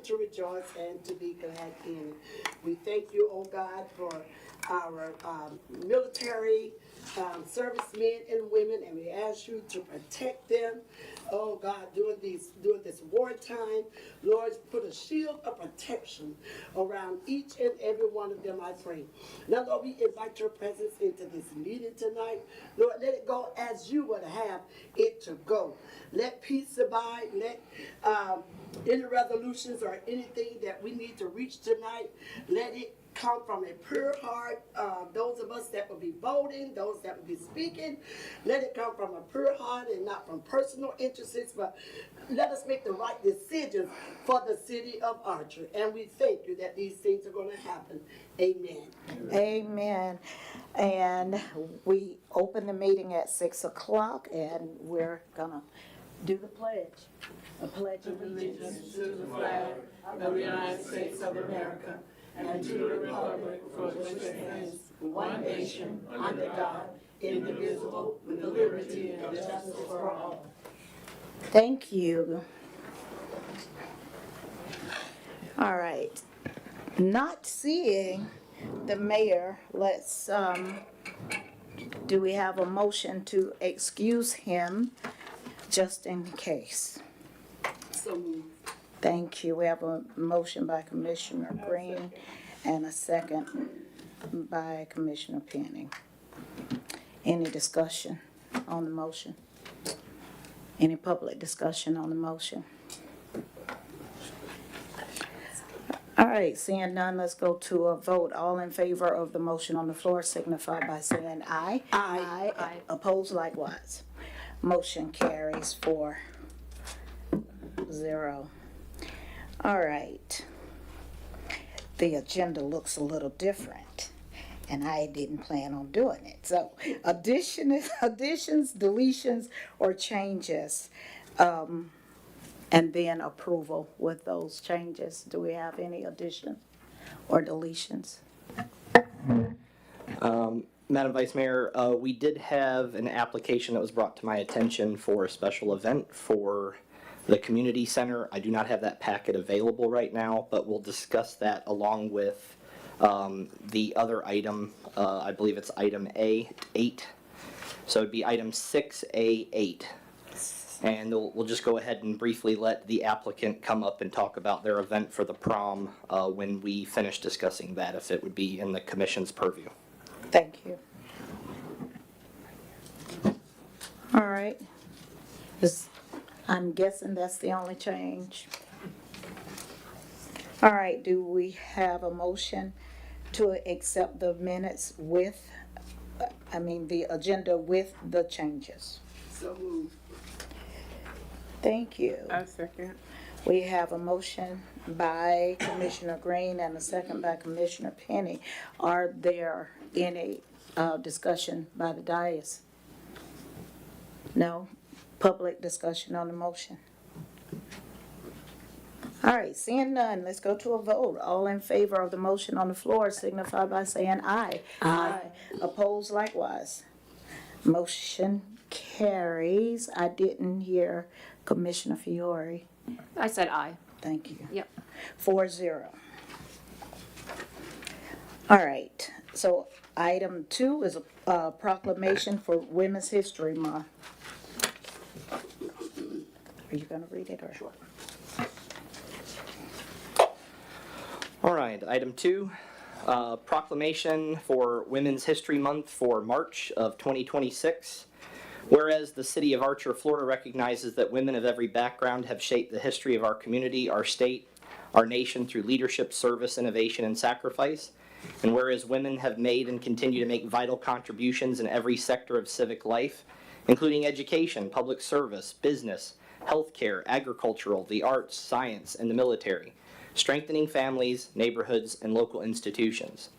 to rejoice and to be glad in it. We thank you, oh God, for our military servicemen and women, and we ask you to protect them, oh God, during this wartime. Lord, put a shield of protection around each and every one of them, I pray. Now, Lord, we invite your presence into this meeting tonight. Lord, let it go as you would have it to go. Let peace abide. Let any resolutions or anything that we need to reach tonight, let it come from a pure heart. Those of us that will be voting, those that will be speaking, let it come from a pure heart and not from personal interests, but let us make the right decisions for the city of Archer. And we thank you that these things are going to happen. Amen. Amen. And we open the meeting at 6 o'clock, and we're gonna do the pledge. A pledge of allegiance To the flag of the United States of America and to the republic for which it stands, one nation, under God, indivisible, with liberty and justice for all. Thank you. All right. Not seeing the mayor, let's, do we have a motion to excuse him just in case? So moved. Thank you. We have a motion by Commissioner Green and a second by Commissioner Penning. Any discussion on the motion? Any public discussion on the motion? All right, seeing none, let's go to a vote. All in favor of the motion on the floor signify by saying aye. Aye. Aye. Opposed likewise. Motion carries 4-0. All right. The agenda looks a little different, and I didn't plan on doing it. So additions, deletions, or changes, and then approval with those changes. Do we have any additions or deletions? Madam Vice Mayor, we did have an application that was brought to my attention for a special event for the community center. I do not have that packet available right now, but we'll discuss that along with the other item. I believe it's item A8. So it'd be item 6A8. And we'll just go ahead and briefly let the applicant come up and talk about their event for the prom when we finish discussing that, if it would be in the commission's purview. Thank you. All right. I'm guessing that's the only change. All right, do we have a motion to accept the minutes with, the agenda with the changes? So moved. Thank you. I second. We have a motion by Commissioner Green and a second by Commissioner Penny. Are there any discussion by the dais? No? Public discussion on the motion? All right, seeing none, let's go to a vote. All in favor of the motion on the floor signify by saying aye. Aye. Opposed likewise. Motion carries. I didn't hear Commissioner Fiore. I said aye. Thank you. Yep. 4-0. All right, so item 2 is a proclamation for Women's History Month. Are you going to read it or? Sure. All right, item 2, proclamation for Women's History Month for March of 2026. Whereas the city of Archer, Florida recognizes that women of every background have shaped the history of our community, our state, our nation through leadership, service, innovation, and sacrifice. And whereas women have made and continue to make vital contributions in every sector of civic life, including education, public service, business, healthcare, agricultural, the arts, science, and the military, strengthening families, neighborhoods, and local institutions.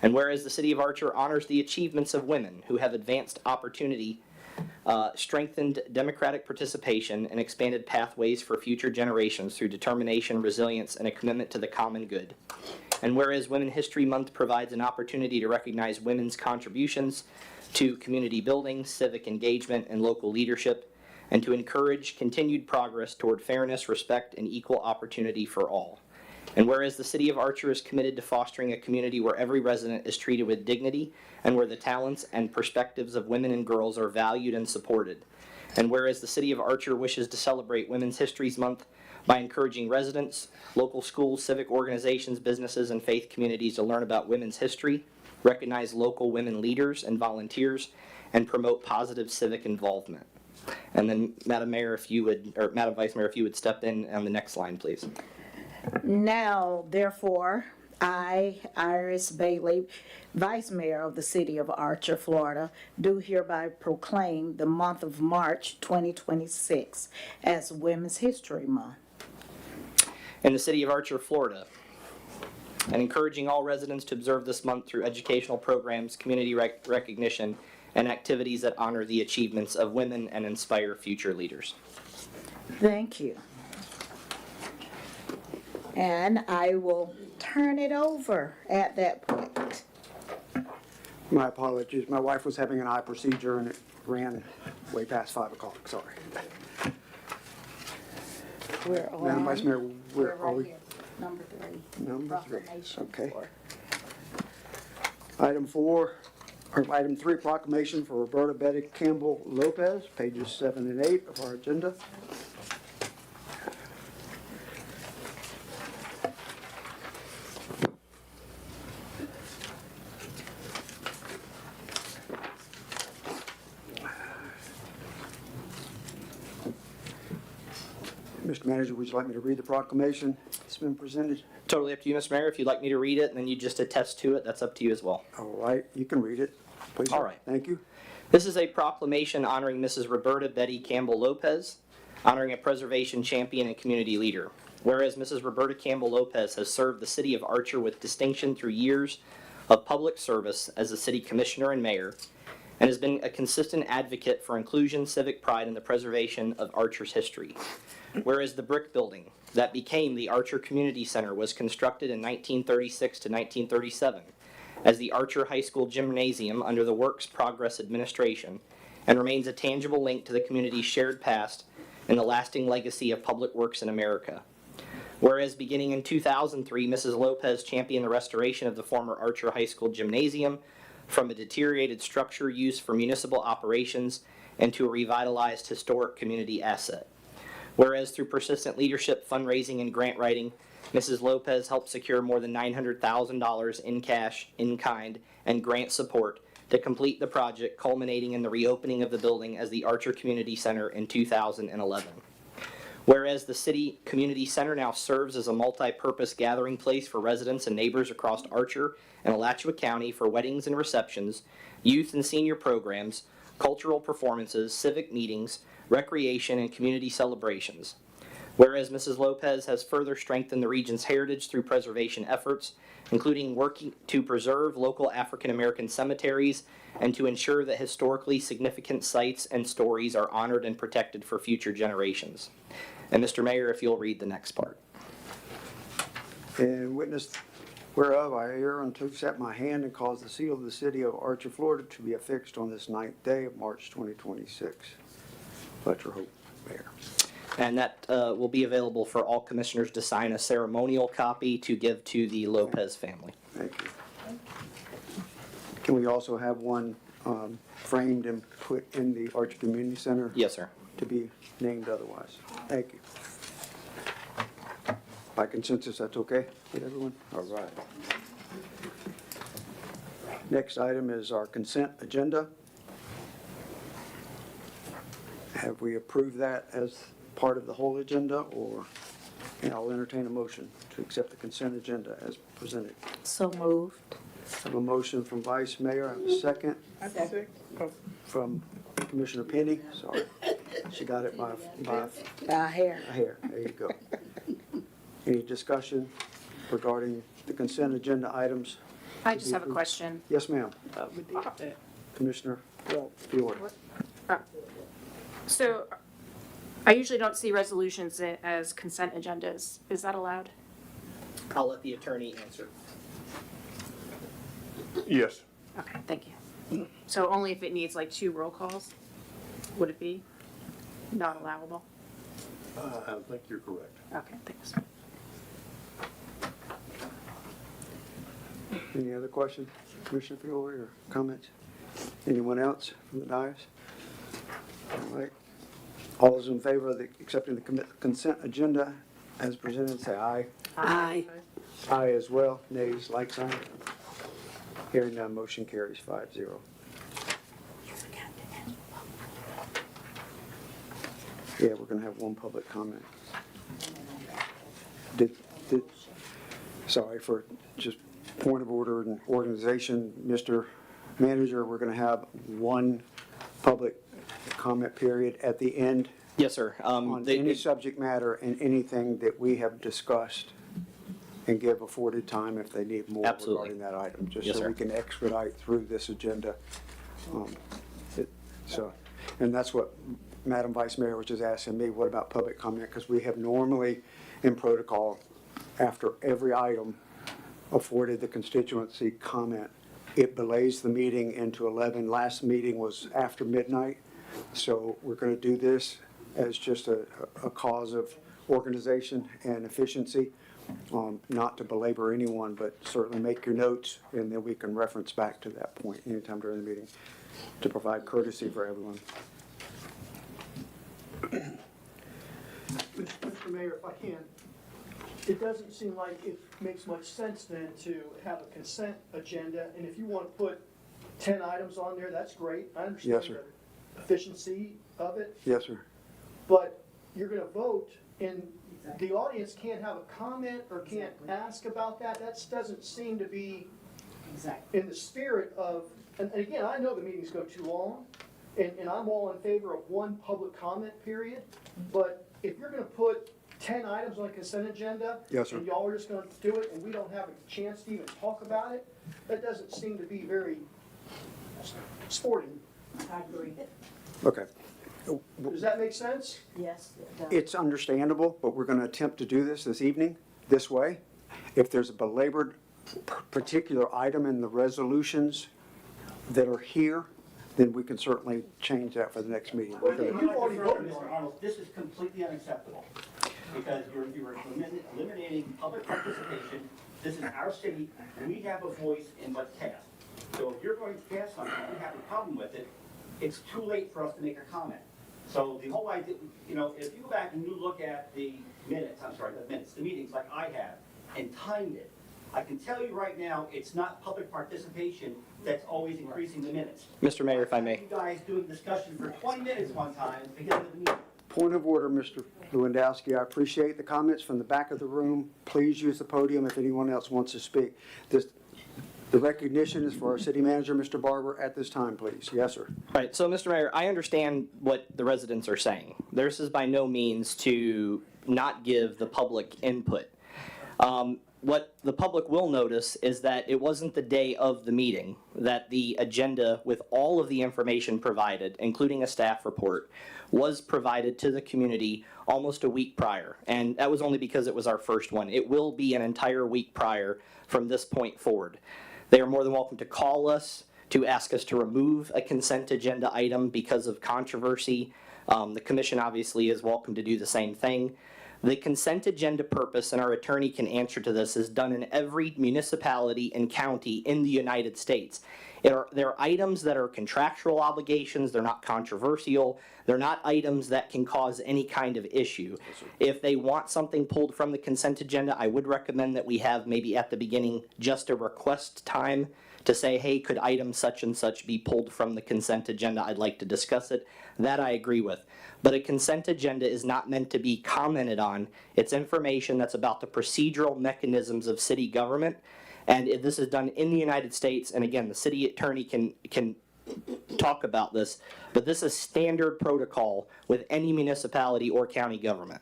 And whereas the city of Archer honors the achievements of women who have advanced opportunity, strengthened democratic participation, and expanded pathways for future generations through determination, resilience, and a commitment to the common good. And whereas Women History Month provides an opportunity to recognize women's contributions to community building, civic engagement, and local leadership, and to encourage continued progress toward fairness, respect, and equal opportunity for all. And whereas the City of Archer is committed to fostering a community where every resident is treated with dignity and where the talents and perspectives of women and girls are valued and supported. And whereas the City of Archer wishes to celebrate Women's History Month by encouraging residents, local schools, civic organizations, businesses, and faith communities to learn about women's history, recognize local women leaders and volunteers, and promote positive civic involvement. And then, Madam Mayor, if you would, or Madam Vice Mayor, if you would step in on the next line, please. Now, therefore, I, Iris Bailey, Vice Mayor of the City of Archer, Florida, do hereby proclaim the month of March 2026 as Women's History Month. In the City of Archer, Florida, and encouraging all residents to observe this month through educational programs, community recognition, and activities that honor the achievements of women and inspire future leaders. Thank you. And I will turn it over at that point. My apologies. My wife was having an eye procedure and it ran way past 5 o'clock. Sorry. We're on. Madam Vice Mayor, We're where are right we? here. Number 3. Number 3. Proclamation Okay. for- Item 3, proclamation for Roberta Betty Campbell Lopez, pages 7 and 8 of our agenda. Mr. Manager, would you like me to read the proclamation that's been presented? Totally up to you, Mr. Mayor. If you'd like me to read it and then you just attest to it, that's up to you as well. All right, you can read it, please. sir. All right. Thank you. This is a proclamation honoring Mrs. Roberta Betty Campbell Lopez, honoring a preservation champion and community leader. Whereas Mrs. Roberta Campbell Lopez has served the City of Archer with distinction through years of public service as a city commissioner and mayor, and has been a consistent advocate for inclusion, civic pride, and the preservation of Archer's history. Whereas the brick building that became the Archer Community Center was constructed in 1936 to 1937 as the Archer High School Gymnasium under the Works Progress Administration, and remains a tangible link to the community's shared past and the lasting legacy of public works in America. Whereas beginning in 2003, Mrs. Lopez championed the restoration of the former Archer High School Gymnasium from a deteriorated structure used for municipal operations and to a revitalized historic community asset. Whereas through persistent leadership, fundraising, and grant writing, Mrs. Lopez helped secure more than $900,000 in cash, in kind, and grant support to complete the project, culminating in the reopening of the building as the Archer Community Center in 2011. Whereas the City Community Center now serves as a multi-purpose gathering place for residents and neighbors across Archer and Alachua County for weddings and receptions, youth and senior programs, cultural performances, civic meetings, recreation, and community celebrations. Whereas Mrs. Lopez has further strengthened the region's heritage through preservation efforts, including working to preserve local African American cemeteries and to ensure that historically significant sites and stories are honored and protected for future generations. And Mr. Mayor, if you'll read the next part. And witness whereof I hereunto set my hand and cause the seal of the City of Archer, Florida to be affixed on this 9th day of March 2026. Fletcher Hope, Mayor. And that will be available for all commissioners to sign a ceremonial copy to give to the Lopez family. Thank you. Can we also have one framed and put in the Archer Community Center? Yes, sir. To be named otherwise. Thank you. By consensus, that's okay with everyone? All right. Next item is our consent agenda. Have we approved that as part of the whole agenda, or, and I'll entertain a motion to accept the consent agenda as presented. So moved. I have a motion from Vice Mayor, I have a second from Commissioner Penny, sorry. She got it by Our hair. a hair, there you go. Any discussion regarding the consent agenda items? I just have a question. Yes, ma'am. Commissioner Fiore. So I usually don't see resolutions as consent agendas. Is that allowed? I'll let the attorney answer. Yes. Okay, thank you. So only if it needs like 2 roll calls, would it be not allowable? I think you're correct. Okay, thanks. Any other questions, Commissioner Fiore, or comments? Anyone else from the dais? All right. All those in favor of accepting the consent agenda as presented, say aye. Aye. Aye as well. Nays, like sign. Hearing none, motion carries 5-0. Yeah, we're gonna have one public comment. Sorry for just point of order and organization, Mr. Manager, we're gonna have one public comment period at the end Yes, sir. on any subject matter and anything that we have discussed, and give afforded time if they need more Absolutely. regarding that item, just Yes, so sir. we can expedite through this agenda. And that's what Madam Vice Mayor was just asking me, what about public comment? Because we have normally, in protocol, after every item, afforded the constituency comment. It belays the meeting into 11. Last meeting was after midnight, so we're going to do this as just a cause of organization and efficiency, not to belabor anyone, but certainly make your notes, and then we can reference back to that point anytime during the meeting to provide courtesy for everyone. Mr. Mayor, if I can, it doesn't seem like it makes much sense then to have a consent agenda, and if you want to put 10 items on there, that's great. I understand Yes, sir. the efficiency of it, Yes, sir. but you're gonna vote, and the audience can't have a comment or can't ask about that. That doesn't seem to be in the spirit of, and again, I know the meetings go too long, and I'm all in favor of one public comment period, but if you're gonna put 10 items on a consent agenda, Yes, sir. and y'all are just gonna do it, and we don't have a chance to even talk about it, that doesn't seem to be very sporting. I agree. Okay. Does that make sense? Yes, it does. It's understandable, but we're going to attempt to do this evening, this way. If there's a belabored particular item in the resolutions that are here, then we can certainly change that for the next meeting. Well, yeah, you've already voted Mr. on it. Arnold, this is completely unacceptable, because you're eliminating public participation. This is our city, we have a voice in what's passed. So if you're going to pass something, we have a problem with it, it's too late for us to make a comment. So the whole idea, you know, if you go back and you look at the minutes, the meetings like I have, and timed it, I can tell you right now, it's not public participation that's always increasing the minutes. Mr. Mayor, if I may. You guys doing discussion for 20 minutes one time at the beginning of the meeting. Point of order, Mr. Lewandowski. I appreciate the comments from the back of the room. Please use the podium if anyone else wants to speak. The recognition is for our city manager, Mr. Barber, at this time, please. Yes, sir. Right, so Mr. Mayor, I understand what the residents are saying. This is by no means to not give the public input. What the public will notice is that it wasn't the day of the meeting that the agenda with all of the information provided, including a staff report, was provided to the community almost a week prior. And that was only because it was our first one. It will be an entire week prior from this point forward. They are more than welcome to call us, to ask us to remove a consent agenda item because of controversy. The commission obviously is welcome to do the same thing. The consent agenda purpose, and our attorney can answer to this, is done in every municipality and county in the United States. They're items that are contractual obligations, they're not controversial, they're not items that can cause any kind of issue. If they want something pulled from the consent agenda, I would recommend that we have maybe at the beginning just a request time to say, hey, could item such and such be pulled from the consent agenda? I'd like to discuss it. That I agree with. But a consent agenda is not meant to be commented on. It's information that's about the procedural mechanisms of city government. And this is done in the United States, and again, the city attorney can talk about this, but this is standard protocol with any municipality or county government.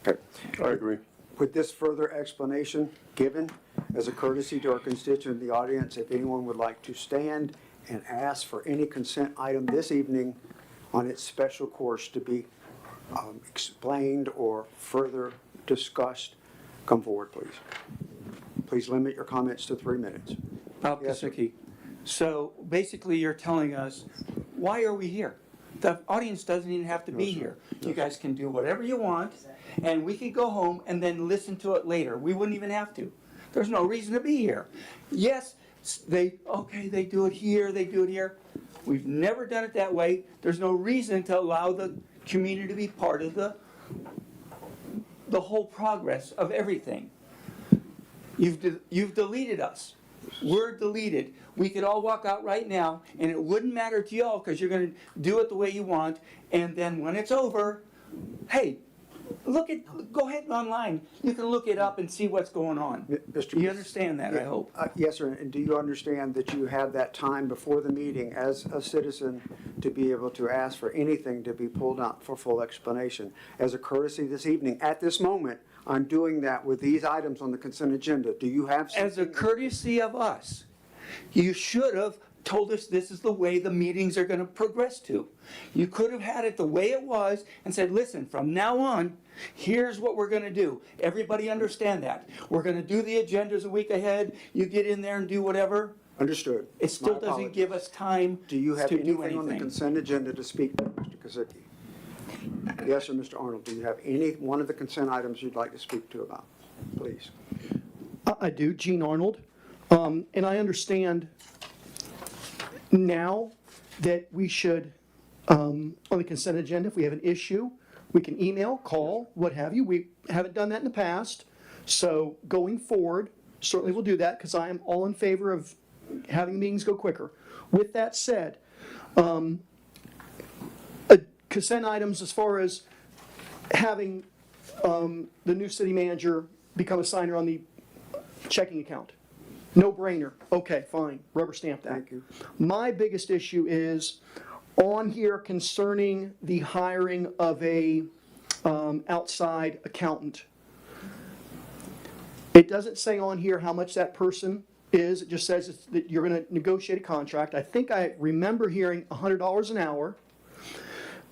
Okay. I agree. With this further explanation given as a courtesy to our constituent in the audience, if anyone would like to stand and ask for any consent item this evening on its special course to be explained or further discussed, come forward, please. Please limit your comments to 3 minutes. Bob Yes, sir. Kosicki. So basically, you're telling us, why are we here? The audience doesn't even have to be here. You guys can do whatever you want, and we can go home and then listen to it later. We wouldn't even have to. There's no reason to be here. Yes, they do it here, they do it here. We've never done it that way. There's no reason to allow the community to be part of the whole progress of everything. You've deleted us. We're deleted. We could all walk out right now, and it wouldn't matter to y'all, because you're gonna do it the way you want, and then when it's over, hey, go ahead online. You can look it up and see what's going on. Mr. You understand that, I hope. Yes, sir, and do you understand that you have that time before the meeting as a citizen to be able to ask for anything to be pulled out for full explanation? As a courtesy this evening, at this moment, I'm doing that with these items on the consent agenda. Do you have something? As a courtesy of us, you should have told us this is the way the meetings are gonna progress to. You could have had it the way it was and said, listen, from now on, here's what we're gonna do. Everybody understand that. We're gonna do the agendas a week ahead. You get in there and do whatever. Understood. It still My doesn't apologies. give us time Do you have to do anything on the anything. consent agenda to speak to, Mr. Kazicki? Yes, sir, Mr. Arnold, do you have any one of the consent items you'd like to speak to about? Please. I do, Gene Arnold. And I understand now that we should, on the consent agenda, if we have an issue, we can email, call, what have you. We haven't done that in the past. So going forward, certainly we'll do that because I am all in favor of having meetings go quicker. With that said, consent items as far as having the new city manager become a signer on the checking account. No brainer. Okay, fine. Rubber stamp that. Thank you. My biggest issue is on here concerning the hiring of a outside accountant. It doesn't say on here how much that person is. It just says that you're going to negotiate a contract. I think I remember hearing $100 an hour.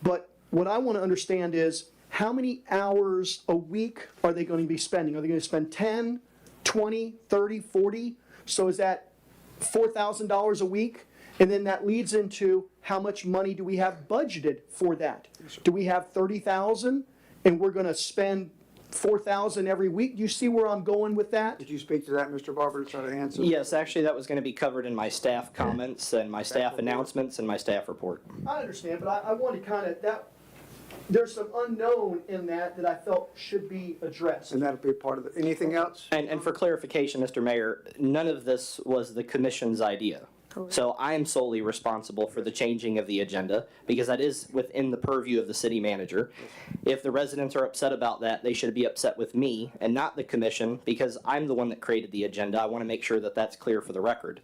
But what I want to understand is how many hours a week are they going to be spending? Are they going to spend 10, 20, 30, 40? So is that $4,000 a week? And then that leads into how much money do we have budgeted for that? Do we have $30,000 and we're going to spend $4,000 every week? Do you see where I'm going with that? Did you speak to that, Mr. Barber, to try to answer? Yes, actually, that was going to be covered in my staff comments and my staff announcements and my staff report. I understand, but I want to kind of, there's some unknown in that I felt should be addressed. And that'll be part of it. Anything else? And for clarification, Mr. Mayor, none of this was the commission's idea. So I am solely responsible for the changing of the agenda because that is within the purview of the city manager. If the residents are upset about that, they should be upset with me and not the commission because I'm the one that created the agenda. I want to make sure that that's clear for the record.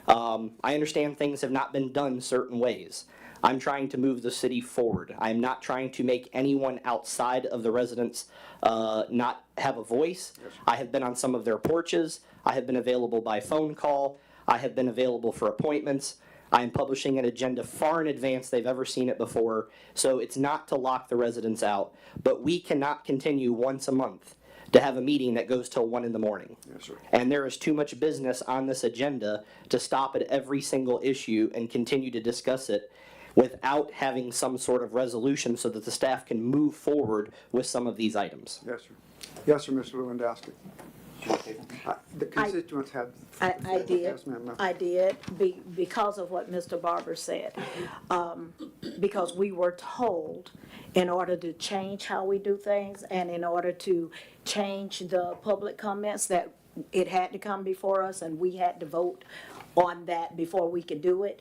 I understand things have not been done certain ways. I'm trying to move the city forward. I'm not trying to make anyone outside of the residents not have a voice. I have been on some of their porches. I have been available by phone call. I have been available for appointments. I am publishing an agenda far in advance they've ever seen it before. So it's not to lock the residents out, but we cannot continue once a month to have a meeting that goes till 1 a.m. Yes, sir. And there is too much business on this agenda to stop at every single issue and continue to discuss it without having some sort of resolution so that the staff can move forward with some of these items. Yes, sir. Yes, sir, Mr. Lewandowski. The constituents have. I did. Yes, ma'am. I did, because of what Mr. Barber said. Because we were told in order to change how we do things and in order to change the public comments that it had to come before us and we had to vote on that before we could do it.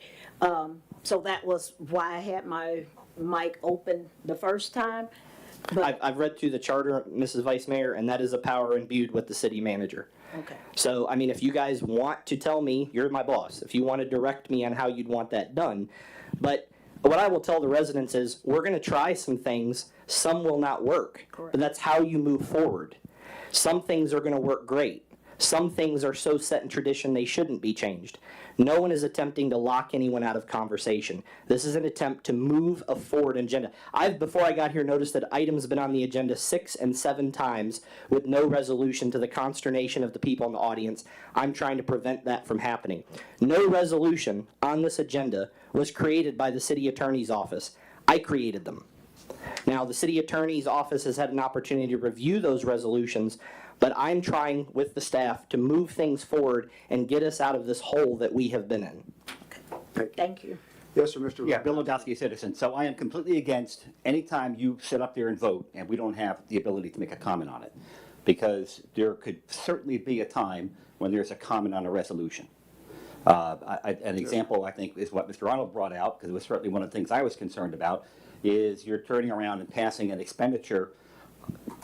So that was why I had my mic open the first time. But, I've read through the charter, Mrs. Vice Mayor, and that is a power imbued with the city manager. okay. So, I mean, if you guys want to tell me, you're my boss, if you want to direct me on how you'd want that done. But what I will tell the residents is, we're going to try some things, some will not work. Correct. But that's how you move forward. Some things are going to work great. Some things are so set in tradition they shouldn't be changed. No one is attempting to lock anyone out of conversation. This is an attempt to move a forward agenda. Before I got here, noticed that items have been on the agenda 6 and 7 times with no resolution, to the consternation of the people in the audience. I'm trying to prevent that from happening. No resolution on this agenda was created by the city attorney's office. I created them. Now, the city attorney's office has had an opportunity to review those resolutions, but I'm trying with the staff to move things forward and get us out of this hole that we have been in. Thank you. Yes, sir, Mr. Yeah, Lewandowski. Bill Lewandowski, citizen. So I am completely against any time you sit up there and vote and we don't have the ability to make a comment on it. Because there could certainly be a time when there's a comment on a resolution. An example, I think, is what Mr. Arnold brought out, because it was certainly one of the things I was concerned about, is you're turning around and passing an expenditure.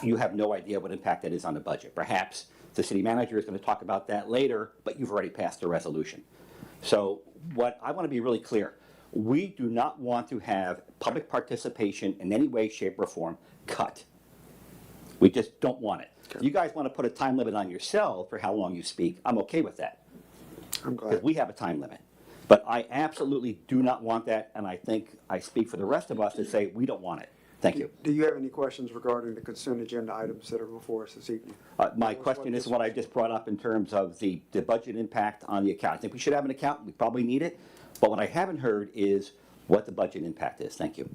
You have no idea what impact that is on the budget. Perhaps the city manager is going to talk about that later, but you've already passed a resolution. So what I want to be really clear, we do not want to have public participation in any way, shape, or form cut. We just don't want it. If you guys want to put a time limit on yourself for how long you speak, I'm okay with that. I'm Because glad. we have a time limit. But I absolutely do not want that, and I think I speak for the rest of us to say we don't want it. Thank you. Do you have any questions regarding the consent agenda items that are before us this evening? My question is what I just brought up in terms of the budget impact on the account. I think we should have an account, we probably need it, but what I haven't heard is what the budget impact is. Thank you.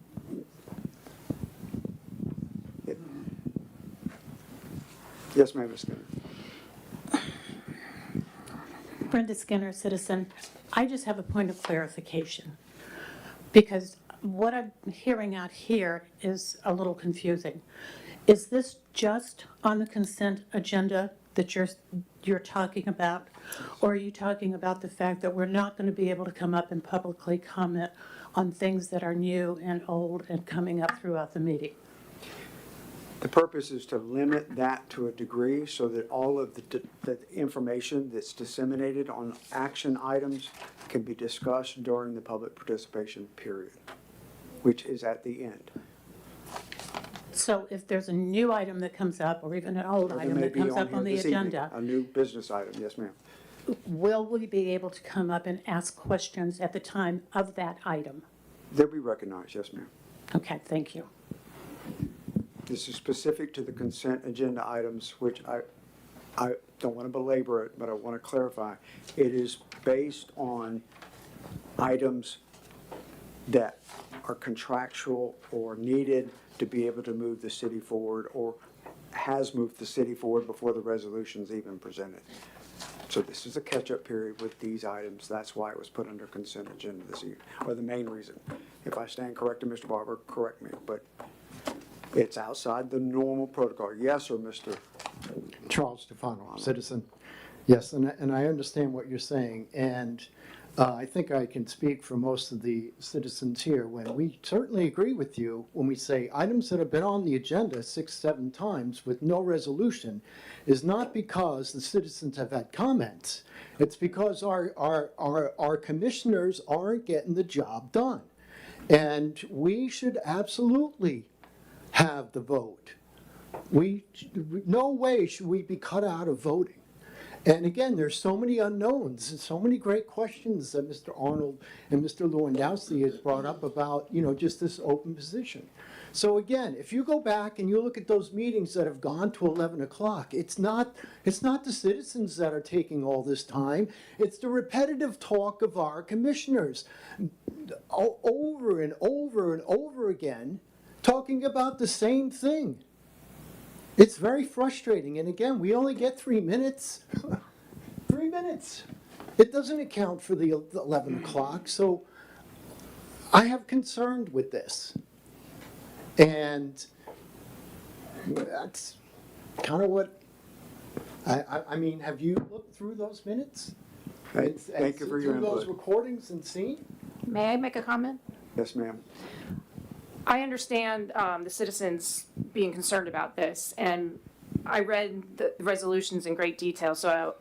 Yes, ma'am, Ms. Skinner. Brenda Skinner, citizen. I just have a point of clarification, because what I'm hearing out here is a little confusing. Is this just on the consent agenda that you're talking about? Or are you talking about the fact that we're not going to be able to come up and publicly comment on things that are new and old and coming up throughout the meeting? The purpose is to limit that to a degree so that all of the information that's disseminated on action items can be discussed during the public participation period, which is at the end. So if there's a new item that comes up, or even an old There item may that be comes up here on the this evening agenda, A new business item, yes, ma'am. will we be able to come up and ask questions at the time of that item? They'll be recognized, yes, ma'am. Okay, thank you. This is specific to the consent agenda items, which I don't want to belabor it, but I want to clarify. It is based on items that are contractual or needed to be able to move the city forward, or has moved the city forward before the resolution's even presented. So this is a catch-up period with these items. That's why it was put under consent agenda this evening, or the main reason. If I stand corrected, Mr. Barber, correct me, but it's outside the normal protocol. Yes, or Mr.? Charles Stefano, citizen. Yes, and I understand what you're saying, and I think I can speak for most of the citizens here when we certainly agree with you when we say items that have been on the agenda 6, 7 times with no resolution is not because the citizens have had comments. It's because our commissioners aren't getting the job done. And we should absolutely have the vote. No way should we be cut out of voting. And again, there's so many unknowns and so many great questions that Mr. Arnold and Mr. Lewandowski has brought up about, just this open position. So again, if you go back and you look at those meetings that have gone to 11 o'clock, it's not the citizens that are taking all this time. It's the repetitive talk of our commissioners over and over and over again, talking about the same thing. It's very frustrating, and again, we only get 3 minutes. 3 minutes. It doesn't account for the 11 o'clock, so I have concern with this. And that's kind of what, I mean, have you looked through those minutes? Thank you for your Through those input. recordings and seen? May I make a comment? Yes, ma'am. I understand the citizens being concerned about this, and I read the resolutions in great detail, so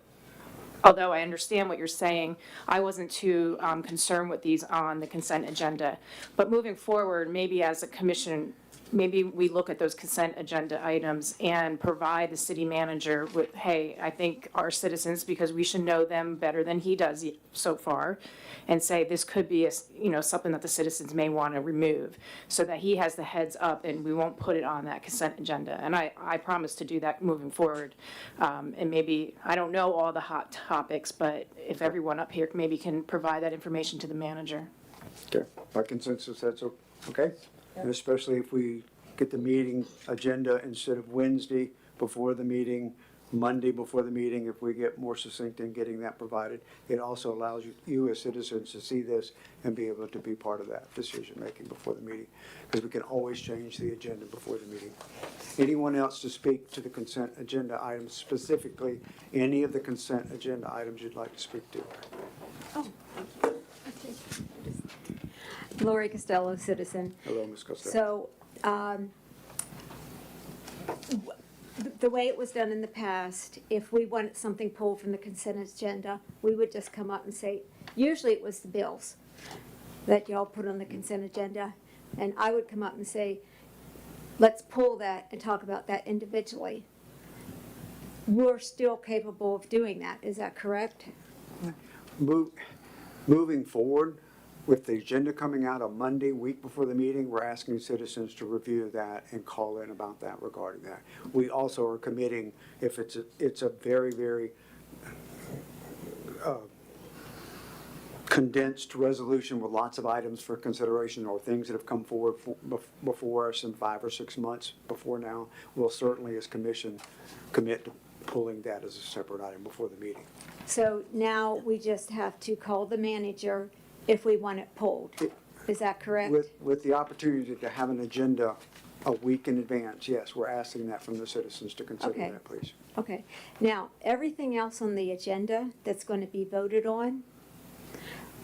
although I understand what you're saying, I wasn't too concerned with these on the consent agenda. But moving forward, maybe as a commission, maybe we look at those consent agenda items and provide the city manager with, hey, I think our citizens, because we should know them better than he does so far, and say this could be something that the citizens may want to remove, so that he has the heads up and we won't put it on that consent agenda. And I promise to do that moving forward. And maybe, I don't know all the hot topics, but if everyone up here maybe can provide that information to the manager. Okay. By consensus, that's okay? And especially if we get the meeting agenda instead of Wednesday before the meeting, Monday before the meeting, if we get more succinct in getting that provided. It also allows you as citizens to see this and be able to be part of that decision-making before the meeting, because we can always change the agenda before the meeting. Anyone else to speak to the consent agenda items, specifically any of the consent agenda items you'd like to speak to? Lori Costello, citizen. Hello, Ms. Costello. So, the way it was done in the past, if we wanted something pulled from the consent agenda, we would just come up and say, usually it was the bills that y'all put on the consent agenda, and I would come up and say, let's pull that and talk about that individually. We're still capable of doing that, is that correct? Moving forward, with the agenda coming out on Monday, week before the meeting, we're asking citizens to review that and call in about that regarding that. We also are committing, if it's a very, very condensed resolution with lots of items for consideration or things that have come forward before us in 5 or 6 months before now, we'll certainly as commission commit to pulling that as a separate item before the meeting. So now we just have to call the manager if we want it pulled. Is that correct? With the opportunity to have an agenda a week in advance, yes, we're asking that from the citizens to consider Okay. that, please. Okay. Now, everything else on the agenda that's going to be voted on,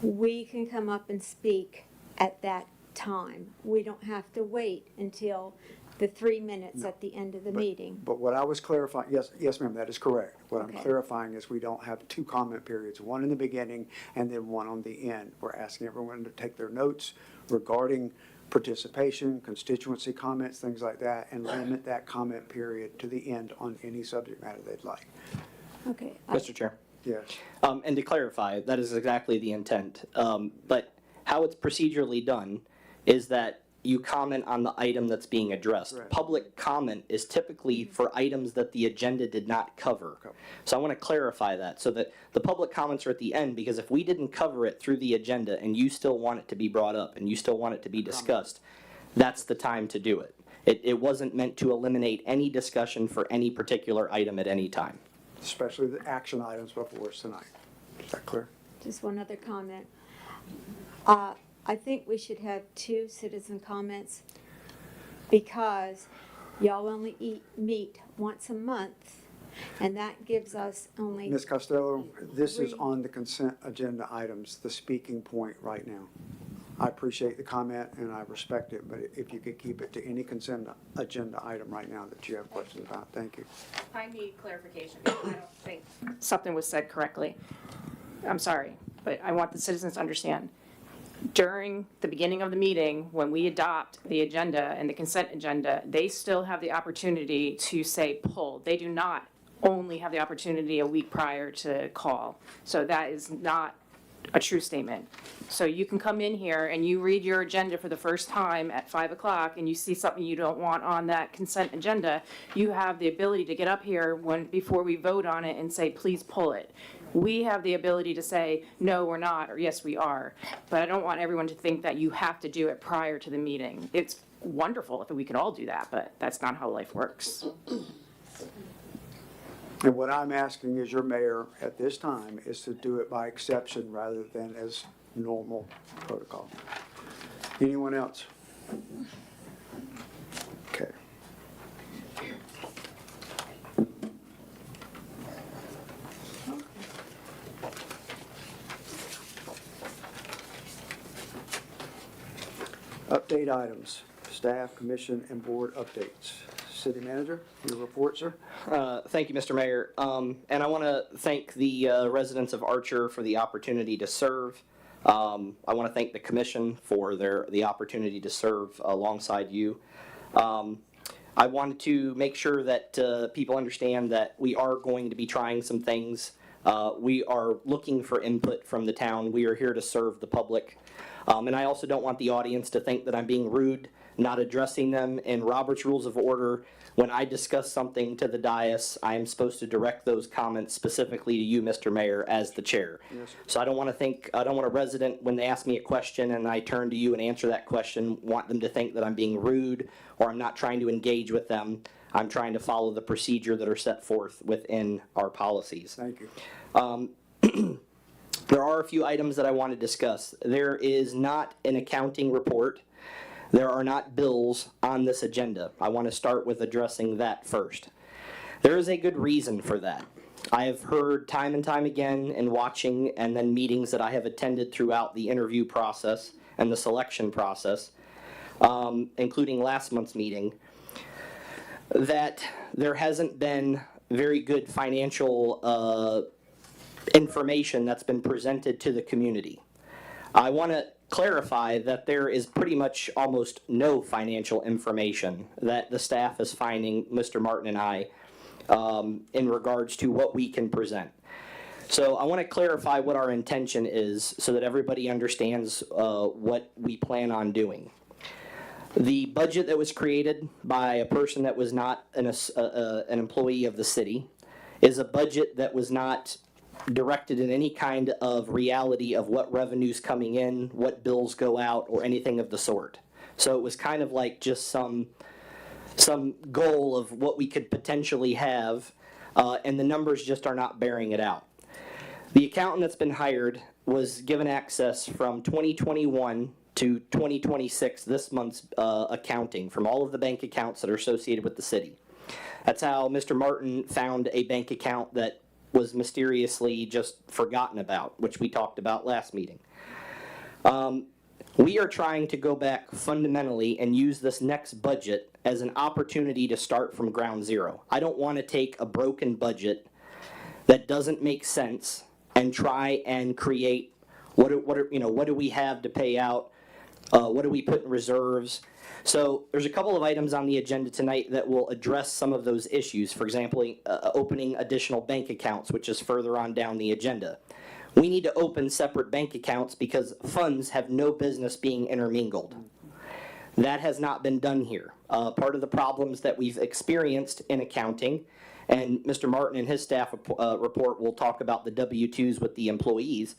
we can come up and speak at that time. We don't have to wait until the 3 minutes at the end of the meeting. But what I was clarifying, yes, ma'am, that is correct. What I'm Okay. clarifying is we don't have 2 comment periods, one in the beginning and then one on the end. We're asking everyone to take their notes regarding participation, constituency comments, things like that, and limit that comment period to the end on any subject matter they'd like. Okay. Mr. Chair. Yes. And to clarify, that is exactly the intent. But how it's procedurally done is that you comment on the item that's being addressed. Right. Public comment is typically for items that the agenda did not cover. Okay. So I want to clarify that so that the public comments are at the end, because if we didn't cover it through the agenda and you still want it to be brought up and you still want it to be discussed, that's the time to do it. It wasn't meant to eliminate any discussion for any particular item at any time. Especially the action items before us tonight. Is that clear? Just one other comment. I think we should have 2 citizen comments because y'all only meet once a month, and that gives us only. Ms. Costello, this is on the consent agenda items, the speaking point right now. I appreciate the comment and I respect it, but if you could keep it to any consent agenda item right now that you have questions about, thank you. I need clarification. I don't think something was said correctly. I'm sorry, but I want the citizens to understand. During the beginning of the meeting, when we adopt the agenda and the consent agenda, they still have the opportunity to say pull. They do not only have the opportunity a week prior to call. So that is not a true statement. So you can come in here and you read your agenda for the first time at 5 o'clock and you see something you don't want on that consent agenda, you have the ability to get up here before we vote on it and say, please pull it. We have the ability to say, no, we're not, or yes, we are. But I don't want everyone to think that you have to do it prior to the meeting. It's wonderful if we could all do that, but that's not how life works. And what I'm asking as your mayor at this time is to do it by exception rather than as normal protocol. Anyone else? Okay. Update items, staff, commission, and board updates. City manager, your report, sir? Thank you, Mr. Mayor. And I want to thank the residents of Archer for the opportunity to serve. I want to thank the commission for the opportunity to serve alongside you. I wanted to make sure that people understand that we are going to be trying some things. We are looking for input from the town. We are here to serve the public. And I also don't want the audience to think that I'm being rude, not addressing them. In Robert's Rules of Order, when I discuss something to the dais, I am supposed to direct those comments specifically to you, Mr. Mayor, as the chair. Yes. So I don't want a resident, when they ask me a question and I turn to you and answer that question, want them to think that I'm being rude or I'm not trying to engage with them. I'm trying to follow the procedure that are set forth within our policies. Thank you. There are a few items that I want to discuss. There is not an accounting report. There are not bills on this agenda. I want to start with addressing that first. There is a good reason for that. I have heard time and time again in watching and then meetings that I have attended throughout the interview process and the selection process, including last month's meeting, that there hasn't been very good financial information that's been presented to the community. I want to clarify that there is pretty much almost no financial information that the staff is finding, Mr. Martin and I, in regards to what we can present. So I want to clarify what our intention is so that everybody understands what we plan on doing. The budget that was created by a person that was not an employee of the city is a budget that was not directed in any kind of reality of what revenue's coming in, what bills go out, or anything of the sort. So it was kind of like just some goal of what we could potentially have, and the numbers just are not bearing it out. The accountant that's been hired was given access from 2021 to 2026, this month's accounting, from all of the bank accounts that are associated with the city. That's how Mr. Martin found a bank account that was mysteriously just forgotten about, which we talked about last meeting. We are trying to go back fundamentally and use this next budget as an opportunity to start from ground zero. I don't want to take a broken budget that doesn't make sense and try and create what do we have to pay out, what do we put in reserves. So there's a couple of items on the agenda tonight that will address some of those issues. For example, opening additional bank accounts, which is further on down the agenda. We need to open separate bank accounts because funds have no business being intermingled. That has not been done here. Part of the problems that we've experienced in accounting, and Mr. Martin and his staff report will talk about the W-2s with the employees,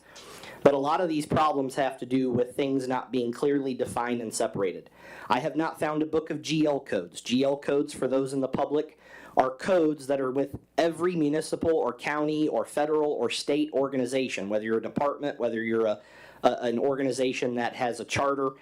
but a lot of these problems have to do with things not being clearly defined and separated. I have not found a book of GL codes. GL codes, for those in the public, are codes that are with every municipal or county or federal or state organization, whether you're a department, whether you're an organization that has a charter.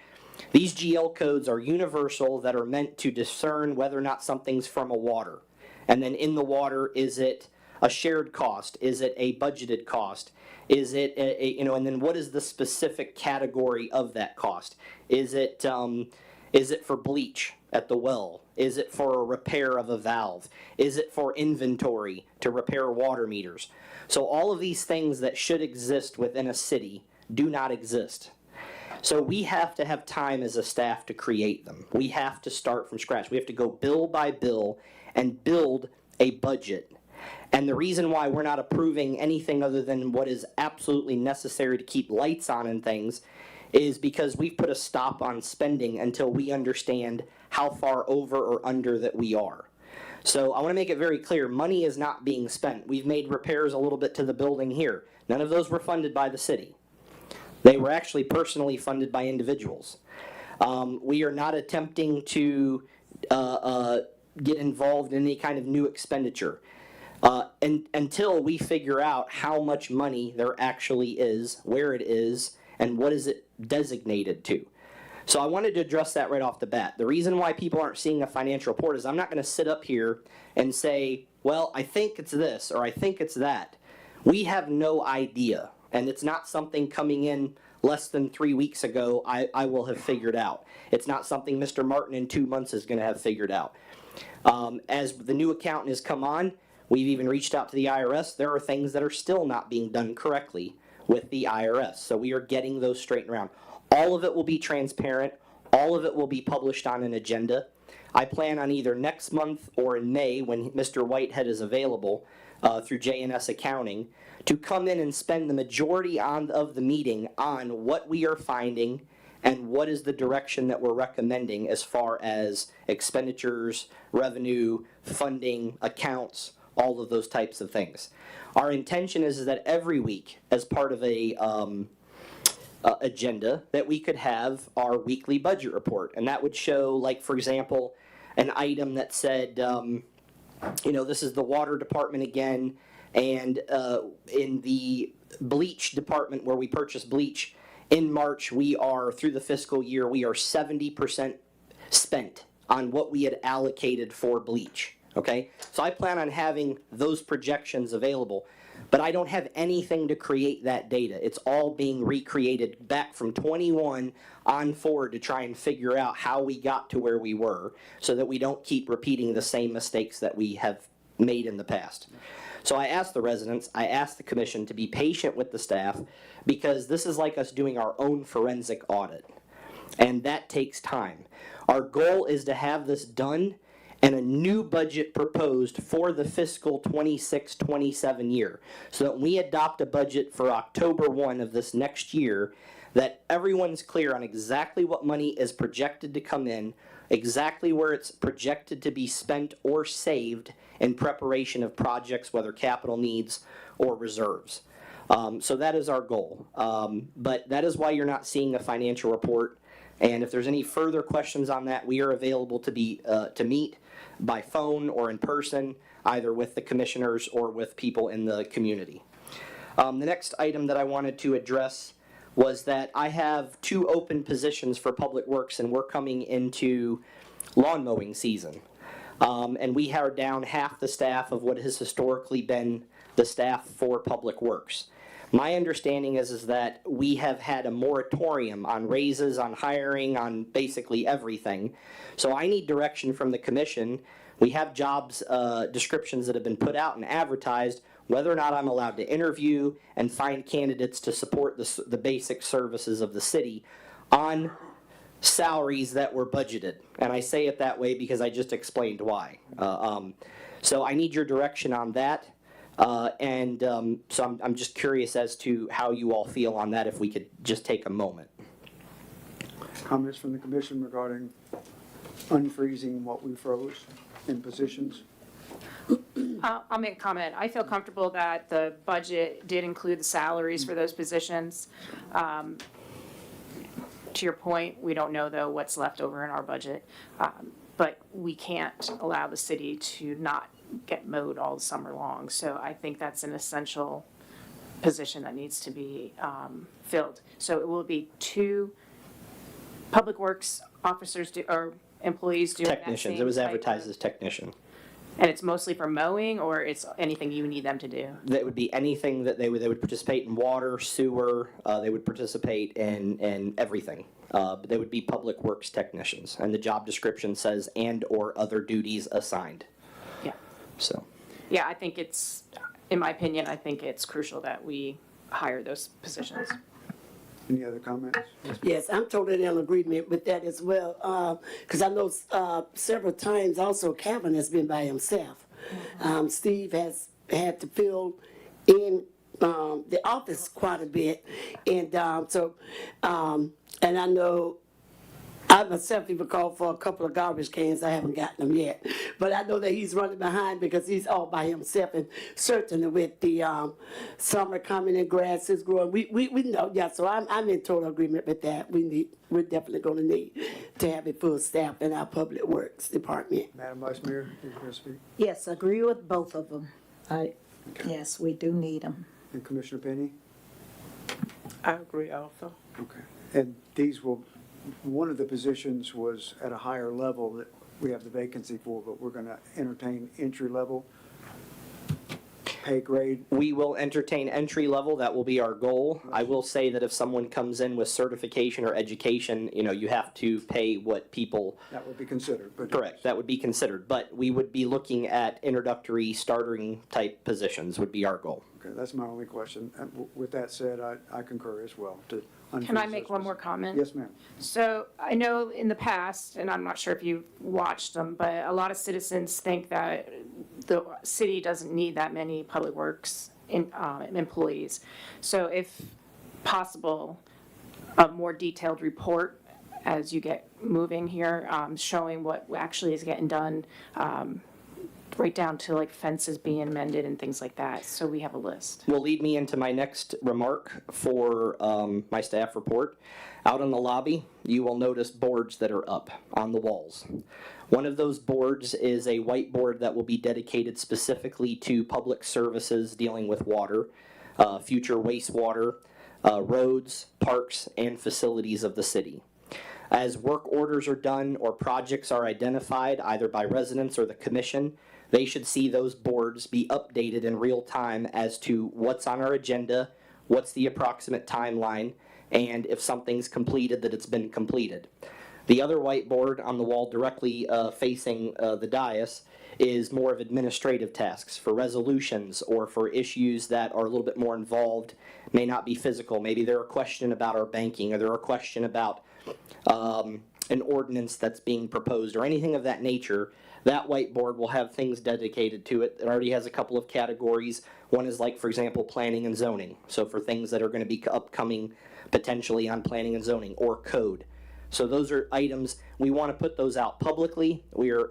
These GL codes are universal, that are meant to discern whether or not something's from a water. And then in the water, is it a shared cost? Is it a budgeted cost? Is it and then what is the specific category of that cost? Is it for bleach at the well? Is it for a repair of a valve? Is it for inventory to repair water meters? So all of these things that should exist within a city do not exist. So we have to have time as a staff to create them. We have to start from scratch. We have to go bill by bill and build a budget. And the reason why we're not approving anything other than what is absolutely necessary to keep lights on and things is because we've put a stop on spending until we understand how far over or under that we are. So I want to make it very clear, money is not being spent. We've made repairs a little bit to the building here. None of those were funded by the city. They were actually personally funded by individuals. We are not attempting to get involved in any kind of new expenditure until we figure out how much money there actually is, where it is, and what is it designated to. So I wanted to address that right off the bat. The reason why people aren't seeing a financial report is I'm not going to sit up here and say, well, I think it's this or I think it's that. We have no idea, and it's not something coming in less than 3 weeks ago I will have figured out. It's not something Mr. Martin in 2 months is going to have figured out. As the new accountant has come on, we've even reached out to the IRS. There are things that are still not being done correctly with the IRS. So we are getting those straightened around. All of it will be transparent. All of it will be published on an agenda. I plan on either next month or in May, when Mr. Whitehead is available through JNS Accounting, to come in and spend the majority of the meeting on what we are finding and what is the direction that we're recommending as far as expenditures, revenue, funding, accounts, all of those types of things. Our intention is that every week, as part of a agenda, that we could have our weekly budget report, and that would show, like, for example, an item that said, this is the water department again, and in the bleach department where we purchase bleach, in March, we are, through the fiscal year, we are 70% spent on what we had allocated for bleach, okay? So I plan on having those projections available, but I don't have anything to create that data. It's all being recreated back from 21 on forward to try and figure out how we got to where we were so that we don't keep repeating the same mistakes that we have made in the past. So I asked the residents, I asked the commission to be patient with the staff because this is like us doing our own forensic audit. And that takes time. Our goal is to have this done and a new budget proposed for the fiscal 26-27 year. So that when we adopt a budget for October 1 of this next year, that everyone's clear on exactly what money is projected to come in, exactly where it's projected to be spent or saved in preparation of projects, whether capital needs or reserves. So that is our goal. But that is why you're not seeing a financial report. And if there's any further questions on that, we are available to meet by phone or in person, either with the commissioners or with people in the community. The next item that I wanted to address was that I have 2 open positions for Public Works, and we're coming into lawn mowing season. And we are down half the staff of what has historically been the staff for Public Works. My understanding is that we have had a moratorium on raises, on hiring, on basically everything. So I need direction from the commission. We have jobs descriptions that have been put out and advertised, whether or not I'm allowed to interview and find candidates to support the basic services of the city on salaries that were budgeted. And I say it that way because I just explained why. So I need your direction on that. So I'm just curious as to how you all feel on that, if we could just take a moment. Comments from the commission regarding unfreezing what we froze in positions? I'll make a comment. I feel comfortable that the budget did include the salaries for those positions. To your point, we don't know, though, what's left over in our budget. But we can't allow the city to not get mowed all summer long. So I think that's an essential position that needs to be filled. So it will be 2 Public Works officers or employees doing that Technicians. same It was type advertised of- as technician. And it's mostly for mowing, or it's anything you need them to do? That would be anything that they would participate in: water, sewer. They would participate in everything. But they would be Public Works technicians, and the job description says and/or other duties assigned. Yeah. So. Yeah, I think it's, in my opinion, I think it's crucial that we hire those positions. Any other comments? Yes, I'm totally in agreement with that as well, because I know several times also Calvin has been by himself. Steve has had to fill in the office quite a bit, and and I know I myself even called for a couple of garbage cans. I haven't gotten them yet, but I know that he's running behind because he's all by himself, and certainly with the summer coming and grass is growing, we know. Yeah, so I'm in total agreement with that. We're definitely going to need to have a full staff in our Public Works department. Madam Vice Mayor, did you speak? Yes, agree with both of them. Yes, we do need them. And Commissioner Penny? I agree also. Okay. And these will, one of the positions was at a higher level that we have the vacancy for, but we're gonna entertain entry level pay grade. We will entertain entry level. That will be our goal. I will say that if someone comes in with certification or education, you have to pay what people. That would be considered, but. Correct. That would be considered, but we would be looking at introductory starting type positions would be our goal. Okay, that's my only question. With that said, I concur as well to. Can I make one more comment? Yes, ma'am. So I know in the past, and I'm not sure if you've watched them, but a lot of citizens think that the city doesn't need that many Public Works employees. So if possible, a more detailed report as you get moving here, showing what actually is getting done right down to like fences being mended and things like that, so we have a list. Will lead me into my next remark for my staff report. Out in the lobby, you will notice boards that are up on the walls. One of those boards is a whiteboard that will be dedicated specifically to public services dealing with water, future wastewater, roads, parks, and facilities of the city. As work orders are done or projects are identified either by residents or the commission, they should see those boards be updated in real time as to what's on our agenda, what's the approximate timeline, and if something's completed, that it's been completed. The other whiteboard on the wall directly facing the dais is more of administrative tasks for resolutions or for issues that are a little bit more involved, may not be physical. Maybe they're a question about our banking, or they're a question about an ordinance that's being proposed, or anything of that nature. That whiteboard will have things dedicated to it. It already has a couple of categories. One is like, for example, planning and zoning. So for things that are going to be upcoming potentially on planning and zoning, or code. So those are items, we want to put those out publicly. We are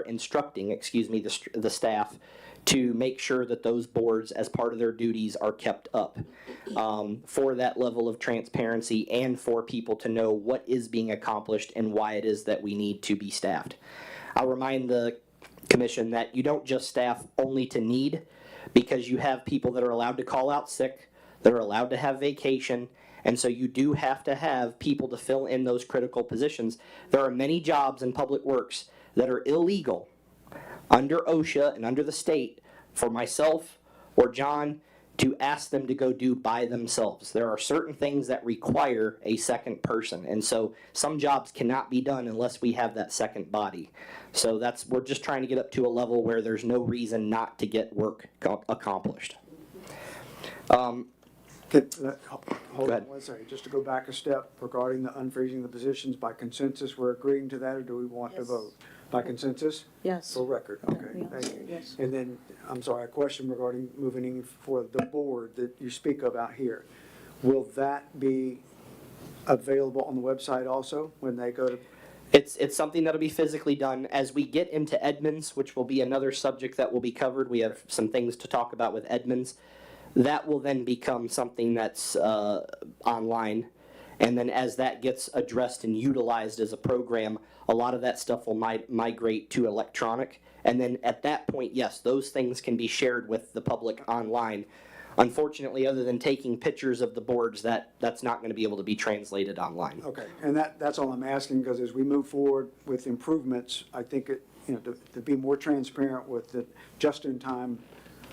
instructing, the staff to make sure that those boards, as part of their duties, are kept up for that level of transparency and for people to know what is being accomplished and why it is that we need to be staffed. I'll remind the commission that you don't just staff only to need, because you have people that are allowed to call out sick, that are allowed to have vacation, and so you do have to have people to fill in those critical positions. There are many jobs in public works that are illegal under OSHA and under the state for myself or John to ask them to go do by themselves. There are certain things that require a second person, and so some jobs cannot be done unless we have that second body. So we're just trying to get up to a level where there's no reason not to get work accomplished. Hold Go ahead. on one second, just to go back a step regarding the unfreezing the positions by consensus, we're agreeing to that, or do we want to vote? By consensus? Yes. For record, okay, Yeah, thank you. yes. And then, I'm sorry, a question regarding moving for the board that you speak about here. Will that be available on the website also when they go to? It's something that'll be physically done. As we get into Edmonds, which will be another subject that will be covered, we have some things to talk about with Edmonds. That will then become something that's online. And then as that gets addressed and utilized as a program, a lot of that stuff will migrate to electronic. And then at that point, yes, those things can be shared with the public online. Unfortunately, other than taking pictures of the boards, that's not going to be able to be translated online. Okay, and that's all I'm asking, because as we move forward with improvements, I think to be more transparent with the just-in-time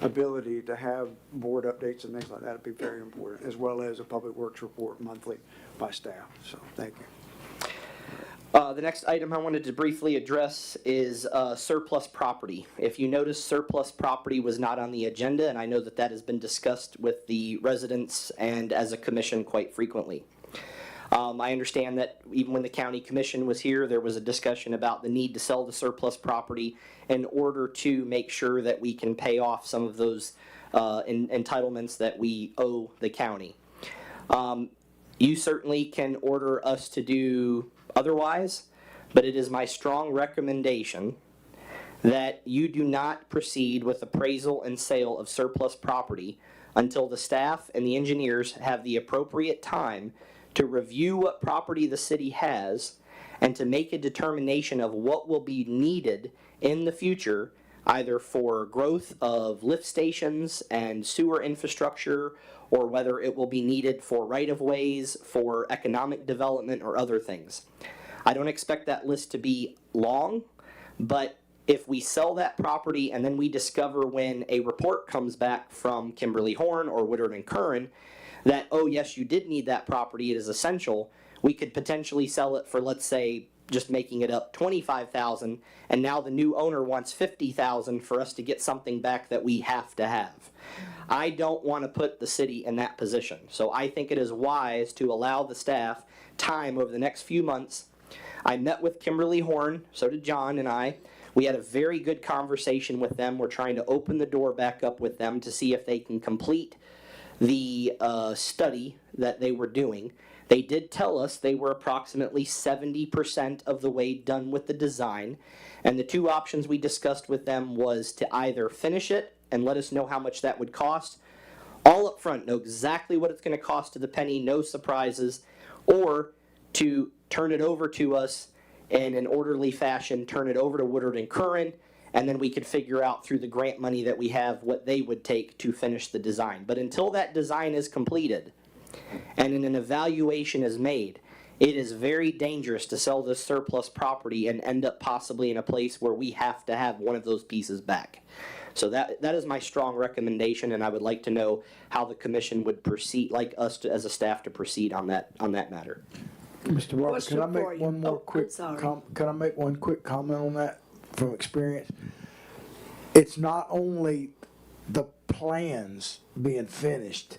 ability to have board updates and things like that would be very important, as well as a public works report monthly by staff. So, thank you. The next item I wanted to briefly address is surplus property. If you notice, surplus property was not on the agenda, and I know that has been discussed with the residents and as a commission quite frequently. I understand that even when the county commission was here, there was a discussion about the need to sell the surplus property in order to make sure that we can pay off some of those entitlements that we owe the county. You certainly can order us to do otherwise, but it is my strong recommendation that you do not proceed with appraisal and sale of surplus property until the staff and the engineers have the appropriate time to review what property the city has and to make a determination of what will be needed in the future, either for growth of lift stations and sewer infrastructure, or whether it will be needed for right-of-ways, for economic development, or other things. I don't expect that list to be long, but if we sell that property and then we discover when a report comes back from Kimberly Horn or Woodard and Curran that, oh yes, you did need that property, it is essential, we could potentially sell it for, let's say, just making it up, $25,000, and now the new owner wants $50,000 for us to get something back that we have to have. I don't want to put the city in that position, so I think it is wise to allow the staff time over the next few months. I met with Kimberly Horn, so did John and I. We had a very good conversation with them. We're trying to open the door back up with them to see if they can complete the study that they were doing. They did tell us they were approximately 70% of the way done with the design, and the two options we discussed with them was to either finish it and let us know how much that would cost, all up front, know exactly what it's going to cost to the penny, no surprises, or to turn it over to us in an orderly fashion, turn it over to Woodard and Curran, and then we could figure out through the grant money that we have what they would take to finish the design. But until that design is completed and an evaluation is made, it is very dangerous to sell this surplus property and end up possibly in a place where we have to have one of those pieces back. So that is my strong recommendation, and I would like to know how the commission would proceed, like us to, as a staff, to proceed on that matter. Mr. Barber, Question can I for make you. one more Oh, I'm quick, sorry. can I make one quick comment on that from experience? It's not only the plans being finished,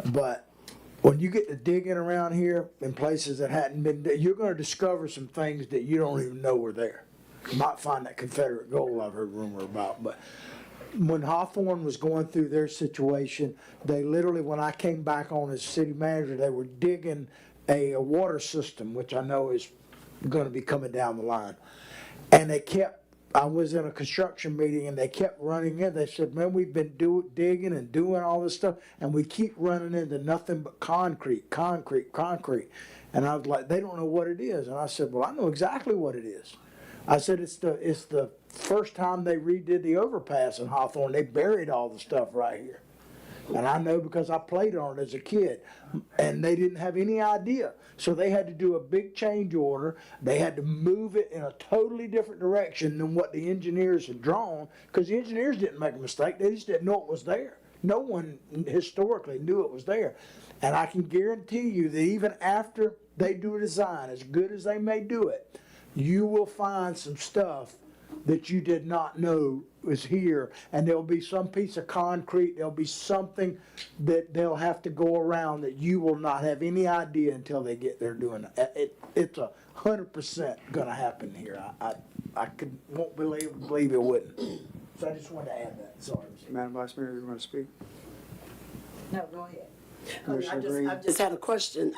but when you get to digging around here in places that hadn't been, you're gonna discover some things that you don't even know were there. You might find that Confederate gold I've heard rumor about, but when Hawthorne was going through their situation, they literally, when I came back on as city manager, they were digging a water system, which I know is gonna be coming down the line. And they kept, I was in a construction meeting and they kept running in, they said, man, we've been digging and doing all this stuff, and we keep running into nothing but concrete. And I was like, they don't know what it is. And I said, well, I know exactly what it is. I said, it's the first time they redid the overpass in Hawthorne, they buried all the stuff right here. And I know because I played on it as a kid, and they didn't have any idea. So they had to do a big change order. They had to move it in a totally different direction than what the engineers had drawn, because the engineers didn't make a mistake. They just didn't know it was there. No one historically knew it was there. And I can guarantee you that even after they do a design, as good as they may do it, you will find some stuff that you did not know was here, and there'll be some piece of concrete, there'll be something that they'll have to go around that you will not have any idea until they get there doing it. It's 100% gonna happen here. I won't believe it wouldn't. So I just wanted to add that, sorry. Madam Vice Mayor, you want to speak? No, go ahead. Commissioner Green? I just had a question.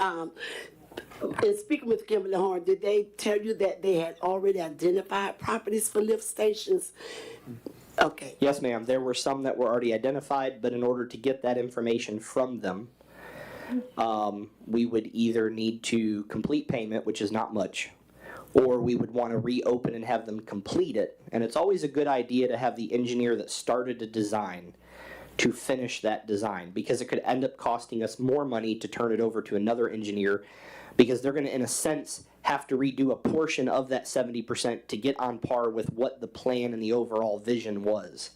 In speaking with Kimberly Horn, did they tell you that they had already identified properties for lift stations? Okay. Yes, ma'am. There were some that were already identified, but in order to get that information from them, we would either need to complete payment, which is not much, or we would want to reopen and have them complete it. And it's always a good idea to have the engineer that started a design to finish that design, because it could end up costing us more money to turn it over to another engineer, because they're going to, in a sense, have to redo a portion of that 70% to get on par with what the plan and the overall vision was.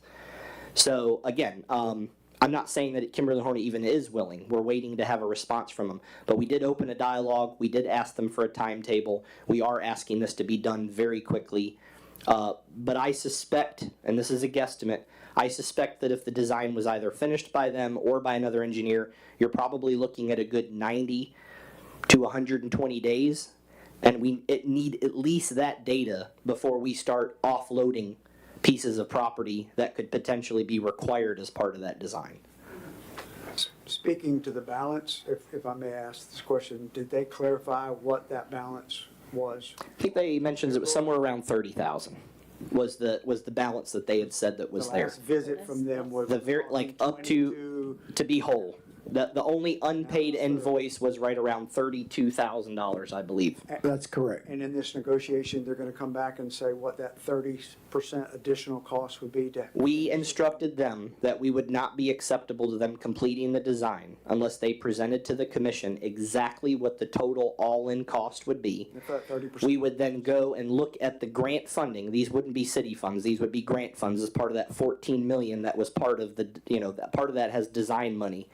So again, I'm not saying that Kimberly Horn even is willing. We're waiting to have a response from them. But we did open a dialogue. We did ask them for a timetable. We are asking this to be done very quickly. But I suspect, and this is a guesstimate, I suspect that if the design was either finished by them or by another engineer, you're probably looking at a good 90 to 120 days, and we need at least that data before we start offloading pieces of property that could potentially be required as part of that design. Speaking to the balance, if I may ask this question, did they clarify what that balance was? I think they mentioned it was somewhere around 30,000 was the balance that they had said that was The there. last visit from them was. The very, like, up to be whole. The only unpaid invoice was right around $32,000, I believe. That's correct. And in this negotiation, they're gonna come back and say what that 30% additional cost would be to. We instructed them that we would not be acceptable to them completing the design unless they presented to the commission exactly what the total all-in cost would be. If that 30%. We would then go and look at the grant funding. These wouldn't be city funds. These would be grant funds as part of that 14 million that was part of the, that part of that has design money.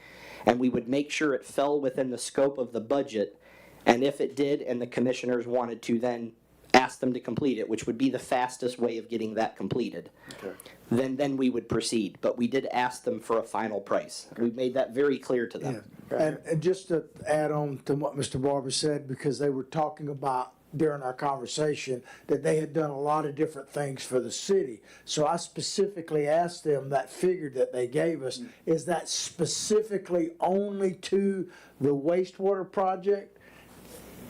And we would make sure it fell within the scope of the budget. And if it did, and the commissioners wanted to then ask them to complete it, which would be the fastest way of getting that completed, Okay. then we would proceed. But we did ask them for a final price. We made that very clear to them. And just to add on to what Mr. Barber said, because they were talking about during our conversation that they had done a lot of different things for the city. So I specifically asked them, that figure that they gave us, is that specifically only to the wastewater project?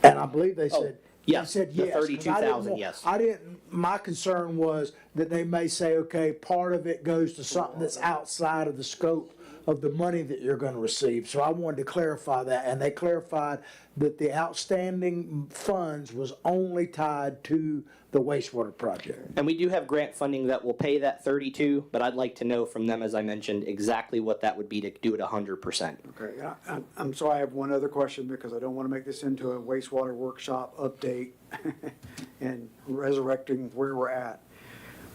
And I believe they said, yes, they said the yes. 'cause I didn't 32,000, want- yes. I didn't, my concern was that they may say, okay, part of it goes to something that's outside of the scope of the money that you're gonna receive. So I wanted to clarify that, and they clarified that the outstanding funds was only tied to the wastewater project. And we do have grant funding that will pay that 32, but I'd like to know from them, as I mentioned, exactly what that would be to do it 100%. Okay, I'm sorry, I have one other question because I don't want to make this into a wastewater workshop update and resurrecting where we're at.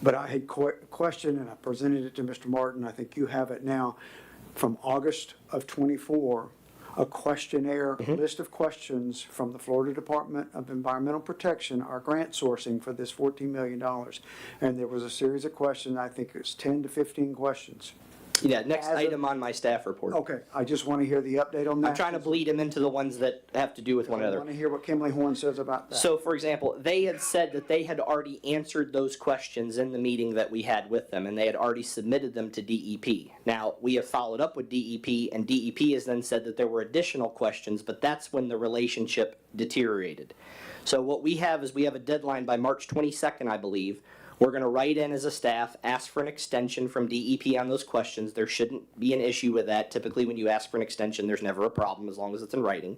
But I had question, and I presented it to Mr. Martin, I think you have it now, from August of '24, a questionnaire, list of questions from the Florida Department of Environmental Protection, our grant sourcing for this $14 million. And there was a series of questions, I think it was 10 to 15 questions. Yeah, next As of- item on my staff report. Okay, I just want to hear the update on that. I'm trying to bleed them into the ones that have to do with one I another. want to hear what Kimberly Horn says about that. So, for example, they had said that they had already answered those questions in the meeting that we had with them, and they had already submitted them to DEP. Now, we have followed up with DEP, and DEP has then said that there were additional questions, but that's when the relationship deteriorated. So what we have is we have a deadline by March 22nd, I believe. We're going to write in as a staff, ask for an extension from DEP on those questions. There shouldn't be an issue with that. Typically, when you ask for an extension, there's never a problem as long as it's in writing.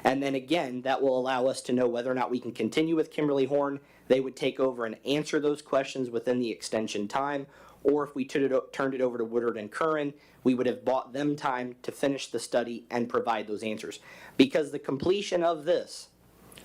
And then again, that will allow us to know whether or not we can continue with Kimberly Horn. They would take over and answer those questions within the extension time. Or if we turned it over to Woodard and Curran, we would have bought them time to finish the study and provide those answers. Because the completion of this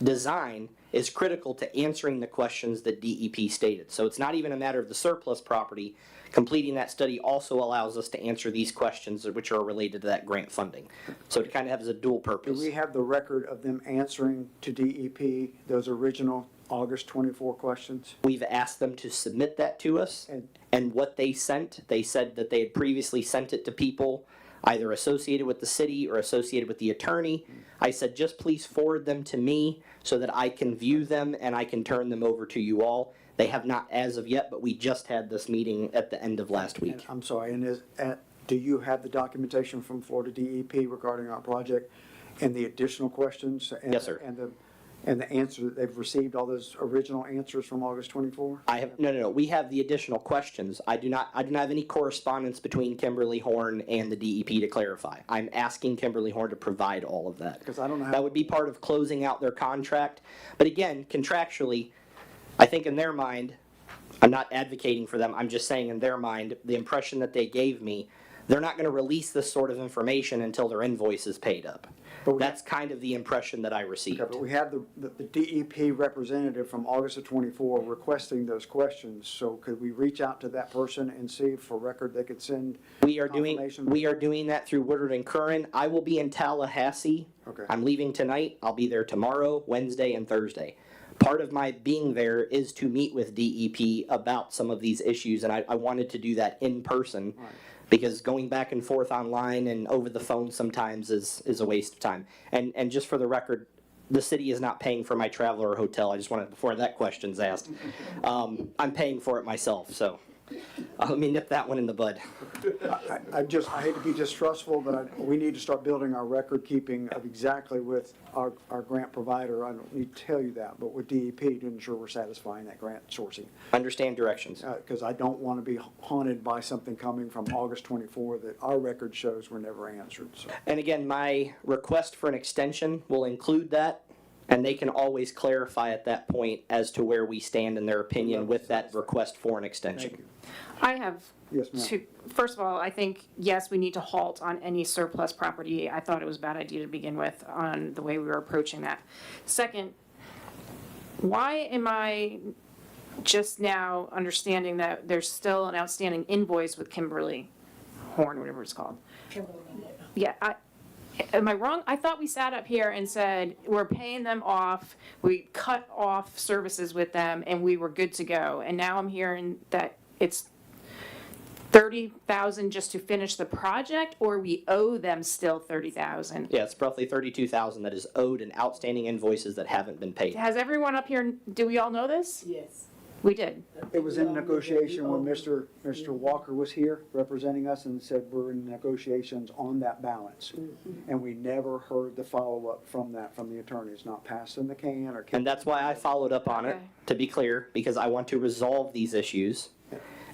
design is critical to answering the questions that DEP stated. So it's not even a matter of the surplus property. Completing that study also allows us to answer these questions which are related to that grant funding. So it kind of has a dual Do purpose. we have the record of them answering to DEP those original August 24 questions? We've asked them to submit that to us, and what they sent, they said that they had previously sent it to people either associated with the city or associated with the attorney. I said, just please forward them to me so that I can view them and I can turn them over to you all. They have not as of yet, but we just had this meeting at the end of last And week. I'm sorry, and do you have the documentation from Florida DEP regarding our project and the additional questions? Yes, sir. And the answer that they've received, all those original answers from August 24? I have, no, we have the additional questions. I do not have any correspondence between Kimberly Horn and the DEP to clarify. I'm asking Kimberly Horn to provide all of that. Because I don't know how. That would be part of closing out their contract. But again, contractually, I think in their mind, I'm not advocating for them, I'm just saying in their mind, the impression that they gave me, they're not going to release this sort of information until their invoice is paid up. That's kind of the impression that I received. Okay, but we have the DEP representative from August of 24 requesting those questions. So could we reach out to that person and see if for record they could send We are confirmation? doing that through Woodard and Curran. I will be in Tallahassee. Okay. I'm leaving tonight. I'll be there tomorrow, Wednesday, and Thursday. Part of my being there is to meet with DEP about some of these issues, and I wanted to do that in person. Because going back and forth online and over the phone sometimes is a waste of time. And just for the record, the city is not paying for my travel or hotel. I just wanted, before that question's asked. I'm paying for it myself, so let me nip that one in the bud. I hate to be distrustful, but we need to start building our record keeping of exactly with our grant provider. I don't need to tell you that, but with DEP to ensure we're satisfying that grant sourcing. Understand directions. Because I don't want to be haunted by something coming from August 24 that our record shows were never answered. So And again, my request for an extension will include that, and they can always clarify at that point as to where we stand in their opinion with that request for an extension. thank you. I have Yes, ma'am. two. First of all, I think, yes, we need to halt on any surplus property. I thought it was a bad idea to begin with on the way we were approaching that. Second, why am I just now understanding that there's still an outstanding invoice with Kimberly Horn, whatever it's called? Yeah, am I wrong? I thought we sat up here and said, we're paying them off, we cut off services with them, and we were good to go. And now I'm hearing that it's $30,000 just to finish the project, or we owe them still $30,000? Yeah, it's roughly $32,000 that is owed in outstanding invoices that haven't been paid. Has everyone up here, do we all know this? Yes. We did. It was in negotiation when Mr. Walker was here representing us and said we're in negotiations on that balance. And we never heard the follow-up from that, from the attorneys, not passing the can or. And that's why I followed up on it, Okay. to be clear, because I want to resolve these issues.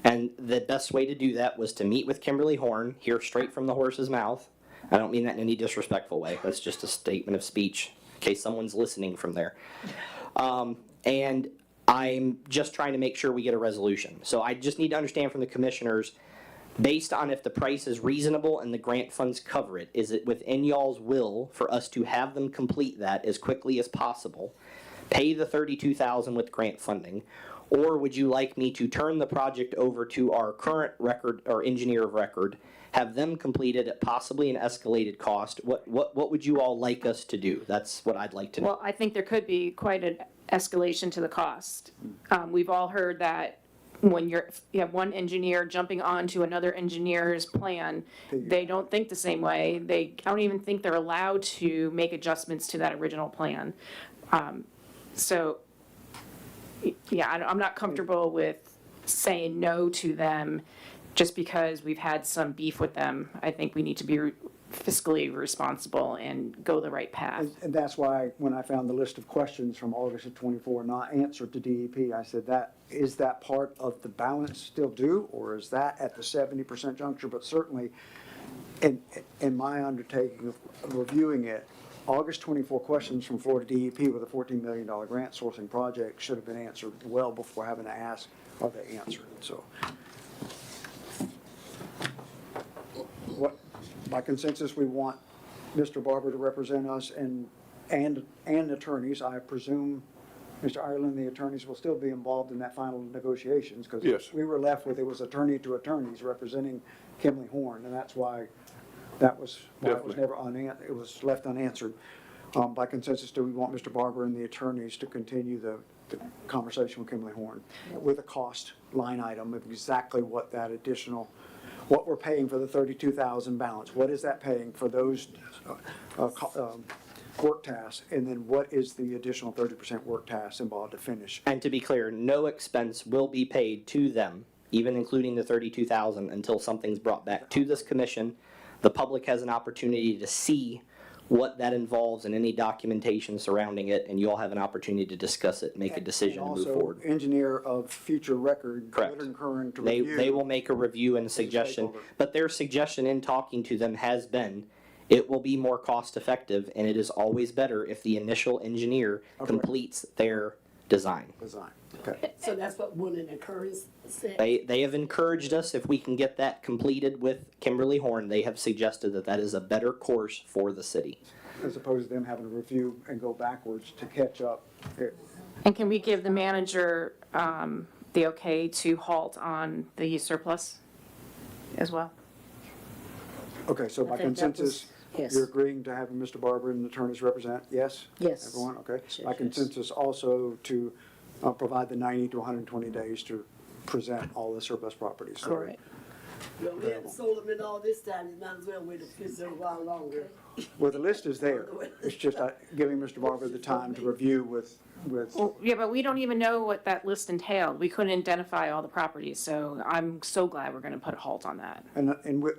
And the best way to do that was to meet with Kimberly Horn, hear straight from the horse's mouth. I don't mean that in any disrespectful way. That's just a statement of speech, in case someone's listening from there. And I'm just trying to make sure we get a resolution. So I just need to understand from the commissioners, based on if the price is reasonable and the grant funds cover it, is it within y'all's will for us to have them complete that as quickly as possible, pay the $32,000 with grant funding, or would you like me to turn the project over to our current record or engineer of record, have them complete it at possibly an escalated cost? What would you all like us to do? That's what I'd like to know. Well, I think there could be quite an escalation to the cost. We've all heard that when you have one engineer jumping onto another engineer's plan, they don't think the same way. I don't even think they're allowed to make adjustments to that original plan. So, yeah, I'm not comfortable with saying no to them just because we've had some beef with them. I think we need to be fiscally responsible and go the right path. And that's why, when I found the list of questions from August of '24 not answered to DEP, I said, is that part of the balance still due, or is that at the 70% juncture? But certainly, in my undertaking of reviewing it, August 24 questions from Florida DEP with a $14 million grant sourcing project should have been answered well before having to ask, are they answered? So, by consensus, we want Mr. Barber to represent us and attorneys. I presume, Mr. Ireland, the attorneys will still be involved in that final negotiations, because Yes. we were left with, it was attorney to attorneys representing Kimley Horn, and that's why it was never it was left unanswered. By consensus, do we want Mr. Barber and the attorneys to continue the conversation with Kimley Horn with a cost line item of exactly what that additional, what we're paying for the 32,000 balance, what is that paying for those work tasks, and then what is the additional 30% work tasks involved to finish? And to be clear, no expense will be paid to them, even including the $32,000, until something's brought back to this commission. The public has an opportunity to see what that involves and any documentation surrounding it, and you all have an opportunity to discuss it, make a decision, and move forward. Also, engineer of future record, Correct. Glitter and Curran to They review. will make a review and a suggestion, stakeholder. but their suggestion in talking to them has been, it will be more cost effective, and it is always better if the initial engineer completes their design. Design, okay. So that's what Woolen and Curry said. They have encouraged us, if we can get that completed with Kimberly Horn, they have suggested that that is a better course for the city. As opposed to them having to review and go backwards to catch up. And can we give the manager the okay to halt on the surplus as well? Okay, so by think that was- consensus, yes. you're agreeing to having Mr. Barber and the attorneys represent, yes? Yes. Everyone, okay. Yes, By yes. consensus also to provide the 90 to 120 days to present all the surplus properties. So- Correct. Well, we haven't sold them in all this time, you might as well wait a while longer. Well, the list is there. It's just giving Mr. Barber the time to review with, Well, yeah, but we don't even know what that list entailed. We couldn't identify all the properties, so I'm so glad we're gonna put a halt on that.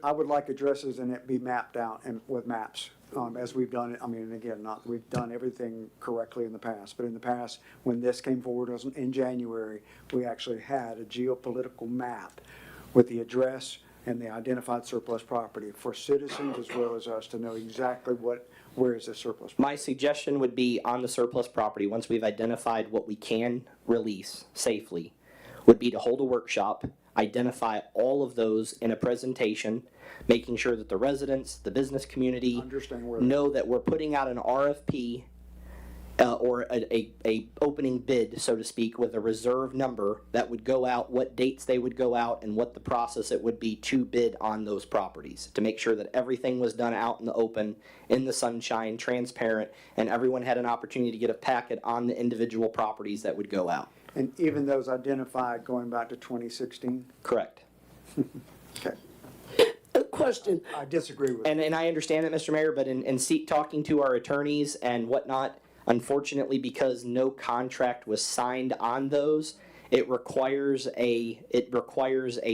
I would like addresses and it be mapped out and with maps, as we've done it. I mean, again, not, we've done everything correctly in the past, but in the past, when this came forward in January, we actually had a geopolitical map with the address and the identified surplus property for citizens as well as us to know exactly where is the surplus. My suggestion would be on the surplus property, once we've identified what we can release safely, would be to hold a workshop, identify all of those in a presentation, making sure that the residents, the business community Understand where know that we're putting out an RFP or a opening bid, so to speak, with a reserve number that would go out, what dates they would go out, and what the process it would be to bid on those properties, to make sure that everything was done out in the open, in the sunshine, transparent, and everyone had an opportunity to get a packet on the individual properties that would go out. And even those identified going back to 2016? Correct. Okay. A question, I disagree with. And I understand that, Mr. Mayor, but in talking to our attorneys and whatnot, unfortunately, because no contract was signed on those, it requires a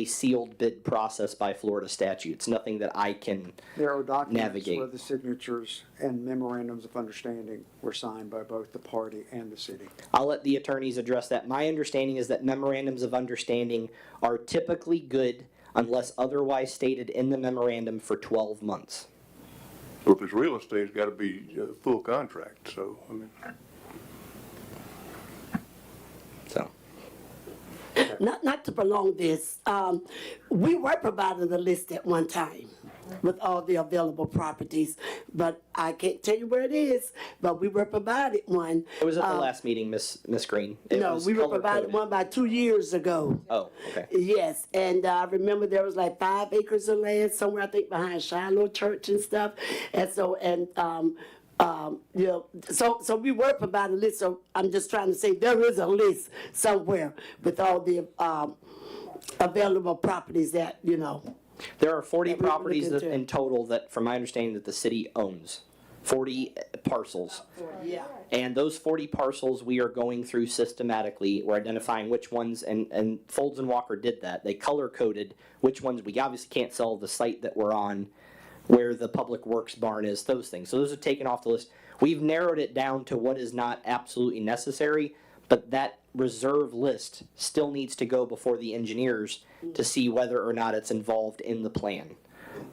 sealed bid process by Florida statute. It's nothing that I can There are documents navigate. where the signatures and memorandums of understanding were signed by both the party and the city. I'll let the attorneys address that. My understanding is that memorandums of understanding are typically good unless otherwise stated in the memorandum for 12 months. So if it's real estate, it's gotta be a full contract, so, I mean. So, Not to prolong this, we were provided a list at one time with all the available properties, but I can't tell you where it is, but we were provided one. it was at the last meeting, Miss Green. It No, was we were color provided coded. one about 2 years ago. Oh, okay. Yes, and I remember there was like 5 acres of land somewhere, I think, behind Shiloh Church and stuff. And so, you know, so we were provided a list, so I'm just trying to say there is a list somewhere with all the available properties that, you know. There are 40 that we look properties into. in total that, from my understanding, that the city owns. 40 parcels. Yeah. And those 40 parcels we are going through systematically. We're identifying which ones, and Folds and Walker did that. They color coded which ones we obviously can't sell the site that we're on, where the public works barn is, those things. So those are taken off the list. We've narrowed it down to what is not absolutely necessary, but that reserve list still needs to go before the engineers to see whether or not it's involved in the plan.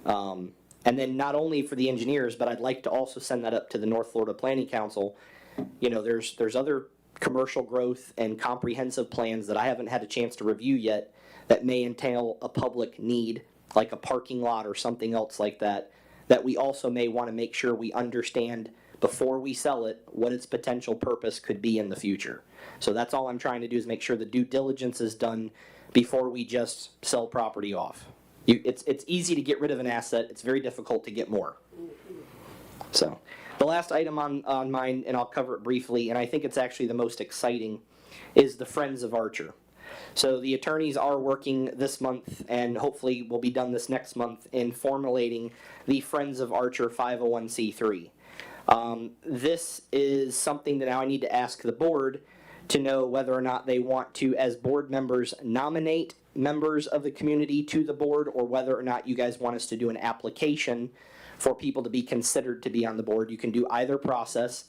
And then not only for the engineers, but I'd like to also send that up to the North Florida Planning Council. You know, there's other commercial growth and comprehensive plans that I haven't had a chance to review yet that may entail a public need, like a parking lot or something else like that, that we also may want to make sure we understand before we sell it what its potential purpose could be in the future. So that's all I'm trying to do, is make sure the due diligence is done before we just sell property off. It's easy to get rid of an asset, it's very difficult to get more. So, the last item on mine, and I'll cover it briefly, and I think it's actually the most exciting, is the Friends of Archer. So the attorneys are working this month, and hopefully will be done this next month, in formulating the Friends of Archer 501c3. This is something that now I need to ask the board to know whether or not they want to, as board members, nominate members of the community to the board, or whether or not you guys want us to do an application for people to be considered to be on the board. You can do either process,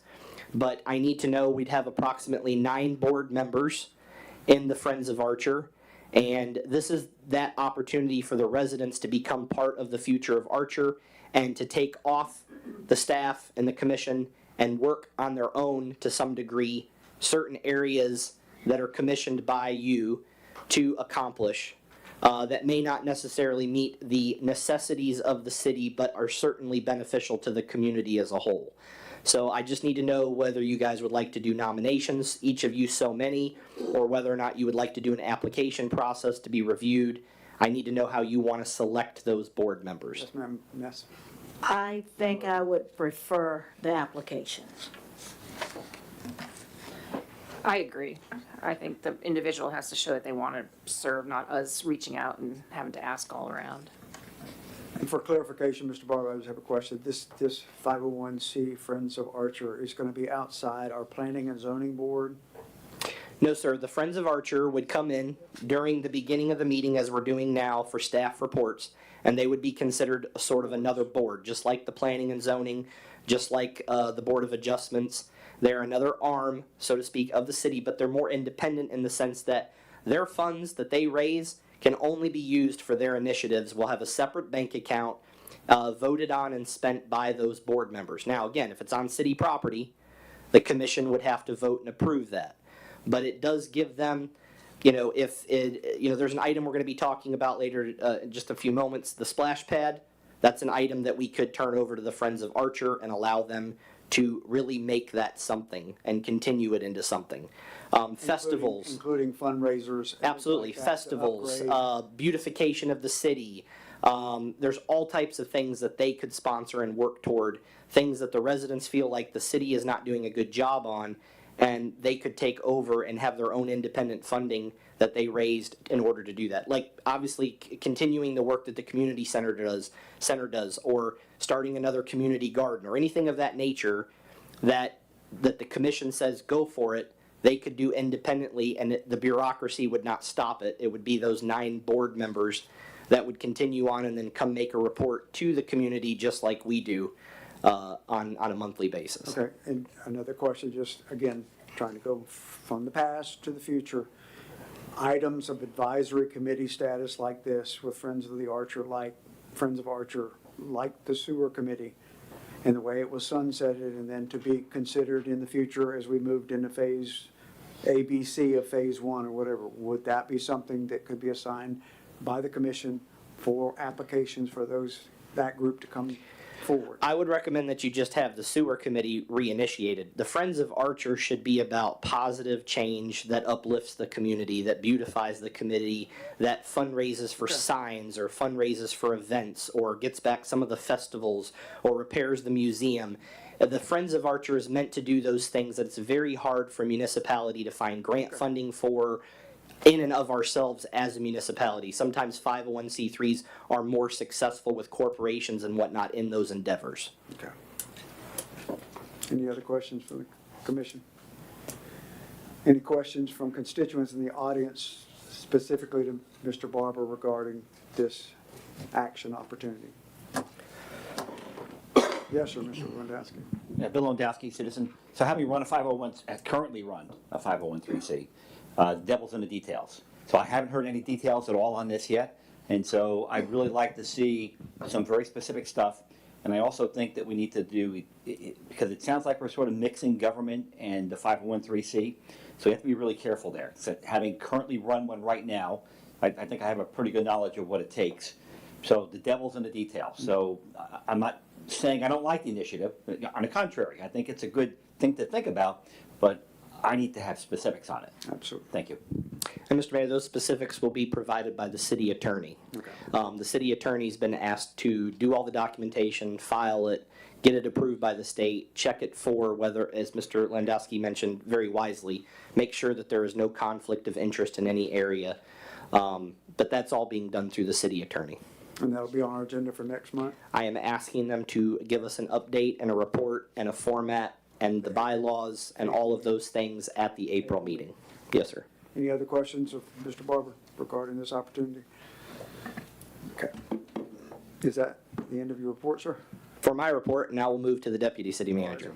but I need to know we'd have approximately 9 board members in the Friends of Archer, and this is that opportunity for the residents to become part of the future of Archer and to take off the staff and the commission and work on their own to some degree certain areas that are commissioned by you to accomplish that may not necessarily meet the necessities of the city, but are certainly beneficial to the community as a whole. So I just need to know whether you guys would like to do nominations, each of you so many, or whether or not you would like to do an application process to be reviewed. I need to know how you want to select those board members. Yes, ma'am. Yes. I think I would prefer the application. I agree. I think the individual has to show that they want to serve, not us reaching out and having to ask all around. And for clarification, Mr. Barber, I just have a question. This 501c Friends of Archer is going to be outside our planning and zoning board? No, sir. The Friends of Archer would come in during the beginning of the meeting, as we're doing now for staff reports, and they would be considered sort of another board, just like the planning and zoning, just like the Board of Adjustments. They're another arm, so to speak, of the city, but they're more independent in the sense that their funds that they raise can only be used for their initiatives. We'll have a separate bank account voted on and spent by those board members. Now, again, if it's on city property, the commission would have to vote and approve that. But it does give them, if there's an item we're going to be talking about later in just a few moments, the splash pad. That's an item that we could turn over to the Friends of Archer and allow them to really make that something and continue it into something. Festivals. Including fundraisers. Absolutely. Like that to Festivals, upgrade. beautification of the city. There's all types of things that they could sponsor and work toward, things that the residents feel like the city is not doing a good job on, and they could take over and have their own independent funding that they raised in order to do that. Like, obviously, continuing the work that the community center does, or starting another community garden, or anything of that nature that the commission says go for it, they could do independently, and the bureaucracy would not stop it. It would be those 9 board members that would continue on and then come make a report to the community just like we do on a monthly basis. Okay, and another question, just again, trying to go from the past to the future. Items of advisory committee status like this with Friends of the Archer, like Friends of Archer, like the sewer committee, and the way it was sunsetted, and then to be considered in the future as we moved into phase A, B, C of phase 1 or whatever, would that be something that could be assigned by the commission for applications for that group to come forward? I would recommend that you just have the sewer committee reinitiated. The Friends of Archer should be about positive change that uplifts the community, that beautifies the community, that fundraises for signs or fundraises for events or gets back some of the festivals or repairs the museum. The Friends of Archer is meant to do those things that it's very hard for a municipality to find grant funding for in and of ourselves as a municipality. Sometimes 501c3s are more successful with corporations and whatnot in those endeavors. Okay. Any other questions from the commission? Any questions from constituents in the audience, specifically to Mr. Barber regarding this action opportunity? Yes, sir, Mr. Lewandowski. Yeah, Bill Lewandowski, citizen. So having run a 501, currently run a 501(c)(3), devil's in the details. So I haven't heard any details at all on this yet, and so I'd really like to see some very specific stuff. And I also think that we need to do, because it sounds like we're sort of mixing government and the 501(c)(3), so you have to be really careful there. So having currently run one right now, I think I have a pretty good knowledge of what it takes. So the devil's in the details. So I'm not saying I don't like the initiative. On the contrary, I think it's a good thing to think about, but I need to have specifics on it. Absolutely. Thank you. And Mr. Mayor, those specifics will be provided by the city attorney. Okay. The city attorney's been asked to do all the documentation, file it, get it approved by the state, check it for whether, as Mr. Landowski mentioned very wisely, make sure that there is no conflict of interest in any area. But that's all being done through the city attorney. And that'll be on our agenda for next month? I am asking them to give us an update and a report and a format and the bylaws and all of those things at the April meeting. Yes, sir. Any other questions of Mr. Barber regarding this opportunity? Okay. Is that the end of your report, sir? For my report, now we'll move to the deputy city manager.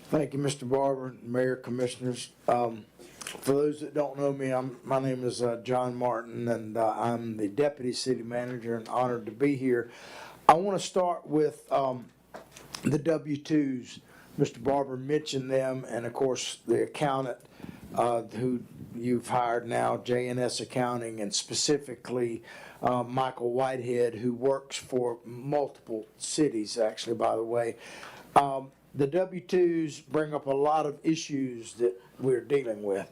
Thank you, Mr. Barber, Mayor, Commissioners. For those that don't know me, my name is John Martin, and I'm the Deputy City Manager and honored to be here. I want to start with the W-2s. Mr. Barber mentioned them, and of course, the accountant who you've hired now, J&S Accounting, and specifically Michael Whitehead, who works for multiple cities, actually, by the way. The W-2s bring up a lot of issues that we're dealing with.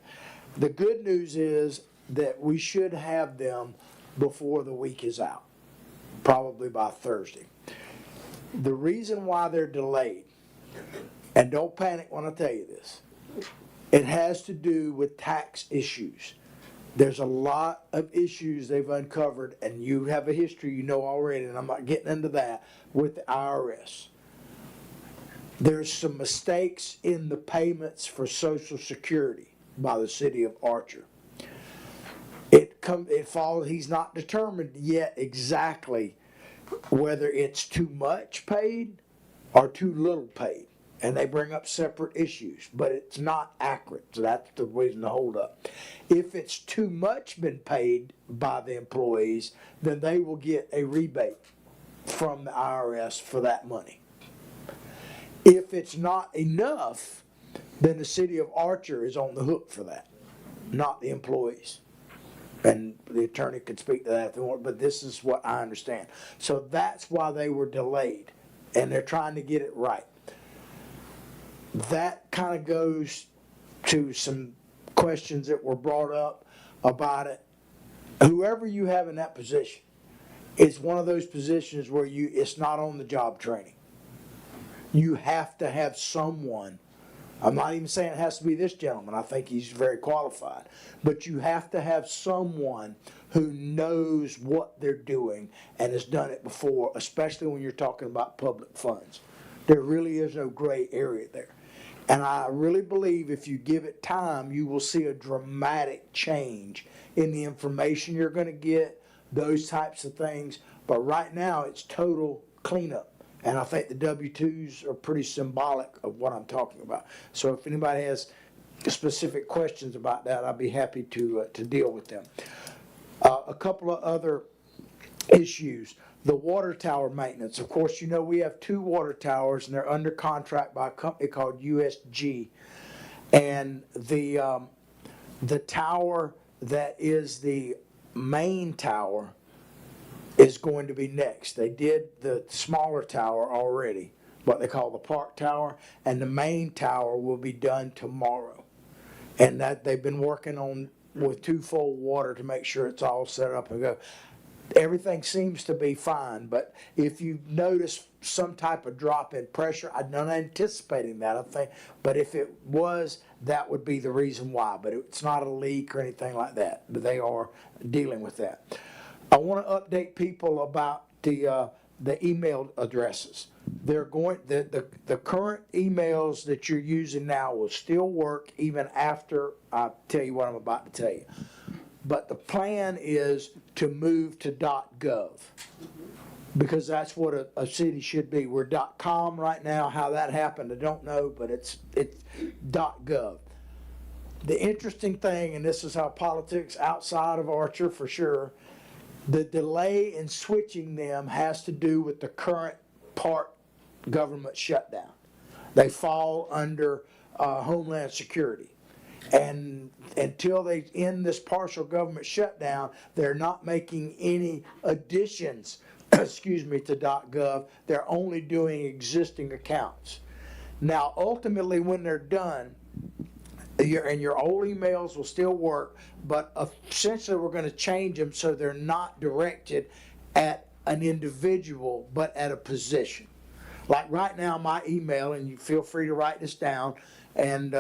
The good news is that we should have them before the week is out, probably by Thursday. The reason why they're delayed, and don't panic when I tell you this, it has to do with tax issues. There's a lot of issues they've uncovered, and you have a history you know already, and I'm not getting into that, with the IRS. There's some mistakes in the payments for Social Security by the city of Archer. He's not determined yet exactly whether it's too much paid or too little paid. And they bring up separate issues, but it's not accurate. So that's the reason to hold up. If it's too much been paid by the employees, then they will get a rebate from the IRS for that money. If it's not enough, then the city of Archer is on the hook for that, not the employees. And the attorney could speak to that if they want, but this is what I understand. So that's why they were delayed, and they're trying to get it right. That kind of goes to some questions that were brought up about it. Whoever you have in that position, it's one of those positions where it's not on the job training. You have to have someone. I'm not even saying it has to be this gentleman. I think he's very qualified. But you have to have someone who knows what they're doing and has done it before, especially when you're talking about public funds. There really is no gray area there. And I really believe if you give it time, you will see a dramatic change in the information you're going to get, those types of things. But right now, it's total cleanup. And I think the W-2s are pretty symbolic of what I'm talking about. So if anybody has specific questions about that, I'd be happy to deal with them. A couple of other issues. The water tower maintenance. Of course, you know we have 2 water towers, and they're under contract by a company called USG. And the tower that is the main tower is going to be next. They did the smaller tower already, what they call the park tower, and the main tower will be done tomorrow. And that they've been working on with 2-fold water to make sure it's all set up and go. Everything seems to be fine, but if you notice some type of drop in pressure, I'm not anticipating that, I think, but if it was, that would be the reason why. But it's not a leak or anything like that, but they are dealing with that. I want to update people about the email addresses. They're going, the current emails that you're using now will still work even after I tell you what I'm about to tell you. But the plan is to move to .gov, because that's what a city should be. We're .com right now. How that happened, I don't know, but it's .gov. The interesting thing, and this is how politics outside of Archer for sure, the delay in switching them has to do with the current part government shutdown. They fall under Homeland Security. And until they end this partial government shutdown, they're not making any additions, to .gov. They're only doing existing accounts. Now, ultimately, when they're done, your old emails will still work, but essentially we're going to change them so they're not directed at an individual, but at a position. Like right now, my email, and you feel free to write this down, and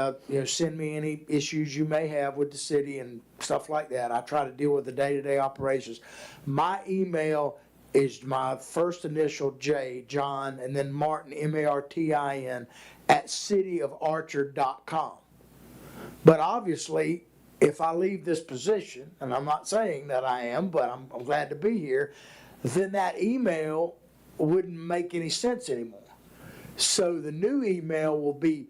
send me any issues you may have with the city and stuff like that. I try to deal with the day-to-day operations. My email is my first initial J, John, and then Martin, Martin, at cityofarcher.com. But obviously, if I leave this position, and I'm not saying that I am, but I'm glad to be here, then that email wouldn't make any sense anymore. So the new email will be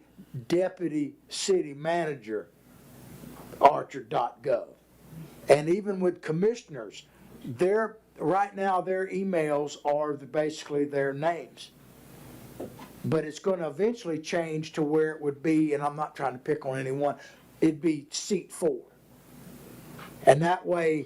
Deputy City Manager, Archer.gov. And even with commissioners, right now their emails are basically their names. But it's going to eventually change to where it would be, and I'm not trying to pick on anyone, it'd be seat 4. And that way,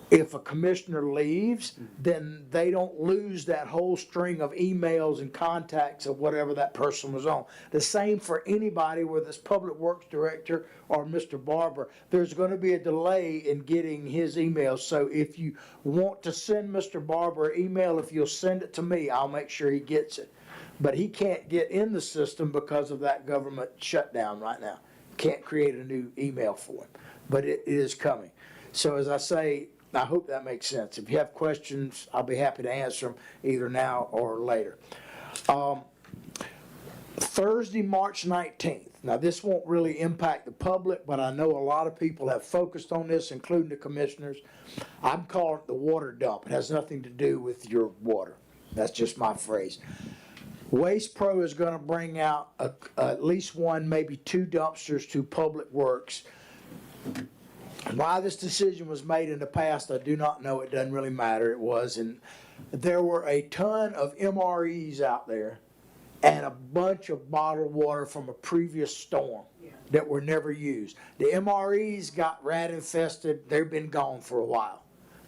if a commissioner leaves, then they don't lose that whole string of emails and contacts of whatever that person was on. The same for anybody, whether it's Public Works Director or Mr. Barber. There's going to be a delay in getting his emails. So if you want to send Mr. Barber an email, if you'll send it to me, I'll make sure he gets it. But he can't get in the system because of that government shutdown right now. Can't create a new email for him. But it is coming. So as I say, I hope that makes sense. If you have questions, I'll be happy to answer them either now or later. Thursday, March 19th. Now, this won't really impact the public, but I know a lot of people have focused on this, including the commissioners. I'm calling it the water dump. It has nothing to do with your water. That's just my phrase. Waste Pro is going to bring out at least 1, maybe 2 dumpsters to Public Works. Why this decision was made in the past, I do not know. It doesn't really matter. It was. And there were a ton of MREs out there and a bunch of bottled water from a previous storm that were never used. The MREs got rat infested. They've been gone for a while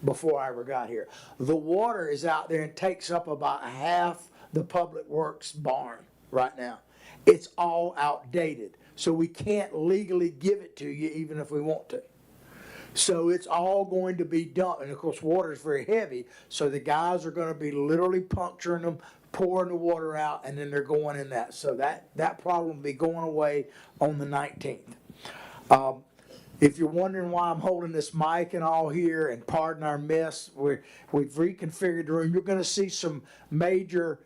before I ever got here. The water is out there and takes up about half the Public Works barn right now. It's all outdated. So we can't legally give it to you even if we want to. So it's all going to be dumped. And of course, water is very heavy. So the guys are going to be literally puncturing them, pouring the water out, and then they're going in that. So that problem will be going away on the 19th. If you're wondering why I'm holding this mic and all here, and pardon our mess, we've reconfigured the room. You're going to see some major,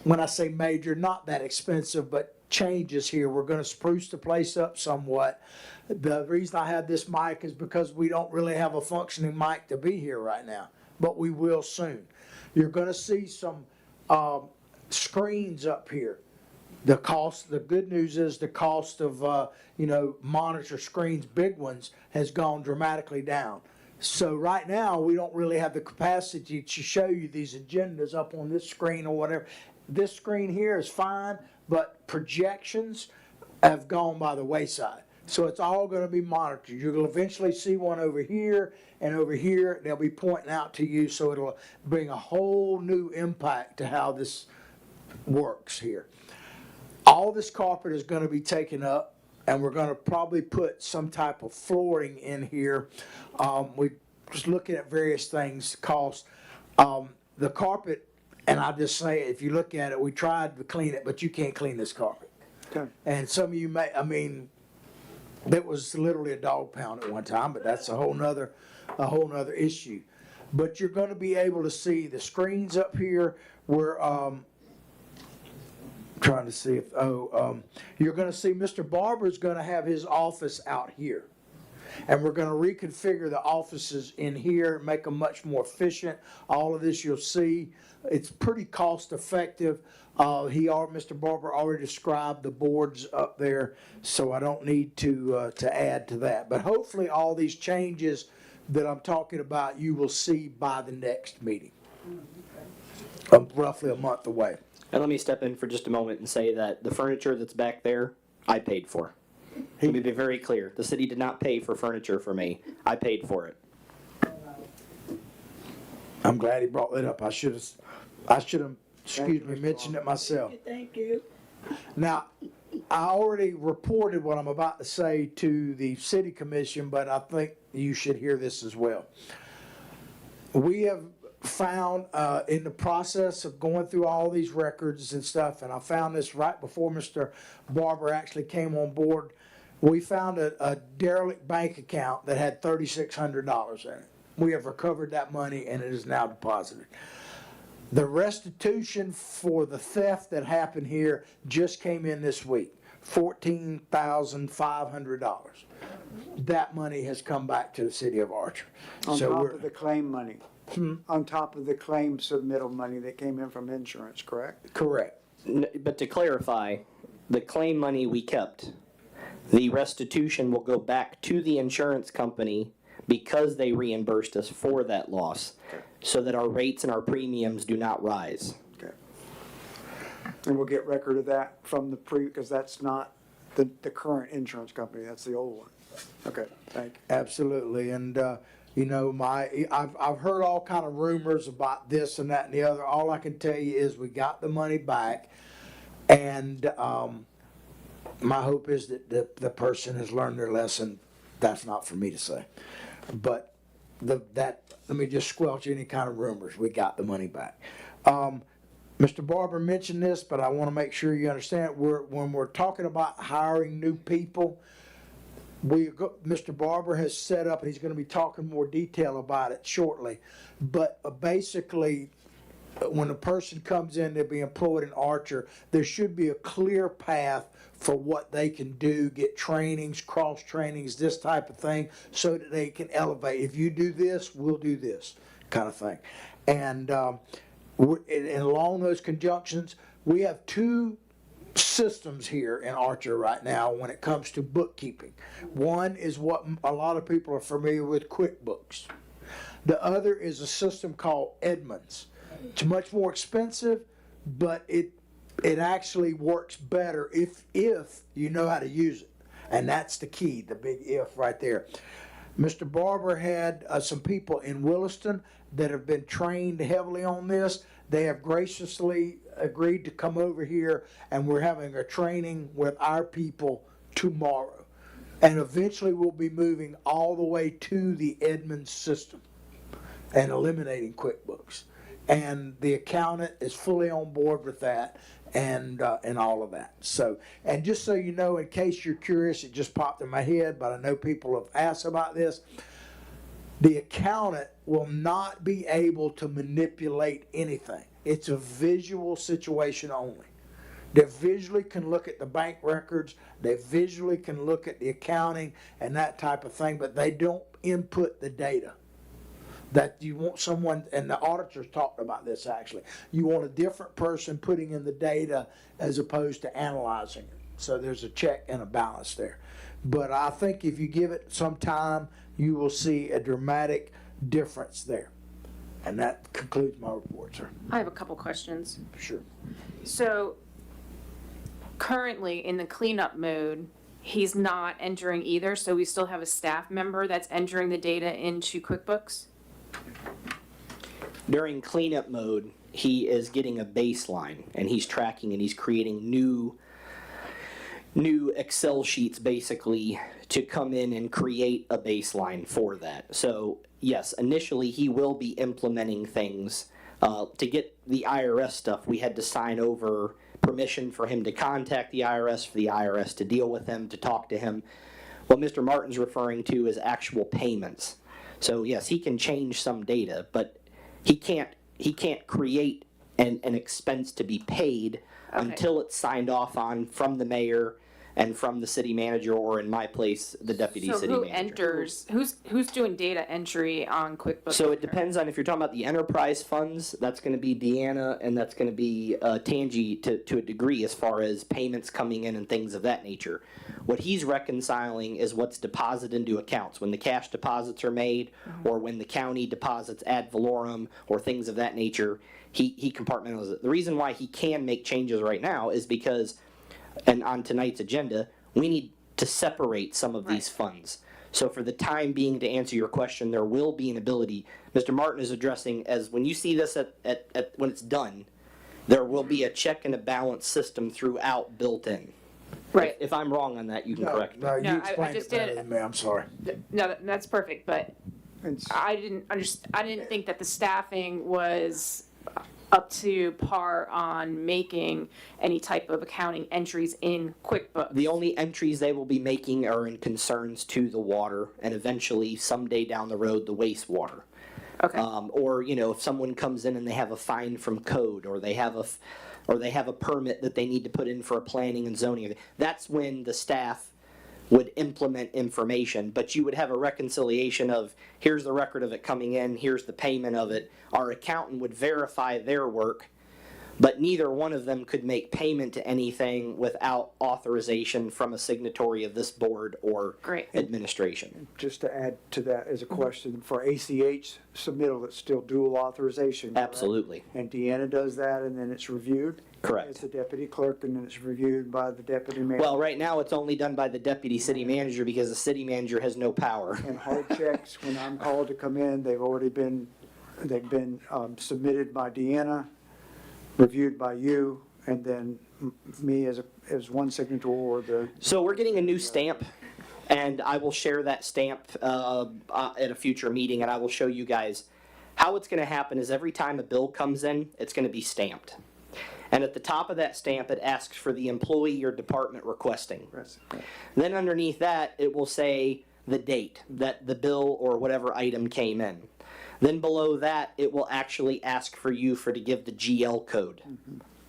when I say major, not that expensive, but changes here. We're gonna spruce the place up somewhat. The reason I have this mic is because we don't really have a functioning mic to be here right now, but we will soon. You're gonna see some screens up here. The good news is the cost of, monitor screens, big ones, has gone dramatically down. So right now, we don't really have the capacity to show you these agendas up on this screen or whatever. This screen here is fine, but projections have gone by the wayside. So it's all gonna be monitored. You'll eventually see one over here and over here. They'll be pointing out to you, so it'll bring a whole new impact to how this works here. All this carpet is gonna be taken up, and we're gonna probably put some type of flooring in here. We just looking at various things, cost. The carpet, and I just say, if you look at it, we tried to clean it, but you can't clean this carpet. Okay. And some of you that was literally a dog pound at one time, but that's a whole nother issue. But you're gonna be able to see the screens up here where, trying to see if, you're gonna see Mr. Barber's gonna have his office out here. And we're gonna reconfigure the offices in here, make them much more efficient. All of this you'll see, it's pretty cost effective. Mr. Barber already described the boards up there, so I don't need to add to that. But hopefully all these changes that I'm talking about, you will see by the next meeting. Roughly a month away. And let me step in for just a moment and say that the furniture that's back there, I paid for. Let me be very clear. The city did not pay for furniture for me. I paid for it. I'm glad he brought that up. I should have, mentioned it myself. Thank you. Now, I already reported what I'm about to say to the city commission, but I think you should hear this as well. We have found in the process of going through all these records and stuff, and I found this right before Mr. Barber actually came on board, we found a derelict bank account that had $3,600 in it. We have recovered that money and it is now deposited. The restitution for the theft that happened here just came in this week, $14,500. That money has come back to the city of Archer. On top of the claim money. On top of the claim submittal money that came in from insurance, correct? Correct. But to clarify, the claim money we kept, the restitution will go back to the insurance company because they reimbursed us for that loss, so that our rates and our premiums do not rise. Okay. And we'll get record of that from because that's not the current insurance company, that's the old one. Okay, thank you. Absolutely, and I've heard all kind of rumors about this and that and the other. All I can tell you is we got the money back, and my hope is that the person has learned their lesson. That's not for me to say, but let me just squelch any kind of rumors. We got the money back. Mr. Barber mentioned this, but I want to make sure you understand. When we're talking about hiring new people, Mr. Barber has set up, and he's going to be talking more detail about it shortly. But basically, when a person comes in to be employed in Archer, there should be a clear path for what they can do, get trainings, cross trainings, this type of thing, so that they can elevate. If you do this, we'll do this kind of thing. And along those conjunctions, we have two systems here in Archer right now when it comes to bookkeeping. One is what a lot of people are familiar with, QuickBooks. The other is a system called Edmunds. It's much more expensive, but it actually works better if you know how to use it. And that's the key, the big if right there. Mr. Barber had some people in Williston that have been trained heavily on this. They have graciously agreed to come over here, and we're having a training with our people tomorrow. And eventually we'll be moving all the way to the Edmunds system and eliminating QuickBooks. And the accountant is fully on board with that and all of that. So, and just so you know, in case you're curious, it just popped in my head, but I know people have asked about this. The accountant will not be able to manipulate anything. It's a visual situation only. that visually can look at the bank records, they visually can look at the accounting and that type of thing, but they don't input the data. That you want someone, and the auditors talked about this actually, you want a different person putting in the data as opposed to analyzing it. So there's a check and a balance there. But I think if you give it some time, you will see a dramatic difference there. And that concludes my report, sir. I have a couple questions. Sure. So currently in the cleanup mode, he's not entering either, so we still have a staff member that's entering the data into QuickBooks? During cleanup mode, he is getting a baseline and he's tracking and he's creating new Excel sheets basically to come in and create a baseline for that. So yes, initially he will be implementing things. To get the IRS stuff, we had to sign over permission for him to contact the IRS, for the IRS to deal with him, to talk to him. What Mr. Martin's referring to is actual payments. So yes, he can change some data, but he can't create an expense to be paid until it's signed off on from the mayor and from the city manager, or in my place, the deputy city So who manager. enters, who's doing data entry on QuickBooks? So it depends on if you're talking about the enterprise funds, that's gonna be Deanna, and that's gonna be Tangi to a degree as far as payments coming in and things of that nature. What he's reconciling is what's deposited into accounts, when the cash deposits are made, or when the county deposits ad valorem, or things of that nature, he compartmentalizes it. The reason why he can make changes right now is because, and on tonight's agenda, we need to separate some of these funds. So for the time being, to answer your question, there will be an ability. Mr. Martin is addressing, as when you see this at when it's done, there will be a check and a balance system throughout built in. Right. If I'm wrong on that, you can correct me. No, No, you I explained just it better did- than me, I'm sorry. No, that's perfect, but I didn't think that the staffing was up to par on making any type of accounting entries in QuickBooks. The only entries they will be making are in concerns to the water, and eventually someday down the road, the wastewater. Okay. Or, you know, if someone comes in and they have a fine from code, or they have a permit that they need to put in for a planning and zoning, that's when the staff would implement information, but you would have a reconciliation of, here's the record of it coming in, here's the payment of it. Our accountant would verify their work, but neither one of them could make payment to anything without authorization from a signatory of this board or Great. administration. Just to add to that as a question, for ACH submittal, it's still dual authorization, correct? Absolutely. And Deanna does that, and then it's reviewed? Correct. It's the deputy clerk, and then it's reviewed by the deputy manager? Well, right now, it's only done by the deputy city manager because the city manager has no power. And hard checks, when I'm called to come in, they've been submitted by Deanna, reviewed by you, and then me as one signature, or the, So we're getting a new stamp, and I will share that stamp at a future meeting, and I will show you guys. How it's gonna happen is every time a bill comes in, it's gonna be stamped. And at the top of that stamp, it asks for the employee or department requesting. Then underneath that, it will say the date that the bill or whatever item came in. Then below that, it will actually ask for you to give the GL code.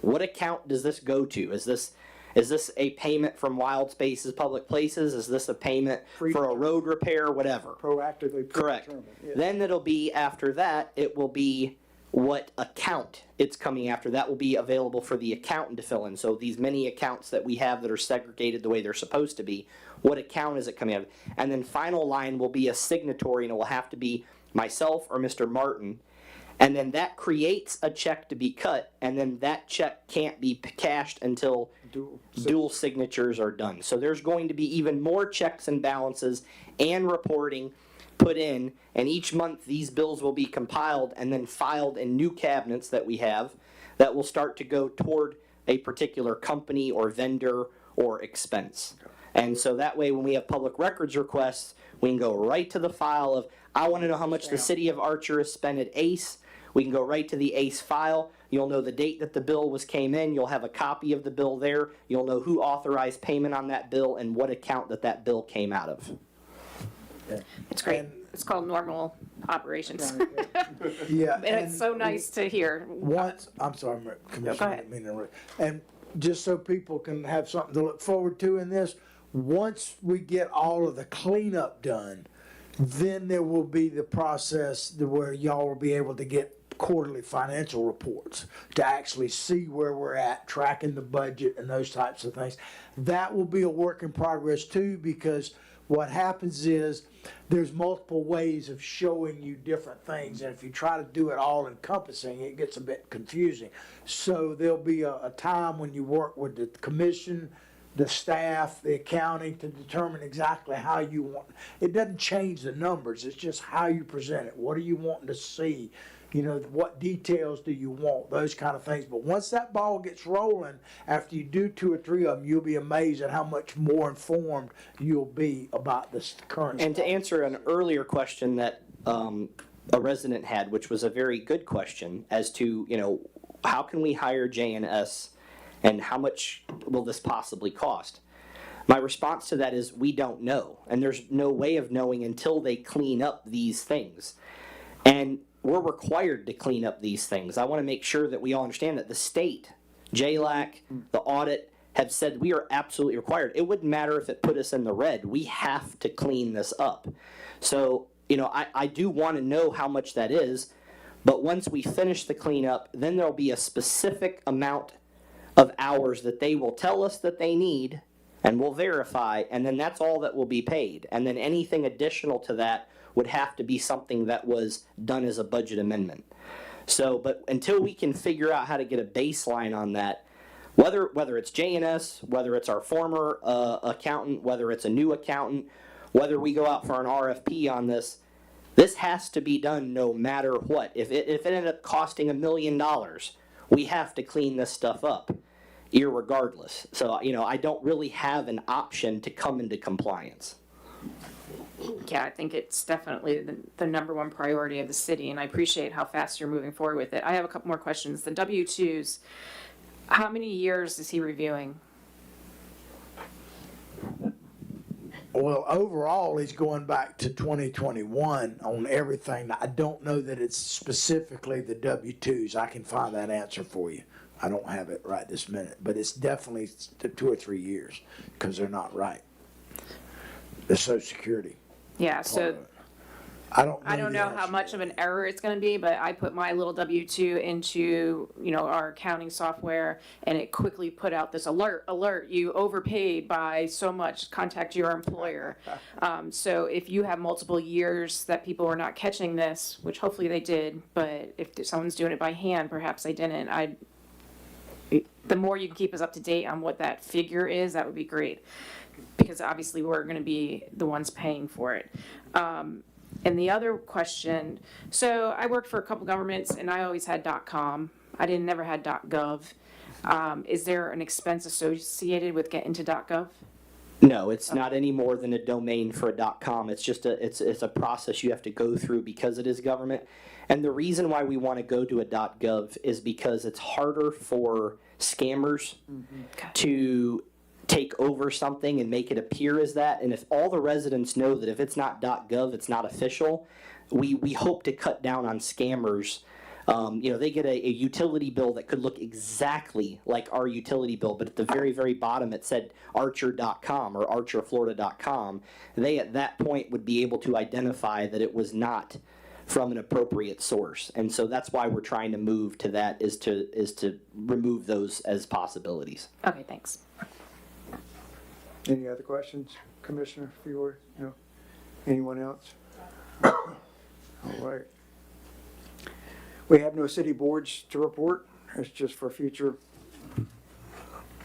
What account does this go to? Is this a payment from Wild Spaces Public Places? Is this a payment for a road repair, whatever? proactively Correct. predetermined. Yeah. Then it'll be, after that, it will be what account it's coming after. That will be available for the accountant to fill in. So these many accounts that we have that are segregated the way they're supposed to be, what account is it coming out of? And then final line will be a signatory, and it will have to be myself or Mr. Martin. And then that creates a check to be cut, and then that check can't be cashed until dual signatures are done. So there's going to be even more checks and balances and reporting put in, and each month these bills will be compiled and then filed in new cabinets that we have that will start to go toward a particular company or vendor or expense. And so that way, when we have public records requests, we can go right to the file of, I want to know how much the city of Archer has spent at ACE. We can go right to the ACE file. You'll know the date that the bill came in. You'll have a copy of the bill there. You'll know who authorized payment on that bill and what account that bill came out of. It's great. It's called normal operations. Yeah. And it's so nice to hear. Once, I'm sorry, Commissioner, I ahead. didn't mean to interrupt. And just so people can have something to look forward to in this, once we get all of the cleanup done, then there will be the process where y'all will be able to get quarterly financial reports to actually see where we're at, tracking the budget and those types of things. That will be a work in progress too, because what happens is there's multiple ways of showing you different things, and if you try to do it all encompassing, it gets a bit confusing. So there'll be a time when you work with the commission, the staff, the accounting, to determine exactly how you want. It doesn't change the numbers, it's just how you present it. What are you wanting to see? You know, what details do you want? Those kind of things. But once that ball gets rolling, after you do 2 or 3 of them, you'll be amazed at how much more informed you'll be about this current. And to answer an earlier question that a resident had, which was a very good question, as to, you know, how can we hire JNS and how much will this possibly cost? My response to that is we don't know, and there's no way of knowing until they clean up these things. And we're required to clean up these things. I want to make sure that we all understand that the state, JLAC, the audit, have said we are absolutely required. It wouldn't matter if it put us in the red. We have to clean this up. So, you know, I do want to know how much that is, but once we finish the cleanup, then there'll be a specific amount of hours that they will tell us that they need, and we'll verify, and then that's all that will be paid. And then anything additional to that would have to be something that was done as a budget amendment. So, but until we can figure out how to get a baseline on that, whether it's JNS, whether it's our former accountant, whether it's a new accountant, whether we go out for an RFP on this, this has to be done no matter what. If it ended up costing $1 million, we have to clean this stuff up, irregardless. So, you know, I don't really have an option to come into compliance. Yeah, I think it's definitely the number one priority of the city, and I appreciate how fast you're moving forward with it. I have a couple more questions. The W-2s, how many years is he reviewing? Well, overall, he's going back to 2021 on everything. I don't know that it's specifically the W-2s. I can find that answer for you. I don't have it right this minute, but it's definitely 2 or 3 years because they're not right. The Social Security. Yeah, so I don't know how much of an error it's going to be, but I put my little W-2 into, you know, our accounting software, and it quickly put out this alert, you overpaid by so much, contact your employer. So if you have multiple years that people were not catching this, which hopefully they did, but if someone's doing it by hand, perhaps they didn't, the more you can keep us up to date on what that figure is, that would be great. Because obviously we're going to be the ones paying for it. And the other question, so I worked for a couple governments and I always had .com. I never had .gov. Is there an expense associated with getting to .gov? No, it's not any more than a domain for a .com. It's just it's a process you have to go through because it is government. And the reason why we want to go to a .gov is because it's harder for scammers to take over something and make it appear as that. And if all the residents know that if it's not .gov, it's not official, we hope to cut down on scammers. You know, they get a utility bill that could look exactly like our utility bill, but at the very, very bottom it said archer.com or archerflorida.com. They at that point would be able to identify that it was not from an appropriate source. And so that's why we're trying to move to that, is to remove those as possibilities. Okay, thanks. Any other questions, Commissioner Fiore? No? Anyone else? All right. We have no city boards to report. It's just for future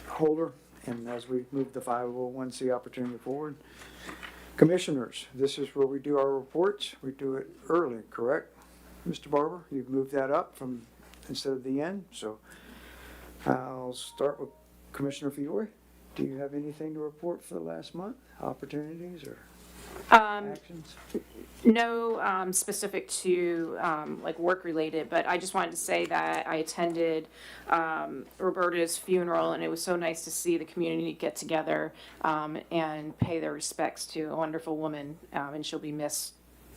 holder, and as we move the 501c opportunity forward. Commissioners, this is where we do our reports. We do it early, correct? Mr. Barber, you've moved that up from instead of the end, so I'll start with Commissioner Fiore. Do you have anything to report for the last month? Opportunities or actions? No specific to like work related, but I just wanted to say that I attended Roberta's funeral, and it was so nice to see the community get together and pay their respects to a wonderful woman, and she'll be missed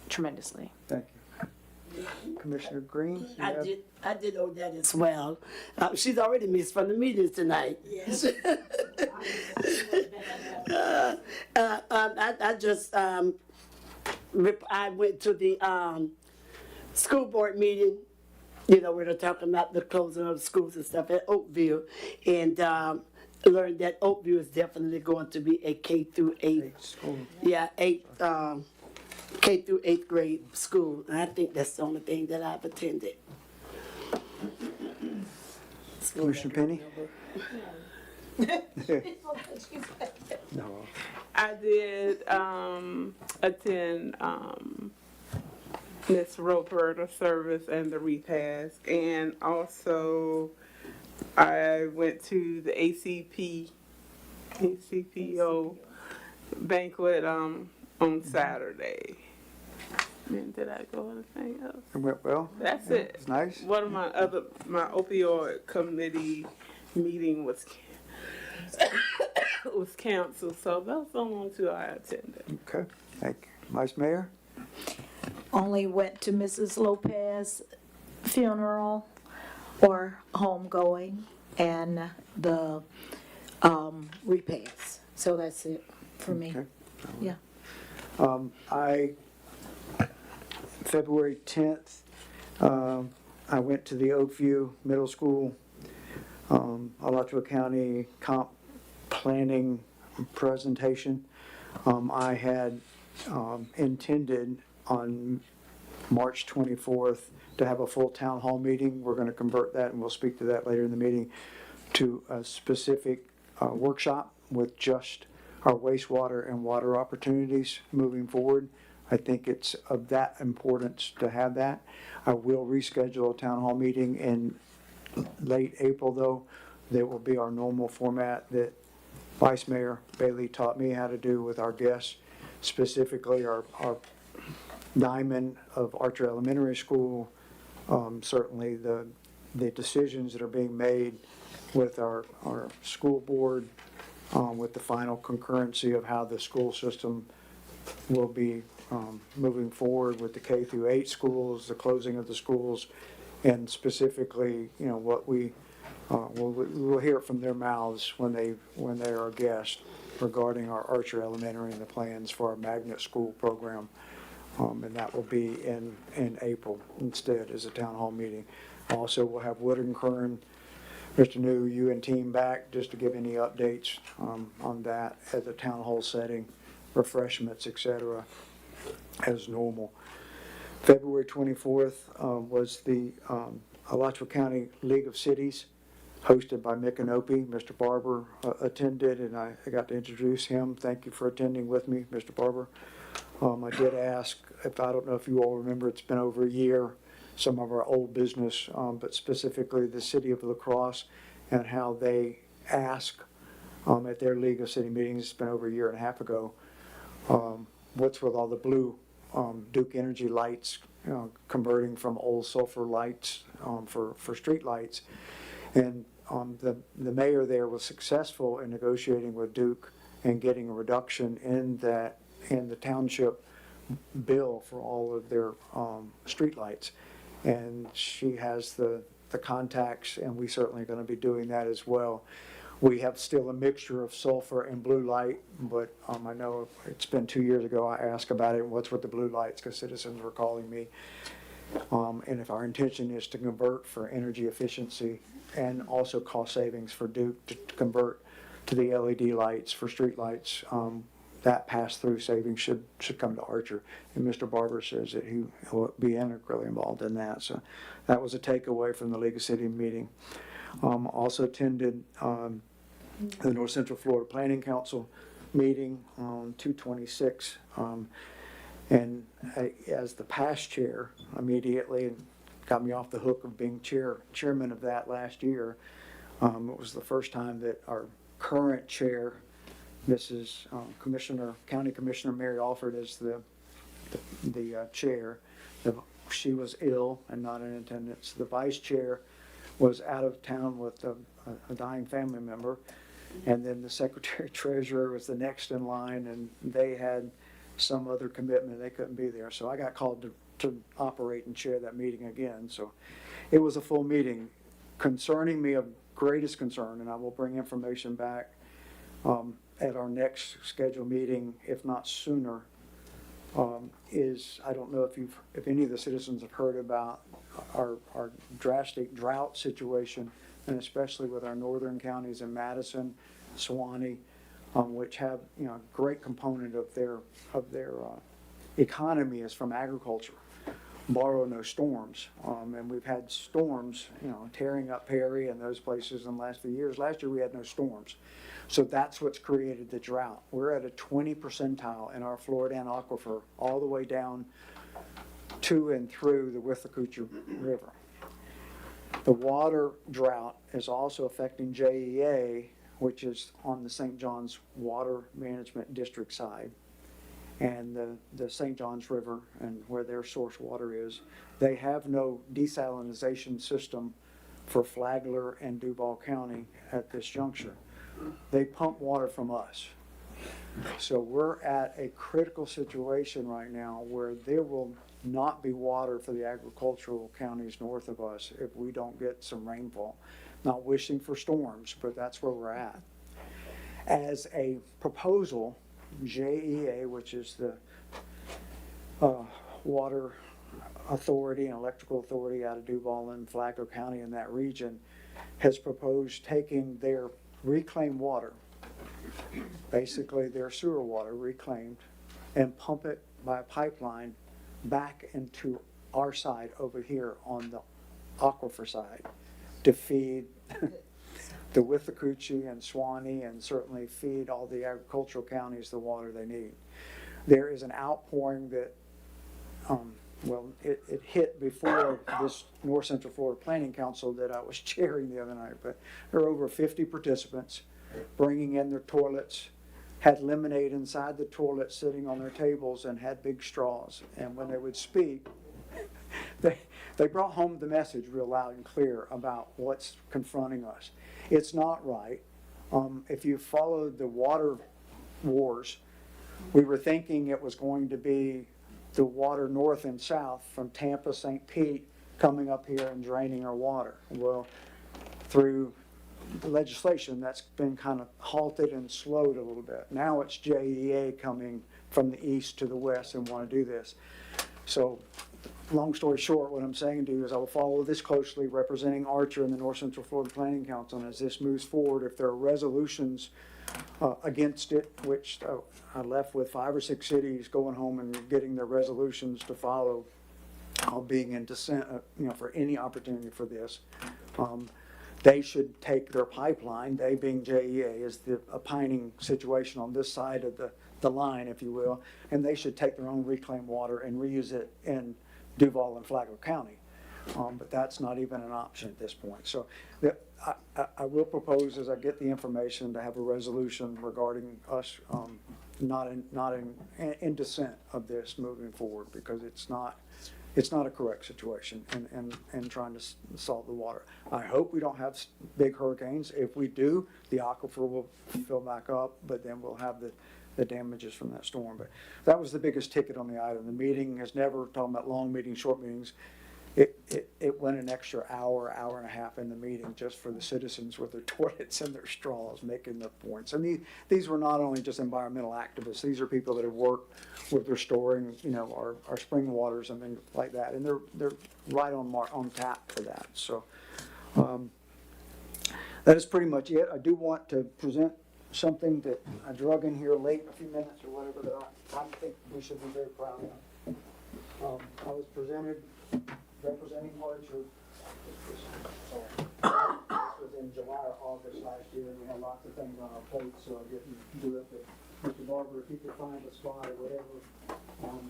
tremendously. Thank you. Commissioner Green? you have- I did Odette as well. She's already missed from the meetings tonight. Yes. I just, I went to the, school board meeting, you know, where they're talking about the closing of schools and stuff at Oakville. And, learned that Oakville is definitely going to be a K through 8. School. Yeah, K through 8th grade school. And I think that's the only thing that I've attended. Commissioner Penny? No. I did attend Miss Roper, the service and the repast, and also I went to the ACPO banquet on Saturday. And did I go anything else? It went well? That's Yeah, it. It's nice. One of my opioid committee meeting was canceled, so that's the only two I attended. Okay, thank you. Vice Mayor? Only went to Mrs. Lopez funeral or homegoing and the repast. So that's it for me. Okay. Yeah. February 10th, I went to the Oakview Middle School, Alachua County Comp Planning presentation. I had intended on March 24th to have a full town hall meeting. We're going to convert that, and we'll speak to that later in the meeting, to a specific workshop with just our wastewater and water opportunities moving forward. I think it's of that importance to have that. I will reschedule a town hall meeting in late April, though. That will be our normal format that Vice Mayor Bailey taught me how to do with our guests, specifically our diamond of Archer Elementary School. Certainly the decisions that are being made with our school board, with the final concurrency of how the school system will be moving forward with the K through 8 schools, the closing of the schools, and specifically, you know, what we'll hear it from their mouths when they are our guests regarding our Archer Elementary and the plans for our magnet school program. And that will be in April instead as a town hall meeting. Also, we'll have Wood and Kern, Mr. New, you and team back just to give any updates on that at the town hall setting, refreshments, etc., as normal. February 24th was the Alachua County League of Cities, hosted by Micanopy. Mr. Barber attended, and I got to introduce him. Thank you for attending with me, Mr. Barber. I did ask, I don't know if you all remember, it's been over a year, some of our old business, but specifically the city of La Crosse and how they ask at their League of City meetings, it's been over a year and a half ago, what's with all the blue Duke Energy lights, converting from old sulfur lights for street lights. And the mayor there was successful in negotiating with Duke and getting a reduction in the township bill for all of their street lights. And she has the contacts, and we certainly are going to be doing that as well. We have still a mixture of sulfur and blue light, but I know it's been 2 years ago I asked about it, what's with the blue lights, because citizens were calling me. And if our intention is to convert for energy efficiency and also cost savings for Duke to convert to the LED lights for street lights, that pass-through savings should come to Archer. And Mr. Barber says that he will be integrally involved in that. So that was a takeaway from the League of City meeting. Also attended the North Central Florida Planning Council meeting on 2/26. And as the past chair, immediately got me off the hook of being chairman of that last year. It was the first time that our current chair, Mrs. County Commissioner Mary Alford, is the chair. She was ill and not in attendance. The vice chair was out of town with a dying family member. And then the secretary treasurer was the next in line, and they had some other commitment. They couldn't be there. So I got called to operate and chair that meeting again. So it was a full meeting. Concerning me of greatest concern, and I will bring information back at our next scheduled meeting, if not sooner, is, I don't know if any of the citizens have heard about our drastic drought situation, and especially with our northern counties in Madison, Suwannee, which have, you know, a great component of their economy is from agriculture. Borrow no storms, and we've had storms, you know, tearing up Perry and those places in the last few years. Last year we had no storms, so that's what's created the drought. We're at a 20 percentile in our Floridan aquifer, all the way down to and through the Withlacoochee River. The water drought is also affecting JEA, which is on the St. Johns Water Management District side, and the St. Johns River and where their source water is. They have no desalinization system for Flagler and Duval County at this juncture. They pump water from us. So we're at a critical situation right now where there will not be water for the agricultural counties north of us if we don't get some rainfall. Not wishing for storms, but that's where we're at. As a proposal, JEA, which is the water authority and electrical authority out of Duval and Flagler County in that region, has proposed taking their reclaimed water, basically their sewer water reclaimed, and pump it by a pipeline back into our side over here on the aquifer side to feed the Withlacoochee and Suwannee, and certainly feed all the agricultural counties the water they need. There is an outpouring that, it hit before this North Central Florida Planning Council that I was chairing the other night, but there were over 50 participants bringing in their toilets, had lemonade inside the toilet sitting on their tables, and had big straws. And when they would speak, they brought home the message real loud and clear about what's confronting us. It's not right. If you followed the water wars, we were thinking it was going to be the water north and south from Tampa, St. Pete, coming up here and draining our water. Well, through the legislation, that's been kind of halted and slowed a little bit. Now it's JEA coming from the east to the west and want to do this. So, long story short, what I'm saying to you is I will follow this closely, representing Archer and the North Central Florida Planning Council, and as this moves forward, if there are resolutions against it, which I left with 5 or 6 cities going home and getting their resolutions to follow, being in dissent, for any opportunity for this. They should take their pipeline, they being JEA, is the opining situation on this side of the line, if you will, and they should take their own reclaimed water and reuse it in Duval and Flagler County. But that's not even an option at this point. So I will propose, as I get the information, to have a resolution regarding us not in dissent of this moving forward, because it's not a correct situation and trying to solve the water. I hope we don't have big hurricanes. If we do, the aquifer will fill back up, but then we'll have the damages from that storm. But that was the biggest ticket on the item. The meeting has never, talking about long meetings, short meetings, it went an extra hour and a half in the meeting just for the citizens with their toilets and their straws making their points. And these were not only just environmental activists, these are people that have worked with restoring, our spring waters and things like that. And they're right on tap for that. So that is pretty much it. I do want to present something that I drug in here late, a few minutes or whatever, that I think we should be very proud of. I was representing Archer. This was in July or August last year, and we had lots of things on our plate, so I didn't do it. But Mr. Barber, if you could find a spot or whatever,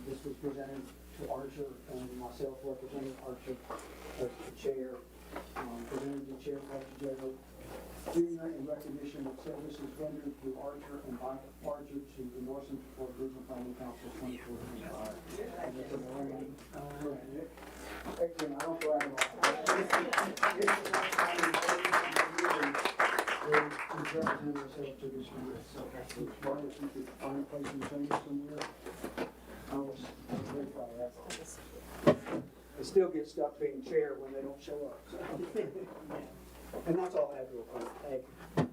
this was presented to Archer, and myself representing Archer as the chair, presented to Chair Archer General, in recognition of services rendered through Archer and by Archer to the North Central Florida Regional Planning Council 2025. And it's a morning. Again, I don't brag about that. We've represented ourselves to this group. So, Barbara, if you could find a place in the chamber somewhere. I was very proud of that. I still get stuck being chair when they don't show up. So. And that's all I have to report. Thank you.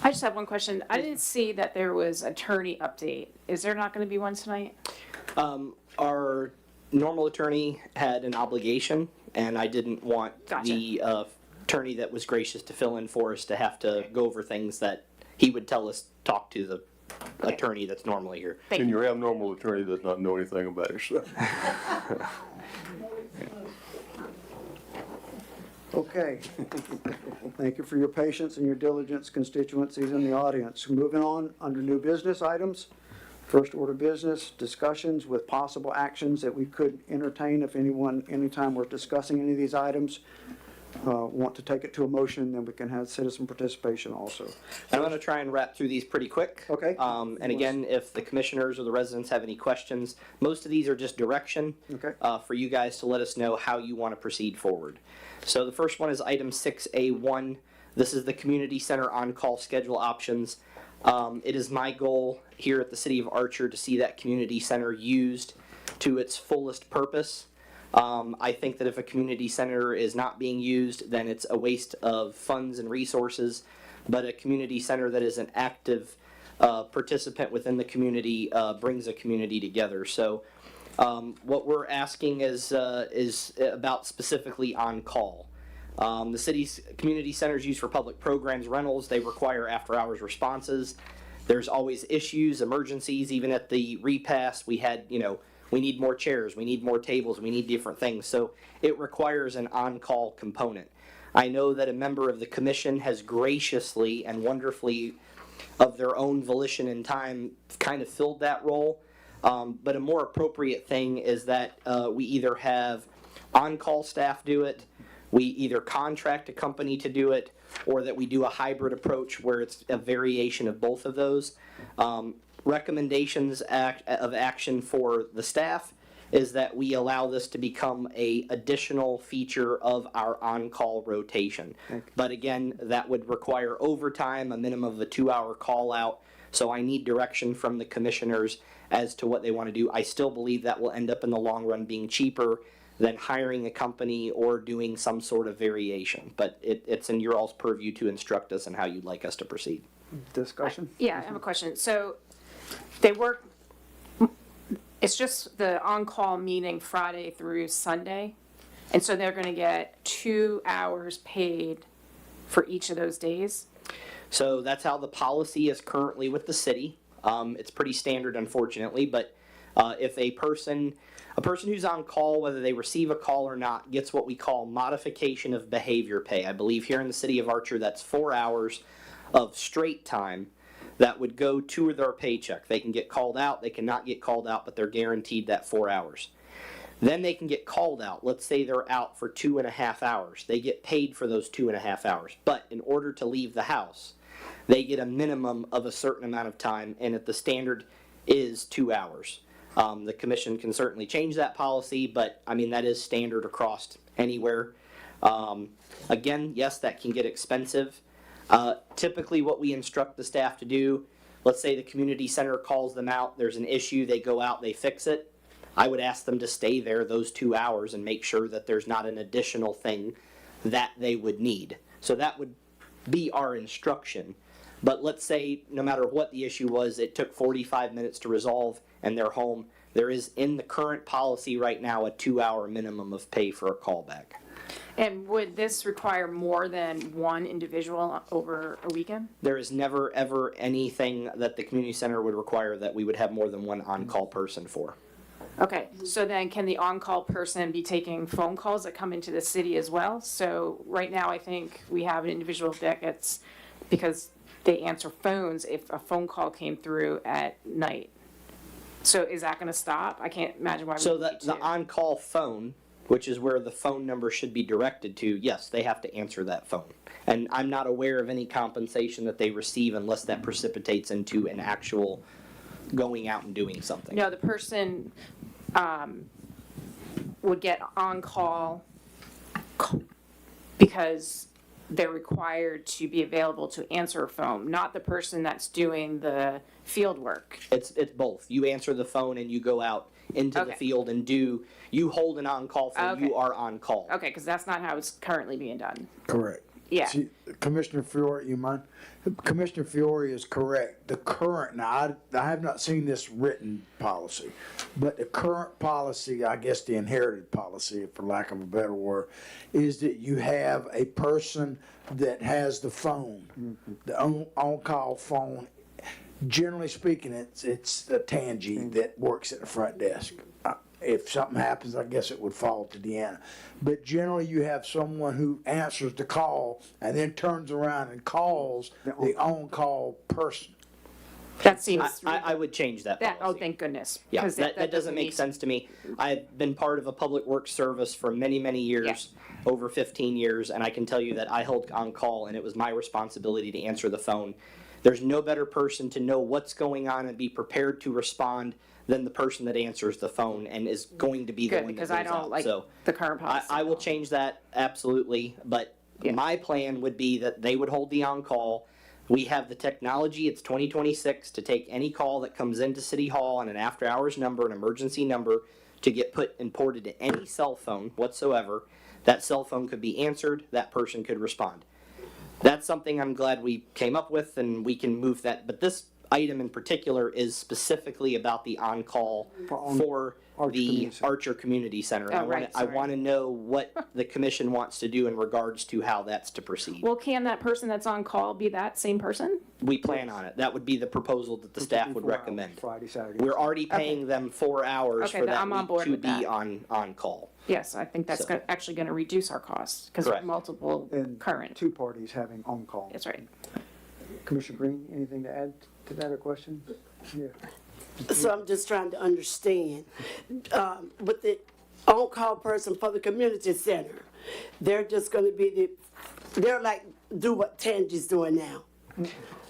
I just have one question. I didn't see that there was attorney update. Is there not going to be one tonight? Our normal attorney had an obligation, and I didn't want Gotcha. the attorney that was gracious to fill in for us to have to go over things that he would tell us, talk to the attorney that's normally here. And your abnormal attorney does not know anything about it, so. Okay. Thank you for your patience and your diligence, constituencies in the audience. Moving on, under new business items, first order business, discussions with possible actions that we could entertain if anyone, anytime we're discussing any of these items, want to take it to a motion, then we can have citizen participation also. I'm going to try and wrap through these pretty quick. Okay. And again, if the commissioners or the residents have any questions, most of these are just direction Okay. for you guys to let us know how you want to proceed forward. So the first one is item 6A1. This is the community center on-call schedule options. It is my goal here at the City of Archer to see that community center used to its fullest purpose. I think that if a community center is not being used, then it's a waste of funds and resources. But a community center that is an active participant within the community brings a community together. So what we're asking is about specifically on call. The city's community centers used for public programs, rentals, they require after-hours responses. There's always issues, emergencies. Even at the repast, we had, we need more chairs, we need more tables, we need different things. So it requires an on-call component. I know that a member of the commission has graciously and wonderfully, of their own volition and time, kind of filled that role. But a more appropriate thing is that we either have on-call staff do it, we either contract a company to do it, or that we do a hybrid approach where it's a variation of both of those. Recommendations of action for the staff is that we allow this to become a additional feature of our on-call rotation. But again, that would require overtime, a minimum of a 2-hour call out. So I need direction from the commissioners as to what they want to do. I still believe that will end up in the long run being cheaper than hiring a company or doing some sort of variation. But it's in your all's purview to instruct us on how you'd like us to proceed. Discussion? Yeah, I have a question. So they work, it's just the on-call meeting Friday through Sunday. And so they're going to get 2 hours paid for each of those days? So that's how the policy is currently with the city. It's pretty standard, unfortunately, but if a person who's on call, whether they receive a call or not, gets what we call modification of behavior pay. I believe here in the city of Archer, that's 4 hours of straight time that would go to their paycheck. They can get called out, they cannot get called out, but they're guaranteed that 4 hours. Then they can get called out. Let's say they're out for 2.5 hours. They get paid for those 2.5 hours. But in order to leave the house, they get a minimum of a certain amount of time, and the standard is 2 hours. The commission can certainly change that policy, but I mean, that is standard across anywhere. Again, yes, that can get expensive. Typically what we instruct the staff to do, let's say the community center calls them out, there's an issue, they go out, they fix it. I would ask them to stay there those 2 hours and make sure that there's not an additional thing that they would need. So that would be our instruction. But let's say no matter what the issue was, it took 45 minutes to resolve and they're home. There is in the current policy right now a 2-hour minimum of pay for a callback. And would this require more than one individual over a weekend? There is never ever anything that the community center would require that we would have more than one on-call person for. Okay, so then can the on-call person be taking phone calls that come into the city as well? So right now I think we have an individual that gets, because they answer phones if a phone call came through at night. So is that gonna stop? I can't imagine why we So need the to. on-call phone, which is where the phone number should be directed to, yes, they have to answer that phone. And I'm not aware of any compensation that they receive unless that precipitates into an actual going out and doing something. No, the person would get on-call because they're required to be available to answer a phone, not the person that's doing the field work. It's both. You answer the phone and you go out into the Okay. field and you hold an on-call phone, Okay. you are on call. Okay, because that's not how it's currently being done. Correct. Yeah. See, Commissioner Fiore, you mind? Commissioner Fiore is correct. The current, now, I have not seen this written policy, but the current policy, I guess the inherited policy, for lack of a better word, is that you have a person that has the phone, the on-call phone. Generally speaking, it's a Tangi that works at the front desk. If something happens, I guess it would fall to Deanna. But generally, you have someone who answers the call and then turns around and calls the on-call person. That seems, I would change that policy. oh, thank goodness. Yeah, 'cause that doesn't make need- sense to me. I've been part of a public works service for many, many years, over 15 years, and I can tell you that I held on call and it was my responsibility to answer the phone. There's no better person to know what's going on and be prepared to respond than the person that answers the phone and is going to be the Good, one that because goes I don't out. like So the current policy. I will change that, absolutely, but my plan would be that they would hold the on-call. We have the technology, it's 2026, to take any call that comes into City Hall on an after-hours number, an emergency number, to get put and ported to any cell phone whatsoever. That cell phone could be answered, that person could respond. That's something I'm glad we came up with, and we can move that, but this item in particular is specifically about the on-call for the Archer Community Center. Oh, right, I sorry. want to know what the commission wants to do in regards to how that's to proceed. Well, can that person that's on call be that same person? We plan on it. That would be the proposal that the staff would 54 hours, recommend. Friday, Saturday. We're already paying them 4 hours Okay, for then that I'm on week board to with that. be on call. Yes, I think that's So- actually going to reduce our costs because Correct. multiple And current. two parties having on-call. That's right. Commissioner Green, anything to add to that or question? Yeah. So I'm just trying to understand, with the on-call person for the community center, they're just gonna be they're like, do what Tangi's doing now.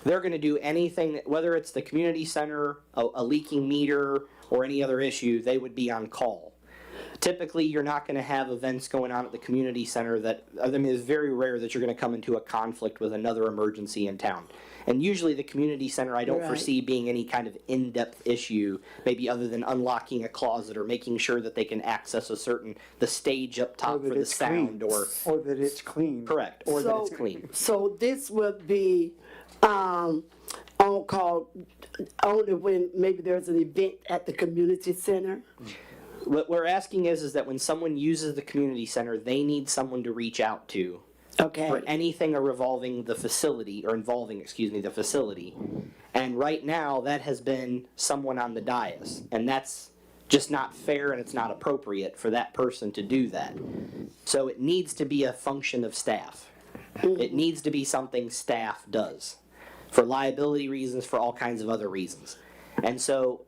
They're going to do anything, whether it's the community center, a leaking meter, or any other issue, they would be on call. Typically, you're not going to have events going on at the community center that, I mean, it's very rare that you're going to come into a conflict with another emergency in town. And usually the community center, I don't Right. foresee being any kind of in-depth issue, maybe other than unlocking a closet or making sure that they can access the stage up Or top that for the it's clean. sound or, Or that it's clean. correct, or that it's clean. So this would be, on-call only when maybe there's an event at the community center? What we're asking is that when someone uses the community center, they need someone to reach out to Okay. for anything involving the facility. And right now, that has been someone on the dais, and that's just not fair and it's not appropriate for that person to do that. So it needs to be a function of staff. It needs to be something staff does, for liability reasons, for all kinds of other reasons. And so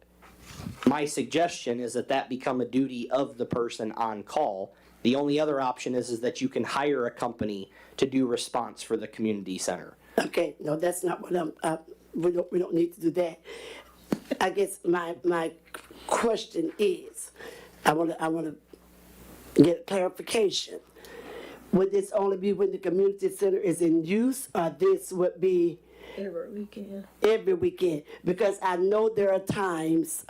my suggestion is that become a duty of the person on call. The only other option is that you can hire a company to do response for the community center. Okay, no, that's not what we don't need to do that. I guess my question is, I wanna get clarification. Would this only be when the community center is in use, or this would be Every weekend. every weekend? Because I know there are times,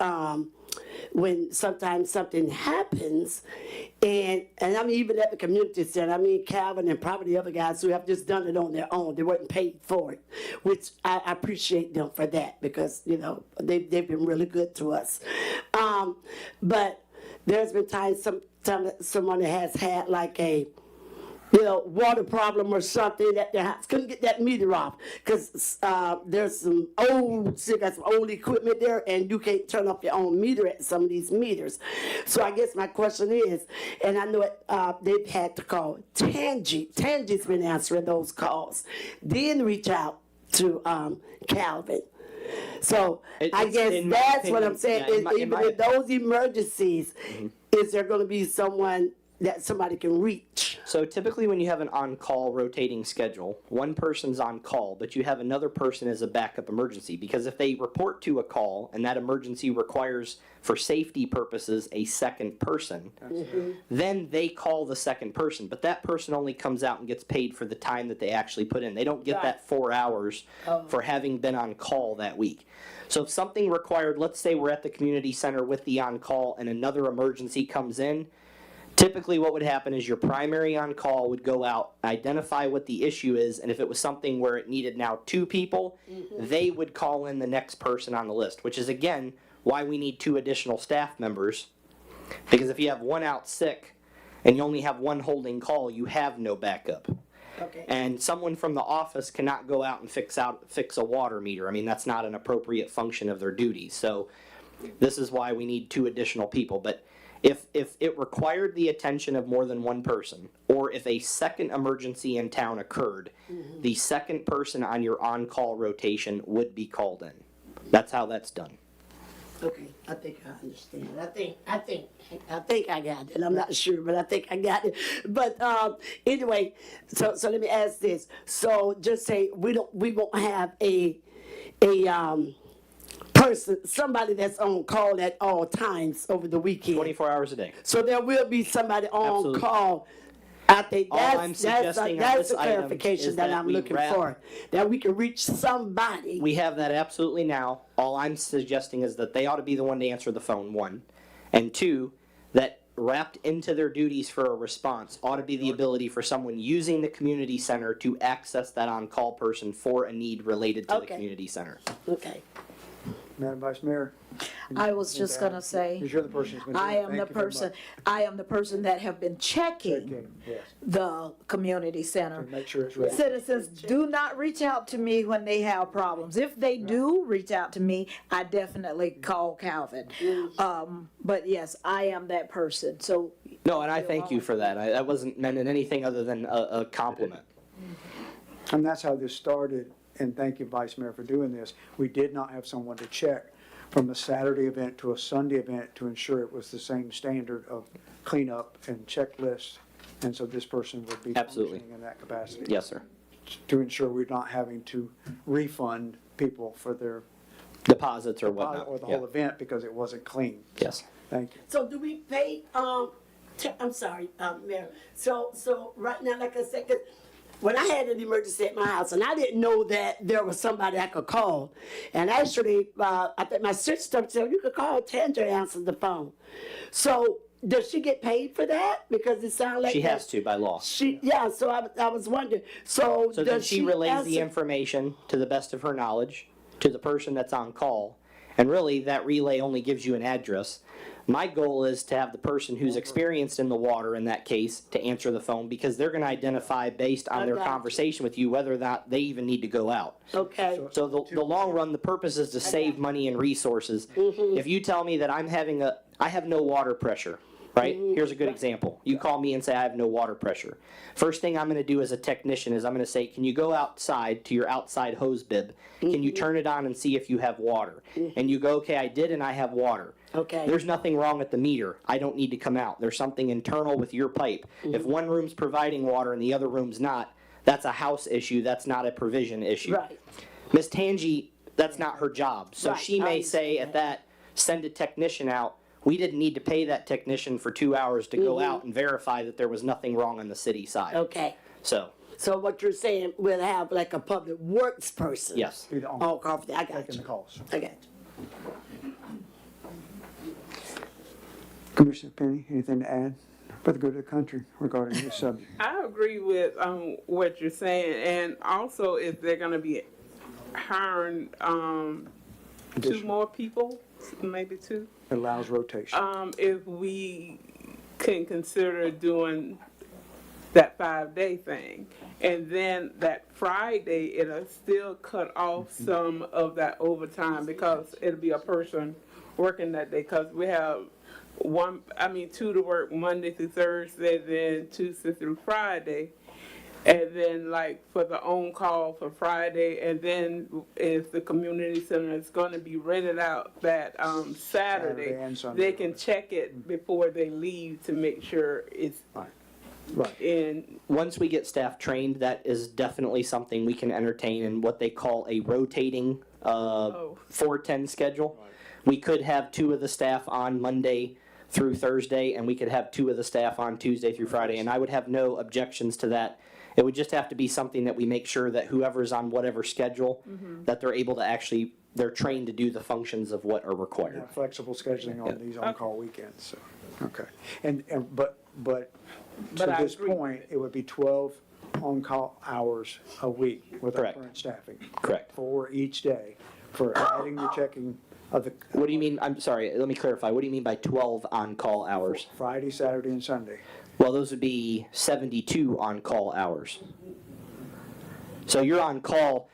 when sometimes something happens, and I mean, even at the community center, I mean, Calvin and probably the other guys who have just done it on their own, they weren't paid for it, which I appreciate them for that, because, you know, they've been really good to us. But there's been times someone has had like a, water problem or something at their house, couldn't get that meter off, because there's still got some old equipment there, and you can't turn off your own meter at some of these meters. So I guess my question is, and I know they've had to call Tangi. Tangi's been answering those calls, then reach out to Calvin. So I guess in my that's what opinion, I'm saying, yeah, is in my- even in those emergencies, is there gonna be someone that somebody can reach? So typically when you have an on-call rotating schedule, one person's on call, but you have another person as a backup emergency. Because if they report to a call and that emergency requires, for safety purposes, a second person, then they call the second person. But that person only comes out and gets paid for the time that they actually put in. They don't get that 4 hours for having been on call that week. So if something required, let's say we're at the community center with the on-call and another emergency comes in, typically what would happen is your primary on-call would go out, identify what the issue is, and if it was something where it needed now 2 people, they would call in the next person on the list, which is again why we need 2 additional staff members. Because if you have one out sick and you only have one holding call, you have no backup. Okay. And someone from the office cannot go out and fix a water meter. I mean, that's not an appropriate function of their duties. So this is why we need 2 additional people. But if it required the attention of more than one person, or if a second emergency in town occurred, the second person on your on-call rotation would be called in. That's how that's done. Okay, I think I understand. I think I got it. I'm not sure, but I think I got it. But anyway, so let me ask this. So just say we won't have a person, somebody that's on call at all times over the weekend. 24 hours a day. So there will be somebody on Absolutely. call. I think All I'm that's suggesting on that's this the item clarification is that that I'm we looking wrap- for. That we can reach somebody. We have that absolutely now. All I'm suggesting is that they ought to be the one to answer the phone, 1. And 2, that wrapped into their duties for a response ought to be the ability for someone using the community center to access that on-call person for a need related to the Okay. community center. Okay. Madam Vice Mayor? I was just gonna say, Because you're the person who's going to do it. I am Thank the you very person, much. I am the person that have been checking Okay, yes, the community center. to make sure it's ready. Citizens do not reach out to me when they have problems. If they do reach out to me, I definitely call Calvin. But yes, I am that person, so. No, and I thank you for that. That wasn't meant in anything other than a compliment. And that's how this started, and thank you, Vice Mayor, for doing this. We did not have someone to check from a Saturday event to a Sunday event to ensure it was the same standard of cleanup and checklist. And so this person would be Absolutely. functioning in that capacity. Yes, sir. To ensure we're not having to refund people for their, Deposits or whatnot. or the Yeah. whole event because it wasn't clean. Yes. Thank you. So do we pay, I'm sorry, Mayor. So right now, like I said, 'cause when I had an emergency at my house and I didn't know that there was somebody I could call. And actually, I think my sister said, you could call Tandra, answer the phone. So does she get paid for that? Because it sounds like. She that- has to by law. Yeah, so I was wondering, so So then does she relays the answer- information to the best of her knowledge to the person that's on call. And really, that relay only gives you an address. My goal is to have the person who's experienced in the water in that case to answer the phone because they're gonna identify based on their got you. conversation with you whether or not they even need to go out. Okay, So the long run, the purpose is to save money and resources. If you tell me that I have no water pressure, right? Here's a good example. You call me and say I have no water pressure. First thing I'm gonna do as a technician is I'm gonna say, can you go outside to your outside hose bib? Can you turn it on and see if you have water? And you go, okay, I did and I have water. okay. There's nothing wrong at the meter. I don't need to come out. There's something internal with your pipe. If one room's providing water and the other room's not, that's a house issue. That's not a provision issue. Right. Miss Tangi, that's not her job. So Right, she I may say at that, send a technician out. We didn't need to pay that technician for 2 hours to go out and verify that there was nothing wrong on the city side. Okay. So, So what you're saying, we'll have like a public works person. yes. Be the Oh, on, coffee, I got taking you. the calls. I got you. Commissioner Penny, anything to add for the good of the country regarding this subject? I agree with what you're saying, and also if they're gonna be hiring 2 Additional. more people, maybe 2. It allows rotation. If we can consider doing that 5-day thing. And then that Friday, it'll still cut off some of that overtime because it'll be a person working that day. Because we have 2 to work Monday through Thursday, then Tuesday through Friday. And then like for the on-call for Friday, and then if the community center is gonna be rented out that Saturday Saturday, and Sunday. they can check it before they leave to make sure it's Right. Right. And Once we get staff trained, that is definitely something we can entertain in what they call a rotating 4-10 schedule. We could have 2 of the staff on Monday through Thursday, and we could have 2 of the staff on Tuesday through Friday, and I would have no objections to that. It would just have to be something that we make sure that whoever's on whatever schedule, that they're able to actually, they're trained to do the functions of what are required. Yeah, flexible scheduling on these on-call weekends, so, okay. But But to I this agree. point, it would be 12 on-call hours a week with our Correct. current staffing. Correct. For each day, for adding the checking of the. What do you mean, I'm sorry, let me clarify, what do you mean by 12 on-call hours? Friday, Saturday, and Sunday. Well, those would be 72 on-call hours. So you're on-call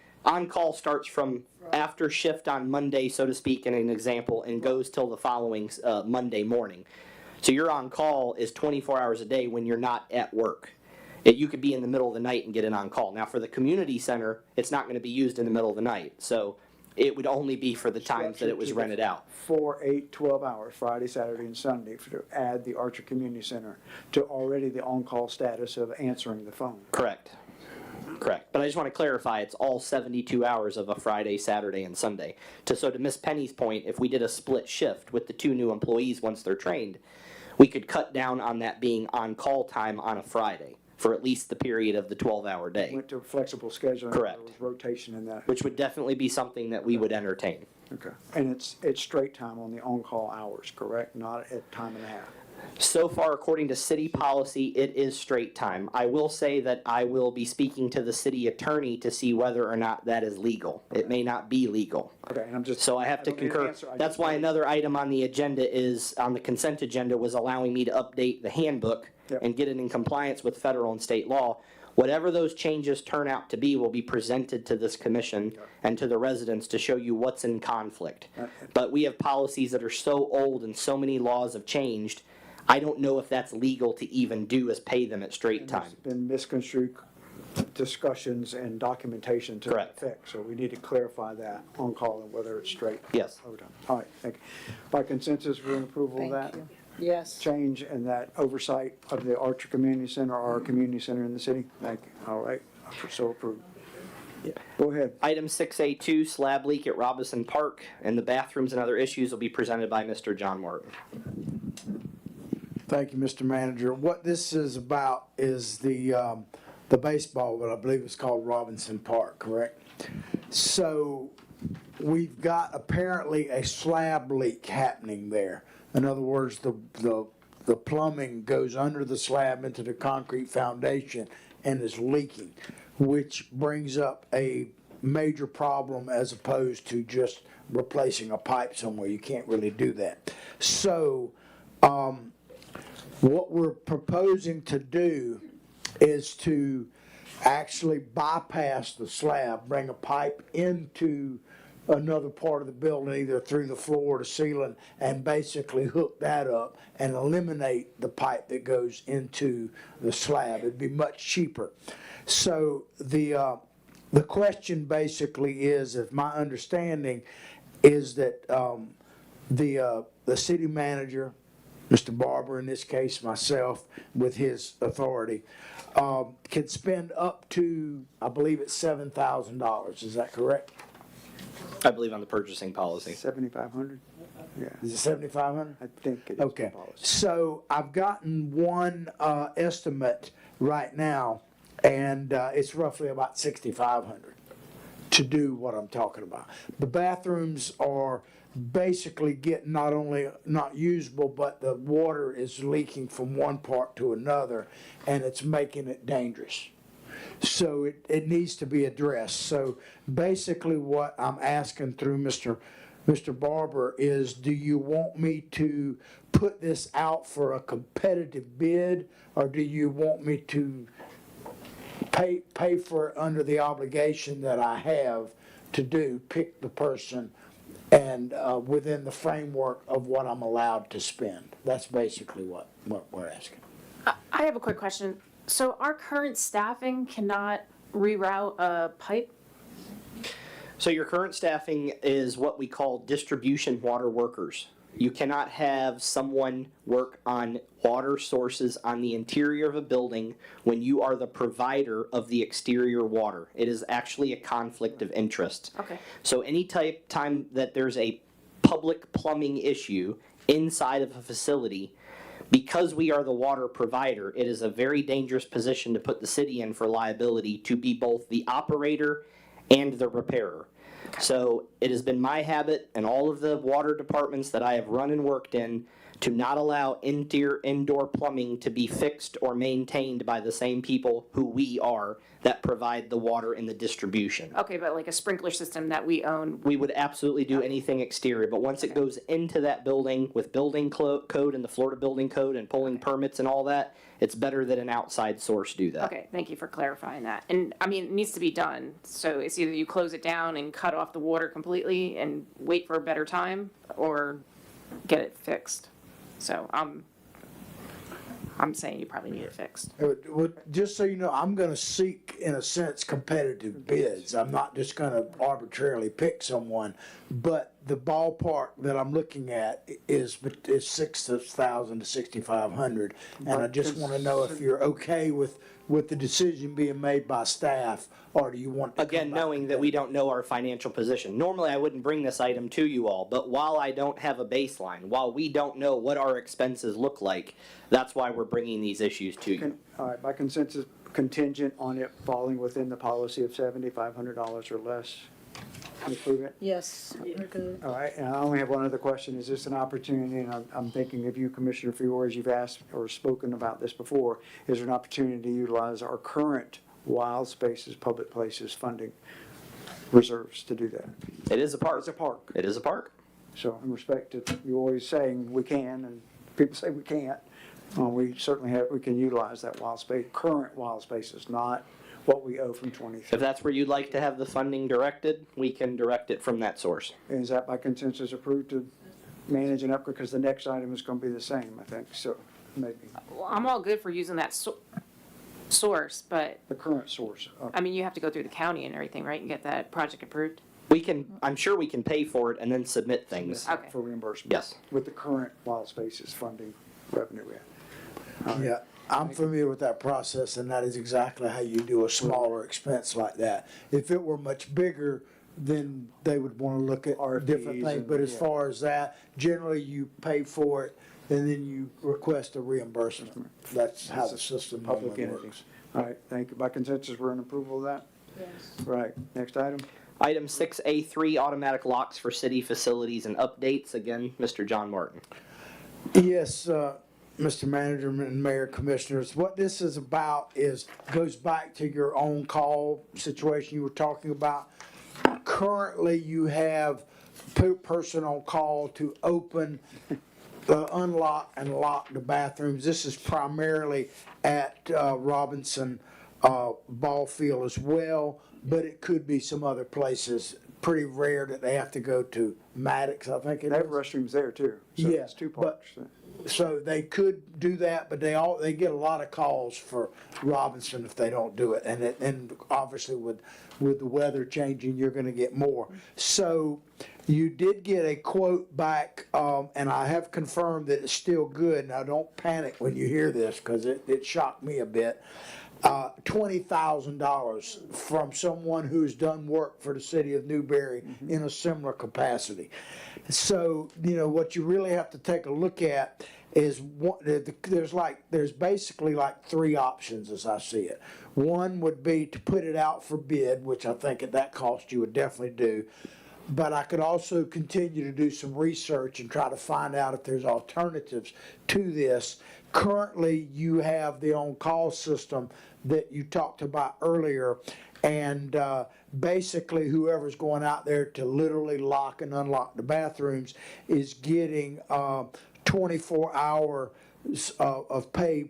starts from after shift on Monday, so to speak, in an example, and goes till the following Monday morning. So your on-call is 24 hours a day when you're not at work. You could be in the middle of the night and get an on-call. Now, for the community center, it's not going to be used in the middle of the night. So it would only be for the times that it was rented out. 4, 8, 12 hours, Friday, Saturday, and Sunday, to add the Archer Community Center to already the on-call status of answering the phone. Correct. Correct. But I just want to clarify, it's all 72 hours of a Friday, Saturday, and Sunday. So to Miss Penny's point, if we did a split shift with the 2 new employees once they're trained, we could cut down on that being on-call time on a Friday for at least the period of the 12-hour day, Went to flexible scheduling. Correct. There was rotation in that. which would definitely be something that we would entertain. Okay. And it's straight time on the on-call hours, correct? Not at time and a half? So far, according to city policy, it is straight time. I will say that I will be speaking to the city attorney to see whether or not that is legal. It may not be legal. Okay, and I'm just. So I have to don't need an concur. answer, I That's just why need- another item on the agenda is, on the consent agenda, was allowing me to update the handbook Yep. and get it in compliance with federal and state law. Whatever those changes turn out to be will be presented to this commission and to the residents to show you what's in conflict. But we have policies that are so old and so many laws have changed, I don't know if that's legal to even do is pay them at straight time. There's been misconstrued discussions and documentation to that Correct. effect, so we need to clarify that on-call and whether it's straight. Yes. overtime. All right, thank you. By consensus, we're in approval of that? Yes. Change and that oversight of the Archer Community Center, our community center in the city? Thank you. All right, so approved. Go ahead. Item 6A2, slab leak at Robinson Park, and the bathrooms and other issues will be presented by Mr. John Martin. Thank you, Mr. Manager. What this is about is the baseball, what I believe is called Robinson Park, correct? So we've got apparently a slab leak happening there. In other words, the plumbing goes under the slab into the concrete foundation and is leaking, which brings up a major problem as opposed to just replacing a pipe somewhere. You can't really do that. So, what we're proposing to do is to actually bypass the slab, bring a pipe into another part of the building, either through the floor to ceiling, and basically hook that up and eliminate the pipe that goes into the slab. It'd be much cheaper. So the question basically is, if my understanding is that the city manager, Mr. Barber, in this case myself, with his authority, can spend up to, I believe it's $7,000. Is that correct? I believe on the purchasing policy. 7,500? Yeah, Is it 7,500? I think it is. Okay, so I've gotten one estimate right now, and it's roughly about 6,500 to do what I'm talking about. The bathrooms are basically getting not only not usable, but the water is leaking from one part to another, and it's making it dangerous. So it needs to be addressed. So basically what I'm asking through Mr. Barber is, do you want me to put this out for a competitive bid, or do you want me to pay for it under the obligation that I have to do, pick the person, and within the framework of what I'm allowed to spend? That's basically what we're asking. I have a quick question. So our current staffing cannot reroute a pipe? So your current staffing is what we call distribution water workers. You cannot have someone work on water sources on the interior of a building when you are the provider of the exterior water. It is actually a conflict of interest. Okay. So any time that there's a public plumbing issue inside of a facility, because we are the water provider, it is a very dangerous position to put the city in for liability to be both the operator and the repairer. So it has been my habit in all of the water departments that I have run and worked in to not allow indoor plumbing to be fixed or maintained by the same people who we are that provide the water and the distribution. Okay, but like a sprinkler system that we own, We would absolutely do anything exterior, but once it goes into that building with building code and the Florida Building Code and pulling permits and all that, it's better that an outside source do that. okay, thank you for clarifying that. And, I mean, it needs to be done, so it's either you close it down and cut off the water completely and wait for a better time, or get it fixed. So, I'm saying you probably need it fixed. Just so you know, I'm gonna seek, in a sense, competitive bids. I'm not just gonna arbitrarily pick someone, but the ballpark that I'm looking at is 6,000 to 6,500. And I just wanna know if you're okay with the decision being made by staff, or do you want to? Again, knowing that we don't know our financial position. Normally, I wouldn't bring this item to you all, but while I don't have a baseline, while we don't know what our expenses look like, that's why we're bringing these issues to you. All right, by consensus, contingent on it falling within the policy of $7,500 or less. Can you approve it? Yes, we're good. All right, and I only have one other question. Is this an opportunity, and I'm thinking of you, Commissioner Fiore, you've asked or spoken about this before, is there an opportunity to utilize our current wild spaces, public places funding reserves to do that? It is a park. It's a park. It is a park. So in respect to you always saying we can, and people say we can't, we certainly we can utilize that wild space, current wild spaces, not what we owe from 23. If that's where you'd like to have the funding directed, we can direct it from that source. Is that by consensus approved to manage and upgrade? Because the next item is going to be the same, I think, so maybe Well, I'm all good for using that source, but, the current source. I mean, you have to go through the county and everything, right, and get that project approved? I'm sure we can pay for it and then submit things. Okay. For reimbursement. Yes. With the current wild spaces funding revenue we have. Yeah, I'm familiar with that process, and that is exactly how you do a smaller expense like that. If it were much bigger, then they would want to look at different RFPs things, and- but as yeah. far as that, generally you pay for it, and then you request a reimbursement. That's how the system Public normally entities. works. All right, thank you. By consensus, we're in approval of that? Yes. Right, next item? Item 6A3, automatic locks for city facilities and updates. Again, Mr. John Martin. Yes, Mr. Manager and Mayor Commissioners, what this is about goes back to your own call situation you were talking about. Currently, you have person on call to open, unlock and lock the bathrooms. This is primarily at Robinson Ball Field as well, but it could be some other places. Pretty rare that they have to go to Maddox, I think it They have is. restrooms there too. So Yeah, it's two but- parks. So they could do that, but they get a lot of calls for Robinson if they don't do it. And obviously with the weather changing, you're gonna get more. So you did get a quote back, and I have confirmed that it's still good. Now, don't panic when you hear this, cause it shocked me a bit. $20,000 from someone who's done work for the city of Newberry in a similar capacity. So, what you really have to take a look at is there's basically like three options as I see it. One would be to put it out for bid, which I think at that cost you would definitely do. But I could also continue to do some research and try to find out if there's alternatives to this. Currently, you have the on-call system that you talked about earlier, and basically whoever's going out there to literally lock and unlock the bathrooms is getting 24 hours of pay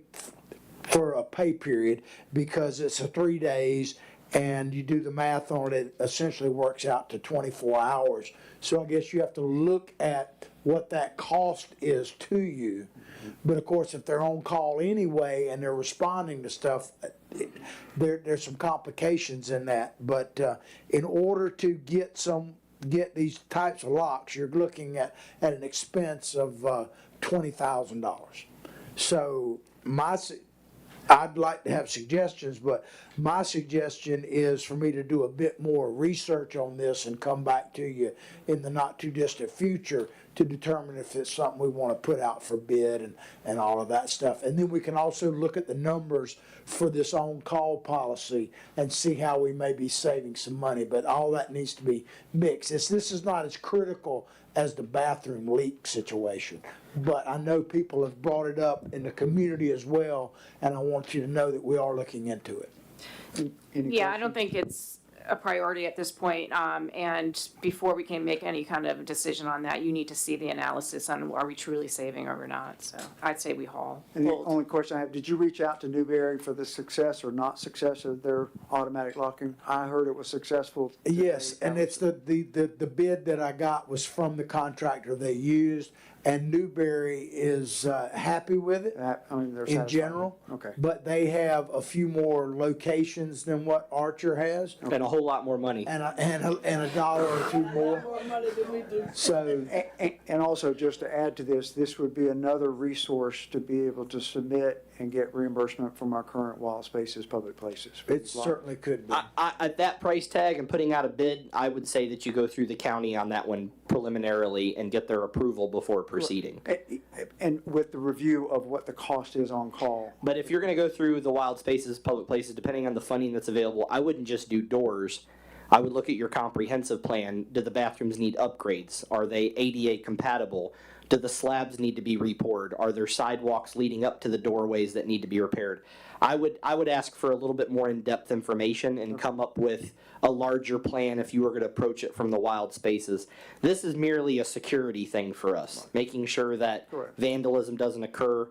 for a pay period, because it's a 3 days, and you do the math on it, it essentially works out to 24 hours. So I guess you have to look at what that cost is to you. But of course, if they're on call anyway and they're responding to stuff, there's some complications in that. But in order to get some get these types of locks, you're looking at an expense of $20,000. So I'd like to have suggestions, but my suggestion is for me to do a bit more research on this and come back to you in the not too distant future to determine if it's something we want to put out for bid and all of that stuff. And then we can also look at the numbers for this on-call policy and see how we may be saving some money, but all that needs to be mixed. This is not as critical as the bathroom leak situation, but I know people have brought it up in the community as well, and I want you to know that we are looking into it. Yeah, I don't think it's a priority at this point, and before we can make any kind of decision on that, you need to see the analysis on are we truly saving or we're not, so I'd say we hold. And the only question I have, did you reach out to Newberry for the success or not success of their automatic locking? I heard it was successful. Yes, and it's the bid that I got was from the contractor they used, and Newberry is happy with it I mean, they're in satisfied. general. Okay. But they have a few more locations than what Archer has, And a whole lot more money. and a dollar or two more. More money than we do. So, And also, just to add to this would be another resource to be able to submit and get reimbursement from our current wild spaces, public places. it certainly could be. At that price tag and putting out a bid, I would say that you go through the county on that one preliminarily and get their approval before proceeding. And with the review of what the cost is on call. But if you're gonna go through the wild spaces, public places, depending on the funding that's available, I wouldn't just do doors. I would look at your comprehensive plan. Do the bathrooms need upgrades? Are they ADA compatible? Do the slabs need to be repoured? Are there sidewalks leading up to the doorways that need to be repaired? I would ask for a little bit more in-depth information and come up with a larger plan if you were going to approach it from the wild spaces. This is merely a security thing for us, making sure that Correct. vandalism doesn't occur.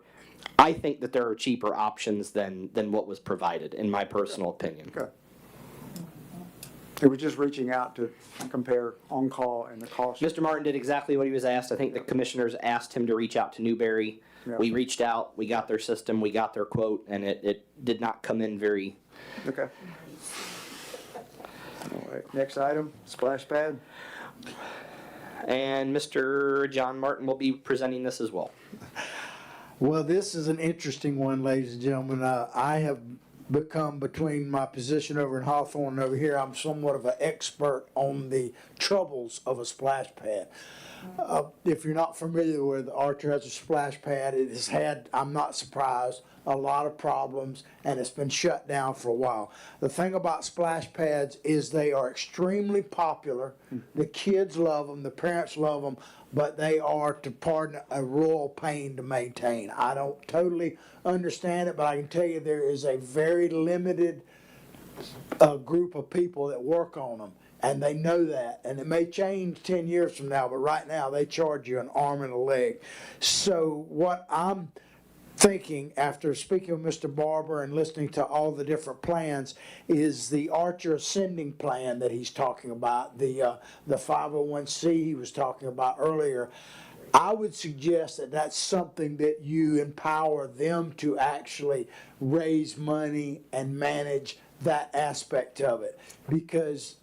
I think that there are cheaper options than what was provided, in my personal opinion. Okay. It was just reaching out to compare on-call and the cost. Mr. Martin did exactly what he was asked. I think the commissioners asked him to reach out to Newberry. Yeah. We reached out, we got their system, we got their quote, and it did not come in very. Okay. All right, next item, splash pad. And Mr. John Martin will be presenting this as well. Well, this is an interesting one, ladies and gentlemen. I have become, between my position over in Hawthorne and over here, I'm somewhat of an expert on the troubles of a splash pad. If you're not familiar with Archer has a splash pad, it has had, I'm not surprised, a lot of problems, and it's been shut down for a while. The thing about splash pads is they are extremely popular. The kids love them, the parents love them, but they are, to pardon, a royal pain to maintain. I don't totally understand it, but I can tell you there is a very limited group of people that work on them. And they know that, and it may change 10 years from now, but right now they charge you an arm and a leg. So what I'm thinking, after speaking with Mr. Barber and listening to all the different plans, is the Archer Ascending plan that he's talking about, the 501c he was talking about earlier. I would suggest that that's something that you empower them to actually raise money and manage that aspect of it, because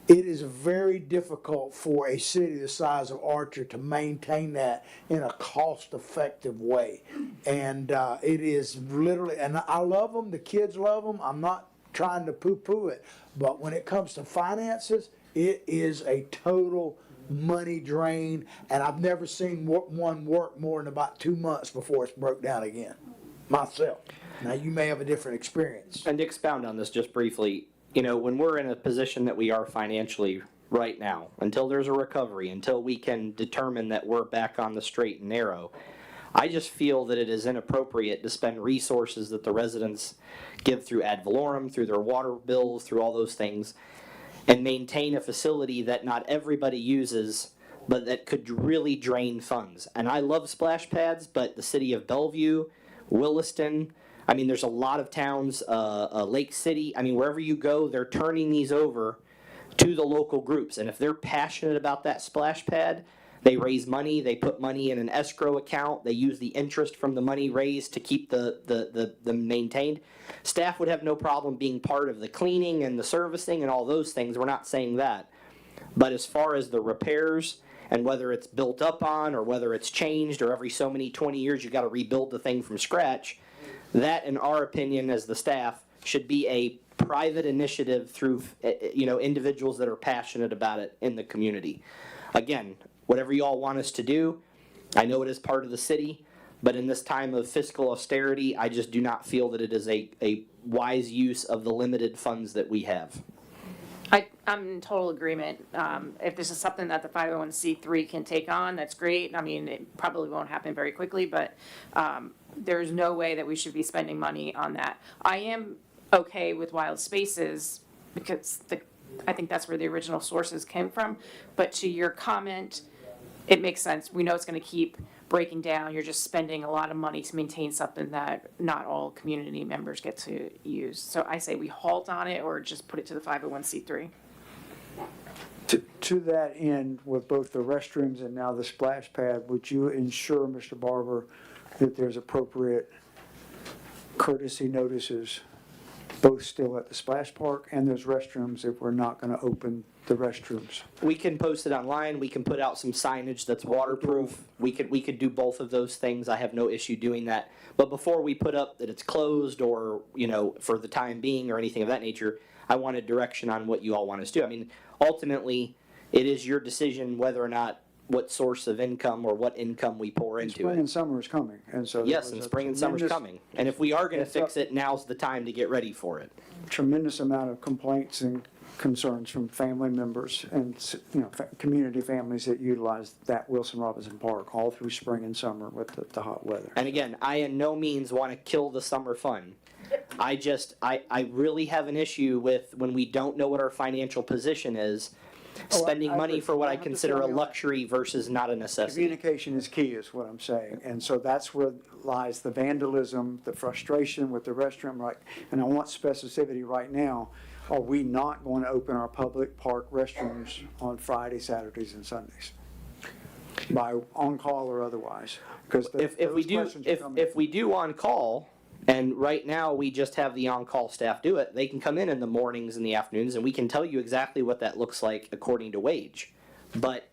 it is very difficult for a city the size of Archer to maintain that in a cost-effective way. And it is literally, and I love them, the kids love them, I'm not trying to poo-poo it, but when it comes to finances, it is a total money drain, and I've never seen one work more than about 2 months before it's broke down again, myself. Now, you may have a different experience. And to expound on this just briefly, you know, when we're in a position that we are financially right now, until there's a recovery, until we can determine that we're back on the straight and narrow, I just feel that it is inappropriate to spend resources that the residents give through ad valorem, through their water bills, through all those things, and maintain a facility that not everybody uses, but that could really drain funds. And I love splash pads, but the city of Bellevue, Williston, I mean, there's a lot of towns, Lake City, I mean, wherever you go, they're turning these over to the local groups. And if they're passionate about that splash pad, they raise money, they put money in an escrow account, they use the interest from the money raised to keep the maintained. Staff would have no problem being part of the cleaning and the servicing and all those things, we're not saying that. But as far as the repairs and whether it's built up on or whether it's changed or every so many 20 years you got to rebuild the thing from scratch, that in our opinion as the staff should be a private initiative through individuals that are passionate about it in the community. Again, whatever you all want us to do, I know it is part of the city, but in this time of fiscal austerity, I just do not feel that it is a wise use of the limited funds that we have. I'm in total agreement. If this is something that the 501c3 can take on, that's great. I mean, it probably won't happen very quickly, but there's no way that we should be spending money on that. I am okay with Wild Spaces because I think that's where the original sources came from. But to your comment, it makes sense. We know it's going to keep breaking down. You're just spending a lot of money to maintain something that not all community members get to use. So I say we halt on it or just put it to the 501c3. To that end, with both the restrooms and now the splash pad, would you ensure, Mr. Barber, that there's appropriate courtesy notices, both still at the splash park and those restrooms if we're not going to open the restrooms? We can post it online. We can put out some signage that's waterproof. We could do both of those things. I have no issue doing that. But before we put up that it's closed or, for the time being or anything of that nature, I wanted direction on what you all want us to do. I mean, ultimately, it is your decision whether or not what source of income or what income we pour into Spring it. and summer is coming, and so. Yes, and spring and summer's coming. And if we are going to fix it, now's the time to get ready for it. Tremendous amount of complaints and concerns from family members and, community families that utilize that Wilson Robinson Park all through spring and summer with the hot weather. And again, I in no means want to kill the summer fun. I really have an issue with when we don't know what our financial position is, spending I money agree. for what I 100% consider a on that. luxury versus not a necessity. Communication is key, is what I'm saying, and so that's where lies the vandalism, the frustration with the restroom, right? And I want specificity right now. Are we not going to open our public park restrooms on Fridays, Saturdays, and Sundays? By on-call or otherwise? Because If we do on call, and right now we just have the on-call staff do it, they can come in the mornings and the afternoons, and we can tell you exactly what that looks like according to wage. But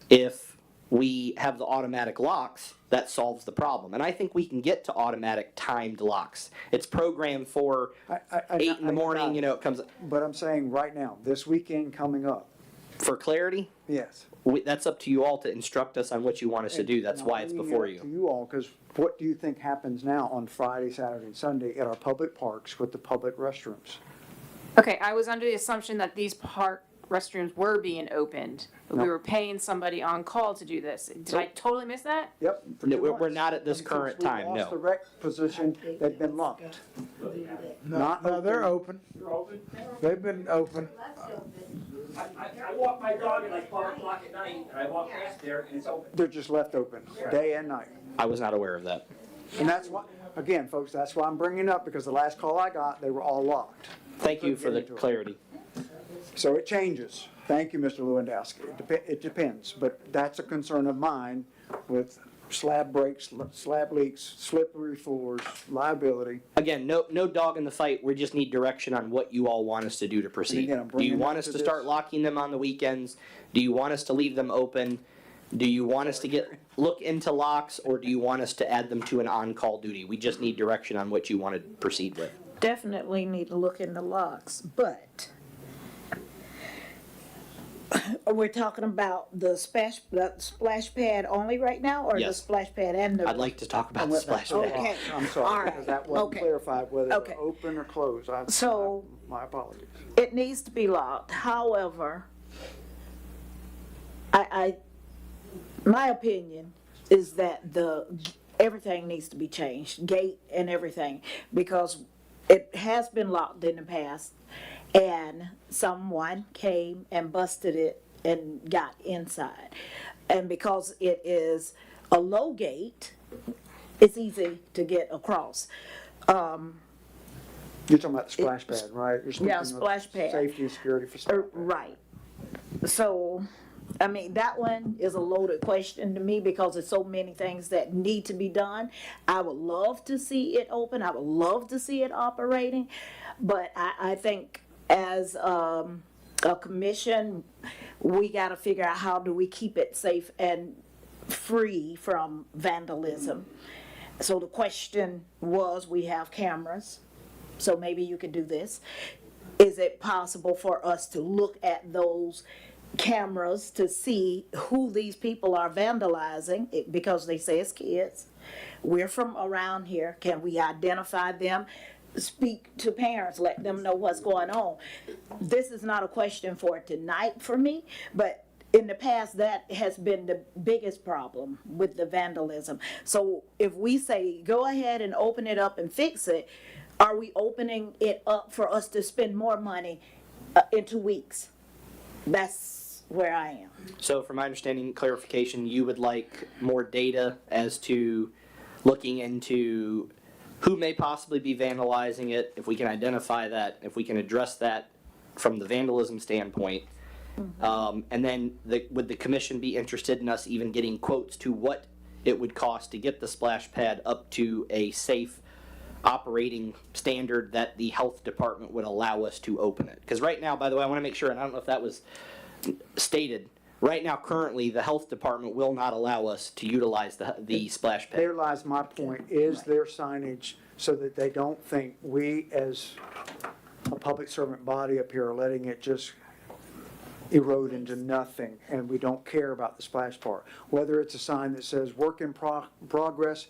if we have the automatic locks, that solves the problem. And I think we can get to automatic timed locks. It's programmed for 8 in the morning, it comes. But I'm saying right now, this weekend coming up. For clarity, Yes. that's up to you all to instruct us on what you want us to do. That's why it's before To you. you all, because what do you think happens now on Friday, Saturday, and Sunday at our public parks with the public restrooms? Okay, I was under the assumption that these park restrooms were being opened. No. We were paying somebody on call to do this. Did I totally miss that? Yep. for No, 2 we're months. not at this And current since we time, lost no. the rec position, they've been locked. No, they're open. You're open? They've been open. I walk my dog at like 12 o'clock at night, and I walk past there, and it's open. They're just left open, day and night. I was not aware of that. And that's why, again, folks, that's why I'm bringing it up, because the last call I got, they were all locked. Thank you for the clarity. So it changes. Thank you, Mr. Lewandowski. It depends, but that's a concern of mine with slab breaks, slab leaks, slippery floors, liability. Again, no dog in the fight. We just need direction on what you all want us to do to proceed. again, I'm Do you bringing want it us to to start this- locking them on the weekends? Do you want us to leave them open? Do you want us to look into locks, or do you want us to add them to an on-call duty? We just need direction on what you want to proceed with. Definitely need to look in the locks, but we're talking about the splash pad only right now, or the Yes. splash pad and the? I'd like to talk about the splash pad. Okay. I'm All sorry, right. because that wasn't Okay. clarified whether Okay. they're open or closed. So- My apologies. It needs to be locked. However, my opinion is that everything needs to be changed, gate and everything, because it has been locked in the past, and someone came and busted it and got inside. And because it is a low gate, it's easy to get across. You're talking about the splash pad, right? You're speaking of splash pad. Safety and security for splash pad. Right. So, I mean, that one is a loaded question to me because there's so many things that need to be done. I would love to see it open. I would love to see it operating. But I think as a commission, we gotta figure out how do we keep it safe and free from vandalism. So the question was, we have cameras, so maybe you could do this. Is it possible for us to look at those cameras to see who these people are vandalizing, because they say it's kids? We're from around here. Can we identify them? Speak to parents, let them know what's going on. This is not a question for tonight for me, but in the past, that has been the biggest problem with the vandalism. So if we say, go ahead and open it up and fix it, are we opening it up for us to spend more money in 2 weeks? That's where I am. So from my understanding, clarification, you would like more data as to looking into who may possibly be vandalizing it, if we can identify that, if we can address that from the vandalism standpoint. And then would the commission be interested in us even getting quotes to what it would cost to get the splash pad up to a safe operating standard that the health department would allow us to open it? Because right now, by the way, I want to make sure, and I don't know if that was stated, right now, currently, the health department will not allow us to utilize the splash pad. There lies my point, is there signage so that they don't think we as a public servant body up here are letting it just erode into nothing and we don't care about the splash part? Whether it's a sign that says work in progress,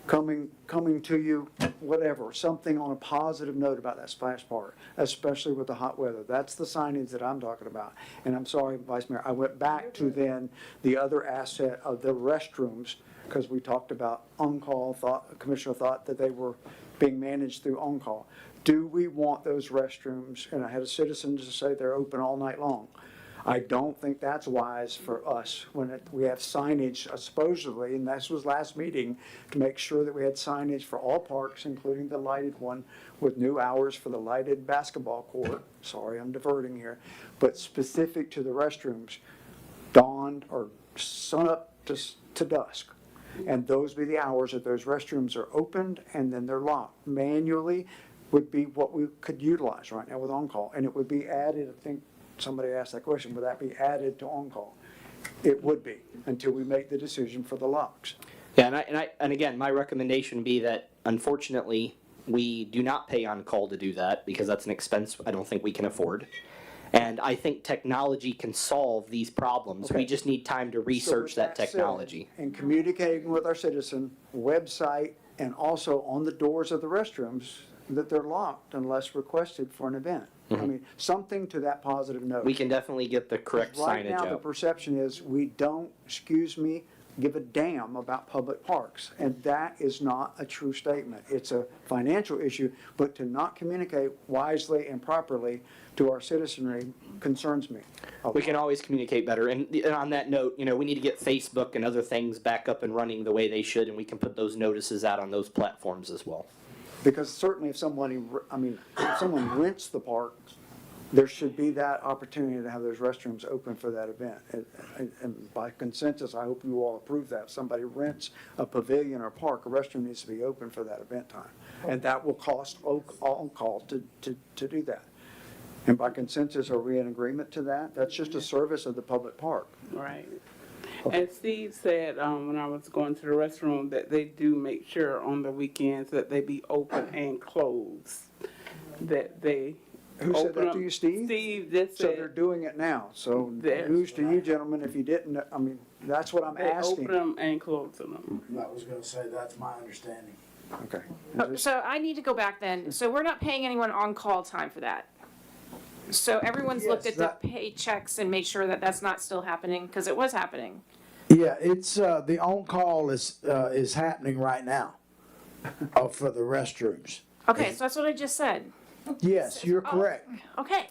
coming to you, whatever, something on a positive note about that splash part, especially with the hot weather. That's the signage that I'm talking about. And I'm sorry, Vice Mayor, I went back to then the other asset of the restrooms, because we talked about on-call, Commissioner thought that they were being managed through on-call. Do we want those restrooms? And I had a citizen to say they're open all night long. I don't think that's wise for us when we have signage supposedly, and this was last meeting, to make sure that we had signage for all parks, including the lighted one, with new hours for the lighted basketball court. Sorry, I'm diverting here. But specific to the restrooms, dawn or sun up to dusk. And those be the hours that those restrooms are opened and then they're locked. Manually would be what we could utilize right now with on-call. And it would be added, I think, somebody asked that question, would that be added to on-call? It would be, until we make the decision for the locks. Yeah, and again, my recommendation would be that unfortunately, we do not pay on-call to do that because that's an expense I don't think we can afford. And I think technology can solve these problems. Okay. We just need time to research So with that said, technology. and communicating with our citizen, website, and also on the doors of the restrooms, that they're locked unless requested for an event. I mean, something to that positive note. We can definitely get the correct Right signage now, the out. perception is we don't, give a damn about public parks, and that is not a true statement. It's a financial issue, but to not communicate wisely and properly to our citizenry concerns me. We can always communicate better. And on that note, we need to get Facebook and other things back up and running the way they should, and we can put those notices out on those platforms as well. Because certainly if someone rents the park, there should be that opportunity to have those restrooms open for that event. And by consensus, I hope you all approve that. If somebody rents a pavilion or park, a restroom needs to be open for that event time. And that will cost on-call to do that. And by consensus, are we in agreement to that? That's just a service of the public park. Right. And Steve said, when I was going to the restroom, that they do make sure on the weekends that they be open and closed. That they Who said open that up. to you, Steve? Steve just So they're said doing it now. So There. news to you gentlemen, if you didn't, that's what I'm they asking. open them and close them. I was gonna say, that's my understanding. Okay. So I need to go back then. So we're not paying anyone on-call time for that. So everyone's looked Yes, at the paychecks and made sure that that's not still happening, because it was happening. Yeah, it's, the on-call is happening right now, for the restrooms. Okay, so that's what I just said. Yes, you're correct. Okay.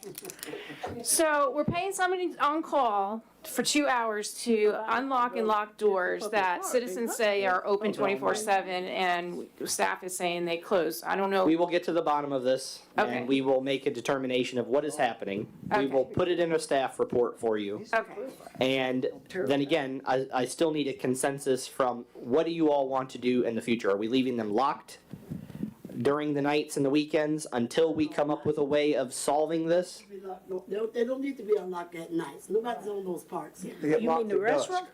So we're paying somebody on call for 2 hours to unlock and lock doors that citizens say are open 24/7 and staff is saying they close. I don't know. We will get to the bottom of this, Okay. and we will make a determination of what is happening. We Okay. will put it in a staff report for you. Okay. And then again, I still need a consensus from what do you all want to do in the future? Are we leaving them locked during the nights and the weekends until we come up with a way of solving this? unlocked, they don't need to be unlocked at night. Nobody's on those parks here. They get You mean locked the at dusk. restroom?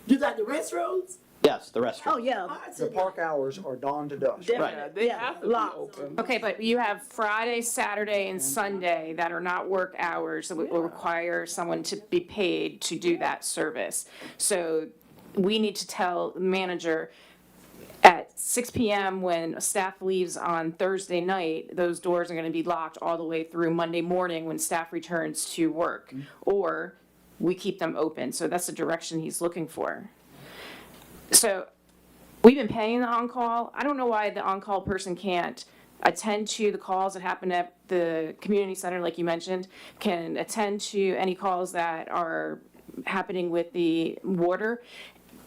You got the restrooms? Yes, the restroom. Oh, yeah. Parks The at park hours are dawn to dusk. Definitely. They Yeah, have to be locked. open. Okay, but you have Friday, Saturday, and Sunday that are not work hours that will require someone to be paid to do that service. So we need to tell the manager at 6 PM when staff leaves on Thursday night, those doors are gonna be locked all the way through Monday morning when staff returns to work. Or we keep them open, so that's the direction he's looking for. So we've been paying the on-call. I don't know why the on-call person can't attend to the calls that happen at the community center, like you mentioned, can attend to any calls that are happening with the water,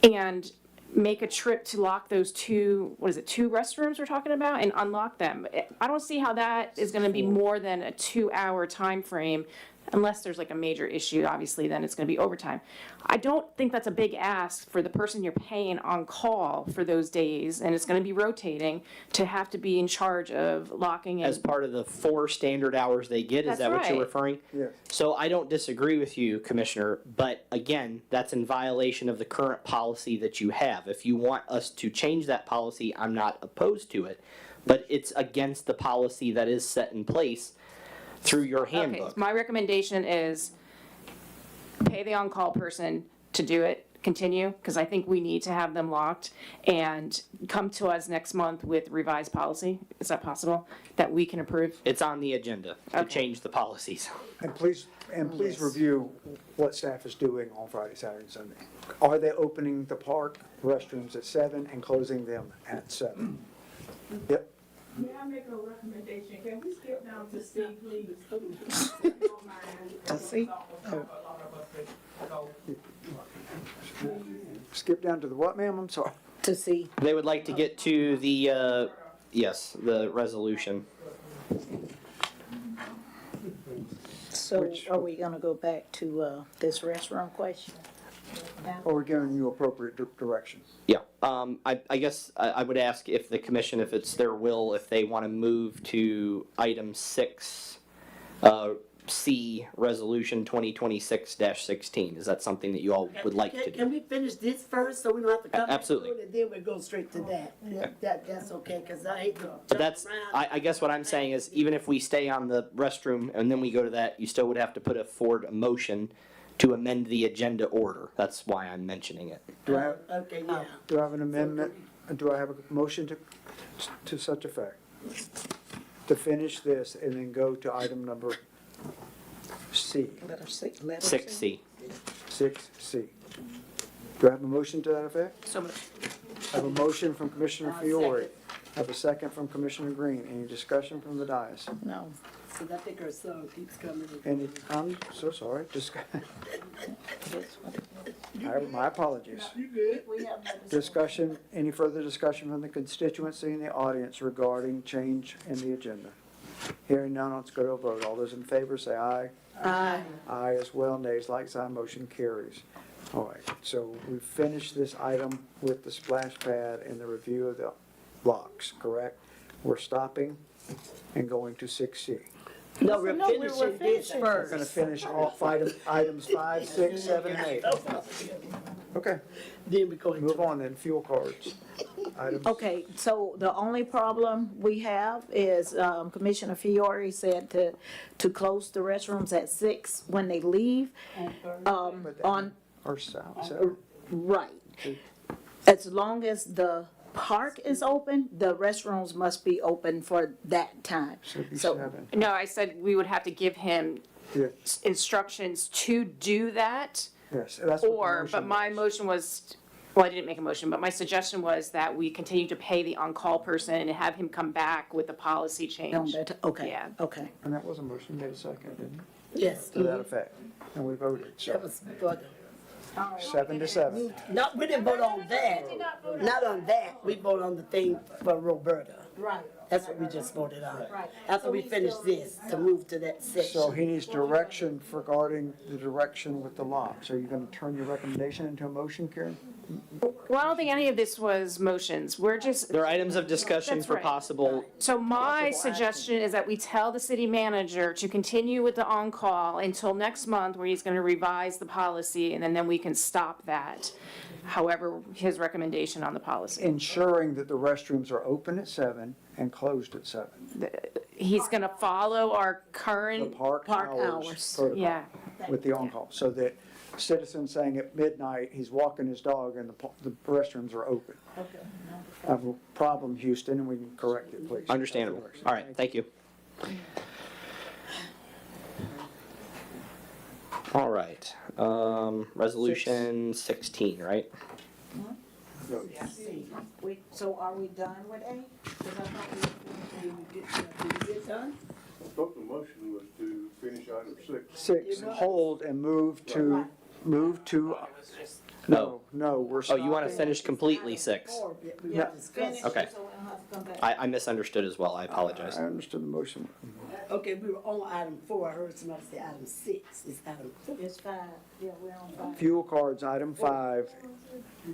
and make a trip to lock those two restrooms we're talking about, and unlock them. I don't see how that is gonna be more than a 2-hour time frame, unless there's like a major issue, obviously, then it's gonna be overtime. I don't think that's a big ask for the person you're paying on call for those days, and it's gonna be rotating, to have to be in charge of locking As and, part of the 4 standard hours they get, is That's that what you're right. referring? Yes. So I don't disagree with you, Commissioner, but again, that's in violation of the current policy that you have. If you want us to change that policy, I'm not opposed to it, but it's against the policy that is set in place through your okay, handbook. my recommendation is pay the on-call person to do it, continue, because I think we need to have them locked, and come to us next month with revised policy. Is that possible? That we can approve? It's on the agenda to Okay. change the policies. And please review what staff is doing on Friday, Saturday, and Sunday. Are they opening the park restrooms at 7 and closing them at 7? Yep. May I make a recommendation? Can we skip down to C, please? To C? Skip down to the what, ma'am? I'm sorry. To see, They would like to get to the, yes, the resolution. so are we gonna go back to, this restroom question? Or we're giving you appropriate direction. Yeah, I guess I would ask if the commission, if it's their will, if they want to move to item 6, C, resolution 2026-16. Is that something that you all would like to do? Can we finish this first, so we don't have to come back to Absolutely. it, and then we'll go straight to that? That's okay, because I hate to But jump that's, around. I guess what I'm saying is, even if we stay on the restroom and then we go to that, you still would have to put forward a motion to amend the agenda order. That's why I'm mentioning it. Do I have, Okay, yeah. do I have an amendment? Do I have a motion to such effect? To finish this and then go to item number C, Letter C, letter C. 6C. 6C. Do I have a motion to that effect? So moved. I have a motion from Commissioner Fiore. I have a second from Commissioner Green. Any discussion from the dais? No, So I think our song keeps coming. Any, I'm so sorry. that's what it was. My apologies. Discussion, any further discussion from the constituency and the audience regarding change in the agenda? Hearing none, let's go to a vote. All those in favor say aye. Aye. Aye as well, nays like sign, motion carries. All right, so we finished this item with the splash pad and the review of the locks, correct? We're stopping and going to 6C. No, we're finishing this We're gonna first. finish off items 5, 6, 7, and 8. Okay, Then we're going move to, on then, fuel cards. Items. Okay, so the only problem we have is, Commissioner Fiore said to close the restrooms at 6 when they leave. On, Or south, right. As long as the park is open, the restrooms must be open for that time. should be So- 7. No, I said we would have to give him Yeah, instructions to do that, yes, that's what the or, motion but my was. motion was, well, I didn't make a motion, but my suggestion was that we continue to pay the on-call person and have him come back with the policy On change. that- Okay, Yeah. okay. And that was a motion made a second, didn't it? yes. To that effect. And we voted, That so was for the- 7 to 7. No, we didn't vote on that. Not on that. We voted on the thing for Roberta. Right. That's what we just voted on. Right. After we finish this, to move to that So section. he needs direction regarding the direction with the locks. Are you gonna turn your recommendation into a motion, Karen? Well, I don't think any of this was motions. We're just, There are items of discussion That's for right. possible, so my suggestion is that we tell the city manager to continue with the on-call until next month where he's gonna revise the policy and then we can stop that. However, his recommendation on the policy. Ensuring that the restrooms are open at 7 and closed at 7. He's gonna follow our The current, park hours hours. protocol yeah. with the on-call, so that citizens saying at midnight, he's walking his dog and the restrooms are open. I have a problem, Houston, and we can correct it, please. understandable. All right, thank you. All right, resolution 16, right? So are we done with A? Did we get done? I thought the motion was to finish item 6. 6, hold and move to, No. no, we're Oh, stopping. you want to finish completely 6? We have discussed. Okay. I misunderstood as well, I apologize. I understood the motion. Okay, we were on item 4. I heard somebody say item 6. It's item 4. It's 5, yeah, we're on 5. Fuel cards, item 5,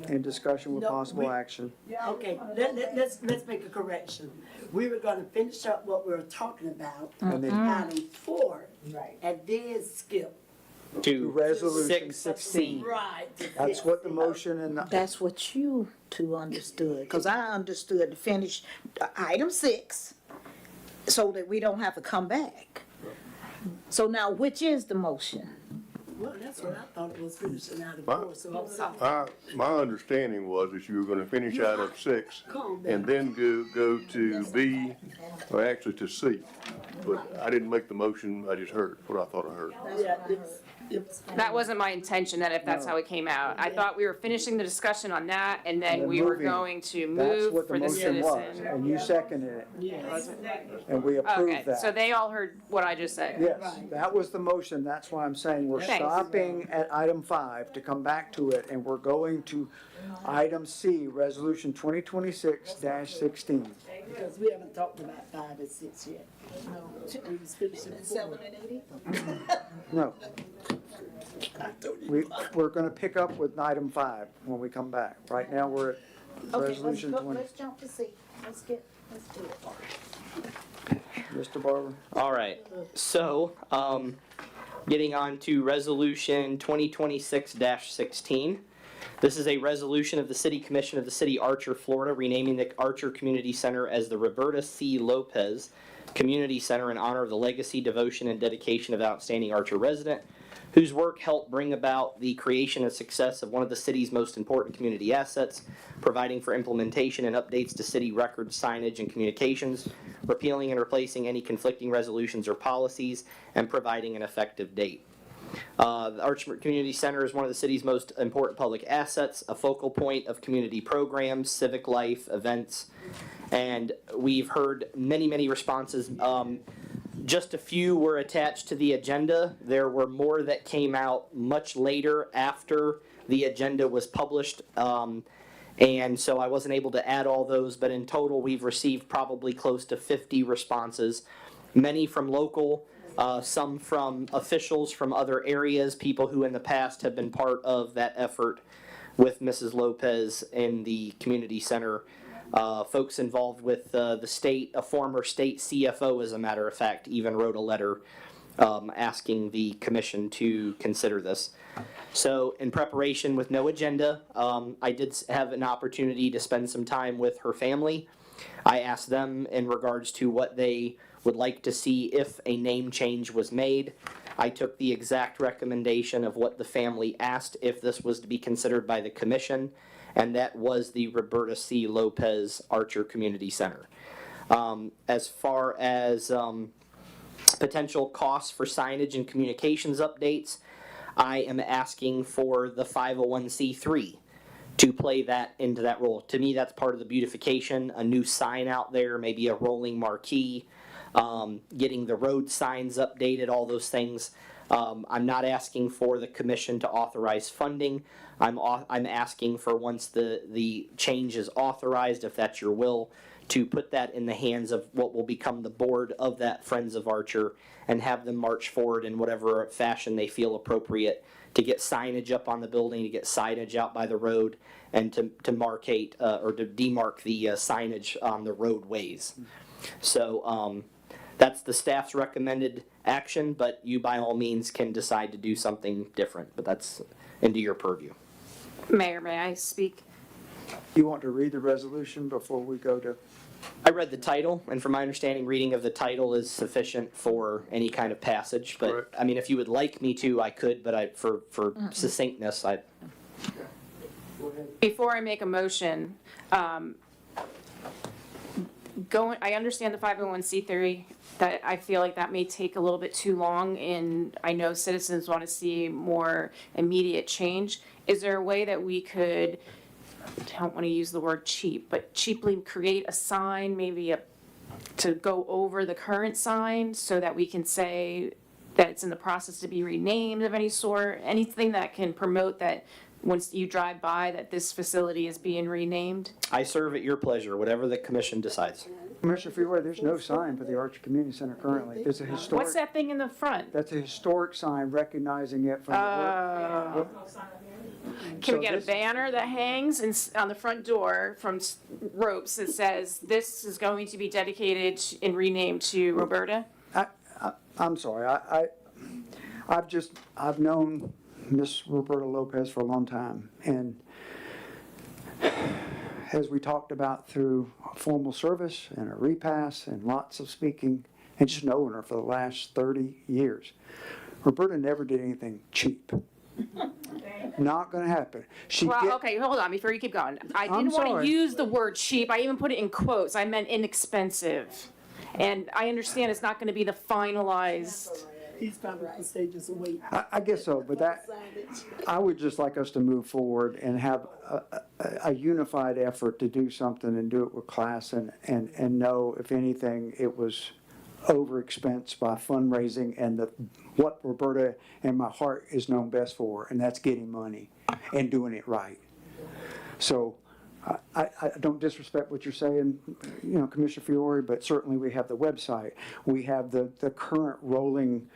in discussion with No, possible we- action. Okay, let's make a correction. We were gonna finish up what we were talking about, And then item 4, Right. and then skip. To Resolution 6C. Right. That's what the motion and the, That's what you two understood, because I understood to finish item 6 so that we don't have to come back. So now, which is the motion? Well, that's what I thought it was finishing item 4, so I'm sorry. My understanding was that you were gonna finish item 6 and then go to B, or actually to C. But I didn't make the motion, I just heard what I thought I heard. Yeah, it's, That wasn't my intention, that if that's how it came out. I thought we were finishing the discussion on that, and then we were moving. going to that's move what for the the motion was, citizen. and you seconded it, and we Okay, approved that. so they all heard what I just said. Yes, that was the motion, that's why I'm saying we're Thanks. stopping at item 5 to come back to it, and we're going to item C, resolution 2026-16. because we haven't talked about 5 and 6 yet. No. We was finishing 4. No. We're gonna pick up with item 5 when we come back. Right now, we're at resolution 20. Let's jump to C. Let's do it. Mr. Barber? All right, so, getting on to resolution 2026-16. This is a resolution of the City Commission of the City Archer, Florida, renaming the Archer Community Center as the Roberta C. Lopez Community Center in honor of the legacy, devotion, and dedication of outstanding Archer resident, whose work helped bring about the creation and success of one of the city's most important community assets, providing for implementation and updates to city records, signage, and communications, repealing and replacing any conflicting resolutions or policies, and providing an effective date. The Archer Community Center is one of the city's most important public assets, a focal point of community programs, civic life, events, and we've heard many responses. Just a few were attached to the agenda. There were more that came out much later after the agenda was published. And so I wasn't able to add all those, but in total, we've received probably close to 50 responses, many from local, some from officials from other areas, people who in the past have been part of that effort with Mrs. Lopez in the community center. Folks involved with the state, a former state CFO, as a matter of fact, even wrote a letter asking the commission to consider this. So in preparation with no agenda, I did have an opportunity to spend some time with her family. I asked them in regards to what they would like to see if a name change was made. I took the exact recommendation of what the family asked if this was to be considered by the commission, and that was the Roberta C. Lopez Archer Community Center. As far as potential costs for signage and communications updates, I am asking for the 501c3 to play that into that role. To me, that's part of the beautification, a new sign out there, maybe a rolling marquee, getting the road signs updated, all those things. I'm not asking for the commission to authorize funding. I'm asking for, once the change is authorized, if that's your will, to put that in the hands of what will become the board of that Friends of Archer and have them march forward in whatever fashion they feel appropriate to get signage up on the building, to get signage out by the road, and to marcate or to demarc the signage on the roadways. So that's the staff's recommended action, but you by all means can decide to do something different, but that's into your purview. Mayor, may I speak? You want to read the resolution before we go to? I read the title, and from my understanding, reading of the title is sufficient for any kind of passage. But Correct. I mean, if you would like me to, I could. But for succinctness, Before I make a motion, I understand the 501c3, that I feel like that may take a little bit too long, and I know citizens want to see more immediate change. Is there a way that we could, I don't want to use the word cheap, but cheaply create a sign, maybe to go over the current sign so that we can say that it's in the process to be renamed of any sort, anything that can promote that once you drive by that this facility is being renamed? I serve at your pleasure, whatever the commission decides. Commissioner Fiore, there's no sign for the Archer Community Center currently. It's a historic. What's that thing in the front? That's a historic sign recognizing it from the work. Can we So get a this- banner that hangs on the front door from ropes that says, this is going to be dedicated and renamed to Roberta? I'm sorry, I've known Miss Roberta Lopez for a long time, and as we talked about through a formal service and a repass and lots of speaking, and just knowing her for the last 30 years, Roberta never did anything cheap. Not gonna happen. Well, okay, hold on, before you keep going. I didn't want sorry. to use the word cheap, I even put it in quotes, I meant inexpensive. And I understand it's not going to be the finalized. He's probably on stages and waiting. I guess so, but I would just like us to move forward and have a unified effort to do something and do it with class and know, if anything, it was overexpense by fundraising and what Roberta and my heart is known best for, and that's getting money and doing it right. So I don't disrespect what you're saying, Commissioner Fiore, but certainly we have the website. We have the current rolling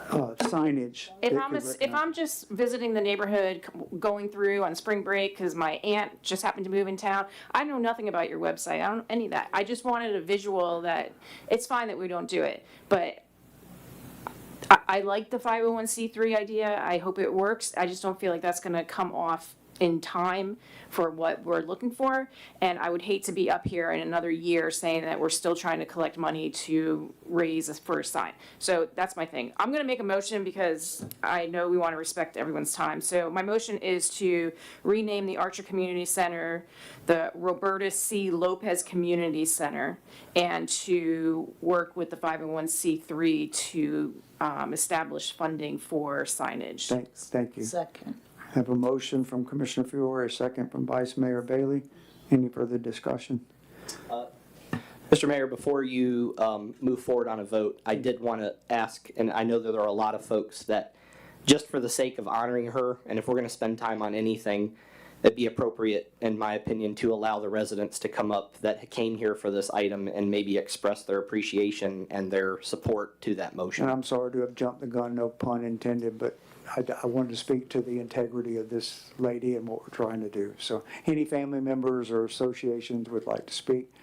signage. If that I'm, could if recognize- I'm just visiting the neighborhood, going through on spring break, because my aunt just happened to move in town, I know nothing about your website, I don't know any of that. I just wanted a visual that, it's fine that we don't do it, but I like the 501c3 idea, I hope it works, I just don't feel like that's gonna come off in time for what we're looking for, and I would hate to be up here in another year saying that we're still trying to collect money to raise for a sign. So that's my thing. I'm gonna make a motion because I know we wanna respect everyone's time. So my motion is to rename the Archer Community Center the Roberta C. Lopez Community Center, and to work with the 501c3 to establish funding for signage. Thank you. Second. Have a motion from Commissioner Fiore, a second from Vice Mayor Bailey. Any further discussion? Mr. Mayor, before you move forward on a vote, I did want to ask, and I know that there are a lot of folks that, just for the sake of honoring her, and if we're going to spend time on anything, it'd be appropriate, in my opinion, to allow the residents to come up that came here for this item and maybe express their appreciation and their support to that motion. And I'm sorry to have jumped the gun, no pun intended, but I wanted to speak to the integrity of this lady and what we're trying to do. So any family members or associations would like to speak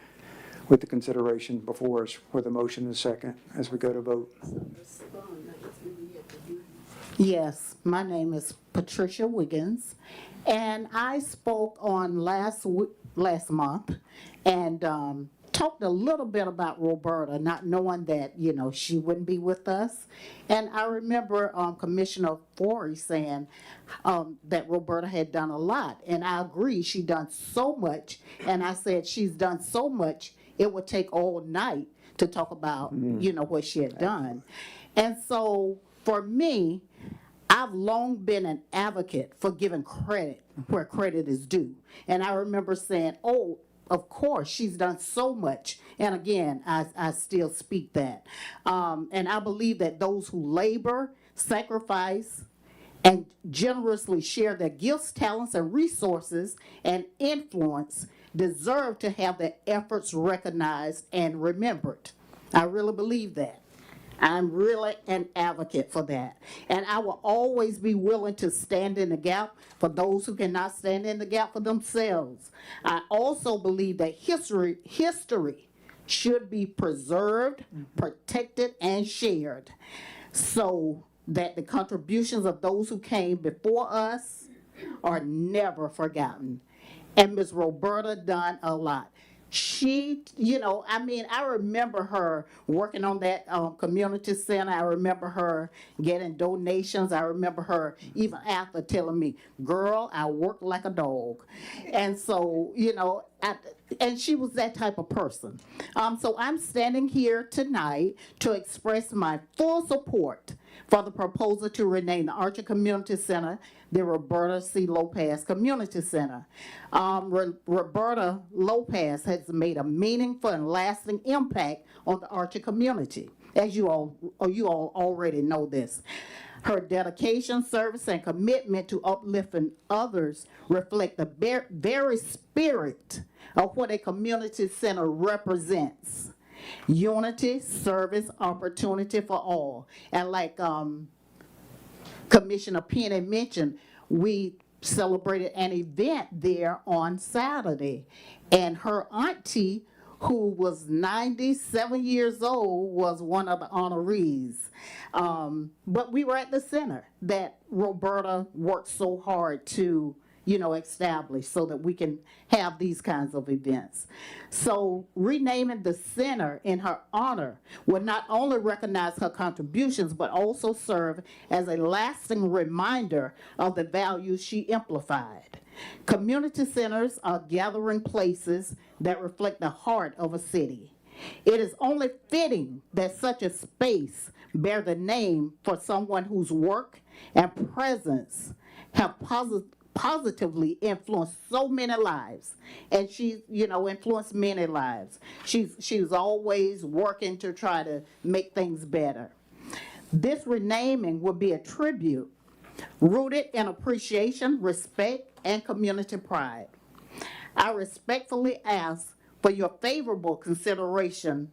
with the consideration before us with a motion and a second as we go to vote. Yes, my name is Patricia Wiggins, and I spoke on last month and talked a little bit about Roberta, not knowing that, she wouldn't be with us. And I remember Commissioner Forey saying that Roberta had done a lot, and I agree, she done so much. And I said she's done so much, it would take all night to talk about, what she had done. And so for me, I've long been an advocate for giving credit where credit is due. And I remember saying, oh, of course, she's done so much. And again, I still speak that. And I believe that those who labor, sacrifice, and generously share their gifts, talents, and resources and influence deserve to have their efforts recognized and remembered. I really believe that. I'm really an advocate for that. And I will always be willing to stand in the gap for those who cannot stand in the gap for themselves. I also believe that history should be preserved, protected, and shared so that the contributions of those who came before us are never forgotten. And Ms. Roberta done a lot. She, I remember her working on that community center. I remember her getting donations. I remember her even after telling me, girl, I work like a dog. And so, and she was that type of person. So I'm standing here tonight to express my full support for the proposal to rename the Archer Community Center the Roberta C. Lopez Community Center. Roberta Lopez has made a meaningful and lasting impact on the Archer community, as you all already know this. Her dedication, service, and commitment to uplifting others reflect the very spirit of what a community center represents. Unity, service, opportunity for all. And like Commissioner Penny mentioned, we celebrated an event there on Saturday. And her auntie, who was 97 years old, was one of the honorees. But we were at the center that Roberta worked so hard to establish so that we can have these kinds of events. So renaming the center in her honor will not only recognize her contributions, but also serve as a lasting reminder of the values she amplified. Community centers are gathering places that reflect the heart of a city. It is only fitting that such a space bear the name for someone whose work and presence have positively influenced so many lives, and she's influenced many lives. She's always working to try to make things better. This renaming will be a tribute rooted in appreciation, respect, and community pride. I respectfully ask for your favorable consideration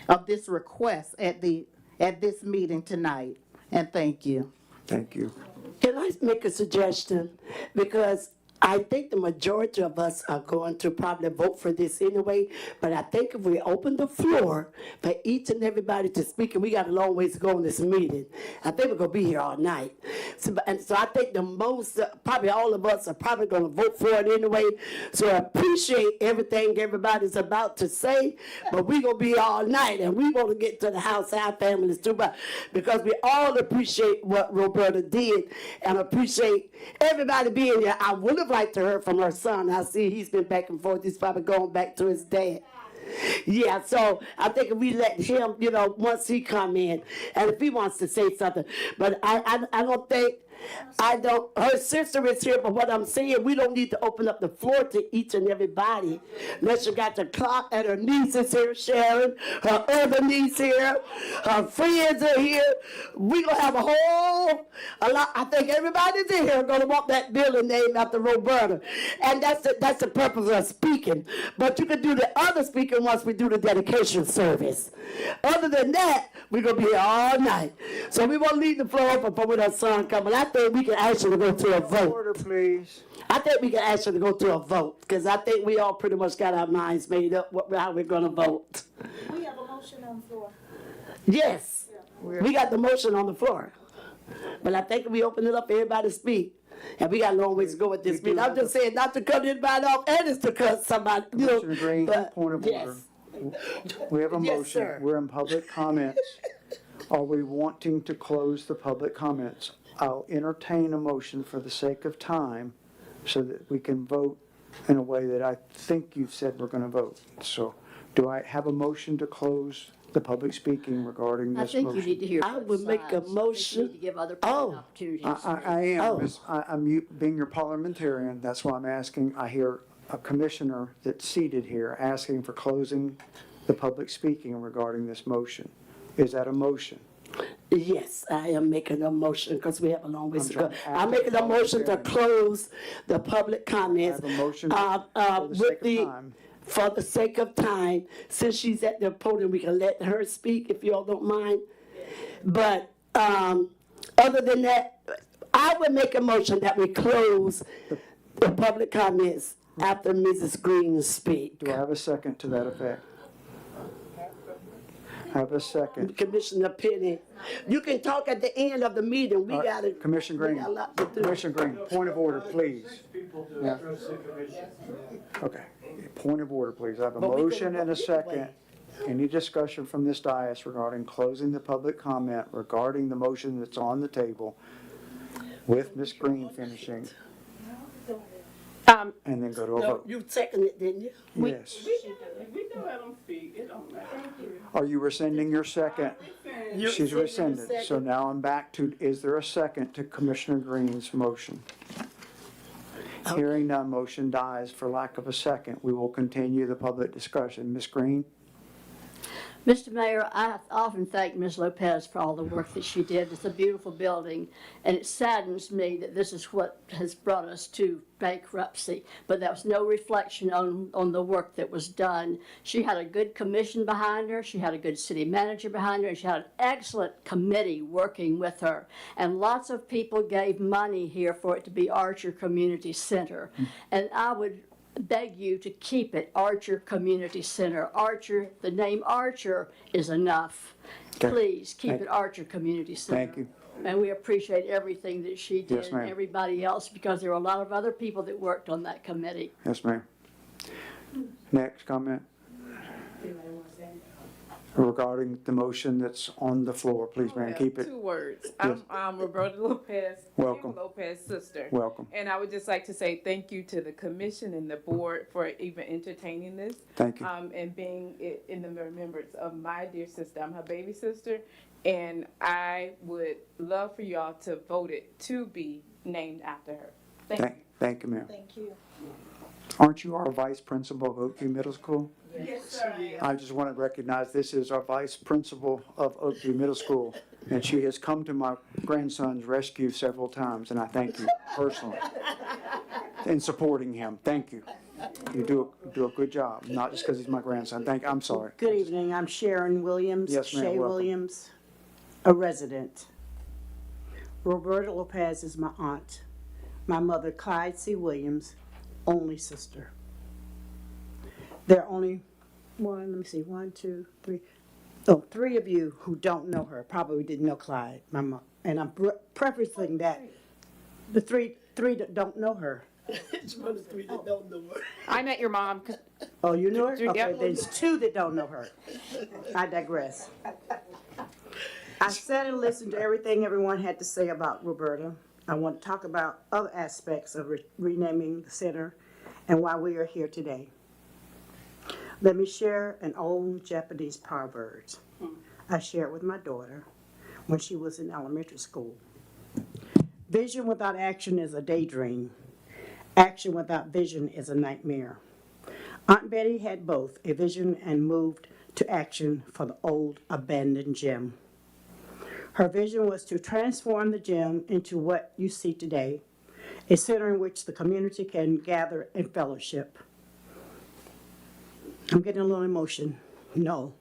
of this request at this meeting tonight, and thank you. Thank you. Can I make a suggestion? Because I think the majority of us are going to probably vote for this anyway, but I think if we open the floor for each and everybody to speak, and we got a long ways to go in this meeting, I think we're going to be here all night. So I think the most, probably all of us are probably going to vote for it anyway. So I appreciate everything everybody's about to say, but we're going to be here all night, and we want to get to the house, our families too, but because we all appreciate what Roberta did and appreciate everybody being here. I would have liked to hear from her son. I see he's been back and forth. He's probably going back to his dad. Yeah, so I think if we let him, once he come in, and if he wants to say something, but I don't think, her sister is here, but what I'm saying, we don't need to open up the floor to each and everybody. Unless you got the clock and her niece is here, Sharon, her other niece here, her friends are here. We're going to have a lot. I think everybody's in here going to want that building named after Roberta. And that's the purpose of speaking. But you can do the other speaking once we do the dedication service. Other than that, we're going to be here all night. So we won't leave the floor open for when her son comes. I think we can actually go to a vote. Order, please. I think we can actually go to a vote, because I think we all pretty much got our minds made up how we're going to vote. We have a motion on the floor. Yes, we got the motion on the floor. But I think if we open it up for everybody to speak, and we got a long ways to go with this meeting. I'm just saying not to cut anybody off, and it's to cut somebody. Commissioner Green, but, point of order. We have a Yes, motion. sir. We're in public comments. Are we wanting to close the public comments? I'll entertain a motion for the sake of time so that we can vote in a way that I think you've said we're going to vote. So do I have a motion to close the public speaking regarding this motion? I think you need to hear. I would make a motion. To give other people opportunities. I am. I'm being your parliamentarian. That's why I'm asking. I hear a commissioner that's seated here asking for closing the public speaking regarding this motion. Is that a motion? Yes, I am making a motion because we have a long ways to go. trying to I'm making a motion to close the public comments. I have a motion with for the sake of time. For the sake of time, since she's at the podium, we can let her speak if you all don't mind. But, other than that, I would make a motion that we close the public comments after Mrs. Green speak. Do I have a second to that effect? Have a second. Commissioner Penny, you can talk at the end of the meeting. We gotta. Commissioner Green, we got a lot to do. Commissioner Green, point of order, please. Yeah. Okay, point of order, please. I have a But we can motion and a vote either second. way. Any discussion from this dais regarding closing the public comment regarding the motion that's on the table with Ms. Green finishing, and then go to a No, vote? you seconded it, didn't you? Yes. Are you rescinding your second? She's rescinded. So now I'm back to, is there a second to Commissioner Green's motion? Hearing none, motion dies for lack of a second. We will continue the public discussion. Ms. Green? Mr. Mayor, I often thank Ms. Lopez for all the work that she did. It's a beautiful building, and it saddens me that this is what has brought us to bankruptcy. But that was no reflection on the work that was done. She had a good commission behind her, she had a good city manager behind her, and she had an excellent committee working with her. And lots of people gave money here for it to be Archer Community Center. And I would beg you to keep it Archer Community Center. Archer, the name Archer is enough. Okay. Please, keep Thank- it Archer Community Center. Thank you. And we appreciate everything that she did Yes, ma'am. and everybody else, because there were a lot of other people that worked on that committee. Yes, ma'am. Next comment? Regarding the motion that's on the floor, please, ma'am, keep it. 2 words. Yes. I'm Roberta Lopez. Welcome. Kim Lopez's sister. Welcome. And I would just like to say thank you to the commission and the board for even entertaining this. Thank you. And being in the remembrance of my dear sister. I'm her baby sister. And I would love for y'all to vote it to be named after her. Thank you. Thank you, ma'am. Thank you. Aren't you our vice principal of Oakview Middle School? Yes, sir. I just want to recognize this is our vice principal of Oakview Middle School, and she has come to my grandson's rescue several times, and I thank you personally in supporting him. Thank you. You do a good job, not just because he's my grandson. I'm sorry. Good evening, I'm Sharon Williams. Yes, ma'am, Shay welcome. Williams, a resident. Roberta Lopez is my aunt. My mother, Clyde C. Williams, only sister. There are only three of you who don't know her, probably didn't know Clyde, my mom. And I'm prefacing that, the three that don't know her. It's one of the three that don't know her. I met your mom. Oh, you know her? Yep. Okay, there's two that don't know her. I digress. I sat and listened to everything everyone had to say about Roberta. I want to talk about other aspects of renaming the center and why we are here today. Let me share an old Japanese proverb I shared with my daughter when she was in elementary school. Vision without action is a daydream. Action without vision is a nightmare. Aunt Betty had both, a vision and moved to action for the old abandoned gym. Her vision was to transform the gym into what you see today, a center in which the community can gather and fellowship. I'm getting a little emotion. No.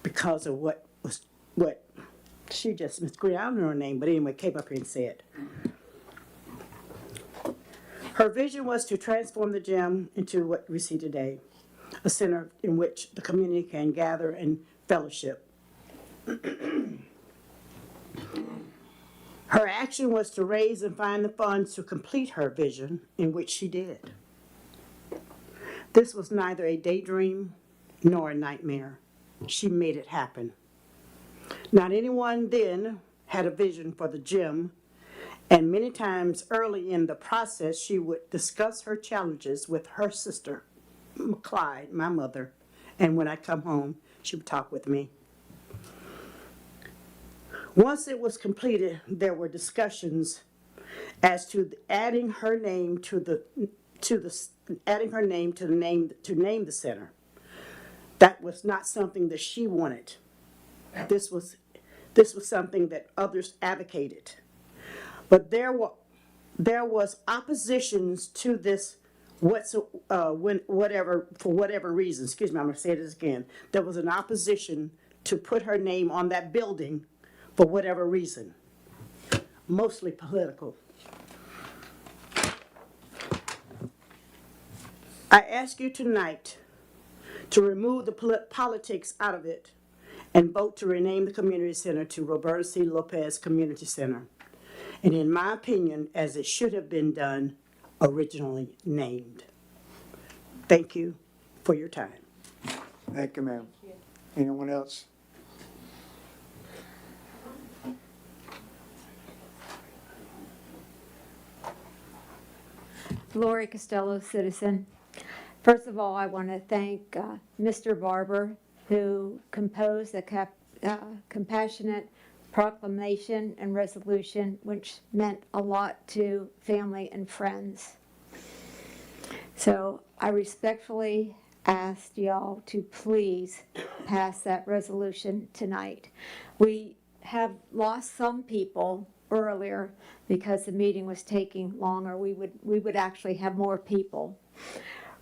Because of what she just, Ms. Green, I don't know her name, but anyway, came up here and said. Her vision was to transform the gym into what we see today, a center in which the community can gather and fellowship. Her action was to raise and find the funds to complete her vision, in which she did. This was neither a daydream nor a nightmare. She made it happen. Not anyone then had a vision for the gym, and many times early in the process, she would discuss her challenges with her sister, Clyde, my mother, and when I come home, she would talk with me. Once it was completed, there were discussions as to adding her name to name the center. That was not something that she wanted. This was this was something that others advocated. But there was oppositions to this whatever, for whatever reason, excuse me, I'm gonna say this again. There was an opposition to put her name on that building for whatever reason, mostly political. I ask you tonight to remove the politics out of it and vote to rename the community center to Roberta C. Lopez Community Center. And in my opinion, as it should have been done, originally named. Thank you for your time. Thank you, ma'am. Anyone else? Lori Costello, citizen. First of all, I want to thank Mr. Barber, who composed the compassionate proclamation and resolution, which meant a lot to family and friends. So I respectfully ask y'all to please pass that resolution tonight. We have lost some people earlier because the meeting was taking longer. We would actually have more people.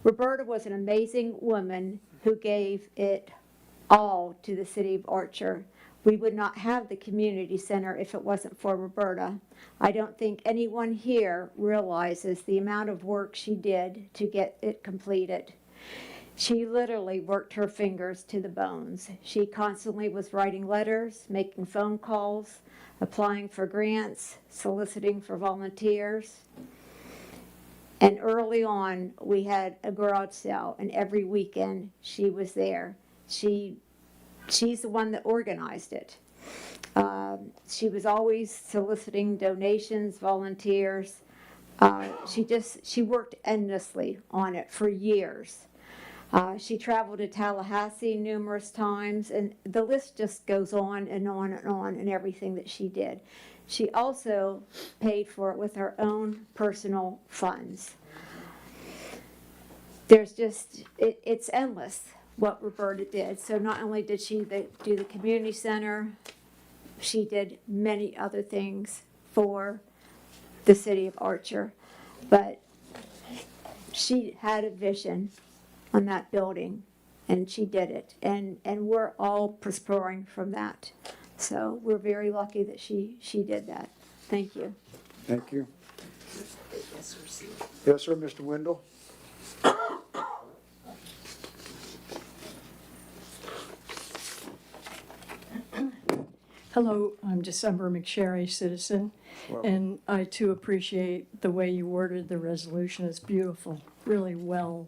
Roberta was an amazing woman who gave it all to the city of Archer. We would not have the community center if it wasn't for Roberta. I don't think anyone here realizes the amount of work she did to get it completed. She literally worked her fingers to the bones. She constantly was writing letters, making phone calls, applying for grants, soliciting for volunteers. And early on, we had a garage sale, and every weekend she was there. She's the one that organized it. She was always soliciting donations, volunteers. She worked endlessly on it for years. She traveled to Tallahassee numerous times, and the list just goes on and on and on, and everything that she did. She also paid for it with her own personal funds. There's just, it's endless what Roberta did. So not only did she do the community center, she did many other things for the city of Archer. But she had a vision on that building, and she did it. And we're all prospering from that. So we're very lucky that she did that. Thank you. Thank you. Yes, sir, Mr. Wendell? Hello, I'm December McSherry, citizen, and I too appreciate the way you worded the resolution. It's beautiful, really well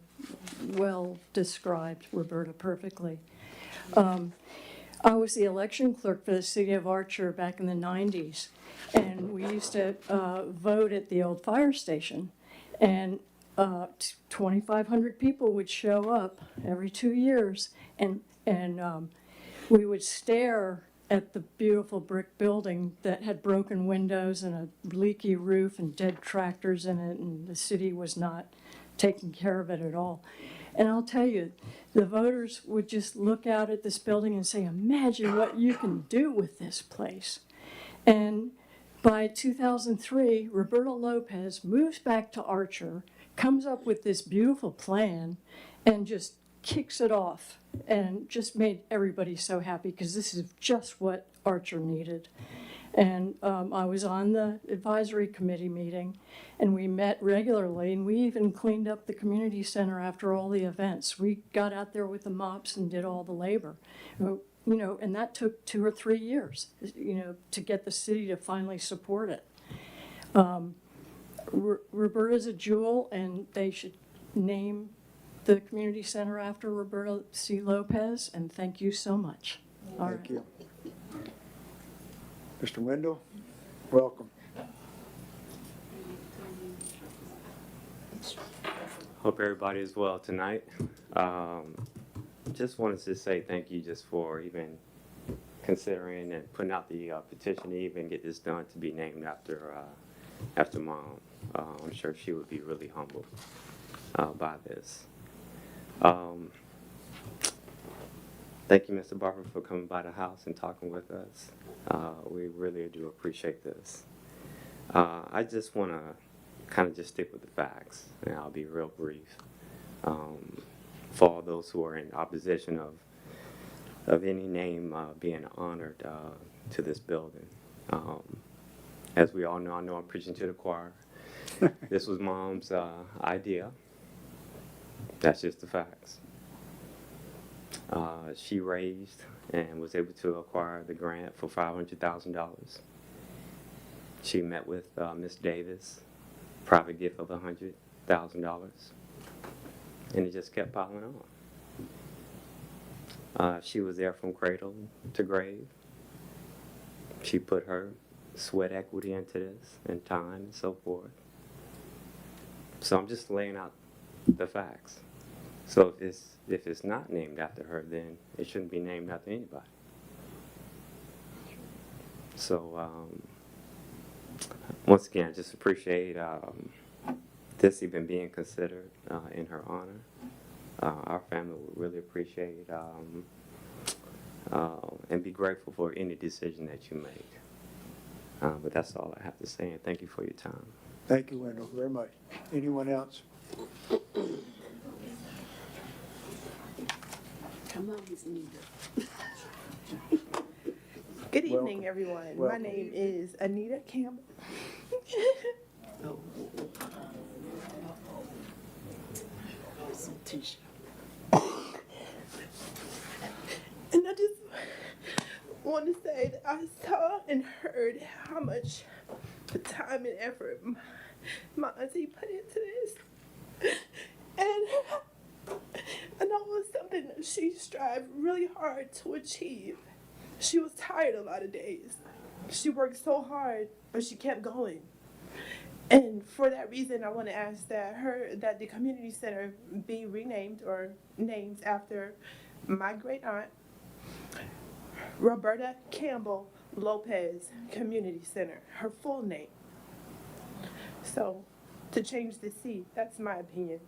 described, Roberta, perfectly. I was the election clerk for the city of Archer back in the 90s, and we used to vote at the old fire station, and 2,500 people would show up every 2 years, and we would stare at the beautiful brick building that had broken windows and a leaky roof and dead tractors in it, and the city was not taking care of it at all. And I'll tell you, the voters would just look out at this building and say, imagine what you can do with this place. And by 2003, Roberta Lopez moves back to Archer, comes up with this beautiful plan, and just kicks it off and just made everybody so happy, because this is just what Archer needed. And I was on the advisory committee meeting, and we met regularly, and we even cleaned up the community center after all the events. We got out there with the mops and did all the labor. And that took 2 or 3 years, to get the city to finally support it. Roberta's a jewel, and they should name the community center after Roberta C. Lopez, and thank you so much. Thank you. Mr. Wendell, welcome. Hope everybody is well tonight. Just wanted to say thank you just for even considering and putting out the petition to even get this done to be named after Mom. I'm sure she would be really humbled by this. Thank you, Mr. Barber, for coming by the house and talking with us. We really do appreciate this. I just want to kind of just stick with the facts, and I'll be real brief. For all those who are in opposition of any name being honored to this building. As we all know, I know I'm preaching to the choir. This was Mom's idea. That's just the facts. She raised and was able to acquire the grant for $500,000. She met with Ms. Davis, private gift of $100,000, and it just kept piling on. She was there from cradle to grave. She put her sweat equity into this and time and so forth. So I'm just laying out the facts. So if it's not named after her, then it shouldn't be named after anybody. So once again, I just appreciate this even being considered in her honor. Our family would really appreciate and be grateful for any decision that you make. But that's all I have to say, and thank you for your time. Thank you, Wendell, very much. Anyone else? Come on, Ms. Nita. Good Welcome. evening, everyone. My Welcome. name is Anita Campbell. Some tissue. And I just want to say that I saw and heard how much time and effort my auntie put into this. And I know it was something that she strived really hard to achieve. She was tired a lot of days. She worked so hard, but she kept going. And for that reason, I want to ask that the community center be renamed or named after my great aunt, Roberta Campbell Lopez Community Center, her full name. So, to change the C, that's my opinion.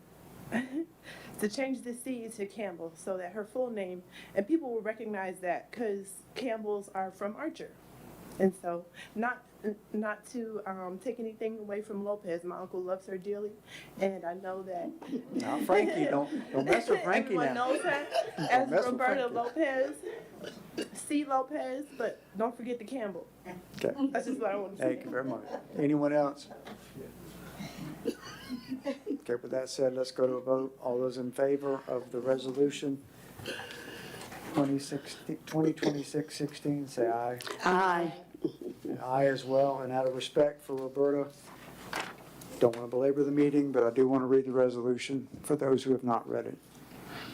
To change the C to Campbell so that her full name, and people will recognize that because Campbells are from Archer. And so, not to take anything away from Lopez. My uncle loves her dearly, and I know that. Now, Frankie, don't mess with Frankie Everyone now. knows her Don't as mess with Roberta Frankie. Lopez, C. Lopez, but don't forget the Campbell. Okay. That's just what I want to say. Thank you very much. Anyone else? Okay, with that said, let's go to a vote. All those in favor of the resolution 2026-16, say aye. Aye. And aye as well, and out of respect for Roberta, don't want to belabor the meeting, but I do want to read the resolution for those who have not read it.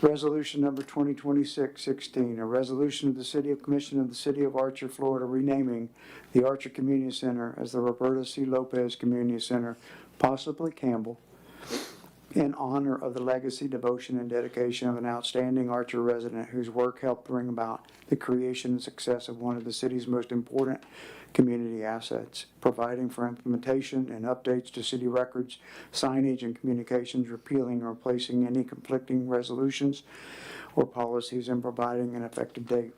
Resolution number 2026-16, a resolution of the City Commission of the City of Archer, Florida, renaming the Archer Community Center as the Roberta C. Lopez Community Center, possibly Campbell, in honor of the legacy, devotion, and dedication of an outstanding Archer resident whose work helped bring about the creation and success of one of the city's most important community assets, providing for implementation and updates to city records, signage, and communications, repealing or replacing any conflicting resolutions or policies, and providing an effective date.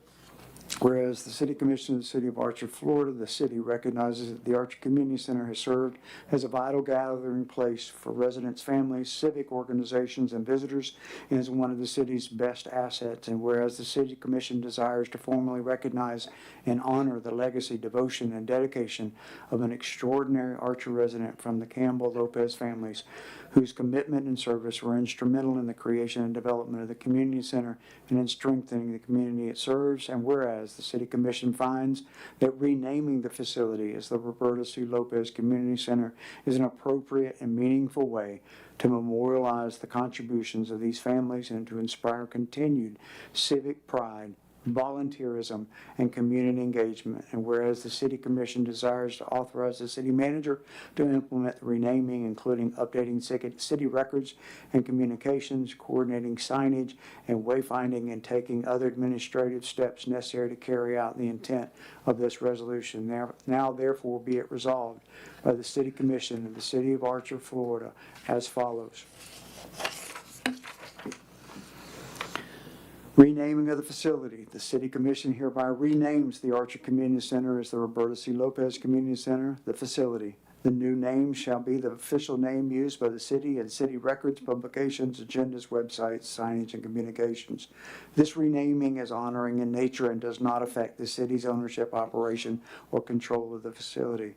Whereas the City Commission of the City of Archer, Florida, the city recognizes that the Archer Community Center has served as a vital gathering place for residents, families, civic organizations, and visitors, and is one of the city's best assets. And whereas the City Commission desires to formally recognize and honor the legacy, devotion, and dedication of an extraordinary Archer resident from the Campbell Lopez families, whose commitment and service were instrumental in the creation and development of the community center and in strengthening the community it serves. And whereas the City Commission finds that renaming the facility as the Roberta C. Lopez Community Center is an appropriate and meaningful way to memorialize the contributions of these families and to inspire continued civic pride, volunteerism, and community engagement. And whereas the City Commission desires to authorize the city manager to implement the renaming, including updating city records and communications, coordinating signage and wayfinding, and taking other administrative steps necessary to carry out the intent of this resolution. Now therefore be it resolved by the City Commission of the City of Archer, Florida, as follows. Renaming of the facility. The City Commission hereby renames the Archer Community Center as the Roberta C. Lopez Community Center, the facility. The new name shall be the official name used by the city and city records, publications, agendas, websites, signage, and communications. This renaming is honoring in nature and does not affect the city's ownership, operation, or control of the facility.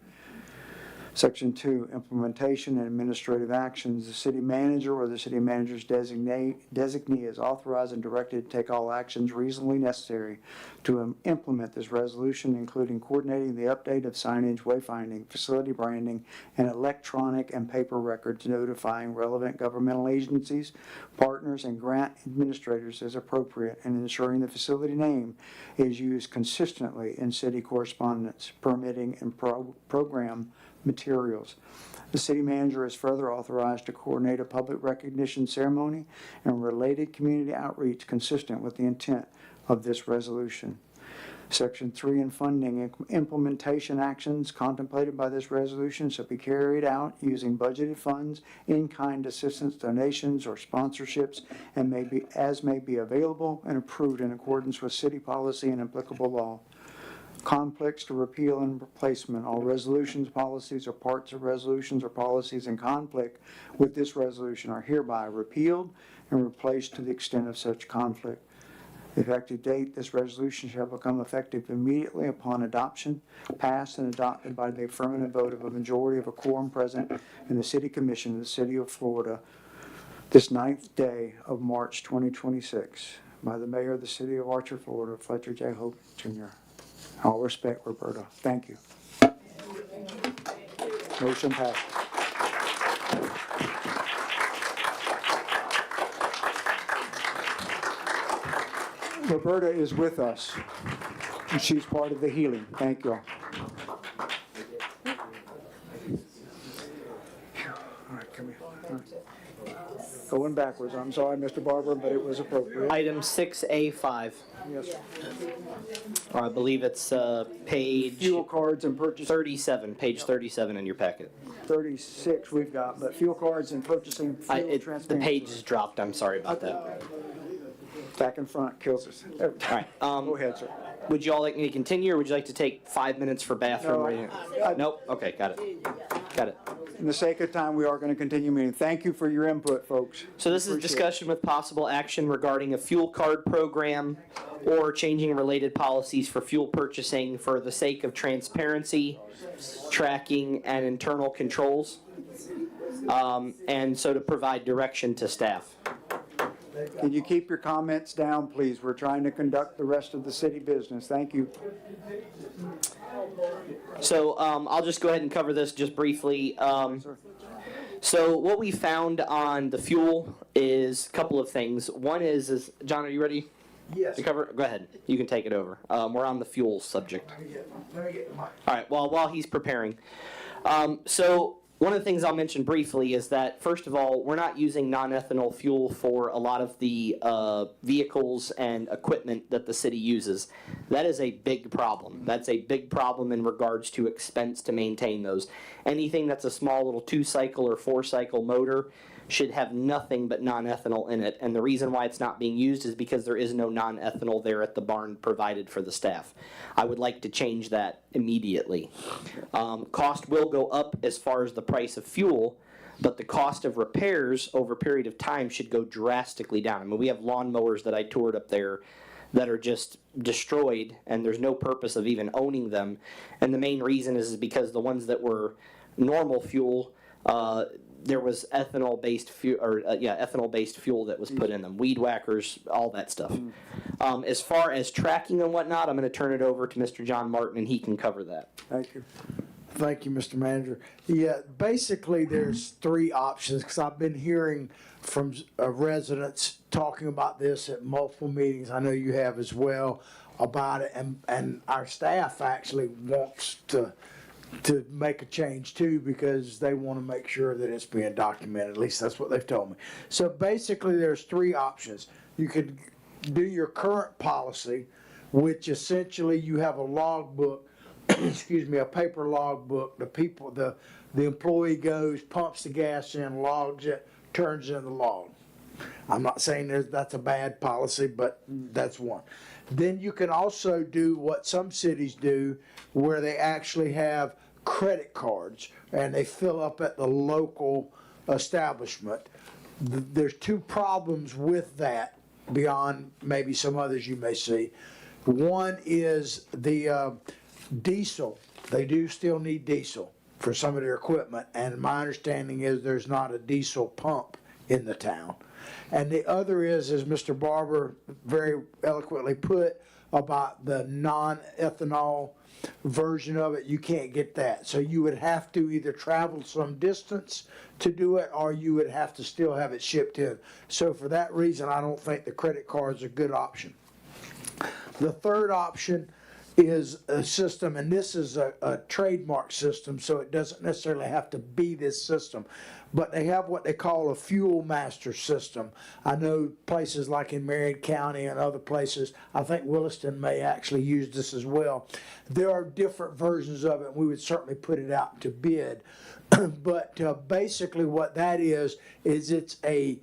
Section 2, implementation and administrative actions. The city manager or the city manager's designee is authorized and directed to take all actions reasonably necessary to implement this resolution, including coordinating the update of signage, wayfinding, facility branding, and electronic and paper records, notifying relevant governmental agencies, partners, and grant administrators as appropriate, and ensuring the facility name is used consistently in city correspondence, permitting, and program materials. The city manager is further authorized to coordinate a public recognition ceremony and related community outreach consistent with the intent of this resolution. Section 3 in funding, implementation actions contemplated by this resolution shall be carried out using budgeted funds, in-kind assistance, donations, or sponsorships, and may be available and approved in accordance with city policy and applicable law. Conflicts to repeal and replacement. All resolutions, policies, or parts of resolutions or policies in conflict with this resolution are hereby repealed and replaced to the extent of such conflict. Effective date, this resolution shall become effective immediately upon adoption, passed and adopted by the affirmative vote of a majority of a quorum present in the City Commission of the City of Florida this 9th day of March 2026 by the Mayor of the City of Archer, Florida, Fletcher J. Hope, Jr. All respect, Roberta. Thank you. Motion passed. Roberta is with us, and she's part of the healing. Thank you all. All right, come here. All right. Going backwards. I'm sorry, Mr. Barber, but it was appropriate. Item 6A5. Yes. Or I believe it's page Fuel cards and purchase. 37, page 37 in your packet. 36 we've got, but fuel cards and purchasing fuel The transparency. page is dropped, I'm sorry about that. Back and front kills us. All right. Go ahead, sir. Would you all like me to continue, or would you like to take 5 minutes for bathroom? No, Nope, okay, got it. Got it. In the sake of time, we are going to continue meeting. Thank you for your input, folks. So this is a Appreciate it. discussion with possible action regarding a fuel card program or changing related policies for fuel purchasing for the sake of transparency, tracking, and internal controls. And so to provide direction to staff. Can you keep your comments down, please? We're trying to conduct the rest of the city business. Thank you. So I'll just go ahead and cover this just briefly. So what we found on the fuel is a couple of things. One is John, are you ready? Yes. To cover? Go ahead. You can take it over. We're on the fuel subject. Let me get the mic. All right. Well, while he's preparing. So one of the things I'll mention briefly is that, first of all, we're not using non-ethanol fuel for a lot of the vehicles and equipment that the city uses. That is a big problem. That's a big problem in regards to expense to maintain those. Anything that's a small little 2-cycle or 4-cycle motor should have nothing but non-ethanol in it. And the reason why it's not being used is because there is no non-ethanol there at the barn provided for the staff. I would like to change that immediately. Cost will go up as far as the price of fuel, but the cost of repairs over a period of time should go drastically down. I mean, we have lawnmowers that I toured up there that are just destroyed, and there's no purpose of even owning them. And the main reason is because the ones that were normal fuel, there was ethanol-based fuel that was put in them, weed whackers, all that stuff. As far as tracking and whatnot, I'm going to turn it over to Mr. John Martin, and he can cover that. Thank you. Thank you, Mr. Manager. Yeah, basically there's three options, because I've been hearing from residents talking about this at multiple meetings. I know you have as well about it, and our staff actually wants to make a change too, because they want to make sure that it's being documented. At least that's what they've told me. So basically there's three options. You could do your current policy, which essentially you have a logbook, excuse me, a paper logbook. The employee goes, pumps the gas in, logs it, turns in the log. I'm not saying that's a bad policy, but that's one. Then you can also do what some cities do, where they actually have credit cards and they fill up at the local establishment. There's two problems with that beyond maybe some others you may see. One is the diesel. They do still need diesel for some of their equipment, and my understanding is there's not a diesel pump in the town. And the other is, as Mr. Barber very eloquently put, about the non-ethanol version of it, you can't get that. So you would have to either travel some distance to do it, or you would have to still have it shipped in. So for that reason, I don't think the credit card's a good option. The third option is a system, and this is a trademark system, so it doesn't necessarily have to be this system, but they have what they call a fuel master system. I know places like in Marion County and other places, I think Williston may actually use this as well. There are different versions of it, and we would certainly put it out to bid. But basically what that is it's they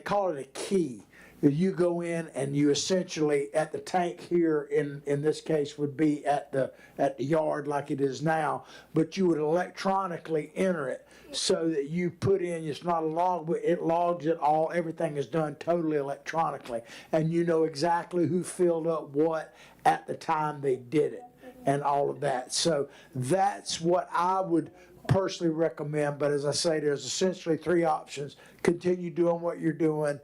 call it a key. You go in and you essentially, at the tank here in this case would be at the yard like it is now, but you would electronically enter it so that you put in, it's not a log, but it logs it all, everything is done totally electronically. And you know exactly who filled up what at the time they did it and all of that. So that's what I would personally recommend, but as I say, there's essentially three options. Continue doing what you're doing,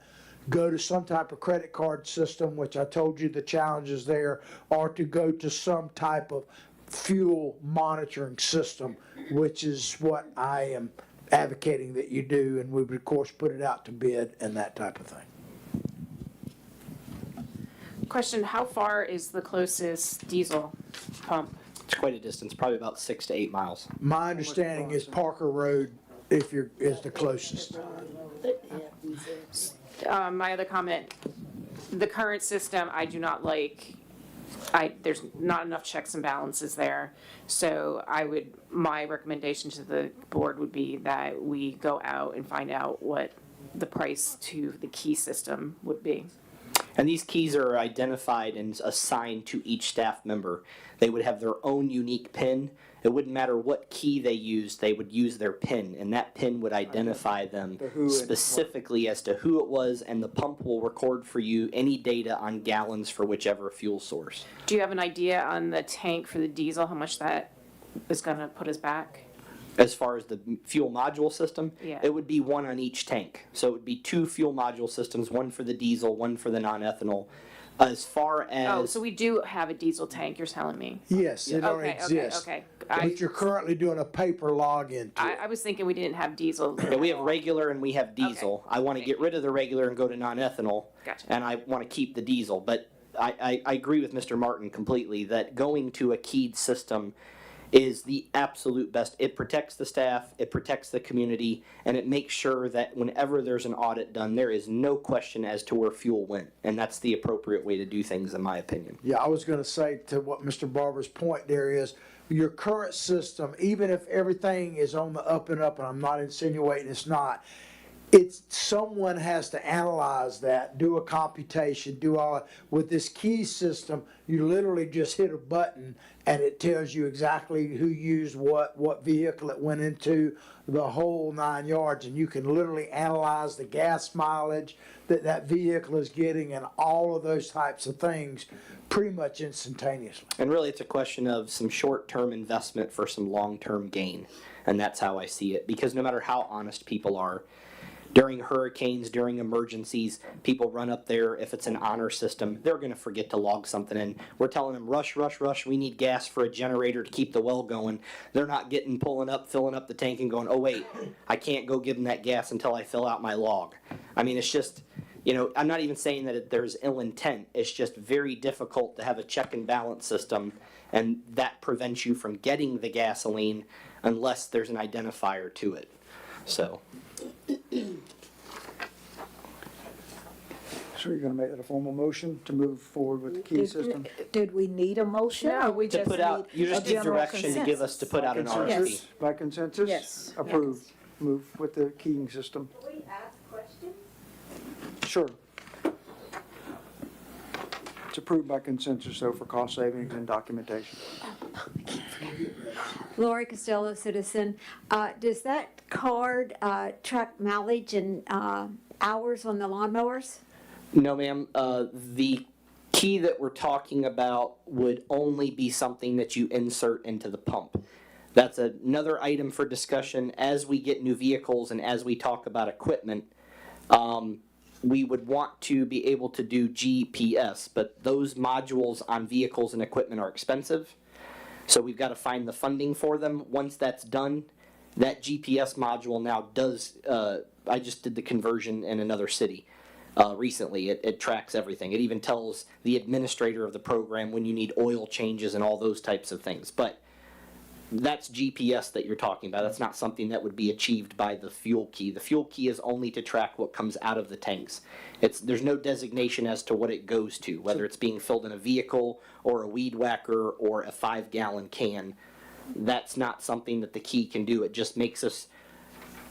go to some type of credit card system, which I told you the challenges there, or to go to some type of fuel monitoring system, which is what I am advocating that you do, and we would of course put it out to bid and that type of thing. Question, how far is the closest diesel pump? It's quite a distance, probably about 6 to 8 miles. My understanding is Parker Road is the closest. My other comment, the current system I do not like. There's not enough checks and balances there. So my recommendation to the board would be that we go out and find out what the price to the key system would be. And these keys are identified and assigned to each staff member. They would have their own unique PIN. It wouldn't matter what key they used, they would use their PIN, and that PIN would identify them specifically as to who it was, and the pump will record for you any data on gallons for whichever fuel source. Do you have an idea on the tank for the diesel, how much that is gonna put us back? As far as the fuel module system, Yeah. it would be one on each tank. So it would be 2 fuel module systems, one for the diesel, one for the non-ethanol. As far as... Oh, so we do have a diesel tank, you're telling me? Yes, it already exists. Okay. But you're currently doing a paper login to it. I was thinking we didn't have diesel. Yeah, we have regular and we have diesel. I want to get rid of the regular and go to non-ethanol. Gotcha. And I want to keep the diesel. But I agree with Mr. Martin completely that going to a keyed system is the absolute best. It protects the staff, it protects the community, and it makes sure that whenever there's an audit done, there is no question as to where fuel went. And that's the appropriate way to do things, in my opinion. Yeah, I was going to say to what Mr. Barber's point there is, your current system, even if everything is on the up and up, and I'm not insinuating it's not, someone has to analyze that, do a computation, do all. With this key system, you literally just hit a button and it tells you exactly who used what vehicle it went into, the whole 9 yards, and you can literally analyze the gas mileage that vehicle is getting and all of those types of things pretty much instantaneously. And really, it's a question of some short-term investment for some long-term gain. And that's how I see it. Because no matter how honest people are, during hurricanes, during emergencies, people run up there. If it's an honor system, they're going to forget to log something in. We're telling them, rush, rush, rush. We need gas for a generator to keep the well going. They're not pulling up, filling up the tank and going, oh, wait, I can't go give them that gas until I fill out my log. I mean, it's just, I'm not even saying that there's ill intent. It's just very difficult to have a check and balance system, and that prevents you from getting the gasoline unless there's an identifier to it. So you're going to make that a formal motion to move forward with the key system? Did we need a motion? No, we to just put out, you just a need general direction to give us to put out an Consensus? RFP. By consensus? Yes. Approved. Move with the keying system. Can we ask questions? Sure. It's approved by consensus, so for cost savings and documentation. Lori Costello, citizen. Does that card track mileage and hours on the lawnmowers? No, ma'am. The key that we're talking about would only be something that you insert into the pump. That's another item for discussion as we get new vehicles and as we talk about equipment. We would want to be able to do GPS, but those modules on vehicles and equipment are expensive. So we've got to find the funding for them. Once that's done, that GPS module now does, I just did the conversion in another city recently. It tracks everything. It even tells the administrator of the program when you need oil changes and all those types of things. But that's GPS that you're talking about. That's not something that would be achieved by the fuel key. The fuel key is only to track what comes out of the tanks. There's no designation as to what it goes to, whether it's being filled in a vehicle or a weed whacker or a 5-gallon can. That's not something that the key can do. It just makes us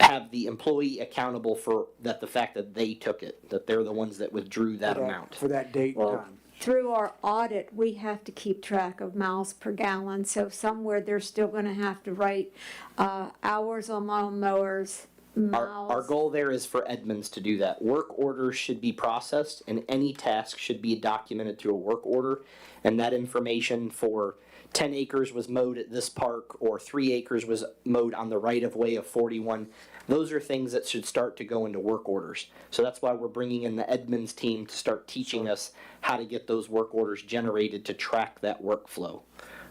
have the employee accountable for that, the fact that they took it, that they're the ones that withdrew that amount. For that date and time. Through our audit, we have to keep track of miles per gallon, so somewhere they're still gonna have to write hours on lawnmowers, miles. Our goal there is for Edmunds to do that. Work orders should be processed and any task should be documented through a work order. And that information for 10 acres was mowed at this park or 3 acres was mowed on the right of way of 41. Those are things that should start to go into work orders. So that's why we're bringing in the Edmunds team to start teaching us how to get those work orders generated to track that workflow.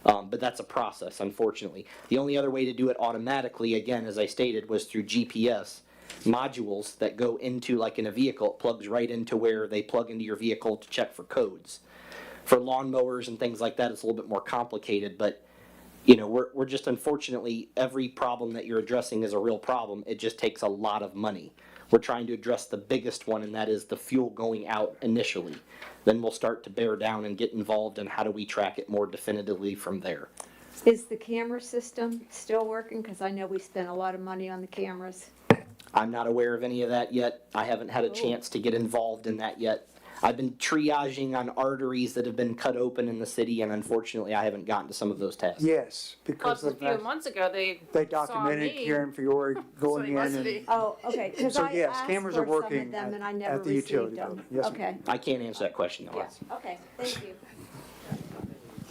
But that's a process, unfortunately. The only other way to do it automatically, again, as I stated, was through GPS modules that go into, like in a vehicle, it plugs right into where they plug into your vehicle to check for codes. For lawnmowers and things like that, it's a little bit more complicated, but you know, we're just, unfortunately, every problem that you're addressing is a real problem. It just takes a lot of money. We're trying to address the biggest one, and that is the fuel going out initially. Then we'll start to bear down and get involved in how do we track it more definitively from there. Is the camera system still working? Because I know we spent a lot of money on the cameras. I'm not aware of any of that yet. I haven't had a chance to get involved in that yet. I've been triaging on arteries that have been cut open in the city, and unfortunately, I haven't gotten to some of those tests. Yes, because Plus, a of few that, months ago, they documented saw me. Karen Fiore going So it in must and. be. Oh, okay, because So I yes, asked cameras for are some of working them and I never at the utility received them. building. Yes, ma'am. Okay, I can't answer that question, though. okay, thank you.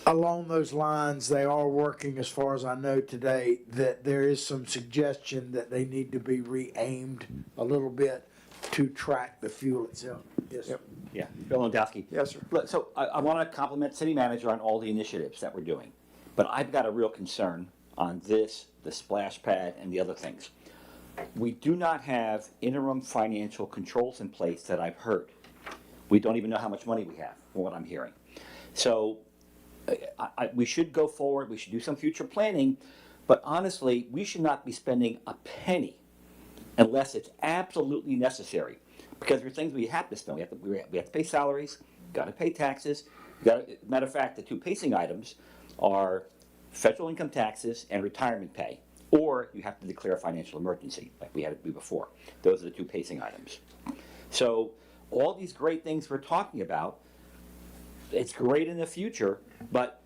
Along those lines, they are working, as far as I know today, that there is some suggestion that they need to be re-aimed a little bit to track the fuel itself. Yes. Yep. Yeah, Bill Nodowski. Yes, sir. Look, so I want to compliment city manager on all the initiatives that we're doing, but I've got a real concern on this, the splash pad, and the other things. We do not have interim financial controls in place that I've heard. We don't even know how much money we have, from what I'm hearing. So we should go forward, we should do some future planning, but honestly, we should not be spending a penny unless it's absolutely necessary. Because there are things we have to spend. We have to pay salaries, got to pay taxes. Matter of fact, the two pacing items are federal income taxes and retirement pay. Or you have to declare a financial emergency, like we had to do before. Those are the two pacing items. So all these great things we're talking about, it's great in the future, but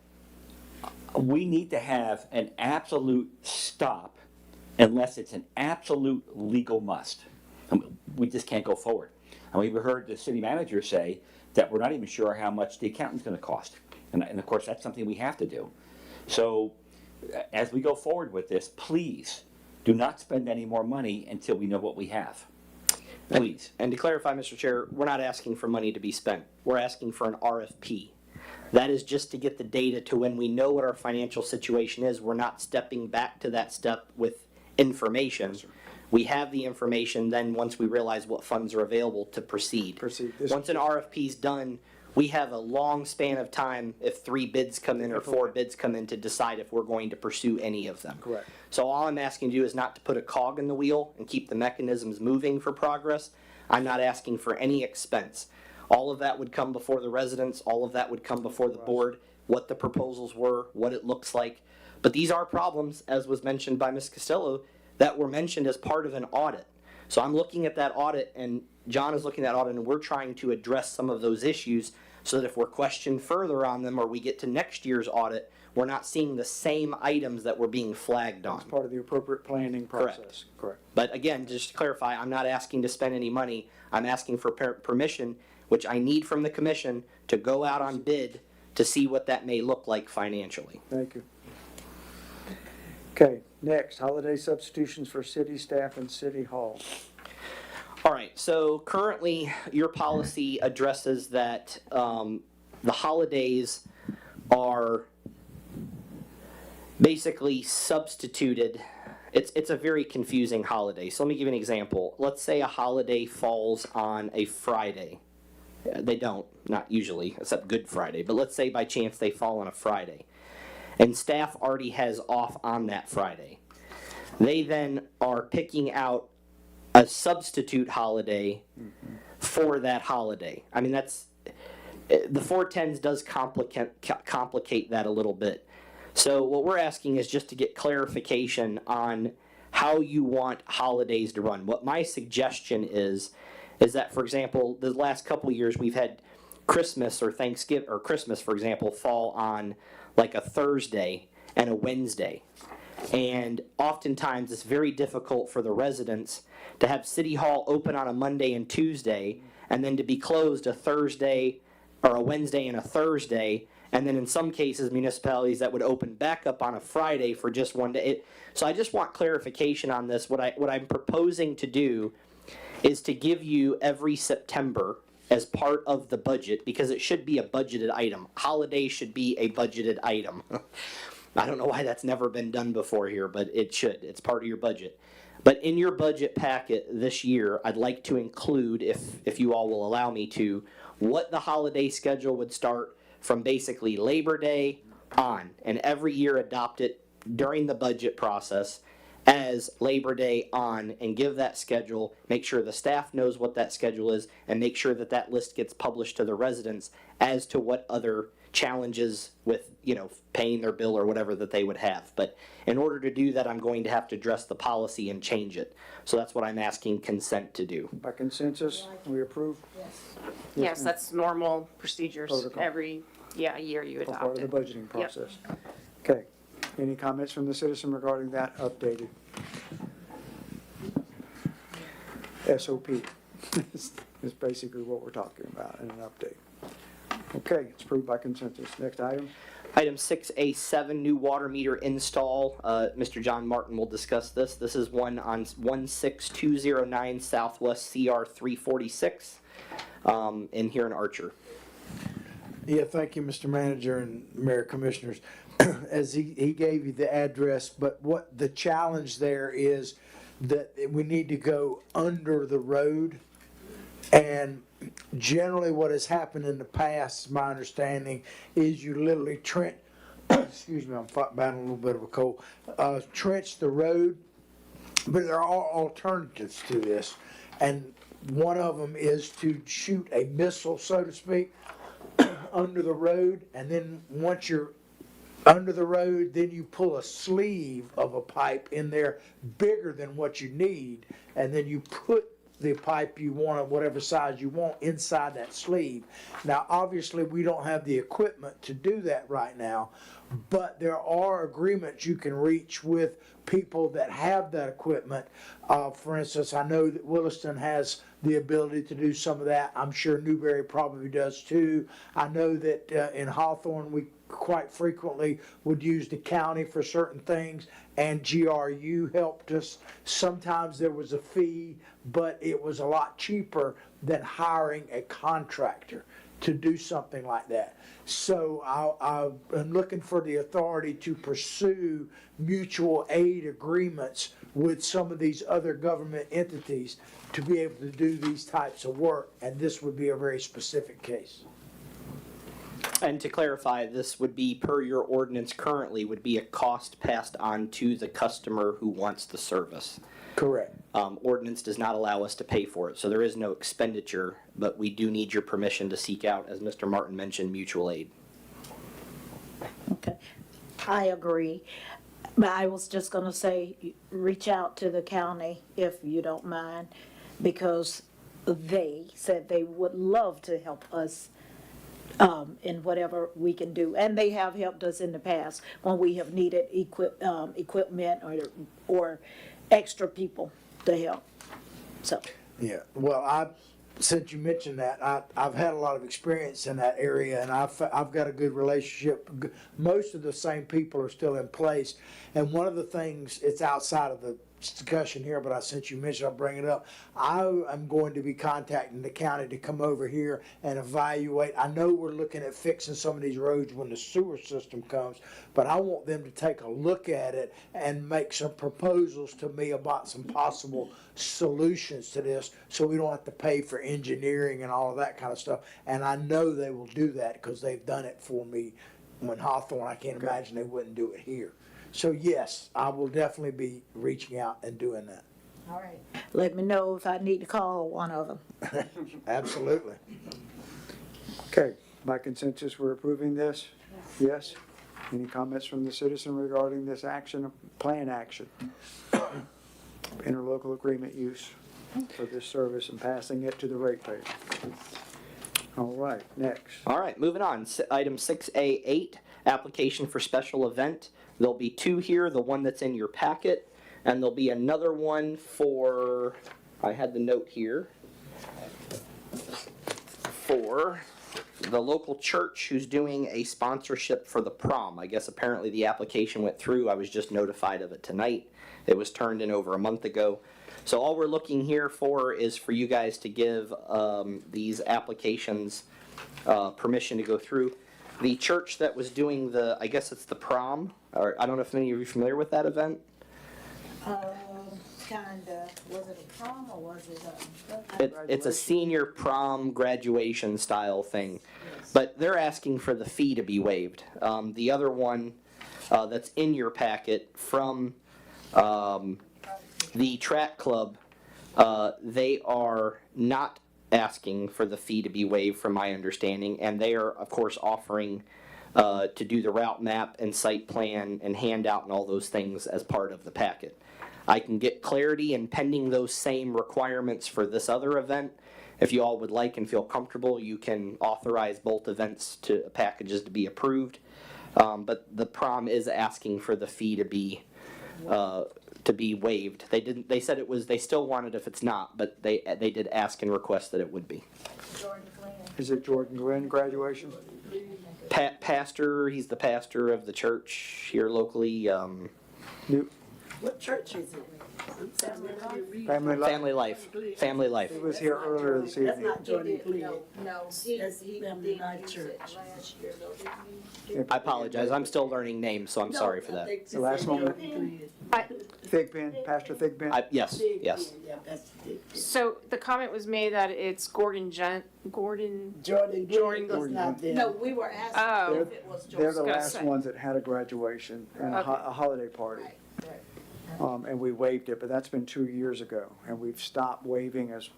we need to have an absolute stop unless it's an absolute legal must. We just can't go forward. And we heard the city manager say that we're not even sure how much the accountant's going to cost. And of course, that's something we have to do. So as we go forward with this, please do not spend any more money until we know what we have. Please. And to clarify, Mr. Chair, we're not asking for money to be spent. We're asking for an RFP. That is just to get the data to when we know what our financial situation is. We're not stepping back to that step with information. We have the information, then once we realize what funds are available to proceed. Once an RFP is done, we have a long span of time if 3 bids come in or 4 bids come in to decide if we're going to pursue any of them. Correct. So all I'm asking you is not to put a cog in the wheel and keep the mechanisms moving for progress. I'm not asking for any expense. All of that would come before the residents, all of that would come before the board, what the proposals were, what it looks like. But these are problems, as was mentioned by Ms. Costello, that were mentioned as part of an audit. So I'm looking at that audit, and John is looking at that audit and we're trying to address some of those issues so that if we're questioned further on them or we get to next year's audit, we're not seeing the same items that we're being flagged on. It's part of the appropriate planning process. Correct. But again, just to clarify, I'm not asking to spend any money. I'm asking for permission, which I need from the commission, to go out on bid to see what that may look like financially. Thank you. Okay, next, holiday substitutions for city staff and city hall. All right, so currently your policy addresses that the holidays are basically substituted. It's a very confusing holiday. So let me give you an example. Let's say a holiday falls on a Friday. They don't, not usually, except Good Friday. But let's say by chance they fall on a Friday. And staff already has off on that Friday. They then are picking out a substitute holiday for that holiday. I mean, that's, the 410s does complicate that a little bit. So what we're asking is just to get clarification on how you want holidays to run. What my suggestion is that, for example, the last couple of years we've had Christmas or Thanksgiving, or Christmas, for example, fall on like a Thursday and a Wednesday. And oftentimes it's very difficult for the residents to have City Hall open on a Monday and Tuesday and then to be closed a Thursday or a Wednesday and a Thursday. And then in some cases, municipalities that would open back up on a Friday for just one day. So I just want clarification on this. What I'm proposing to do is to give you every September as part of the budget, because it should be a budgeted item. Holidays should be a budgeted item. I don't know why that's never been done before here, but it should. It's part of your budget. But in your budget packet this year, I'd like to include, if you all will allow me to, what the holiday schedule would start from basically Labor Day on, and every year adopt it during the budget process as Labor Day on, and give that schedule, make sure the staff knows what that schedule is, and make sure that that list gets published to the residents as to what other challenges with, paying their bill or whatever that they would have. But in order to do that, I'm going to have to address the policy and change it. So that's what I'm asking consent to do. By consensus, we approve? Yes, that's normal procedures. Protocol. Every year you As adopt part of it. the budgeting process. Okay, any comments from the citizen regarding that updated SOP? Is basically what we're talking about in an update. Okay, it's approved by consensus. Next item. Item 6A7, new water meter install. Mr. John Martin will discuss this. This is one on 16209 Southwest CR 346 in here in Archer. Yeah, thank you, Mr. Manager and Mayor Commissioners. As he gave you the address, but what the challenge there is that we need to go under the road. And generally what has happened in the past, my understanding, is you literally trench, excuse me, I'm battling a little bit of a cold, trench the road, but there are alternatives to this. And one of them is to shoot a missile, so to speak, under the road, and then once you're under the road, then you pull a sleeve of a pipe in there bigger than what you need, and then you put the pipe you want of whatever size you want inside that sleeve. Now, obviously, we don't have the equipment to do that right now, but there are agreements you can reach with people that have that equipment. For instance, I know that Williston has the ability to do some of that. I'm sure Newberry probably does too. I know that in Hawthorne, we quite frequently would use the county for certain things, and GRU helped us. Sometimes there was a fee, but it was a lot cheaper than hiring a contractor to do something like that. So I'm looking for the authority to pursue mutual aid agreements with some of these other government entities to be able to do these types of work, and this would be a very specific case. And to clarify, this would be, per your ordinance currently, would be a cost passed on to the customer who wants the service. Correct. Ordinance does not allow us to pay for it, so there is no expenditure, but we do need your permission to seek out, as Mr. Martin mentioned, mutual aid. Okay, I agree. But I was just gonna say, reach out to the county if you don't mind, because they said they would love to help us in whatever we can do. And they have helped us in the past when we have needed equipment or extra people to help. So, Yeah, well, since you mentioned that, I've had a lot of experience in that area, and I've got a good relationship. Most of the same people are still in place, and one of the things, it's outside of the discussion here, but since you mentioned, I'll bring it up. I am going to be contacting the county to come over here and evaluate. I know we're looking at fixing some of these roads when the sewer system comes, but I want them to take a look at it and make some proposals to me about some possible solutions to this, so we don't have to pay for engineering and all of that kind of stuff. And I know they will do that because they've done it for me when Hawthorne. I can't imagine they wouldn't do it here. So yes, I will definitely be reaching out and doing that. all right. Let me know if I need to call one of them. Absolutely. Okay, by consensus, we're approving this? Yes? Any comments from the citizen regarding this action, plan action? Interlocal agreement use for this service and passing it to the ratepayer. All right, next. All right, moving on. Item 6A8, application for special event. There'll be two here, the one that's in your packet, and there'll be another one for, I had the note here, for the local church who's doing a sponsorship for the prom. I guess apparently the application went through. I was just notified of it tonight. It was turned in over a month ago. So all we're looking here for is for you guys to give these applications permission to go through. The church that was doing the, I guess it's the prom, or I don't know if any of you are familiar with that event. Kinda. Was it a prom or was it It's a senior prom graduation style thing, but they're asking for the fee to be waived. The other one that's in your packet from the track club, they are not asking for the fee to be waived from my understanding, and they are of course offering to do the route map and site plan and handout and all those things as part of the packet. I can get clarity and pending those same requirements for this other event. If you all would like and feel comfortable, you can authorize both events to packages to be approved. But the prom is asking for the fee to be waived. They said it was, they still want it if it's not, but they did ask and request that it would be. Is it Jordan Glenn graduation? Pastor, he's the pastor of the church here locally. What church is it? Family Life. Family Life. Family Life. He was here earlier this evening. That's not Jordan Glenn. No, That's Family Life Church. I apologize. I'm still learning names, so I'm sorry for that. The last one, Thigpen, Pastor Thigpen? Yes, yes. Yeah, that's Big Ben. So the comment was made that it's Jordan Jordan Glenn was not there. no, we were asking Oh. if it was They're the Jordan. last ones that had a graduation and a holiday party. And we waived it, but that's been 2 years ago, and we've stopped waiving as.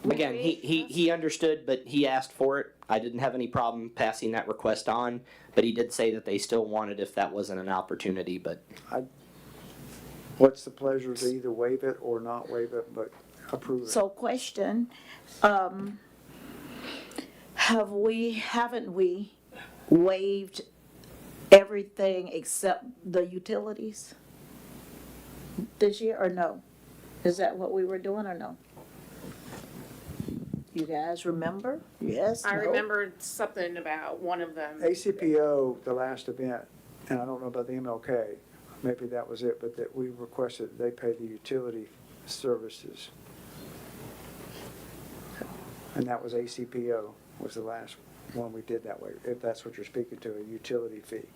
Again, he understood, but he asked for it. I didn't have any problem passing that request on, but he did say that they still wanted if that wasn't an opportunity, but. What's the pleasure to either waive it or not waive it, but approve it? So question, haven't we waived everything except the utilities this year, or no? Is that what we were doing, or no? You guys remember? Yes, I no? remembered something about one of them. ACPO, the last event, and I don't know about the MLK, maybe that was it, but that we requested that they pay the utility services. And that was ACPO, was the last one we did that way, if that's what you're speaking to, a utility fee.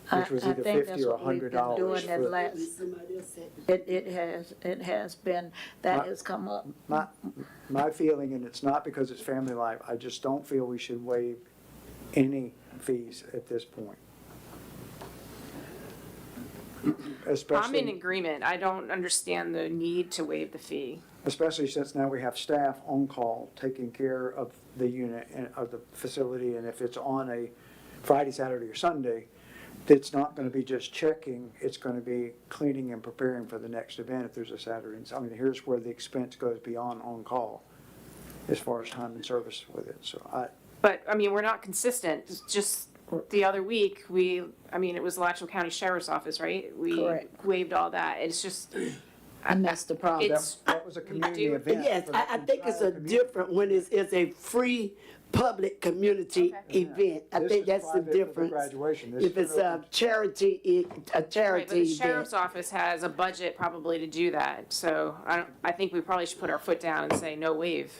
Which was either $50 or $100 for. It has been, that has come up. My feeling, and it's not because it's family life, I just don't feel we should waive any fees at this point. I'm in Especially, agreement. I don't understand the need to waive the fee. especially since now we have staff on call taking care of the unit and of the facility, and if it's on a Friday, Saturday, or Sunday, it's not gonna be just checking, it's gonna be cleaning and preparing for the next event if there's a Saturday. I mean, here's where the expense goes beyond on-call. as far as time and service with it, so But, I mean, we're not consistent. It's just the other week, it was Alachua County Sheriff's Office, right? We Correct. waived all that. It's just, And that's the problem. that was a community event. Yes, for the I think it's a entire community. different when it's a free public community event. I This think is that's the private for the difference. graduation. This If is it's for a charity, a right, charity but the event. Sheriff's Office has a budget probably to do that. So I think we probably should put our foot down and say no waive.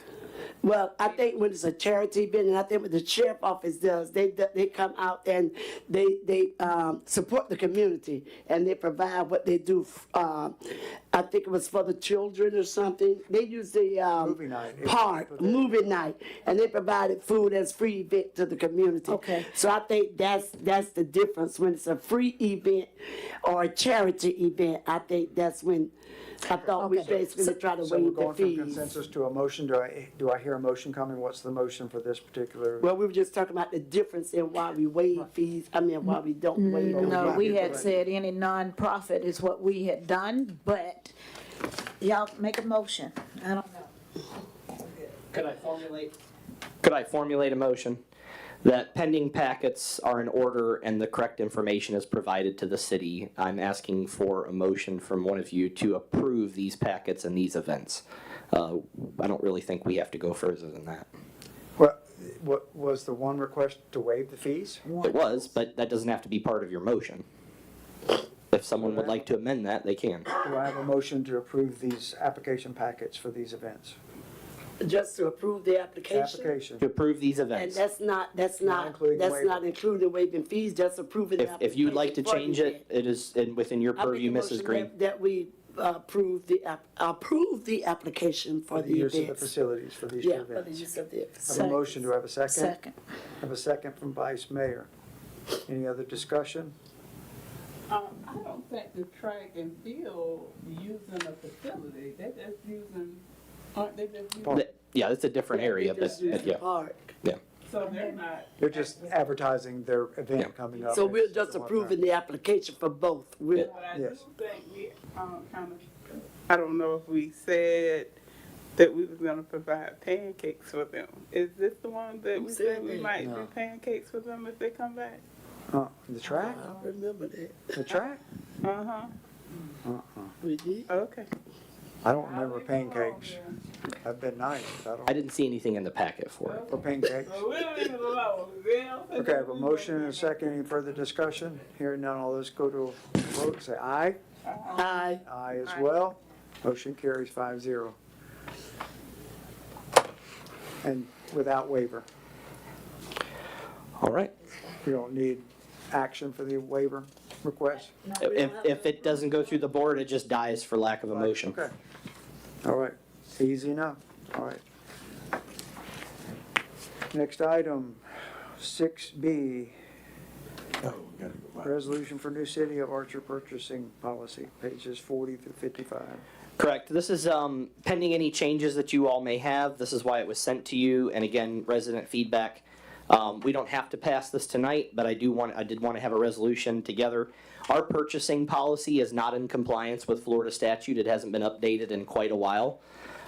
Well, I think when it's a charity event, and I think what the sheriff office does, they come out and they support the community and they provide what they do. I think it was for the children or something. They use the Movie night. park, movie night, and they provided food as free event to the community. Okay. So I think that's the difference when it's a free event or a charity event. I think that's when I thought we basically try to So we're waive the going from fees. consensus to a motion. Do I hear a motion coming? What's the motion for this particular? Well, we were just talking about the difference in why we waive fees, why we don't waive them. No, we had Right. said any nonprofit is what we had done, but y'all make a motion. I don't know. Could I formulate a motion that pending packets are in order and the correct information is provided to the city? I'm asking for a motion from one of you to approve these packets and these events. I don't really think we have to go further than that. What was the one request to waive the fees? It was, but that doesn't have to be part of your motion. If someone would like to amend that, they can. Do I have a motion to approve these application packets for these events? Just to approve the application? Application. To approve these And events. that's not including waiver. including waiving fees, just approving the If application. you'd like to for the change event. it, it is within your I make a purview, Mrs. motion Green. That we approve the application for the use of the events. facilities for these two Yeah, for the events. use of the I have a facilities. motion. Do I have a second? Second. I have a second from Vice Mayor. Any other discussion? I don't think the track and field using a facility, they're just using, aren't they just using? Yeah, it's a different area, They but just use the yeah. park. So they're not. They're just advertising their Yeah. event coming up. So we're It's just one approving time. the application for both. But I do Yes. think we, I don't know if we said that we was gonna provide pancakes for them. Is this the one that we said we might do No. pancakes for them if they come back? The track? I don't remember that. The track? Uh-huh, We did? okay. I don't remember pancakes. That'd been nice. I didn't see anything in the packet for it. For pancakes. So we'll leave it alone. They don't think Okay, I have a we- motion and a second. Any further discussion? Hearing none, all those go to a vote. Say aye. Aye. Aye as well. Motion carries 5-0. And without waiver. All right. You don't need action for the waiver request? If it doesn't go through the board, it just dies for lack of a motion. Okay. All right. Easy enough. All right. Next item, 6B. Resolution for new City of Archer purchasing policy, pages 40 through 55. Correct. This is pending any changes that you all may have. This is why it was sent to you. And again, resident feedback. We don't have to pass this tonight, but I did want to have a resolution together. Our purchasing policy is not in compliance with Florida statute. It hasn't been updated in quite a while.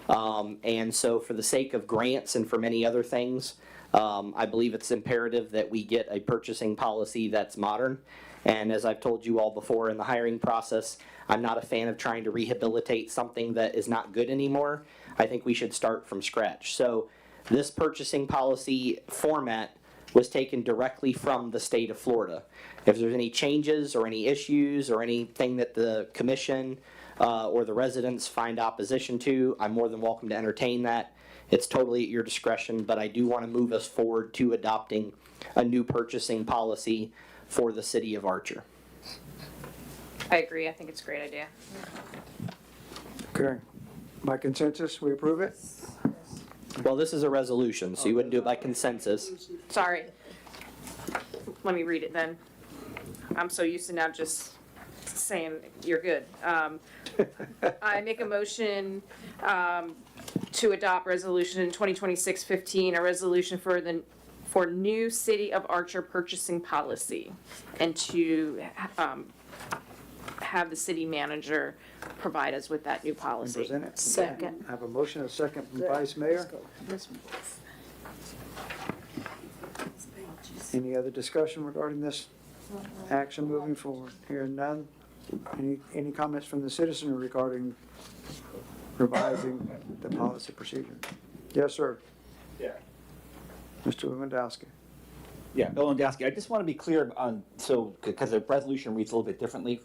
And so for the sake of grants and for many other things, I believe it's imperative that we get a purchasing policy that's modern. And as I've told you all before in the hiring process, I'm not a fan of trying to rehabilitate something that is not good anymore. I think we should start from scratch. So this purchasing policy format was taken directly from the state of Florida. If there's any changes or any issues or anything that the commission or the residents find opposition to, I'm more than welcome to entertain that. It's totally at your discretion, but I do want to move us forward to adopting a new purchasing policy for the city of Archer. I agree. I think it's a great idea. Okay. By consensus, we approve it? Well, this is a resolution, so you wouldn't do it by consensus. Sorry. Let me read it then. I'm so used to now just saying you're good. I make a motion to adopt resolution 2026-15, a resolution for new City of Archer purchasing policy, and to have the city manager provide us with that new And policy. present it. Second. I have a motion, a second from Vice Mayor. Any other discussion regarding this action moving forward? Hearing none. Any comments from the citizen regarding revising the policy procedure? Yes, sir. Yeah. Mr. Lewandowski. Yeah, Bill Lewandowski, I just want to be clear on, so, because the resolution reads a little bit differently.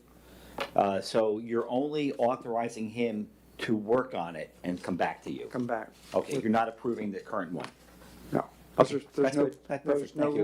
So you're only authorizing him to work on it and come back to you? Come back. Okay, you're not approving the current one? No. Okay, There's that's no, good. That's there's perfect. no Thank you.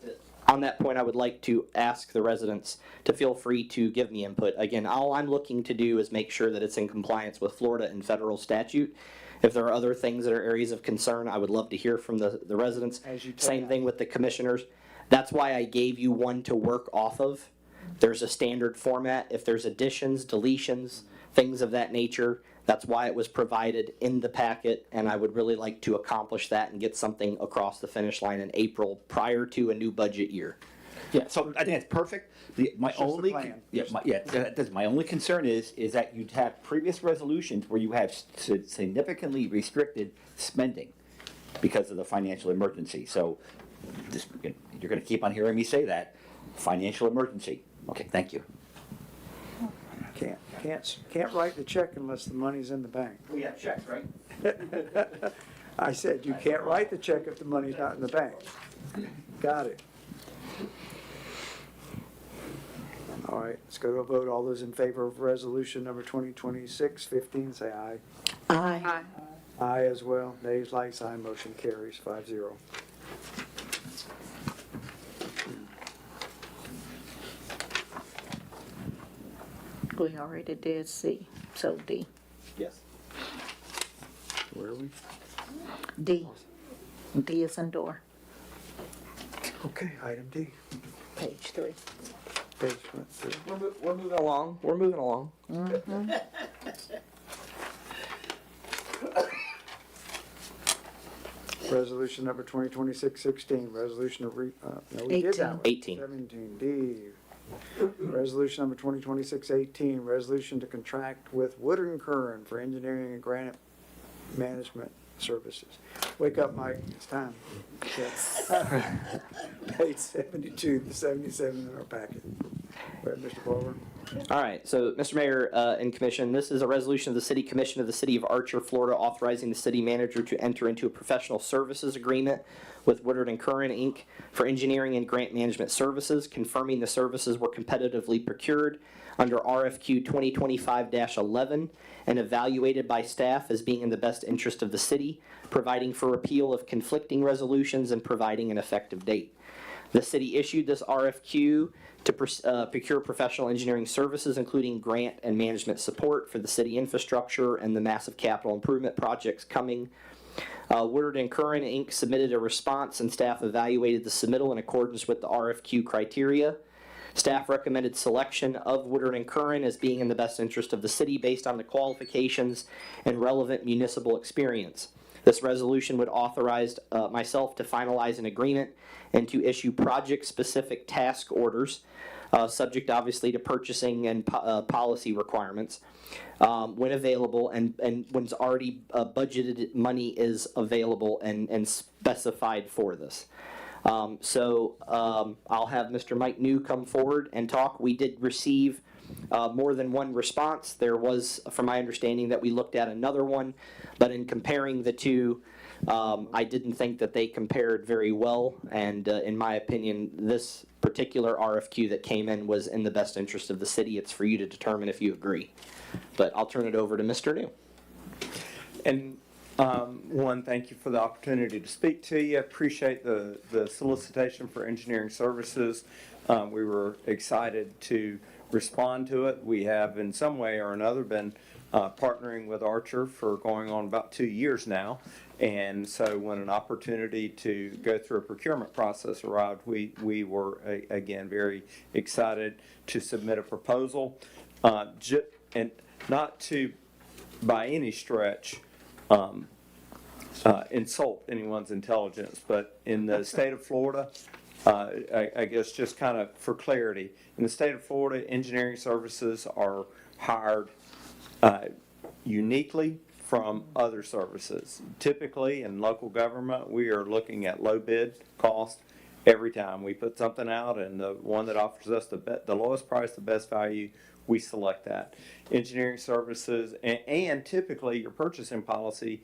new. On that point, I would like to ask the residents to feel free to give me input. Again, all I'm looking to do is make sure that it's in compliance with Florida and federal statute. If there are other things that are areas of concern, I would love to hear from the residents. Same thing with the commissioners. That's why I gave you one to work off of. There's a standard format. If there's additions, deletions, things of that nature, that's why it was provided in the packet, and I would really like to accomplish that and get something across the finish line in April prior to a new budget year. Yeah, so I think that's perfect. My It's just a only, plan. my only concern is that you'd have previous resolutions where you have significantly restricted spending because of the financial emergency. So this, you're gonna keep on hearing me say that, financial emergency. Okay, thank you. Can't write the check unless the money's in the bank. We have checks, right? I said, you can't write the check if the money's not in the bank. Got it. All right, let's go to a vote. All those in favor of resolution number 2026-15, say aye. Aye. Aye as well. Nays, like sign, motion carries 5-0. We already did C, so D. Yes. Where are we? D. D is in door, Okay, item D. page 3. Page 3. We're moving along. We're moving along. Mm-hmm. Resolution number 2026-16, resolution of no, we did that one. 18. 17D. Resolution number 2026-18, resolution to contract with Woodard & Curran for engineering and grant management services. Wake up, Mike, it's time. Page 72 to 77 in our packet. Go ahead, Mr. Barber. All right, so Mr. Mayor and Commission, this is a resolution of the City Commission of the City of Archer, Florida, authorizing the city manager to enter into a professional services agreement with Woodard & Curran, Inc. for engineering and grant management services, confirming the services were competitively procured under RFQ 2025-11 and evaluated by staff as being in the best interest of the city, providing for repeal of conflicting resolutions and providing an effective date. The city issued this RFQ to procure professional engineering services, including grant and management support for the city infrastructure and the massive capital improvement projects coming. Woodard & Curran, Inc. submitted a response, and staff evaluated the submittal in accordance with the RFQ criteria. Staff recommended selection of Woodard & Curran as being in the best interest of the city based on the qualifications and relevant municipal experience. This resolution would authorize myself to finalize an agreement and to issue project-specific task orders, subject obviously to purchasing and policy requirements, when available and when's already budgeted money is available and specified for this. I'll have Mr. Mike New come forward and talk. We did receive more than one response. There was, from my understanding, that we looked at another one, but in comparing the two, I didn't think that they compared very well, and in my opinion, this particular RFQ that came in was in the best interest of the city. It's for you to determine if you agree. But I'll turn it over to Mr. New. And one, thank you for the opportunity to speak to you. Appreciate the solicitation for engineering services. We were excited to respond to it. We have in some way or another been partnering with Archer for going on about 2 years now. And so when an opportunity to go through a procurement process arrived, we were, again, very excited to submit a proposal. And not to, by any stretch, insult anyone's intelligence, but in the state of Florida, I guess just kind of for clarity, in the state of Florida, engineering services are hired uniquely from other services. Typically, in local government, we are looking at low bid cost every time. We put something out, and the one that offers us the lowest price, the best value, we select that. Engineering services, and typically your purchasing policy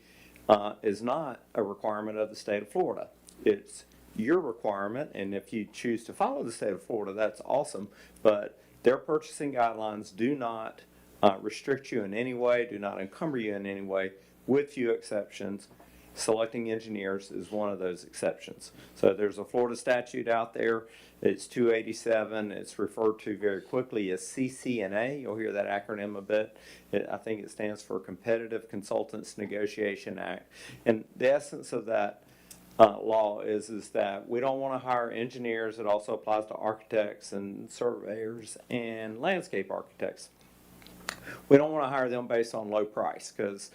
is not a requirement of the state of Florida. It's your requirement, and if you choose to follow the state of Florida, that's awesome, but their purchasing guidelines do not restrict you in any way, do not encumber you in any way, with few exceptions. Selecting engineers is one of those exceptions. So there's a Florida statute out there. It's 287. It's referred to very quickly as CCNA. You'll hear that acronym a bit. I think it stands for Competitive Consultants Negotiation Act. And the essence of that law is that we don't want to hire engineers. It also applies to architects and surveyors and landscape architects. We don't want to hire them based on low price, because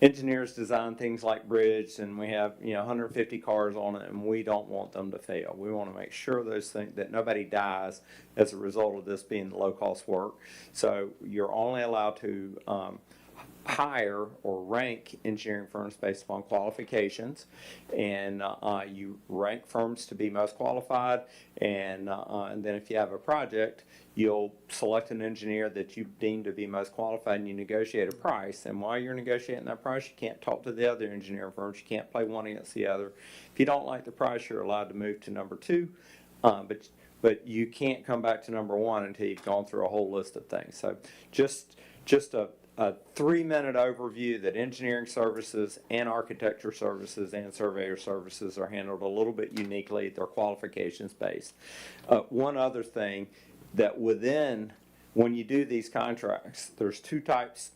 engineers design things like bridges, and we have 150 cars on it, and we don't want them to fail. We want to make sure those things, that nobody dies as a result of this being low cost work. So you're only allowed to hire or rank engineering firms based upon qualifications, and you rank firms to be most qualified, and then if you have a project, you'll select an engineer that you deem to be most qualified, and you negotiate a price. And while you're negotiating that price, you can't talk to the other engineering firms. You can't play one against the other. If you don't like the price, you're allowed to move to number two, but you can't come back to number one until you've gone through a whole list of things. So just a 3-minute overview that engineering services and architecture services and surveyor services are handled a little bit uniquely. They're qualifications based. One other thing, that when you do these contracts, there's two types,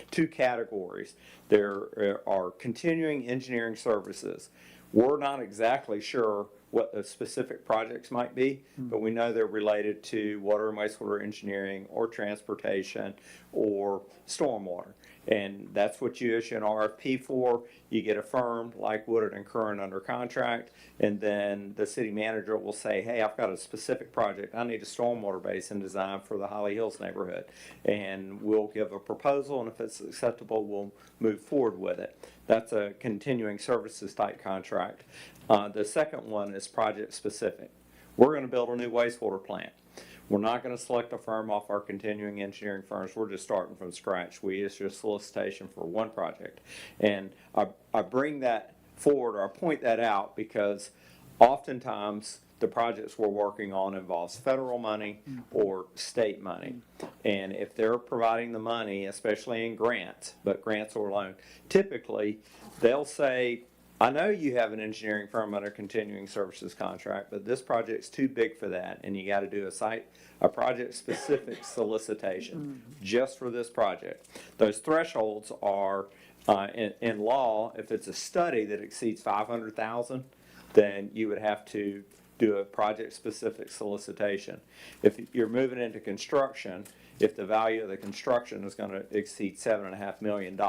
two categories. There are continuing engineering services. We're not exactly sure what the specific projects might be, but we know they're related to water and wastewater engineering or transportation or stormwater. And that's what you issue an RFP for. You get affirmed like Woodard and Curran under contract, and then the city manager will say, hey, I've got a specific project. I need a stormwater basin design for the Holly Hills neighborhood. And we'll give a proposal, and if it's acceptable, we'll move forward with it. That's a continuing services type contract. The second one is project specific. We're going to build a new wastewater plant. We're not going to select a firm off our continuing engineering firms. We're just starting from scratch. We issue a solicitation for one project. And I bring that forward, or I point that out, because oftentimes the projects we're working on involves federal money or state money. And if they're providing the money, especially in grants, but grants or loan, typically they'll say, I know you have an engineering firm under continuing services contract, but this project's too big for that, and you got to do a project-specific solicitation just for this project. Those thresholds are, in law, if it's a study that exceeds $500,000, then you would have to do a project-specific solicitation. If you're moving into construction, if the value of the construction is going to exceed $7.5 million,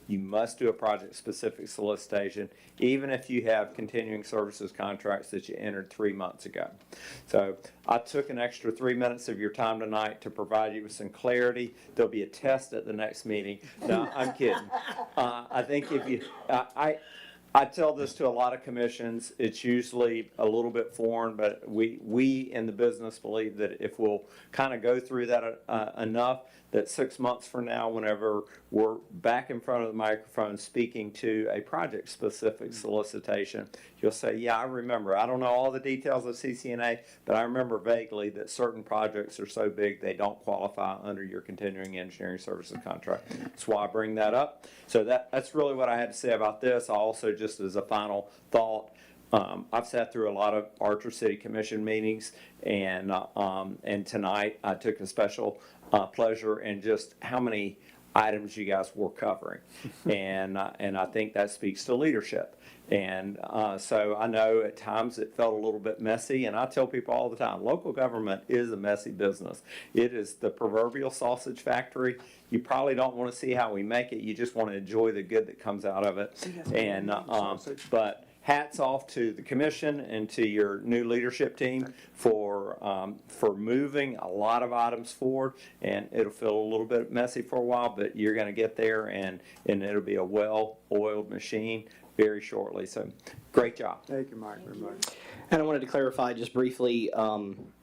you must do a project-specific solicitation, even if you have continuing services contracts that you entered 3 months ago. So I took an extra 3 minutes of your time tonight to provide you with some clarity. There'll be a test at the next meeting. No, I'm kidding. I think if you, I tell this to a lot of commissions. It's usually a little bit foreign, but we in the business believe that if we'll kind of go through that enough, that 6 months from now, whenever we're back in front of the microphone speaking to a project-specific solicitation, you'll say, yeah, I remember. I don't know all the details of CCNA, but I remember vaguely that certain projects are so big they don't qualify under your continuing engineering services contract. That's why I bring that up. So that's really what I had to say about this. I also, just as a final thought, I've sat through a lot of Archer City Commission meetings, and tonight I took a special pleasure in just how many items you guys were covering, and I think that speaks to leadership. And so I know at times it felt a little bit messy, and I tell people all the time, local government is a messy business. It is the proverbial sausage factory. You probably don't want to see how we make it. You just want to enjoy the good that comes out of it. And but hats off to the commission and to your new leadership team for moving a lot of items forward. And it'll feel a little bit messy for a while, but you're going to get there, and it'll be a well-oiled machine very shortly. So great job. Thank you, Mike, very much. And I wanted to clarify just briefly,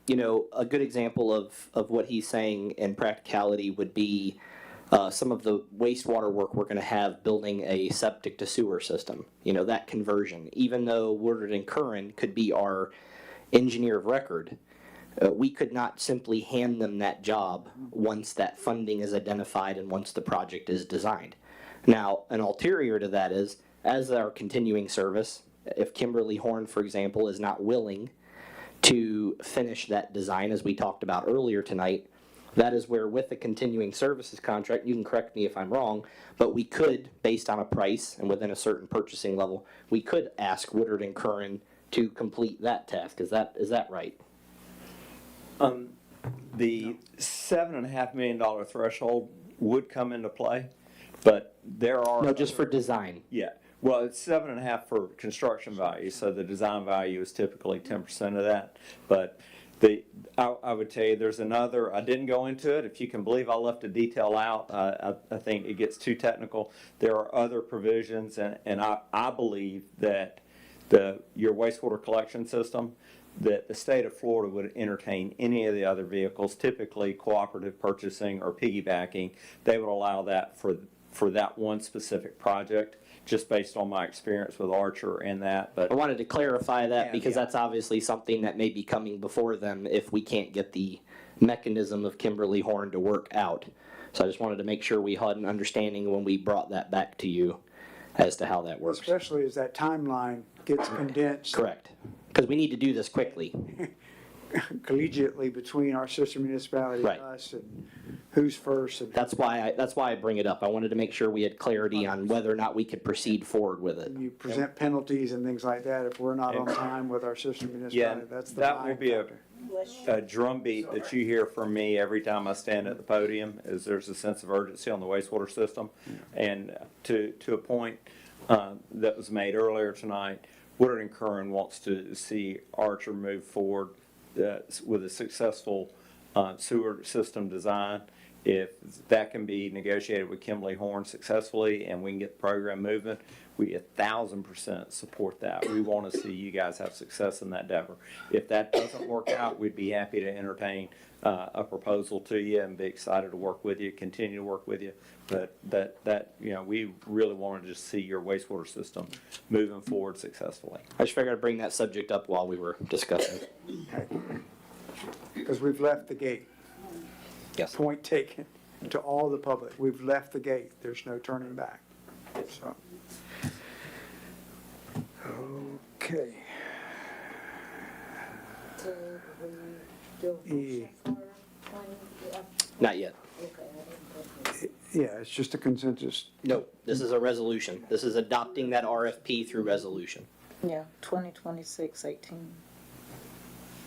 you know, a good example of what he's saying in practicality would be some of the wastewater work we're going to have building a septic to sewer system. You know, that conversion. Even though Woodard and Curran could be our engineer of record, we could not simply hand them that job once that funding is identified and once the project is designed. Now, an ulterior to that is, as our continuing service, if Kimberly Horn, for example, is not willing to finish that design, as we talked about earlier tonight, that is where, with the continuing services contract, you can correct me if I'm wrong, but we could, based on a price and within a certain purchasing level, we could ask Woodard and Curran to complete that task. Is that right? The $7.5 million threshold would come into play, but there are... No, just for design. Yeah. Well, it's 7.5 for construction value, so the design value is typically 10% of that. But I would tell you there's another, I didn't go into it. If you can believe I left a detail out, I think it gets too technical. There are other provisions, and I believe that your wastewater collection system, that the state of Florida would entertain any of the other vehicles, typically cooperative purchasing or piggybacking. They would allow that for that one specific project, just based on my experience with Archer and that. But I wanted to clarify that because yeah. that's obviously something that may be coming before them if we can't get the mechanism of Kimberly Horn to work out. So I just wanted to make sure we had an understanding when we brought that back to you as to how that works. Especially as that timeline gets condensed. Correct. Because we need to do this quickly. Collegiately between our sister municipality Right. and us, and who's first. And That's why I bring it up. I wanted to make sure we had clarity on whether or not we could proceed forward with it. you present penalties and things like that if we're not on time with our sister municipality. yeah, That's the that will blind be factor. a drumbeat that you hear from me every time I stand at the podium, is there's a sense of urgency on the wastewater system. And to a point that was made earlier tonight, Woodard and Curran wants to see Archer move forward with a successful sewer system design. If that can be negotiated with Kimberly Horn successfully and we can get the program moving, we 1,000% support that. We want to see you guys have success in that endeavor. If that doesn't work out, we'd be happy to entertain a proposal to you and be excited to work with you, continue to work with you. But that you know, we really wanted to see your wastewater system moving forward successfully. I just figured I'd bring that subject up while we were discussing. Because we've left the gate. Yes. Point taken to all the public. We've left the gate. There's no turning back. So. Okay. E. Not yet. Yeah, it's just a consensus. No, this is a resolution. This is adopting that RFP through resolution. Yeah, 2026-18.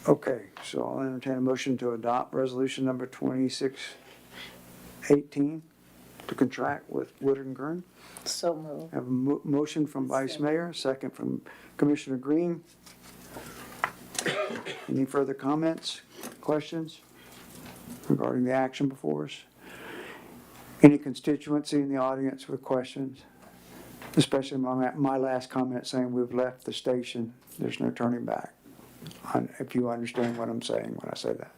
Okay, so I'll entertain a motion to adopt resolution number 2618 to contract with Woodard and Curran. So moved. I have a motion from Vice Mayor, second from Commissioner Green. Any further comments, questions regarding the action before us? Any constituency in the audience with questions? Especially my last comment saying we've left the station, there's no turning back. If you understand what I'm saying when I say that.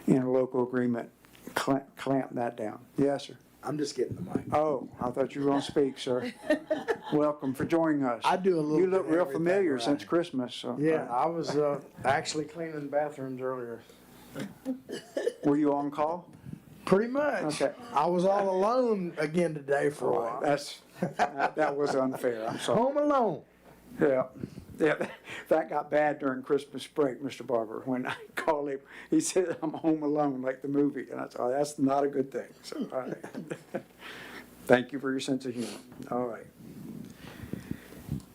In a local agreement, clamp that down. Yes, sir. I'm just getting the mic. Oh, I thought you were going to speak, sir. Welcome for joining us. I do a little You look bit of real everything, familiar right? since Christmas. So. Yeah, I was actually cleaning bathrooms earlier. Were you on call? Pretty much. Okay. I was all alone again today for a while. That was unfair. I'm sorry. Home alone. Yeah. Yeah, that got bad during Christmas break, Mr. Barber. When I called him, he said, I'm home alone, like the movie. And I said, oh, that's not a good thing. So, all right. Thank you for your sense of humor. All right.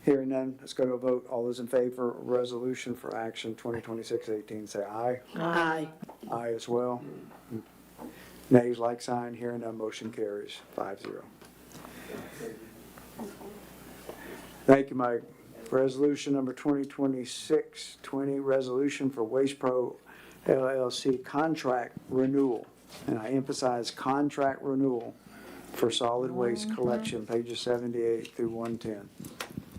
Hearing none, let's go to a vote. All those in favor of resolution for action 2026-18, say aye. Aye. Aye as well. Nays, like sign. Hearing none, motion carries 5-0. Thank you, Mike. Resolution number 2026-20, resolution for Waste Pro LLC contract renewal. And I emphasize contract renewal for solid waste collection, pages 78 through 110.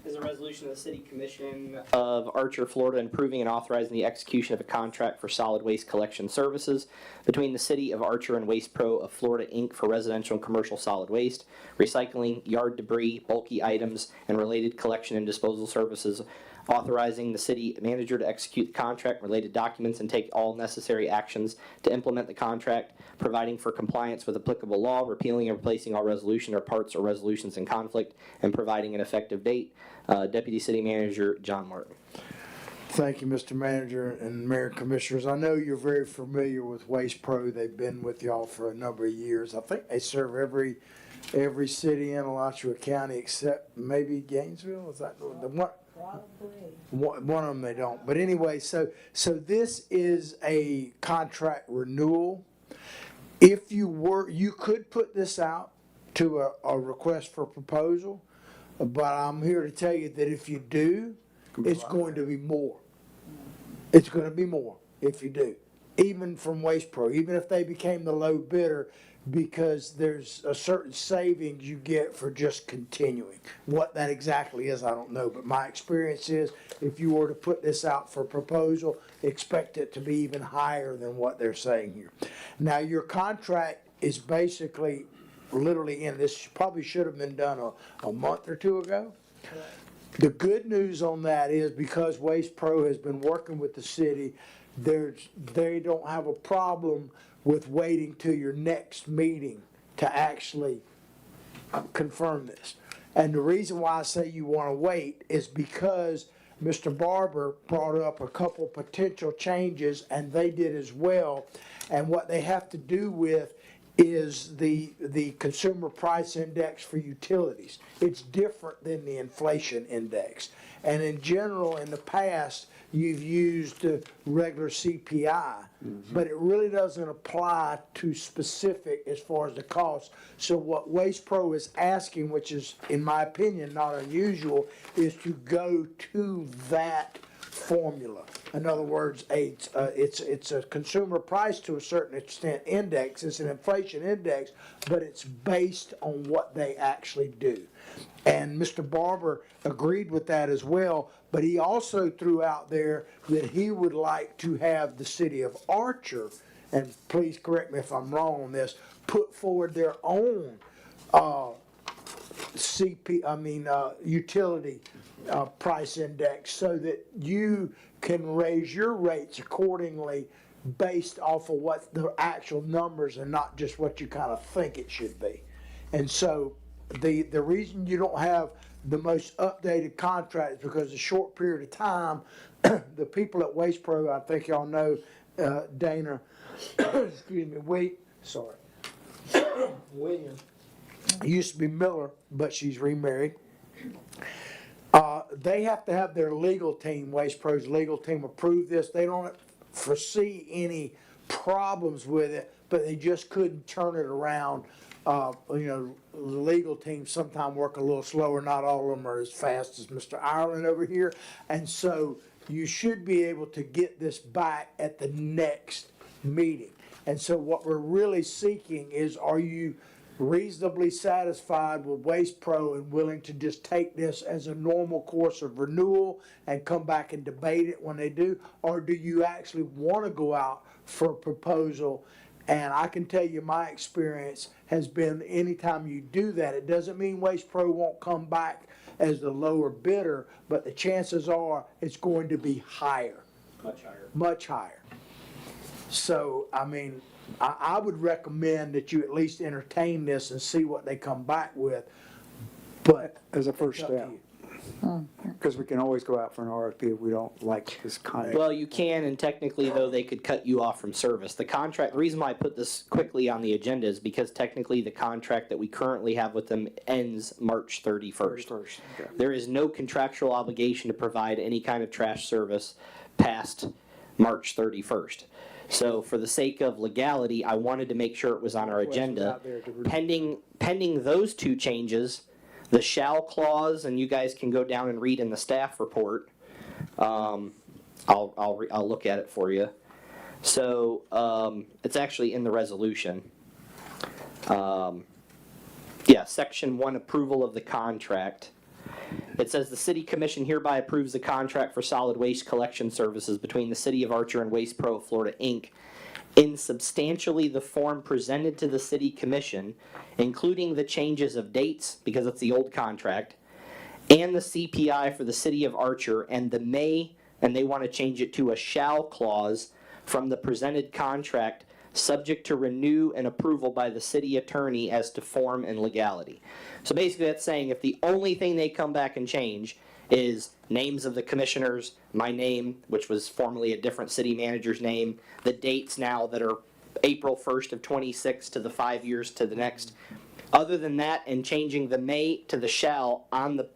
Is a resolution of the City Commission of Archer, Florida, approving and authorizing the execution of a contract for solid waste collection services between the City of Archer and Waste Pro of Florida, Inc. for residential and commercial solid waste, recycling, yard debris, bulky items, and related collection and disposal services, authorizing the city manager to execute the contract, related documents, and take all necessary actions to implement the contract, providing for compliance with applicable law, repealing and replacing all resolution or parts or resolutions in conflict, and providing an effective date. Deputy City Manager John Martin. Thank you, Mr. Manager and Mayor and Commissioners. I know you're very familiar with Waste Pro. They've been with y'all for a number of years. I think they serve every city in Alachua County except maybe Gainesville. Is that the one? One of them they don't. But anyway, so this is a contract renewal. If you could put this out to a request for proposal, but I'm here to tell you that if you do, it's going to be more. It's going to be more if you do, even from Waste Pro, even if they became the low bidder, because there's a certain savings you get for just continuing. What that exactly is, I don't know, but my experience is if you were to put this out for proposal, expect it to be even higher than what they're saying here. Now, your contract is basically literally in. This probably should have been done a month or two ago. The good news on that is because Waste Pro has been working with the city, they don't have a problem with waiting till your next meeting to actually confirm this. And the reason why I say you want to wait is because Mr. Barber brought up a couple potential changes, and they did as well. And what they have to do with is the consumer price index for utilities. It's different than the inflation index. And in general, in the past, you've used the regular CPI, but it really doesn't apply to specific as far as the cost. So what Waste Pro is asking, which is, in my opinion, not unusual, is to go to that formula. In other words, it's a consumer price to a certain extent index. It's an inflation index, but it's based on what they actually do. And Mr. Barber agreed with that as well, but he also threw out there that he would like to have the city of Archer, and please correct me if I'm wrong on this, put forward their own utility price index so that you can raise your rates accordingly based off of what the actual numbers and not just what you kind of think it should be. And so the reason you don't have the most updated contract is because a short period of time, the people at Waste Pro, I think y'all know, Dana, excuse me, William, used to be Miller, but she's remarried. They have to have their legal team, Waste Pro's legal team, approve this. They don't foresee any problems with it, but they just couldn't turn it around. The legal teams sometimes work a little slower. Not all of them are as fast as Mr. Ireland over here. And so you should be able to get this back at the next meeting. And so what we're really seeking is, are you reasonably satisfied with Waste Pro and willing to just take this as a normal course of renewal and come back and debate it when they do? Or do you actually want to go out for a proposal? And I can tell you my experience has been anytime you do that, it doesn't mean Waste Pro won't come back as the lower bidder, but the chances are it's going to be higher. Much higher. Much higher. So, I mean, I would recommend that you at least entertain this and see what they come back with. But as a first step, because we can always go out for an RFP if we don't like this contract. Well, you can, and technically, though, they could cut you off from service. The reason why I put this quickly on the agenda is because technically the contract that we currently have with them ends March 31st. Okay. There is no contractual obligation to provide any kind of trash service past March 31st. So for the sake of legality, I wanted to make sure it was on our agenda. Pending those two changes, The shall clause, and you guys can go down and read in the staff report. I'll look at it for you. So it's actually in the resolution. Section 1, approval of the contract. It says the City Commission hereby approves the contract for solid waste collection services between the City of Archer and Waste Pro of Florida, Inc. in substantially the form presented to the City Commission, including the changes of dates, because it's the old contract, and the CPI for the City of Archer, and the may, and they want to change it to a shall clause from the presented contract, subject to renew and approval by the city attorney as to form and legality. So basically that's saying if the only thing they come back and change is names of the commissioners, my name, which was formerly a different city manager's name, the dates now that are April 1st of 26 to the 5 years to the next. Other than that, and changing the may to the shall on the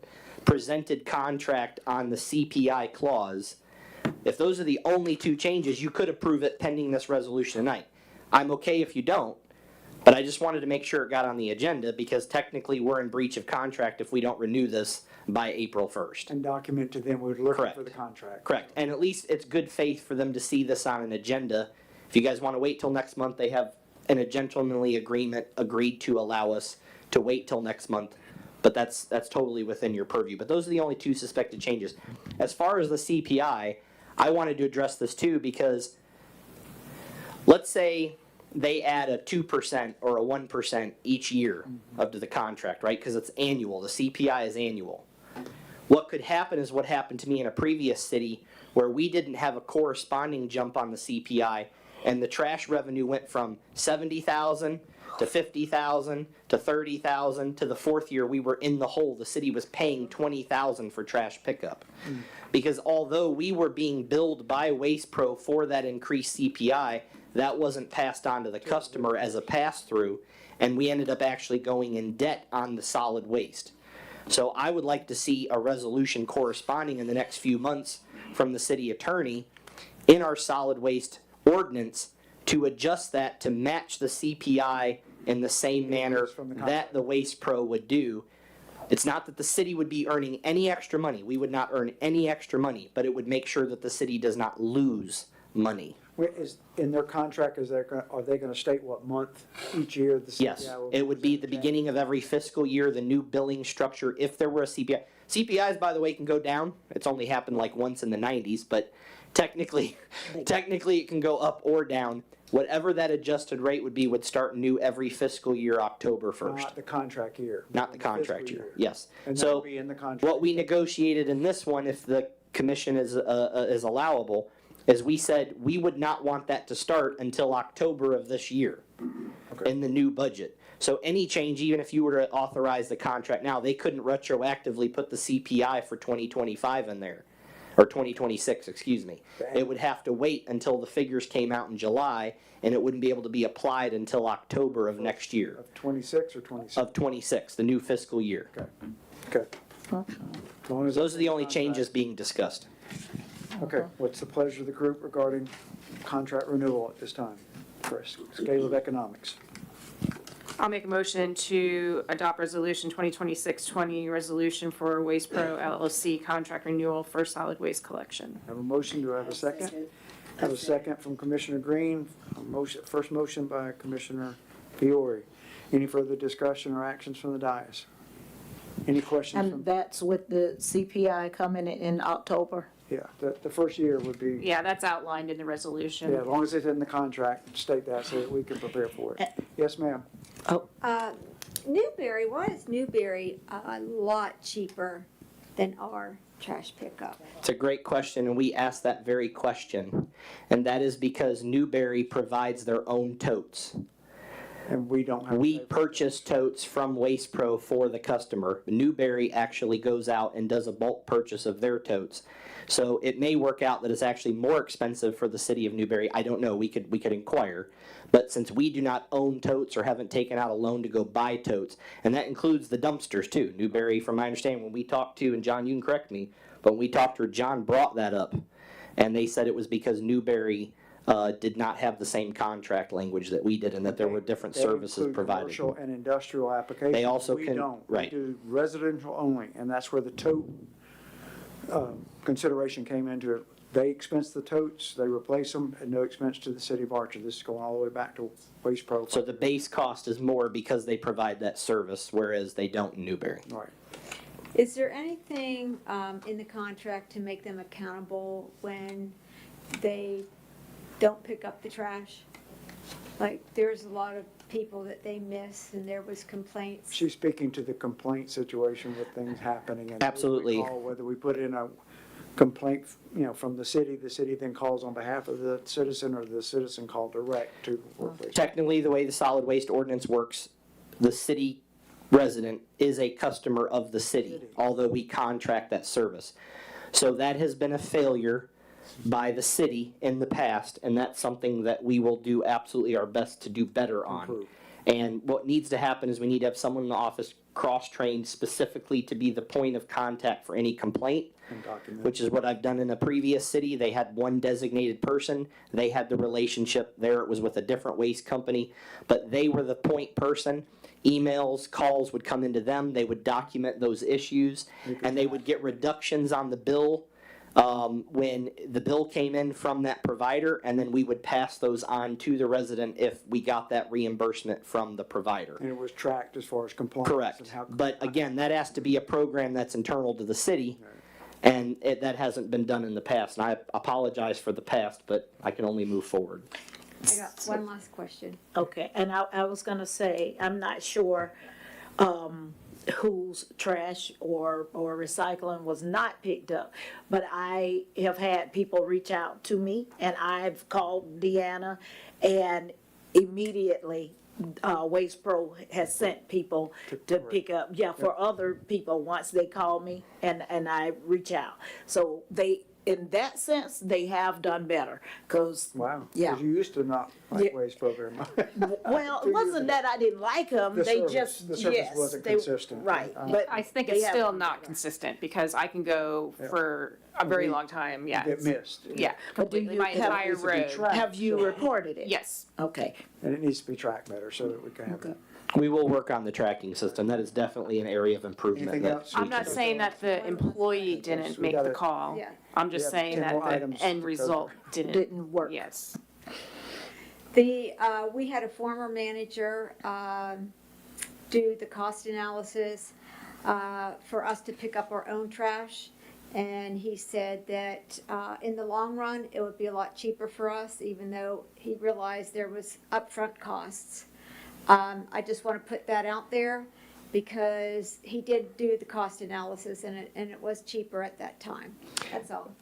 presented contract on the CPI clause, if those are the only two changes, you could approve it pending this resolution tonight. I'm okay if you don't, but I just wanted to make sure it got on the agenda because technically we're in breach of contract if we don't renew this by April 1st. And document to them, we're looking Correct. for the contract. Correct. And at least it's good faith for them to see this on an agenda. If you guys want to wait till next month, they have in a gentlemanly agreement agreed to allow us to wait till next month. But that's totally within your purview. But those are the only two suspected changes. As far as the CPI, I wanted to address this too because let's say they add a 2% or a 1% each year up to the contract, right? Because it's annual. The CPI is annual. What could happen is what happened to me in a previous city where we didn't have a corresponding jump on the CPI and the trash revenue went from $70,000 to $50,000 to $30,000 to the fourth year we were in the hole. The city was paying $20,000 for trash pickup. Because although we were being billed by Waste Pro for that increased CPI, that wasn't passed on to the customer as a pass-through, and we ended up actually going in debt on the solid waste. So I would like to see a resolution corresponding in the next few months from the city attorney in our solid waste ordinance to adjust that to match the CPI in the same manner that the Waste Pro would do. It's not that the city would be earning any extra money. We would not earn any extra money, but it would make sure that the city does not lose money. Is, in their contract, are they gonna state what month each year the CPI Yes, will it would be the beginning of every fiscal year, the new billing structure, if there were a CPI. CPIs, by the way, can go down. It's only happened like once in the 90s, but technically it can go up or down. Whatever that adjusted rate would be would start new every fiscal year, October 1st. Not the contract year. Not the contract fiscal year, yes. And that So will be in the contract. what we negotiated in this one, if the commission is allowable, is we said we would not want that to start until October of this year in the new budget. So any change, even if you were to authorize the contract now, they couldn't retroactively put the CPI for 2025 in there, or 2026, excuse me. It would have to wait until the figures came out in July, and it wouldn't be able to be applied until October of next year. Of 26 or 27? Of 26, the new fiscal year. Okay. As long as Those are the only changes being discussed. Okay, what's the pleasure of the group regarding contract renewal at this time? For a scale of economics. I'll make a motion to adopt resolution 2026-20, resolution for Waste Pro LLC contract renewal for solid waste collection. Have a motion, do I have a second? Have a second from Commissioner Green, first motion by Commissioner Fiore. Any further discussion or actions from the dais? Any questions from? And that's with the CPI coming in October? Yeah, the first year would be, Yeah, that's outlined in the resolution. yeah, as long as it's in the contract, state that so that we can prepare for it. Yes, ma'am. Newberry, why is Newberry a lot cheaper than our trash pickup? It's a great question, and we asked that very question. And that is because Newberry provides their own totes. And we don't have. We purchase totes from Waste Pro for the customer. Newberry actually goes out and does a bulk purchase of their totes. So it may work out that it's actually more expensive for the city of Newberry. I don't know. We could inquire. But since we do not own totes or haven't taken out a loan to go buy totes, and that includes the dumpsters too. Newberry, from my understanding, when we talked to, and John, you can correct me, but when we talked to her, John brought that up. And they said it was because Newberry did not have the same contract language that we did, and that there were different They services include provided. Commercial and industrial applications. They also We can- don't. right. We do residential only, and that's where the tote consideration came into it. They expense the totes, they replace them, at no expense to the city of Archer. This is going all the way back to Waste Pro. So the base cost is more because they provide that service, whereas they don't in Newberry. Right. Is there anything in the contract to make them accountable when they don't pick up the trash? Like, there's a lot of people that they miss, and there was complaints. She's speaking to the complaint situation with things happening. And Absolutely. whether we put in a complaint, from the city then calls on behalf of the citizen, or the citizen called direct to workplace. Technically, the way the solid waste ordinance works, the city resident is a customer of the city, although we contract that service. So that has been a failure by the city in the past, and that's something that we will do absolutely our best to do better on. Improve. And what needs to happen is we need to have someone in the office cross-trained specifically to be the point of contact for any complaint, And document. which is what I've done in a previous city. They had one designated person. They had the relationship. There it was with a different waste company, but they were the point person. Emails, calls would come into them. They would document those issues, and they would get reductions on the bill when the bill came in from that provider, and then we would pass those on to the resident if we got that reimbursement from the provider. And it was tracked as far as compliance. And Correct. how But again, that has to be a program that's internal to the city, and that hasn't been done in the past. And I apologize for the past, but I can only move forward. I got one last question. Okay, and I was gonna say, I'm not sure, whose trash or recycling was not picked up. But I have had people reach out to me, and I've called Deanna, and immediately, Waste Pro has sent people to pick up, for other people, once they call me and I reach out. So they, in that sense, they have done better, cause, Wow. Yeah. Because you used to not like Yeah. waste program. well, it wasn't that I didn't like them, The they service- just, the service yes, wasn't they, consistent. right, Uh, but. I think they it's have still done not better. consistent, because I can go Yeah. for a very long time, yeah. Get missed. Yeah, But do completely, you my have- entire needs to be road. tracked. Have you reported it? Yes. Okay, And it needs to be tracked better so that we can have it. We will work on the tracking system. That is definitely an area of improvement. Anything that else? we I'm not can- saying that the employee didn't we make gotta- the call. Yeah. I'm just We have saying 10 that more the items end to go result didn't work. Yes. We had a former manager do the cost analysis for us to pick up our own trash. And he said that in the long run, it would be a lot cheaper for us, even though he realized there was upfront costs. I just want to put that out there because he did do the cost analysis and it was cheaper at that time. That's all.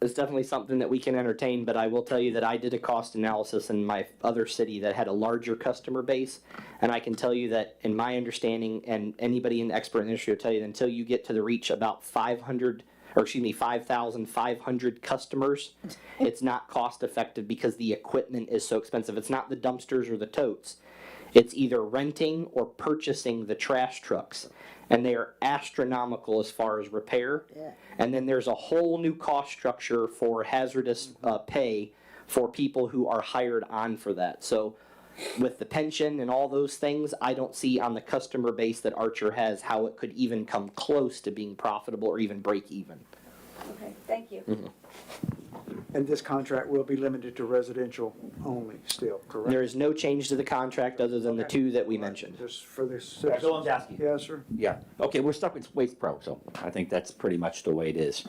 It's definitely something that we can entertain, but I will tell you that I did a cost analysis in my other city that had a larger customer base. And I can tell you that in my understanding, and anybody in the expert industry will tell you, that until you get to the reach about 5,500 customers, it's not cost effective because the equipment is so expensive. It's not the dumpsters or the totes. It's either renting or purchasing the trash trucks, and they are astronomical as far as repair. And then there's a whole new cost structure for hazardous pay for people who are hired on for that. So with the pension and all those things, I don't see on the customer base that Archer has how it could even come close to being profitable or even break even. Okay, thank you. And this contract will be limited to residential only still, correct? There is no change to the contract other than the two that we mentioned. Just for this. Bill Lanzowski. Yes, sir. Yeah, okay, we're stuck with Waste Pro, so I think that's pretty much the way it is.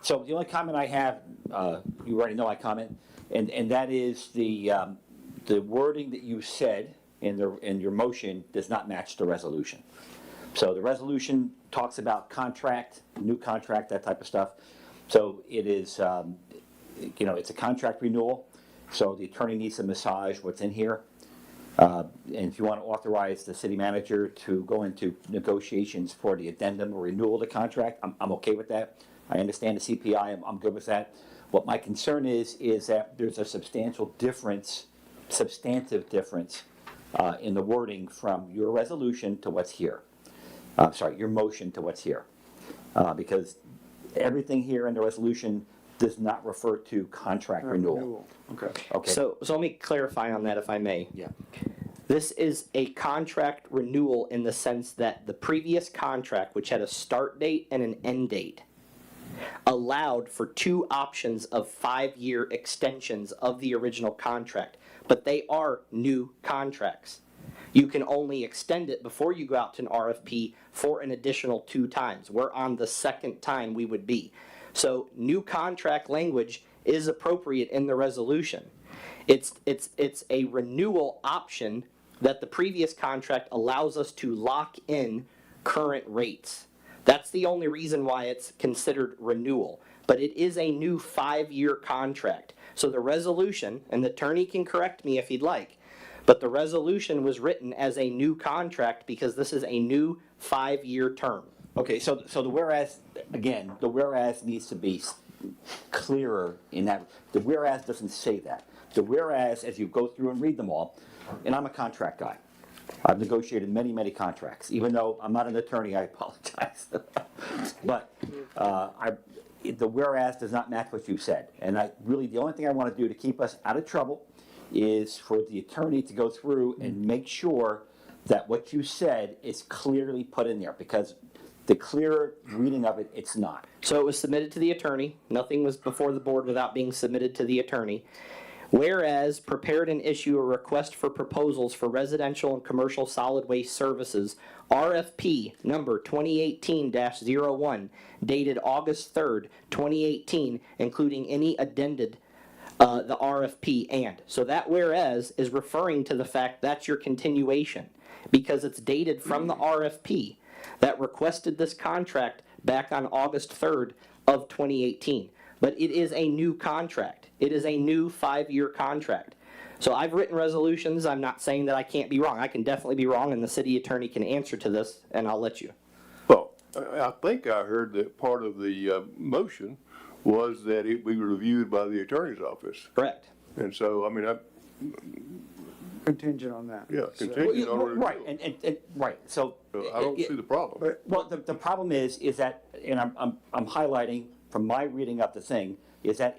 So the only comment I have, you already know I comment, and that is the wording that you said in your motion does not match the resolution. So the resolution talks about contract, new contract, that type of stuff. So it is, it's a contract renewal, so the attorney needs to massage what's in here. And if you want to authorize the city manager to go into negotiations for the addendum or renewal of the contract, I'm okay with that. I understand the CPI, I'm good with that. What my concern is that there's a substantive difference in the wording from your resolution to what's here. Your motion to what's here. Because everything here in the resolution does not refer to contract renewal. Okay. Okay. So let me clarify on that if I may. Yeah. This is a contract renewal in the sense that the previous contract, which had a start date and an end date, allowed for 2 options of 5-year extensions of the original contract, but they are new contracts. You can only extend it before you go out to an RFP for an additional 2 times. We're on the 2nd time we would be. So new contract language is appropriate in the resolution. It's a renewal option that the previous contract allows us to lock in current rates. That's the only reason why it's considered renewal. But it is a new 5-year contract. So the resolution, and the attorney can correct me if he'd like, but the resolution was written as a new contract because this is a new 5-year term. Okay, so the whereas, again, the whereas needs to be clearer in that. The whereas doesn't say that. The whereas, as you go through and read them all, and I'm a contract guy. I've negotiated many, many contracts. Even though I'm not an attorney, I apologize. But the whereas does not match what you said. And the only thing I want to do to keep us out of trouble is for the attorney to go through and make sure that what you said is clearly put in there, because the clear reading of it, it's not. So it was submitted to the attorney. Nothing was before the board without being submitted to the attorney. Whereas prepared and issue a request for proposals for residential and commercial solid waste services, RFP number 2018-01, dated August 3rd, 2018, including any addended the RFP and. So that whereas is referring to the fact that's your continuation, because it's dated from the RFP that requested this contract back on August 3rd of 2018. But it is a new contract. It is a new 5-year contract. So I've written resolutions. I'm not saying that I can't be wrong. I can definitely be wrong, and the city attorney can answer to this, and I'll let you. Well, I think I heard that part of the motion was that it be reviewed by the attorney's office. Correct. And so, I mean, Contingent on that. yeah, contingent on review. Right, and right. So I don't see the problem. Well, the problem is that, and I'm highlighting from my reading of the thing, is that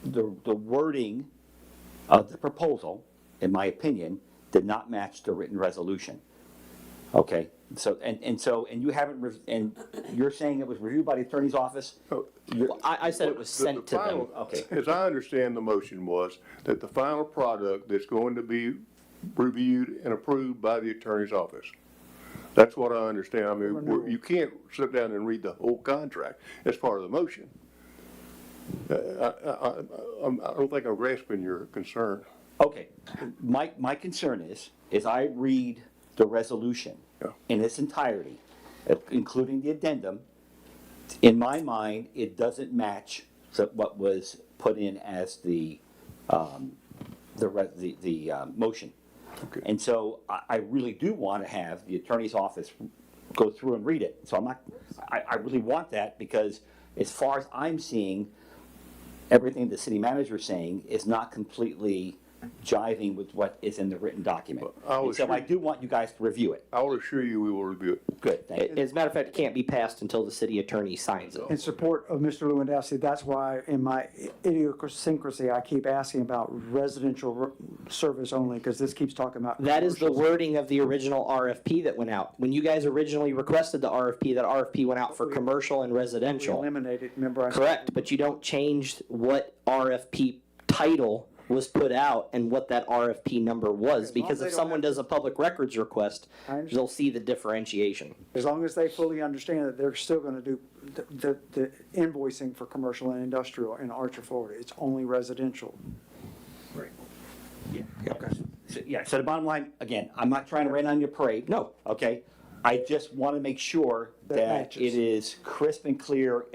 the wording of the proposal, in my opinion, did not match the written resolution. Okay, so and you haven't, and you're saying it was reviewed by the attorney's office? Well, I said it was sent to them. Okay. As I understand the motion was that the final product that's going to be reviewed and approved by the attorney's office. That's what I understand. I mean, you can't sit down and read the whole contract as part of the motion. I don't think I'm grasping your concern. Okay, my concern is I read the resolution in its entirety, including the addendum. In my mind, it doesn't match what was put in as the motion. Okay. And so I really do want to have the attorney's office go through and read it. So I really want that, because as far as I'm seeing, everything the city manager is saying is not completely jiving with what is in the written document. And so I do want you guys to review it. I will assure you we will review it. Good, thank you. As a matter of fact, it can't be passed until the city attorney signs it. In support of Mr. Lewandowski, that's why in my idiosyncrasy, I keep asking about residential service only, because this keeps talking about. That is the commercial. wording of the original RFP that went out. When you guys originally requested the RFP, that RFP went out for commercial and We residential. eliminated, remember? Correct, but you don't change what RFP title was put out and what that RFP number was, because if someone does a public records request, they'll see the differentiation. As long as they fully understand that they're still going to do the invoicing for commercial and industrial in Archer, Florida. It's only residential. Yeah. Okay. So the bottom line, again, I'm not trying to rain on your parade. No. Okay? I just want to make sure that it is crisp and clear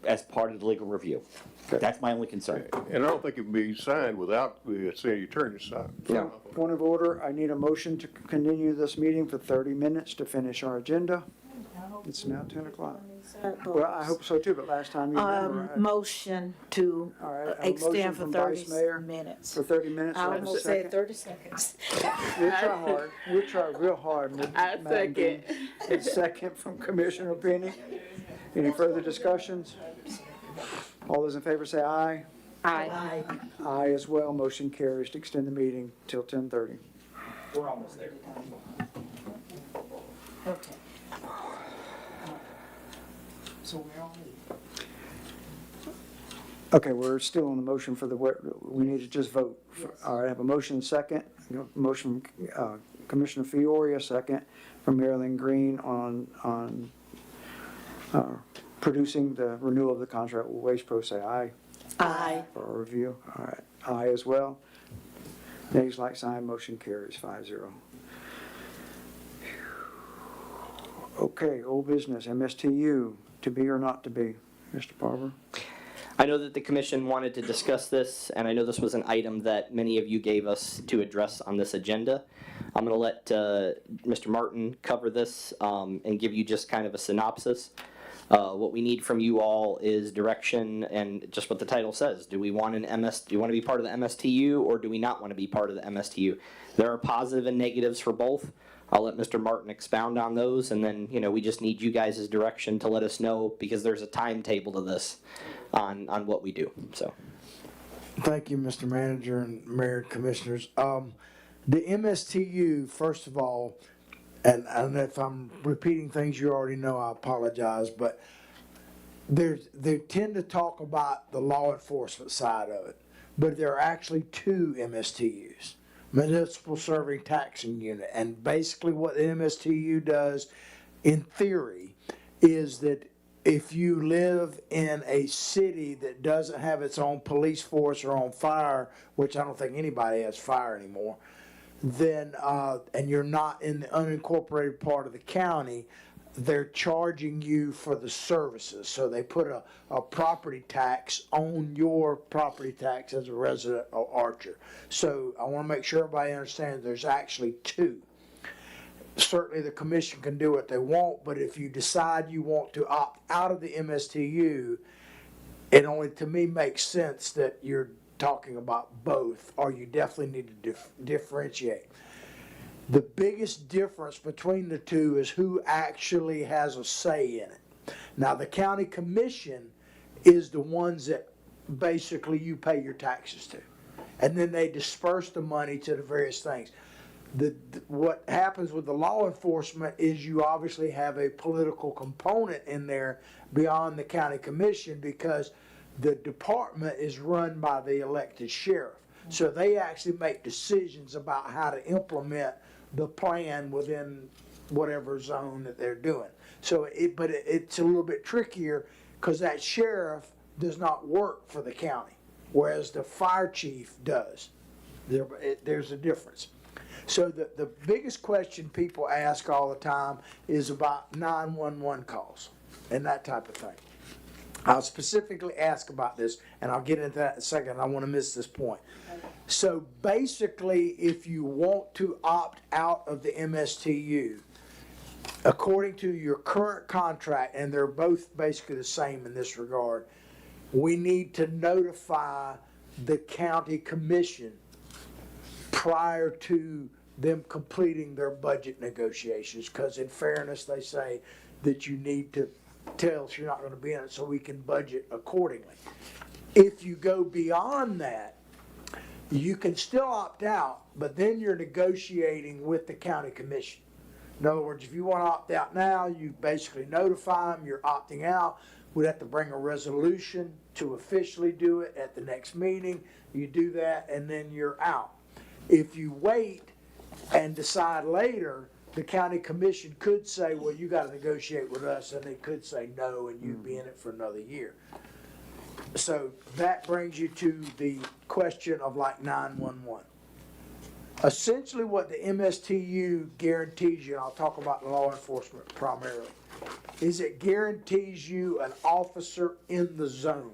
as part of the legal review. That's my only concern. And I don't think it can be signed without the city attorney's sign. Yeah. Point of order, I need a motion to continue this meeting for 30 minutes to finish our agenda. It's now 10 o'clock. Well, I hope so too, but last time you remember. Motion to All right, I have a extend motion for from 30 Vice Mayor minutes. For 30 minutes. I Do I have a almost said second? 30 seconds. We'll try hard. We'll try real hard. I Madam Dean. A second from Commissioner Penny. Any further discussions? All those in favor say aye. Aye. Aye as well. Motion carries to extend the meeting till 10:30. We're almost there. Okay. So we're on Okay, we're still on the motion for the, we need to just vote. All right, I have a motion second. Motion from Commissioner Fiore, a second from Marilyn Green on producing the renewal of the contract with Waste Pro. Say aye. Aye. For a review. All right, aye as well. Nays like sign, motion carries 5-0. Okay, old business, MSTU, to be or not to be. Mr. Barber? I know that the commission wanted to discuss this, and I know this was an item that many of you gave us to address on this agenda. I'm going to let Mr. Martin cover this and give you just kind of a synopsis. What we need from you all is direction and just what the title says. Do we want do you want to be part of the MSTU, or do we not want to be part of the MSTU? There are positive and negatives for both. I'll let Mr. Martin expound on those, and then, we just need you guys' direction to let us know, because there's a timetable to this on what we do, so. Thank you, Mr. Manager and Mayor and Commissioners. The MSTU, first of all, and if I'm repeating things you already know, I apologize, but they tend to talk about the law enforcement side of it, but there are actually two MSTUs. Municipal Serving Taxing Unit, and basically what the MSTU does in theory is that if you live in a city that doesn't have its own police force or own fire, which I don't think anybody has fire anymore, then and you're not in the unincorporated part of the county, they're charging you for the services. So they put a property tax on your property tax as a resident of Archer. So I want to make sure everybody understands there's actually two. Certainly the commission can do what they want, but if you decide you want to opt out of the MSTU, it only to me makes sense that you're talking about both, or you definitely need to differentiate. The biggest difference between the two is who actually has a say in it. Now, the county commission is the ones that basically you pay your taxes to, and then they disperse the money to the various things. What happens with the law enforcement is you obviously have a political component in there beyond the county commission, because the department is run by the elected sheriff. So they actually make decisions about how to implement the plan within whatever zone that they're doing. So it's a little bit trickier because that sheriff does not work for the county, whereas the fire chief does. There's a difference. So the biggest question people ask all the time is about 911 calls and that type of thing. I'll specifically ask about this, and I'll get into that in a second. I want to miss this point. So basically, if you want to opt out of the MSTU, according to your current contract, and they're both basically the same in this regard, we need to notify the county commission prior to them completing their budget negotiations, because in fairness, they say that you need to tell us you're not going to be in it so we can budget accordingly. If you go beyond that, you can still opt out, but then you're negotiating with the county commission. In other words, if you want to opt out now, you basically notify them you're opting out. We'd have to bring a resolution to officially do it at the next meeting. You do that, and then you're out. If you wait and decide later, the county commission could say, well, you got to negotiate with us, and they could say no, and you'd be in it for another year. So that brings you to the question of like 911. Essentially what the MSTU guarantees you, and I'll talk about law enforcement primarily, is it guarantees you an officer in the zone.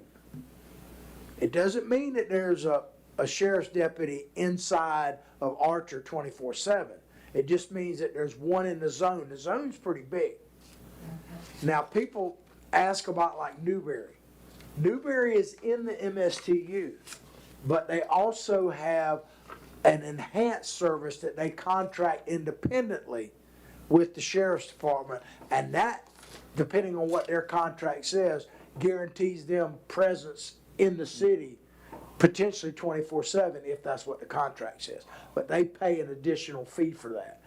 It doesn't mean that there's a sheriff's deputy inside of Archer 24/7. It just means that there's one in the zone. The zone's pretty big. Now people ask about like Newberry. Newberry is in the MSTU, but they also have an enhanced service that they contract independently with the sheriff's department, and that, depending on what their contract says, guarantees them presence in the city potentially 24/7 if that's what the contract says. But they pay an additional fee for that.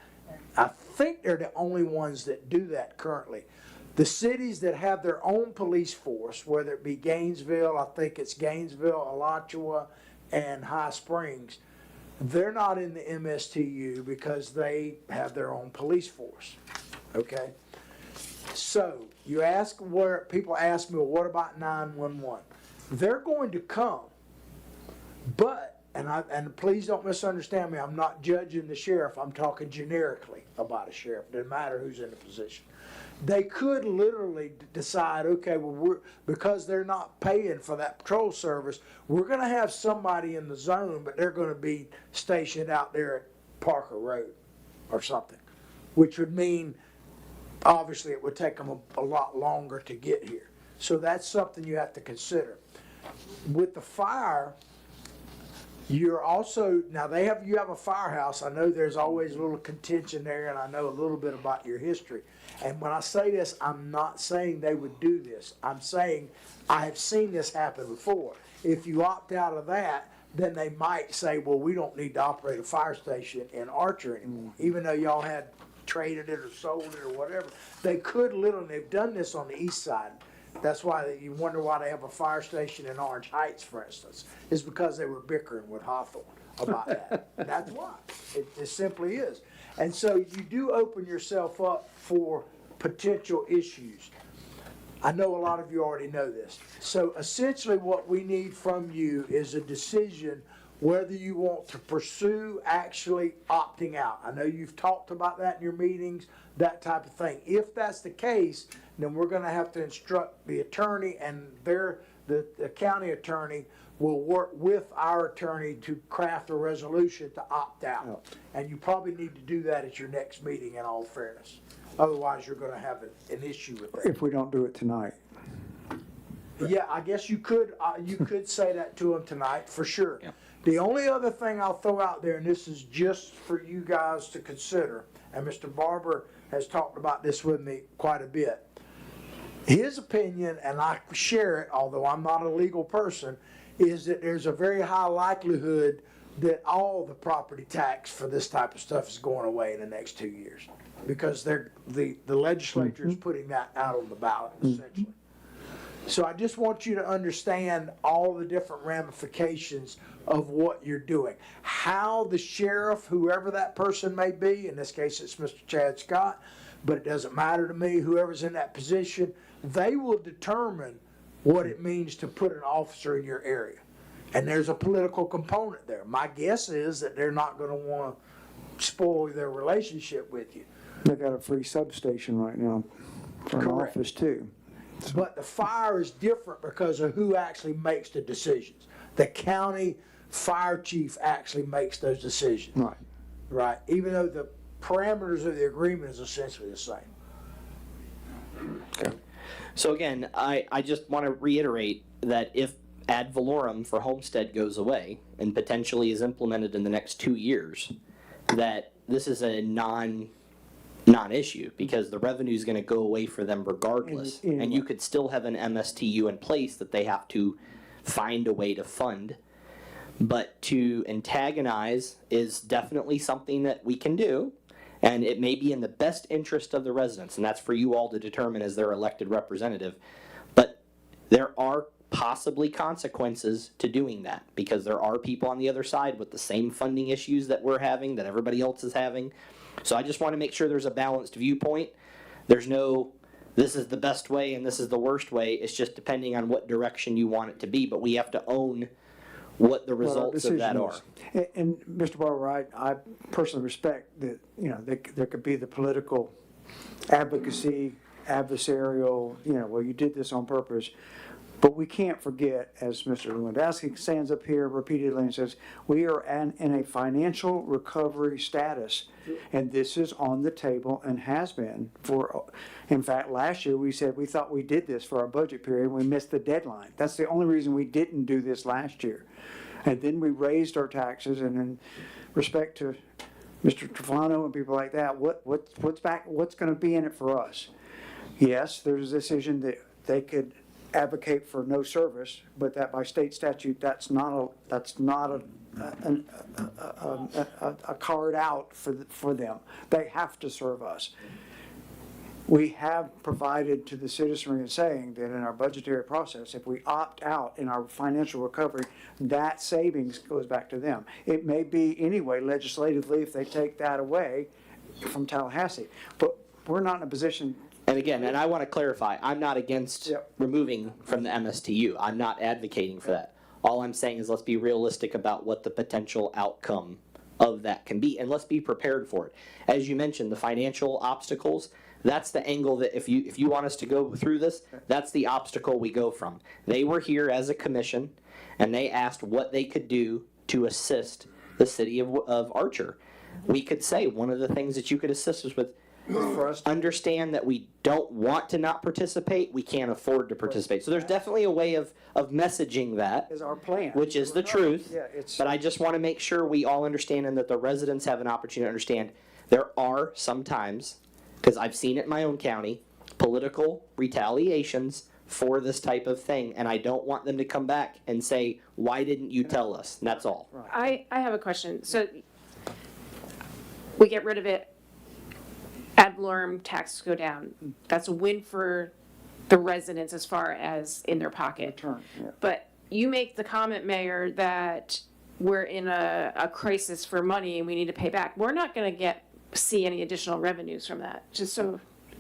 I think they're the only ones that do that currently. The cities that have their own police force, whether it be Gainesville, I think it's Gainesville, Alachua, and High Springs, they're not in the MSTU because they have their own police force, okay? So, you ask where, people ask me, well, what about 911? They're going to come, but, and please don't misunderstand me, I'm not judging the sheriff, I'm talking generically about a sheriff, doesn't matter who's in the position. They could literally decide, okay, well, because they're not paying for that patrol service, we're gonna have somebody in the zone, but they're gonna be stationed out there at Parker Road or something, which would mean, obviously, it would take them a lot longer to get here. So that's something you have to consider. With the fire, you're also, now you have a firehouse. I know there's always a little contention there, and I know a little bit about your history. And when I say this, I'm not saying they would do this. I'm saying I have seen this happen before. If you opt out of that, then they might say, well, we don't need to operate a fire station in Archer anymore, even though y'all had traded it or sold it or whatever. They could literally, they've done this on the east side. That's why you wonder why they have a fire station in Orange Heights, for instance, is because they were bickering with Hawthorne about that. That's why. It simply is. And so you do open yourself up for potential issues. I know a lot of you already know this. So essentially what we need from you is a decision whether you want to pursue actually opting out. I know you've talked about that in your meetings, that type of thing. If that's the case, then we're going to have to instruct the attorney, and the county attorney will work with our attorney to craft a resolution to opt out. And you probably need to do that at your next meeting, in all fairness. Otherwise, you're going to have an issue with that. If we don't do it tonight. Yeah, I guess you could say that to them tonight, for sure. Yeah. The only other thing I'll throw out there, and this is just for you guys to consider, and Mr. Barber has talked about this with me quite a bit. His opinion, and I share it, although I'm not a legal person, is that there's a very high likelihood that all the property tax for this type of stuff is going away in the next 2 years. Because the legislature is putting that out on the ballot, essentially. So I just want you to understand all the different ramifications of what you're doing. How the sheriff, whoever that person may be, in this case it's Mr. Chad Scott, but it doesn't matter to me, whoever's in that position, they will determine what it means to put an officer in your area. And there's a political component there. My guess is that they're not going to want to spoil their relationship with you. They got a free substation right now for an office too. But the fire is different because of who actually makes the decisions. The county fire chief actually makes those decisions. Right. Right. Even though the parameters of the agreement is essentially the same. Okay. So again, I just want to reiterate that if ad valorem for homestead goes away and potentially is implemented in the next 2 years, that this is a non-issue because the revenue is going to go away for them regardless. And you could still have an MSTU in place that they have to find a way to fund. But to antagonize is definitely something that we can do. And it may be in the best interest of the residents, and that's for you all to determine as their elected representative. But there are possibly consequences to doing that because there are people on the other side with the same funding issues that we're having, that everybody else is having. So I just want to make sure there's a balanced viewpoint. There's no, this is the best way and this is the worst way. It's just depending on what direction you want it to be. But we have to own what the results of that are. And Mr. Barber, I personally respect that, there could be the political advocacy, adversarial, well, you did this on purpose. But we can't forget, as Mr. Lewandowski stands up here repeatedly and says, we are in a financial recovery status. And this is on the table and has been in fact, last year we said we thought we did this for our budget period and we missed the deadline. That's the only reason we didn't do this last year. And then we raised our taxes, and in respect to Mr. Trufano and people like that, what's going to be in it for us? Yes, there's a decision that they could advocate for no service, but that by state statute, that's not a card out for them. They have to serve us. We have provided to the citizenry in saying that in our budgetary process, if we opt out in our financial recovery, that savings goes back to them. It may be anyway legislatively if they take that away from Tallahassee, but we're not in a position. And again, and I want to clarify, I'm not against removing from the MSTU. I'm not advocating for that. All I'm saying is let's be realistic about what the potential outcome of that can be, and let's be prepared for it. As you mentioned, the financial obstacles, that's the angle that if you want us to go through this, that's the obstacle we go from. They were here as a commission, and they asked what they could do to assist the city of Archer. We could say one of the things that you could assist us with, for us to understand that we don't want to not participate, we can't afford to participate. So there's definitely a way of messaging that. Is our plan. Which is the truth. Yeah, it's. But I just want to make sure we all understand and that the residents have an opportunity to understand there are sometimes, because I've seen it in my own county, political retaliations for this type of thing, and I don't want them to come back and say, why didn't you tell us? And that's all. I have a question. So we get rid of it, ad valorem taxes go down. That's a win for the residents as far as in their pocket. But you make the comment, Mayor, that we're in a crisis for money and we need to pay back. We're not going to see any additional revenues from that, just so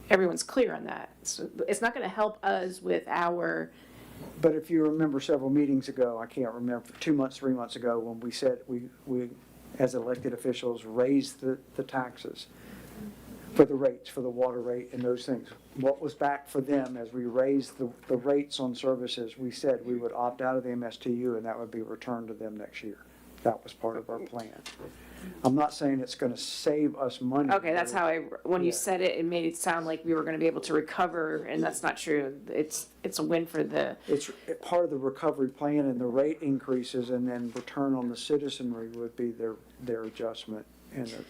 everyone's clear on that. So it's not going to help us with our. But if you remember several meetings ago, I can't remember, 2 months, 3 months ago, when we said we as elected officials raised the taxes for the rates, for the water rate and those things. What was back for them as we raised the rates on services, we said we would opt out of the MSTU and that would be returned to them next year. That was part of our plan. I'm not saying it's going to save us money. Okay, that's how when you said it, it made it sound like we were going to be able to recover, and that's not true. It's a win for the. It's part of the recovery plan, and the rate increases, and then return on the citizenry would be their adjustment and their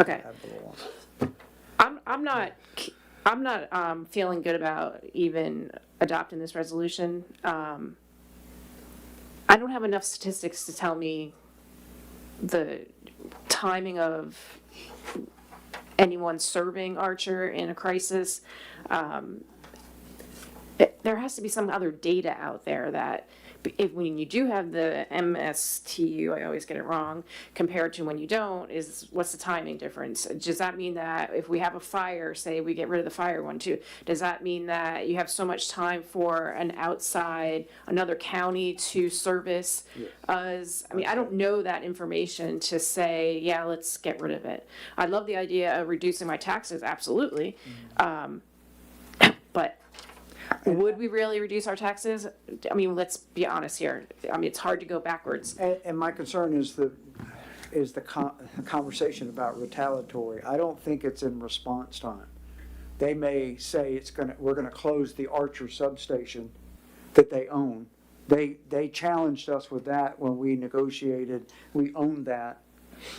Okay. ad valorem. I'm not feeling good about even adopting this resolution. I don't have enough statistics to tell me the timing of anyone serving Archer in a crisis. There has to be some other data out there that when you do have the MSTU, I always get it wrong, compared to when you don't, what's the timing difference? Does that mean that if we have a fire, say we get rid of the fire one too, does that mean that you have so much time for another county to service us? I mean, I don't know that information to say, yeah, let's get rid of it. I love the idea of reducing my taxes, absolutely. But would we really reduce our taxes? I mean, let's be honest here. I mean, it's hard to go backwards. And my concern is the conversation about retaliatory. I don't think it's in response time. They may say we're gonna close the Archer substation that they own. They challenged us with that when we negotiated. We owned that.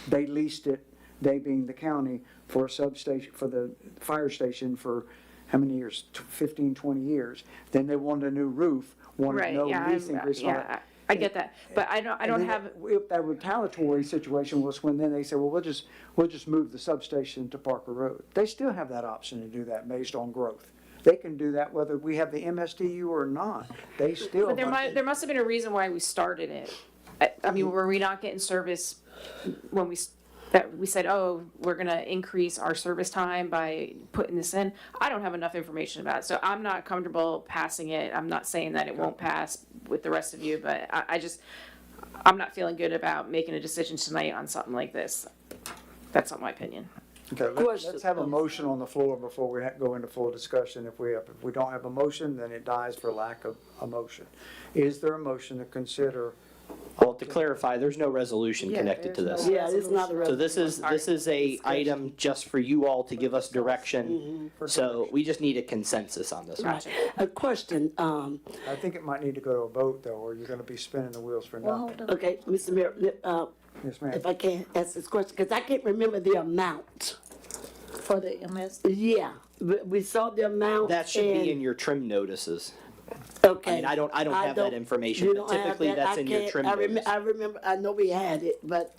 They leased it, they being the county, for a substation, for the fire station for how many years? 15, 20 years. Then they wanted a new roof, wanted no lease increase on it. I get that, but I don't have. That retaliatory situation was when then they said, well, we'll just move the substation to Parker Road. They still have that option to do that based on growth. They can do that whether we have the MSTU or not. They still. But there must have been a reason why we started it. I mean, were we not getting service when we said, oh, we're going to increase our service time by putting this in? I don't have enough information about it, so I'm not comfortable passing it. I'm not saying that it won't pass with the rest of you, but I'm not feeling good about making a decision tonight on something like this. That's not my opinion. Okay, let's have a motion on the floor before we go into full discussion. If we don't have a motion, then it dies for lack of a motion. Is there a motion to consider? Well, to clarify, there's no resolution connected to this. Yeah, it's not a resolution. So this is a item just for you all to give us direction. So we just need a consensus on this one. A question, I think it might need to go to a vote though, or you're gonna be spinning the wheels for nothing. okay, Mr. Mayor, Yes, ma'am. if I can ask this question, because I can't remember the amount. For the MS? Yeah, we saw the amount. That should be in your trim notices. Okay. I mean, I don't have that information, You but don't have typically that. that's I in your can't- trim I notice. I remember, I know we had it, but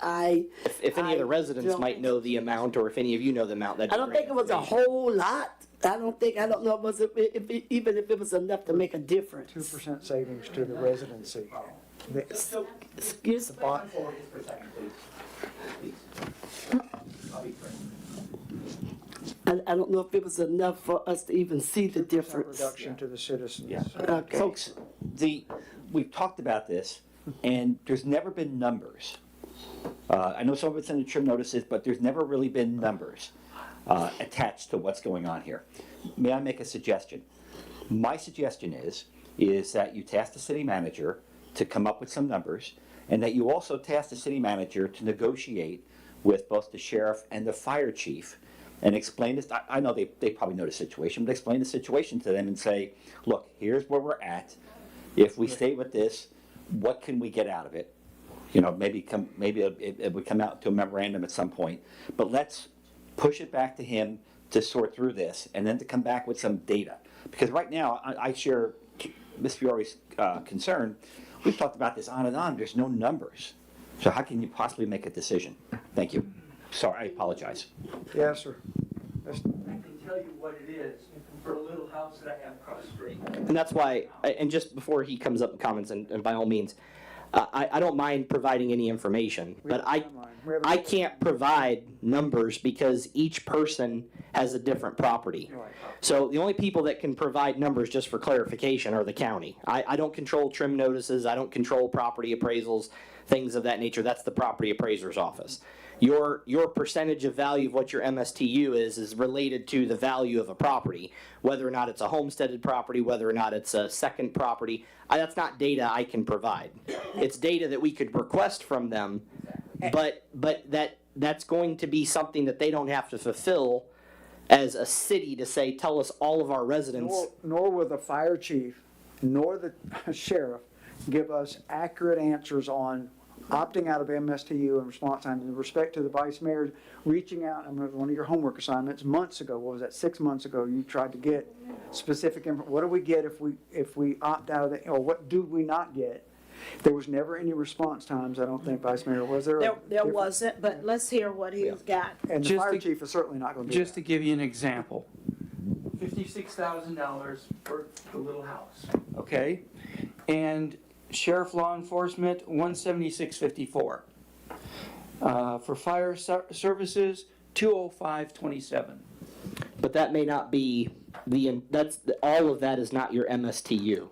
If any of the residents don't- might know the amount, or if any of you know the amount, that'd I be don't great think it was a information. whole lot. I don't know even if it was enough to make a difference. 2% savings to the residency. Excuse me? Come forward just for a second, please. Please. I'll be quick. I don't know if it was enough for us to even see the difference. Reduction to the citizens. Yeah. Okay. Folks, we've talked about this, and there's never been numbers. I know some of it's in the trim notices, but there's never really been numbers attached to what's going on here. May I make a suggestion? My suggestion is that you task the city manager to come up with some numbers, and that you also task the city manager to negotiate with both the sheriff and the fire chief and explain this. I know they probably know the situation, but explain the situation to them and say, look, here's where we're at. If we stay with this, what can we get out of it? You know, maybe it would come out to a memorandum at some point, but let's push it back to him to sort through this and then to come back with some data. Because right now, I share Ms. Fiore's concern. We've talked about this on and on. There's no numbers. So how can you possibly make a decision? Thank you. Sorry, I apologize. Yes, sir. I can tell you what it is for a little house that I have across the street. And that's why, and just before he comes up and comments, and by all means, I don't mind providing any information, but I can't provide numbers because each person has a different property. So the only people that can provide numbers, just for clarification, are the county. I don't control trim notices, I don't control property appraisals, things of that nature. That's the property appraiser's office. Your percentage of value of what your MSTU is related to the value of a property, whether or not it's a homesteaded property, whether or not it's a second property. That's not data I can provide. It's data that we could request from them, but that's going to be something that they don't have to fulfill as a city to say, tell us all of our residents. Nor will the fire chief, nor the sheriff give us accurate answers on opting out of MSTU and response time. In respect to the vice mayor reaching out, I mean, one of your homework assignments months ago, what was that, 6 months ago, you tried to get specific info. What do we get if we opt out of the, or what do we not get? There was never any response times, I don't think, Vice Mayor, was there? There wasn't, but let's hear what he's got. And the fire chief is certainly not going to do Just to give you an example, $56,000 for the little house, okay? And sheriff law enforcement, $176.54. For fire services, $205.27. But that may not be all of that is not your MSTU.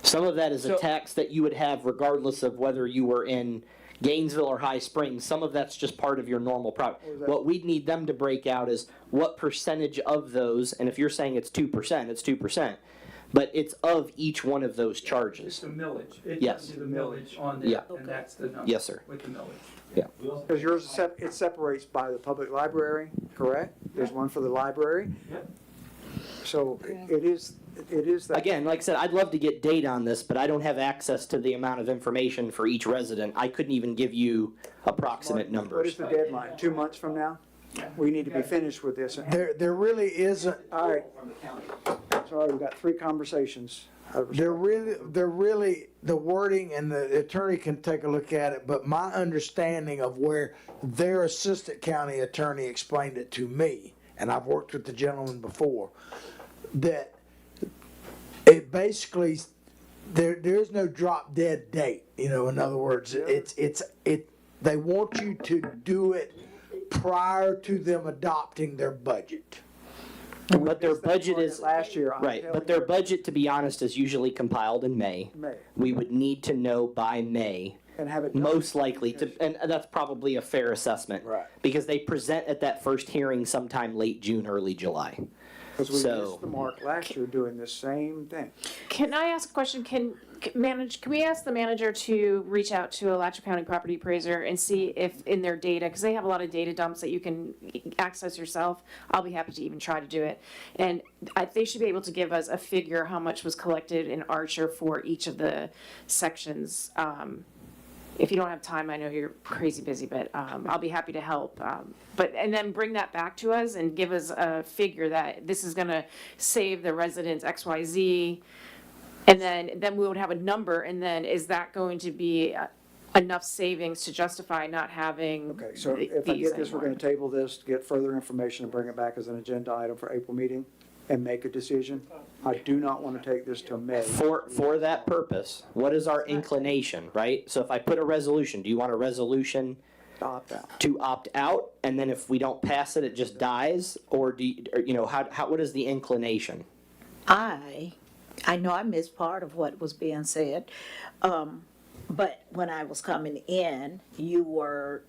Some of that is a tax that you would have regardless of whether you were in Gainesville or High Springs. Some of that's just part of your normal property. What we'd need them to break out is what percentage of those, and if you're saying it's 2%, it's 2%. But it's of each one of those charges. It's the millage. It Yes. does the millage on there, Yeah. and that's the number. Yes, sir. With the millage. Yeah. Because yours, it separates by the public library, correct? There's one for the library. Yep. So it is that. Again, like I said, I'd love to get data on this, but I don't have access to the amount of information for each resident. I couldn't even give you approximate What is numbers. the deadline? 2 months from now? We need to be finished with this. There really isn't, All right. Sorry, we've got 3 conversations. the wording, and the attorney can take a look at it, but my understanding of where their assistant county attorney explained it to me, and I've worked with the gentleman before, that it basically, there is no drop dead date, in other words, they want you to do it prior to them adopting their budget. But their budget is, last year. right, but their budget, to be honest, is usually compiled in May. We would need to know by May, And have it done. most likely, and that's probably a fair assessment. Right. Because they present at that first hearing sometime late June, early July. Because we So- missed the mark last year doing the same thing. Can I ask a question? Can we ask the manager to reach out to a Alachua County property appraiser and see if in their data, because they have a lot of data dumps that you can access yourself. I'll be happy to even try to do it. And they should be able to give us a figure how much was collected in Archer for each of the sections. If you don't have time, I know you're crazy busy, but I'll be happy to help. And then bring that back to us and give us a figure that this is gonna save the residents XYZ And then we would have a number, and then is that going to be enough savings to justify not having Okay, so th- if I these get this, we're anymore? gonna table this, get further information and bring it back as an agenda item for April meeting and make a decision. I do not wanna take this to May. For that purpose, what is our inclination, right? So if I put a resolution, do you want a resolution Opt out. to opt out, and then if we don't pass it, it just dies? Or do you, or, you know, how, what is the inclination? I know I missed part of what was being said, but when I was coming in, you were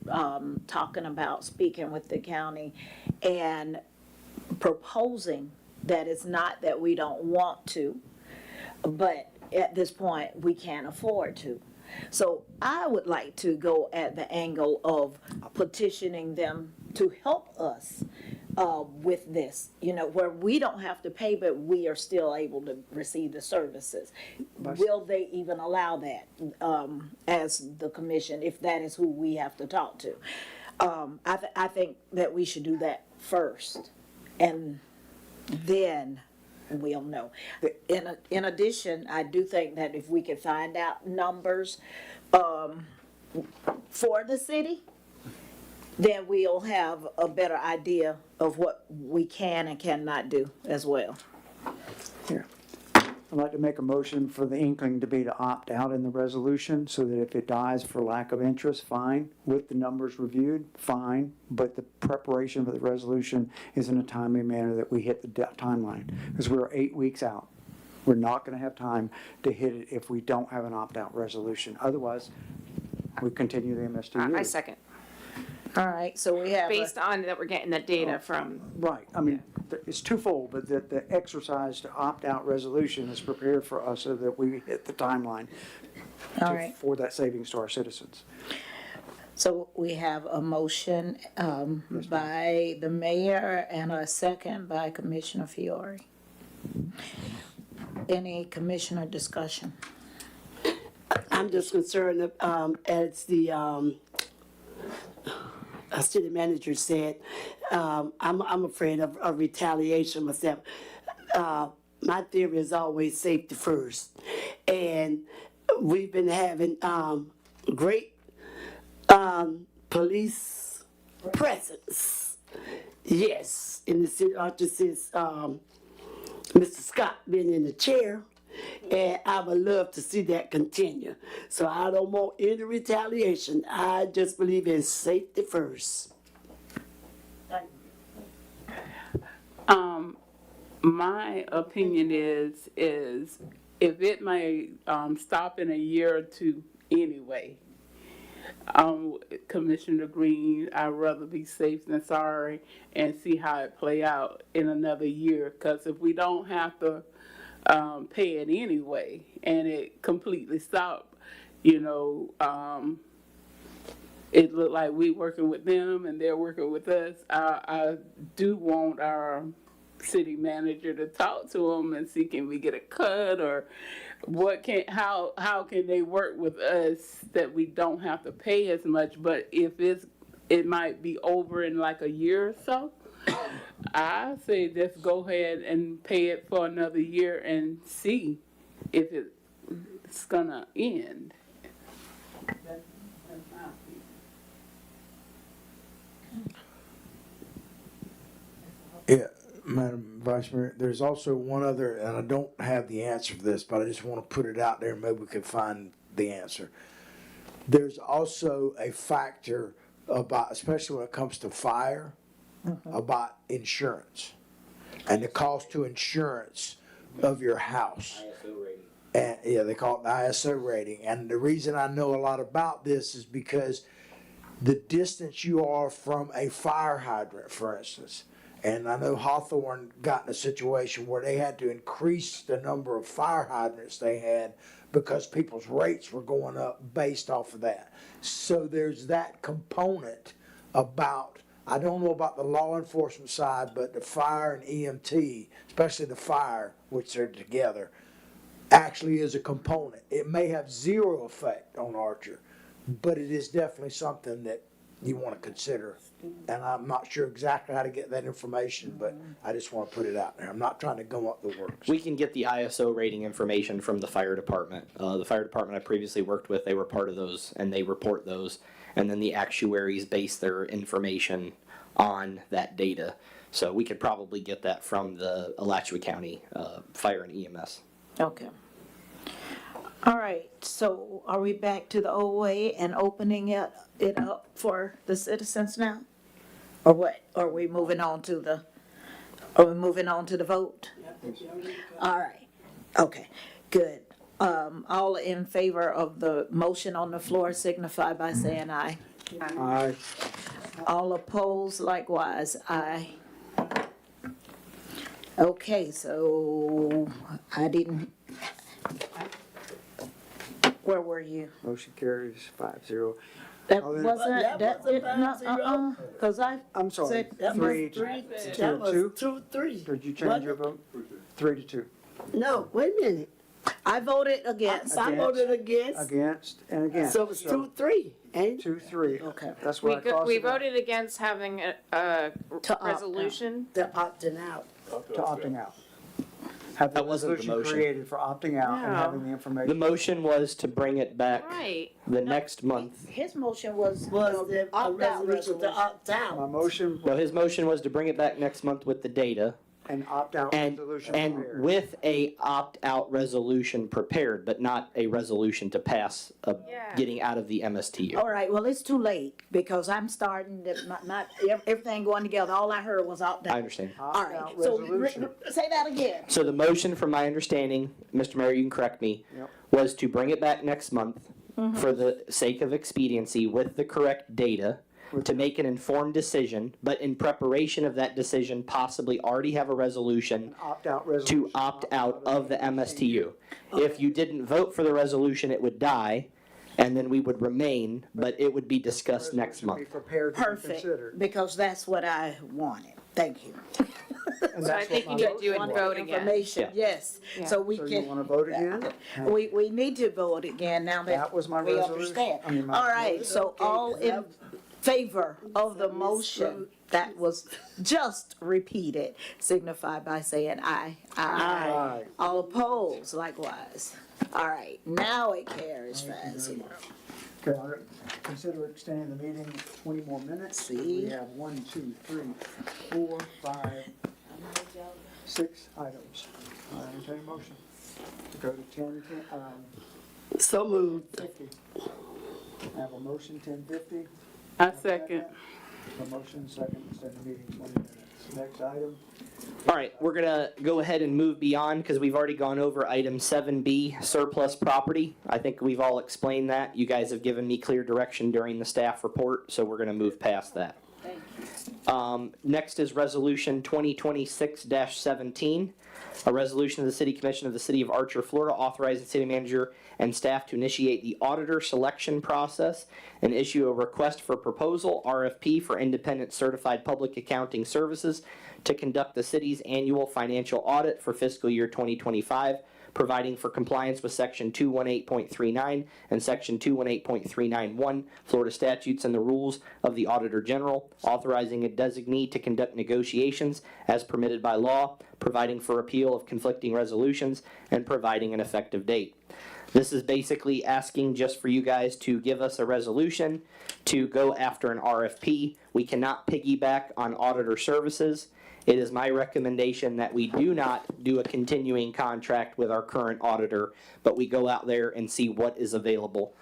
talking about speaking with the county and proposing that it's not that we don't want to, but at this point, we can't afford to. So I would like to go at the angle of petitioning them to help us with this, you know, where we don't have to pay, but we are still able to receive the services. Will they even allow that as the commission, if that is who we have to talk to? I think that we should do that first, and then we'll know. In addition, I do think that if we could find out numbers for the city, then we'll have a better idea of what we can and cannot do as well. Here. I'd like to make a motion for the inkling to be to opt out in the resolution, so that if it dies for lack of interest, fine. With the numbers reviewed, fine. But the preparation for the resolution is in a timely manner that we hit the timeline. Because we're 8 weeks out. We're not gonna have time to hit it if we don't have an opt-out resolution. Otherwise, we continue the MSTU. I second. All right, so we have. Based on that we're getting the data from, Right, I mean, it's twofold, but the exercise to opt-out resolution is prepared for us so that we hit the timeline All right. for that savings to our citizens. So we have a motion by the mayor and a second by Commissioner Fiore. Any commissioner discussion? I'm just concerned, as the city manager said, I'm afraid of retaliation myself. My theory is always safety first. And we've been having great police presence. Yes, in the city, since Mr. Scott been in the chair. And I would love to see that continue. So I don't want any retaliation. I just believe in safety first. My opinion is if it may stop in a year or two anyway, Commissioner Green, I'd rather be safe than sorry and see how it play out in another year. Because if we don't have to pay it anyway, and it completely stopped, you know, it looked like we working with them and they're working with us. I do want our city manager to talk to them and see, can we get a cut, or how can they work with us that we don't have to pay as much, but if it might be over in like a year or so, I say just go ahead and pay it for another year and see if it's gonna end. Yeah, Madam Vice Mayor, there's also one other, and I don't have the answer for this, but I just want to put it out there, and maybe we can find the answer. There's also a factor about, especially when it comes to fire, about insurance and the cost to insurance of your house. And yeah, they call it the ISO rating. And the reason I know a lot about this is because the distance you are from a fire hydrant, for instance. And I know Hawthorne got in a situation where they had to increase the number of fire hydrants they had because people's rates were going up based off of that. So there's that component about, I don't know about the law enforcement side, but the fire and EMT, especially the fire, which they're together, actually is a component. It may have zero effect on Archer, but it is definitely something that you want to consider. And I'm not sure exactly how to get that information, but I just want to put it out there. I'm not trying to go up the works. We can get the ISO rating information from the fire department. The fire department I previously worked with, they were part of those, and they report those. And then the actuaries base their information on that data. So we could probably get that from the Alachua County Fire and EMS. Okay. All right, so are we back to the old way and opening it up for the citizens now? Or what? Are we moving on to the vote? All right, okay, good. All in favor of the motion on the floor signify by saying aye. Aye. All opposed likewise, aye. Okay, so I didn't, where were you? Motion carries 5-0. That Oh, then- wasn't, that did not, cause I'm sorry, said- That was 3 to that was 2? 2-3. Did you change your vote? 3 to 2. No, wait a minute. I voted against. I voted against. Against and against. So it's 2-3, ain't it? 2-3. Okay. That's what I crossed We it out. voted against having a To opt out. resolution. They're opting out. To opting out. Have the That wasn't the resolution motion. created for opting out and No. having the information. The motion was to bring it back Right. the next month. His motion was The opt-out resolution to opt My out. motion No, his motion was to bring it back next month with the data and opt-out and, resolution and prepared. with a opt-out resolution prepared, but not a resolution to pass getting out of the MSTU. All right, well, it's too late because I'm starting to, not everything going together. All I heard was opt I out. understand. All right, Opt-out so resolution. say that again. So the motion, from my understanding, Mr. Mayor, you can correct me, Yep. was to bring it back next month for the sake of expediency with the correct data to make an informed decision, but in preparation of that decision, possibly already have a resolution Opt-out resolution. to opt out of the MSTU. If you didn't vote for the resolution, it would die, and then we would remain, but it would be discussed next Resolution month. Be prepared to be Perfect, considered. because that's what I wanted. Thank you. And So I that's think what you my need to do it motion and was. vote again. Information, yes, so we So can. you want to vote again? We need to vote again now that That was my we resolution. understand. I mean, my All right, so all in favor of the motion that was just repeated signify by saying aye. Aye. All opposed likewise. All right, now it carries 5-0. Okay, I'll consider extending the meeting 20 more minutes. See? We have 1, 2, 3, 4, 5, 6 items. I entertain a motion to go to 10, So moved. 50. I have a motion, 10:50. I second. A motion, second, extend the meeting 20 minutes. Next item. All right, we're gonna go ahead and move beyond, because we've already gone over item 7B, surplus property. I think we've all explained that. You guys have given me clear direction during the staff report, so we're gonna move past that. Next is Resolution 2026-17, a resolution of the City Commission of the City of Archer, Florida, authorizing the city manager and staff to initiate the auditor selection process and issue a request for proposal, RFP, for independent certified public accounting services to conduct the city's annual financial audit for fiscal year 2025, providing for compliance with Section 218.39 and Section 218.391 Florida statutes and the rules of the Auditor General, authorizing a designee to conduct negotiations as permitted by law, providing for appeal of conflicting resolutions, and providing an effective date. This is basically asking just for you guys to give us a resolution to go after an RFP. We cannot piggyback on auditor services. It is my recommendation that we do not do a continuing contract with our current auditor, but we go out there and see what is available.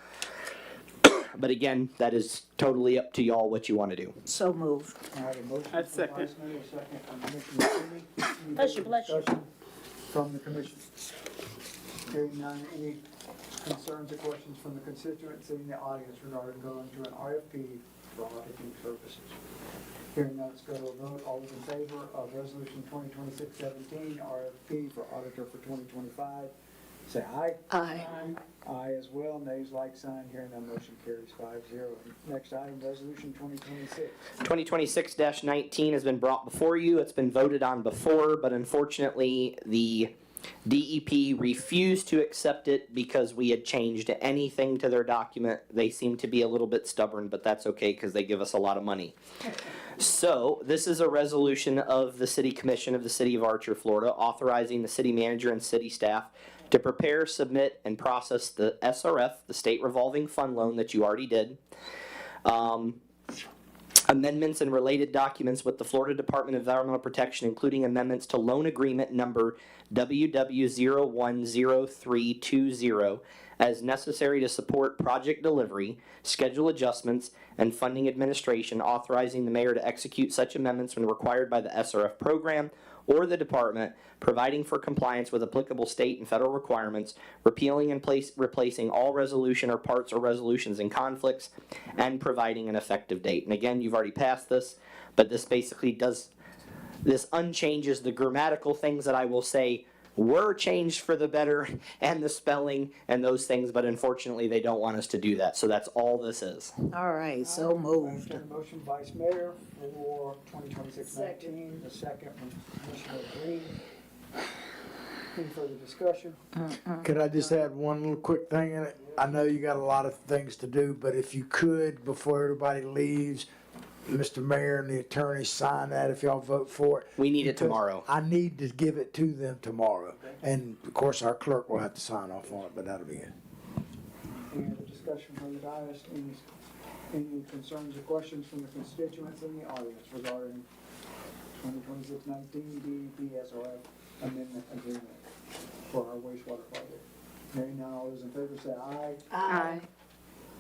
But again, that is totally up to y'all what you want to do. So moved. I have a motion I from second. Vice Mayor, a second from Commissioner Sini. Any Bless you, further bless you. discussion from the commission? Hearing none, any concerns or questions from the constituents in the audience regarding going to an RFP for auditing services? Hearing none, let's go to a vote. All those in favor of Resolution 2026-17, RFP for auditor for 2025, say aye. Aye. Aye as well, nays like sign, hearing none, motion carries 5-0. Next item, Resolution 2026. 2026-19 has been brought before you. It's been voted on before, but unfortunately, the DEP refused to accept it because we had changed anything to their document. They seem to be a little bit stubborn, but that's okay because they give us a lot of money. So this is a resolution of the City Commission of the City of Archer, Florida, authorizing the city manager and city staff to prepare, submit, and process the SRF, the State Revolving Fund Loan that you already did. Amendments and related documents with the Florida Department of Environmental Protection, including amendments to loan agreement number WW010320 as necessary to support project delivery, schedule adjustments, and funding administration, authorizing the mayor to execute such amendments when required by the SRF program or the department, providing for compliance with applicable state and federal requirements, repealing and replacing all resolution or parts or resolutions in conflicts, and providing an effective date. And again, you've already passed this, but this basically this unchanges the grammatical things that I will say were changed for the better, and the spelling and those things, but unfortunately they don't want us to do that. So that's all this is. All right, so moved. Motion Vice Mayor for 2026-19, the second from Commissioner Green. Any further discussion? Could I just add one little quick thing in it? I know you got a lot of things to do, but if you could, before everybody leaves, Mr. Mayor and the attorney sign that if y'all vote for it. We need it Because tomorrow. I need to give it to them tomorrow. And of course, our clerk will have to sign off on it, but that'll be it. Any other discussion from the dais? Any concerns or questions from the constituents in the audience regarding 2026-19 DEP SRF amendment agreement for our wastewater project? Hearing none, all those in favor say aye. Aye.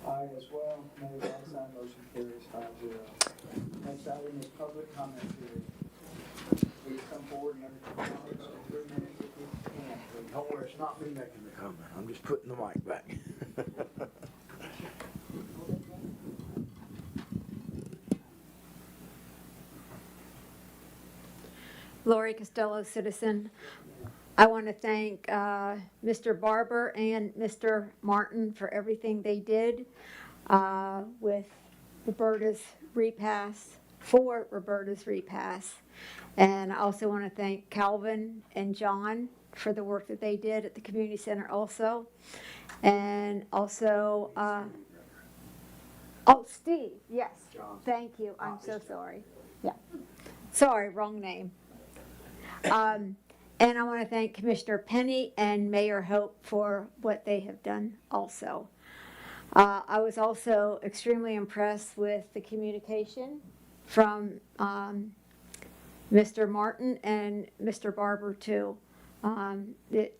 Aye as well. Nay, like sign, motion carries 5-0. Next item is public comment period. Please come forward and enter comments in 3 minutes if you can. Don't worry, it's not me making the comment. I'm just putting the mic back. Lori Costello, citizen. I want to thank Mr. Barber and Mr. Martin for everything they did with Roberta's repass, for Roberta's repass. And I also want to thank Calvin and John for the work that they did at the community center also. And also, Steve, yes, thank you, I'm so sorry. Yeah, sorry, wrong name. And I want to thank Commissioner Penny and Mayor Hope for what they have done also. I was also extremely impressed with the communication from Mr. Martin and Mr. Barber too. We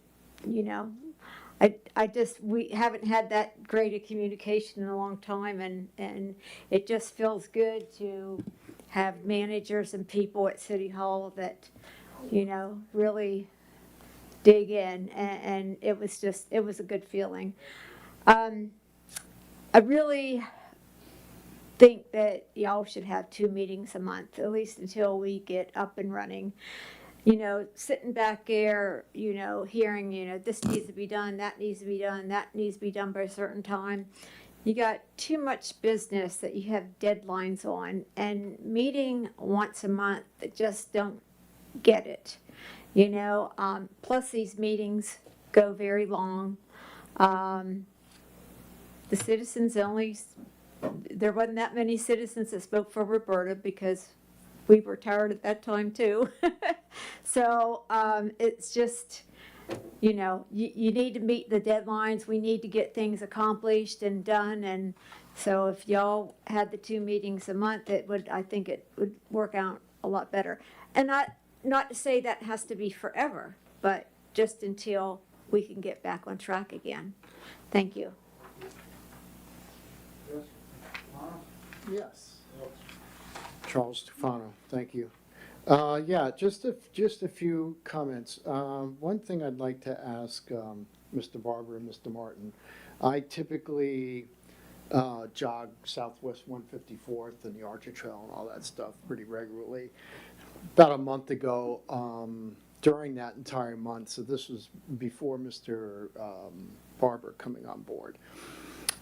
haven't had that great a communication in a long time, and it just feels good to have managers and people at City Hall that really dig in, and it was a good feeling. I really think that y'all should have 2 meetings a month, at least until we get up and running. Sitting back there, hearing, this needs to be done, that needs to be done, that needs to be done by a certain time. You got too much business that you have deadlines on, and meeting once a month that just don't get it. Plus these meetings go very long. The citizens there wasn't that many citizens that spoke for Roberta because we were tired at that time too. So it's just, you need to meet the deadlines. We need to get things accomplished and done. And so if y'all had the 2 meetings a month, I think it would work out a lot better. And not to say that has to be forever, but just until we can get back on track again. Thank you. Yes. Charles Stefano, thank you. Yeah, just a few comments. One thing I'd like to ask Mr. Barber and Mr. Martin. I typically jog Southwest 154th and the Archer Trail and all that stuff pretty regularly. About a month ago, during that entire month, so this was before Mr. Barber coming on board,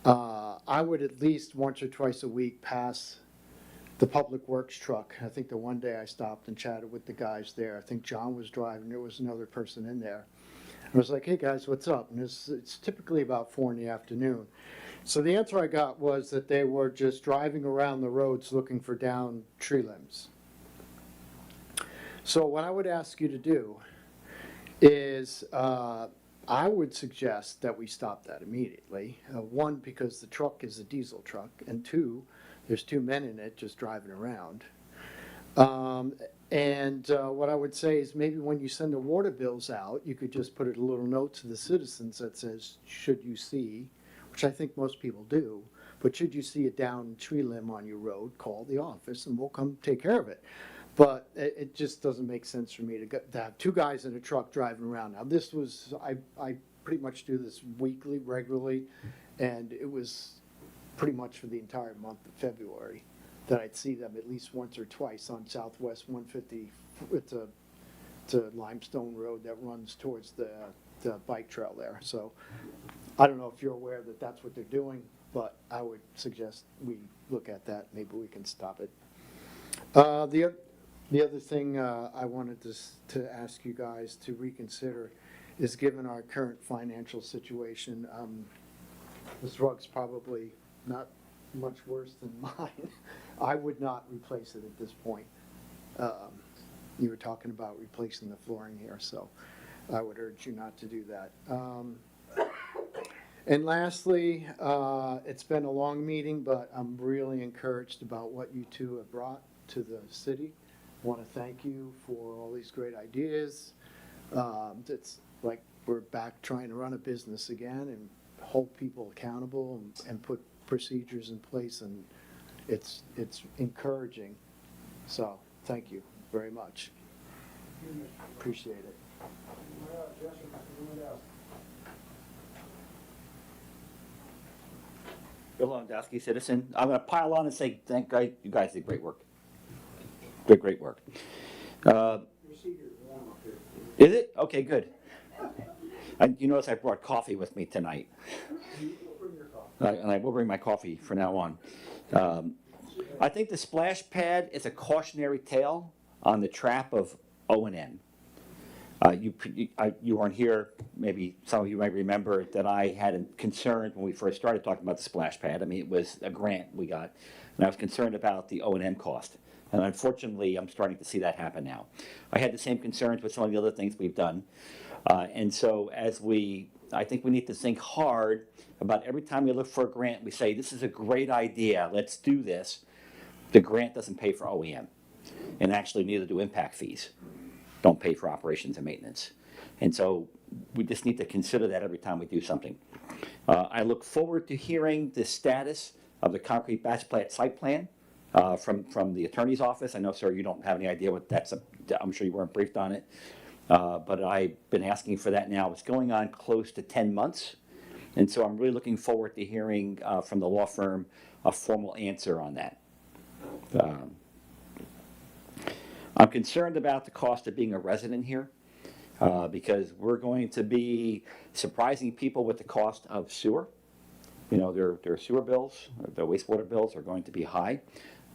I would at least once or twice a week pass the Public Works truck. I think the one day I stopped and chatted with the guys there. I think John was driving, there was another person in there. I was like, hey guys, what's up? And it's typically about 4 in the afternoon. So the answer I got was that they were just driving around the roads looking for downed tree limbs. So what I would ask you to do is, I would suggest that we stop that immediately. One, because the truck is a diesel truck, and two, there's 2 men in it just driving around. What I would say is maybe when you send the water bills out, you could just put a little note to the citizens that says, should you see, which I think most people do, but should you see a downed tree limb on your road, call the office and we'll come take care of it. But it just doesn't make sense for me to have 2 guys in a truck driving around. Now, this was, I pretty much do this weekly, regularly, and it was pretty much for the entire month of February that I'd see them at least once or twice on Southwest 150. It's a limestone road that runs towards the bike trail there. So I don't know if you're aware that that's what they're doing, but I would suggest we look at that. Maybe we can stop it. The other thing I wanted to ask you guys to reconsider is, given our current financial situation, this rug's probably not much worse than mine. I would not replace it at this point. You were talking about replacing the flooring here, so I would urge you not to do that. And lastly, it's been a long meeting, but I'm really encouraged about what you two have brought to the city. I want to thank you for all these great ideas. It's like we're back trying to run a business again and hold people accountable and put procedures in place, and it's encouraging. So thank you very much. Appreciate it. Bill Lewandowski, citizen. I'm going to pile on and say, thank God, you guys did great work. Great work. Is it? Okay, good. You notice I brought coffee with me tonight. And I will bring my coffee from now on. I think the splash pad is a cautionary tale on the trap of O&M. You weren't here, maybe some of you might remember that I had a concern when we first started talking about the splash pad. I mean, it was a grant we got, and I was concerned about the O&M cost. And unfortunately, I'm starting to see that happen now. I had the same concerns with some of the other things we've done. And so I think we need to think hard about every time we look for a grant, we say, this is a great idea, let's do this. The grant doesn't pay for OEM. And actually, neither do impact fees. Don't pay for operations and maintenance. And so we just need to consider that every time we do something. I look forward to hearing the status of the concrete batch plant site plan from the attorney's office. I know, sir, you don't have any idea what that's, I'm sure you weren't briefed on it. But I've been asking for that now. It's going on close to 10 months. And so I'm really looking forward to hearing from the law firm a formal answer on that. I'm concerned about the cost of being a resident here because we're going to be surprising people with the cost of sewer. You know, their sewer bills, their wastewater bills are going to be high.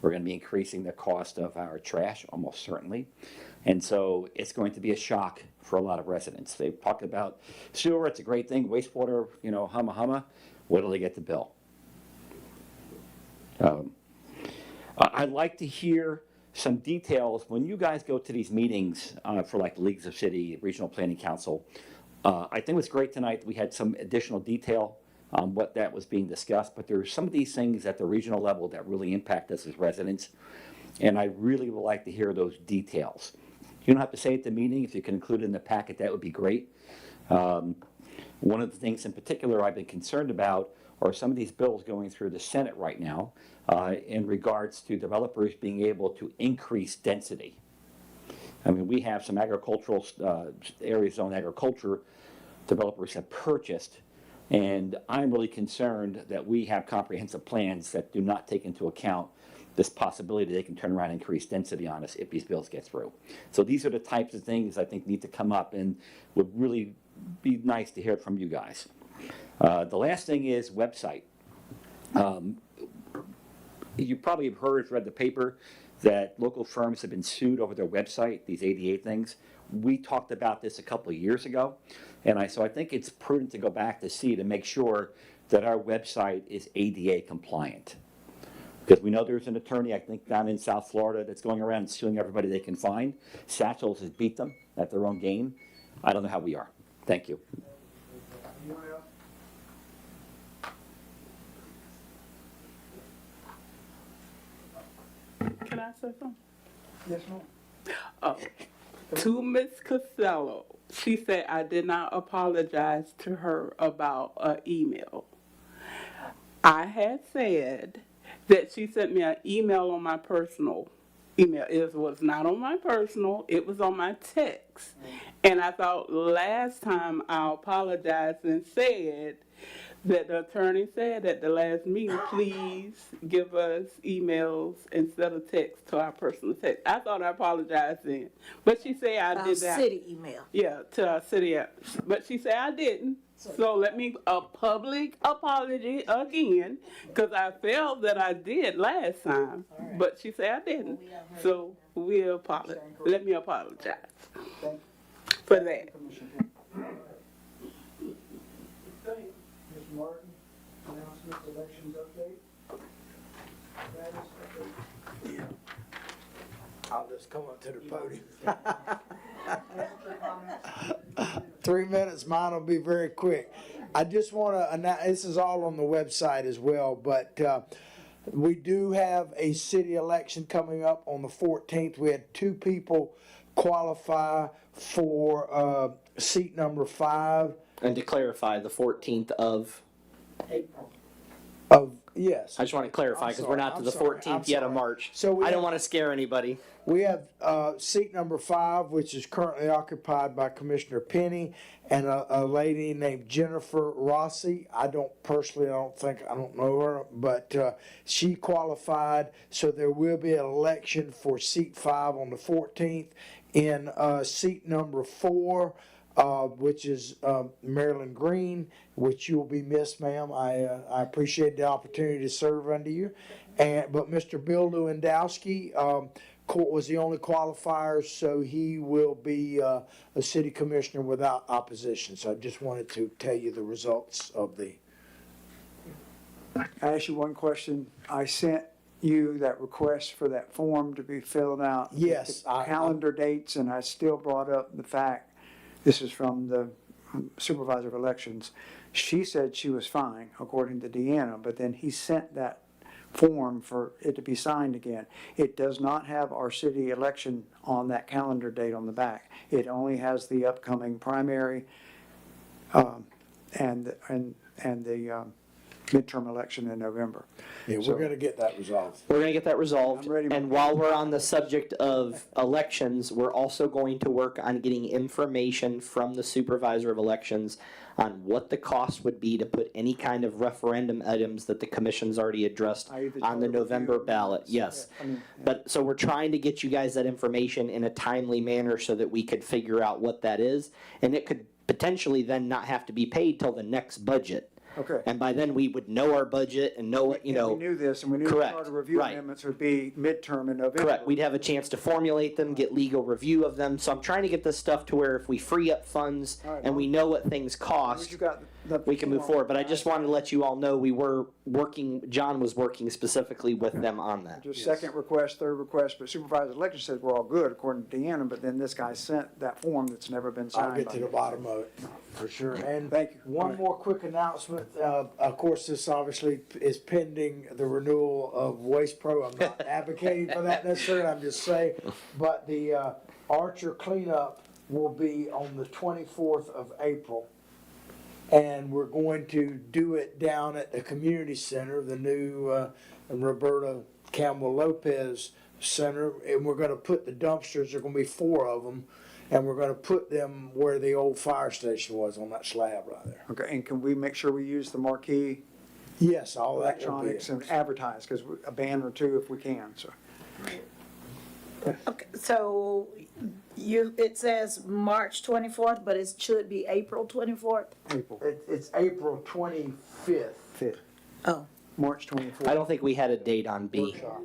We're going to be increasing the cost of our trash, almost certainly. And so it's going to be a shock for a lot of residents. They've talked about sewer, it's a great thing, wastewater, you know, humma humma. What do they get the bill? I'd like to hear some details when you guys go to these meetings for like Leagues of City, Regional Planning Council. I think it was great tonight that we had some additional detail on what that was being discussed, but there are some of these things at the regional level that really impact us as residents, and I really would like to hear those details. You don't have to say it at the meeting. If you can include it in the packet, that would be great. One of the things in particular I've been concerned about are some of these bills going through the Senate right now in regards to developers being able to increase density. I mean, we have some agricultural area zone agriculture developers have purchased, and I'm really concerned that we have comprehensive plans that do not take into account this possibility they can turn around and increase density on us if these bills get through. So these are the types of things I think need to come up and would really be nice to hear from you guys. The last thing is website. You probably have read the paper that local firms have been sued over their website, these ADA things. we talked about this a couple of years ago, and so I think it's prudent to go back to see to make sure that our website is ADA compliant. Because we know there's an attorney, I think, down in South Florida that's going around suing everybody they can find. Satchels has beat them at their own game. I don't know how we are. Thank you. Can I say something? Yes, ma'am. To Ms. Costello, she said I did not apologize to her about an email. I had said that she sent me an email on my personal email. It was not on my personal, it was on my text. And I thought last time I apologized and said that the attorney said at the last meeting, please give us emails instead of text to our personal text. I thought I apologized then, but she said I did that. City email. Yeah, to our city, but she said I didn't. So let me, a public apology again, because I felt that I did last time, but she said I didn't. So we apologize. Let me apologize for that. Ms. Martin, announcement, elections update. Status update. I'll just come up to the podium. 3 minutes, mine will be very quick. I just want to announce, this is all on the website as well, but we do have a city election coming up on the 14th. We had 2 people qualify for seat number 5. And to clarify, the 14th of, Yes. I just want to clarify because we're not to the 14th yet of March. So I don't want to scare anybody. We have seat number 5, which is currently occupied by Commissioner Penny and a lady named Jennifer Rossi. I don't know her, but she qualified. So there will be an election for seat 5 on the 14th. In seat number 4, which is Marilyn Green, which you will be missed, ma'am. I appreciate the opportunity to serve under you. But Mr. Bill Lewandowski was the only qualifier, so he will be a city commissioner without opposition. So I just wanted to tell you the results of the. I ask you one question. I sent you that request for that form to be filled out. with Yes, the calendar dates, and I still brought up the fact, this is from the supervisor of elections. She said she was fine, according to Deanna, but then he sent that form for it to be signed again. It does not have our city election on that calendar date on the back. It only has the upcoming primary and the midterm election in November. Yeah, we're going to get that resolved. We're going to get that resolved. And while we're on the subject of elections, we're also going to work on getting information from the supervisor of elections on what the cost would be to put any kind of referendum items that the commission's already addressed on the November ballot. Yes. But so we're trying to get you guys that information in a timely manner so that we could figure out what that is. And it could potentially then not have to be paid till the next budget. Okay. And by then we would know our budget and know what, We knew this, and we knew the Correct. charter review Right. amendments would be midterm in November. Correct. We'd have a chance to formulate them, get legal review of them. So I'm trying to get this stuff to where if we free up funds All right, and we know what things cost, You got the we can move form. forward. But I just wanted to let you all know we were working, John was working specifically with them on that. Just second request, third request, but supervisor of election says we're all good according to Deanna, but then this guy sent that form that's never been signed. I'll get by to the me. bottom of it, for sure. And Thank you. one more quick announcement. Of course, this obviously is pending the renewal of Waste Pro. I'm not advocating for that necessarily, I'm just saying. But the Archer cleanup will be on the 24th of April. And we're going to do it down at the community center, the new Roberta Campbell Lopez Center. And we're going to put the dumpsters, there are going to be 4 of them. And we're going to put them where the old fire station was on that slab right there. Okay, and can we make sure we use the marquee Yes, all that will be. electronics and advertise, because a band or 2 if we can, so. Okay, so it says March 24th, but it should be April 24th? April. It's April 25th. Fifth. Oh, March 24th. I don't think we had a date on B. Workshop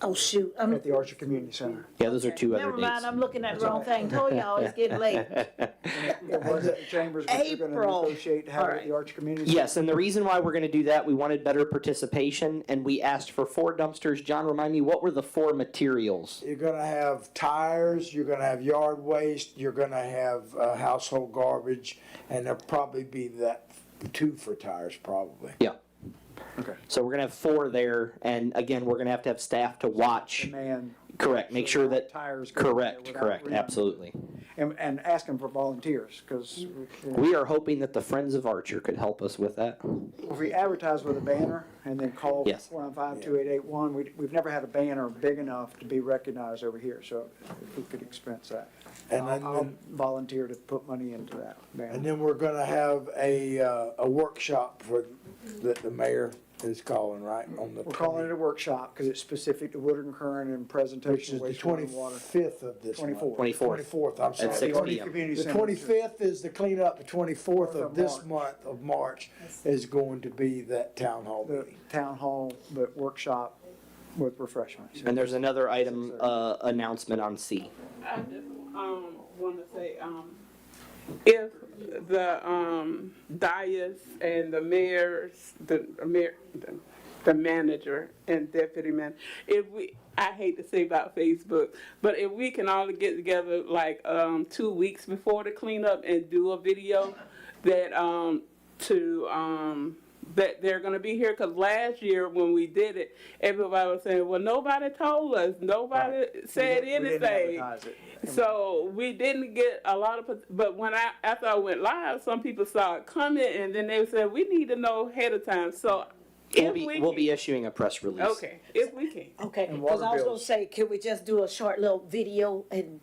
Oh, shoot. at the Archer Community Center. Yeah, those are two other Never dates. mind, I'm looking at the wrong thing. Told y'all it's getting late. It was at the Chambers, but you're going to April. negotiate to have it at the Archer Community Center? Yes, and the reason why we're going to do that, we wanted better participation, and we asked for 4 dumpsters. John, remind me, what were the 4 materials? You're gonna have tires, you're gonna have yard waste, you're gonna have household garbage, and there'll probably be that 2 for tires, probably. Yeah. Okay. So we're going to have 4 there, and again, we're going to have staff to watch. Man, Correct, make sure that, tires go in there correct, without correct, reading. absolutely. And asking for volunteers, because We are hoping that the Friends of Archer could help us with that. if we advertise with a banner and then call Yes. 495-2881, we've never had a banner big enough to be recognized over here, so if we could expense that. And I'll then, volunteer to put money into that banner. and then we're gonna have a workshop for, that the mayor is calling, right, on the We're calling it a workshop because it's specific to Woodard and Curran and which presentation is of the wastewater and water. 25th of this month. 24th. 24th, I'm sorry. At 6 Archer p.m. Community The Center. 25th is the cleanup, the 24th of this March. month of March is going to be that town hall The meeting. town hall, but workshop with refreshments. And there's another item, announcement on C. I just want to say, if the dais and the mayors, the manager and deputy man, I hate to say about Facebook, but if we can all get together like 2 weeks before the cleanup and do a video that that they're gonna be here, cause last year when we did it, everybody was saying, well, nobody told us, nobody said We didn't anything. advertise it. So we didn't get a lot of, but when after I went live, some people started coming and then they said, we need to know ahead of time, so if we We'll be issuing a press release. okay, if we can. Okay, And because water I was gonna bills. say, could we just do a short little video and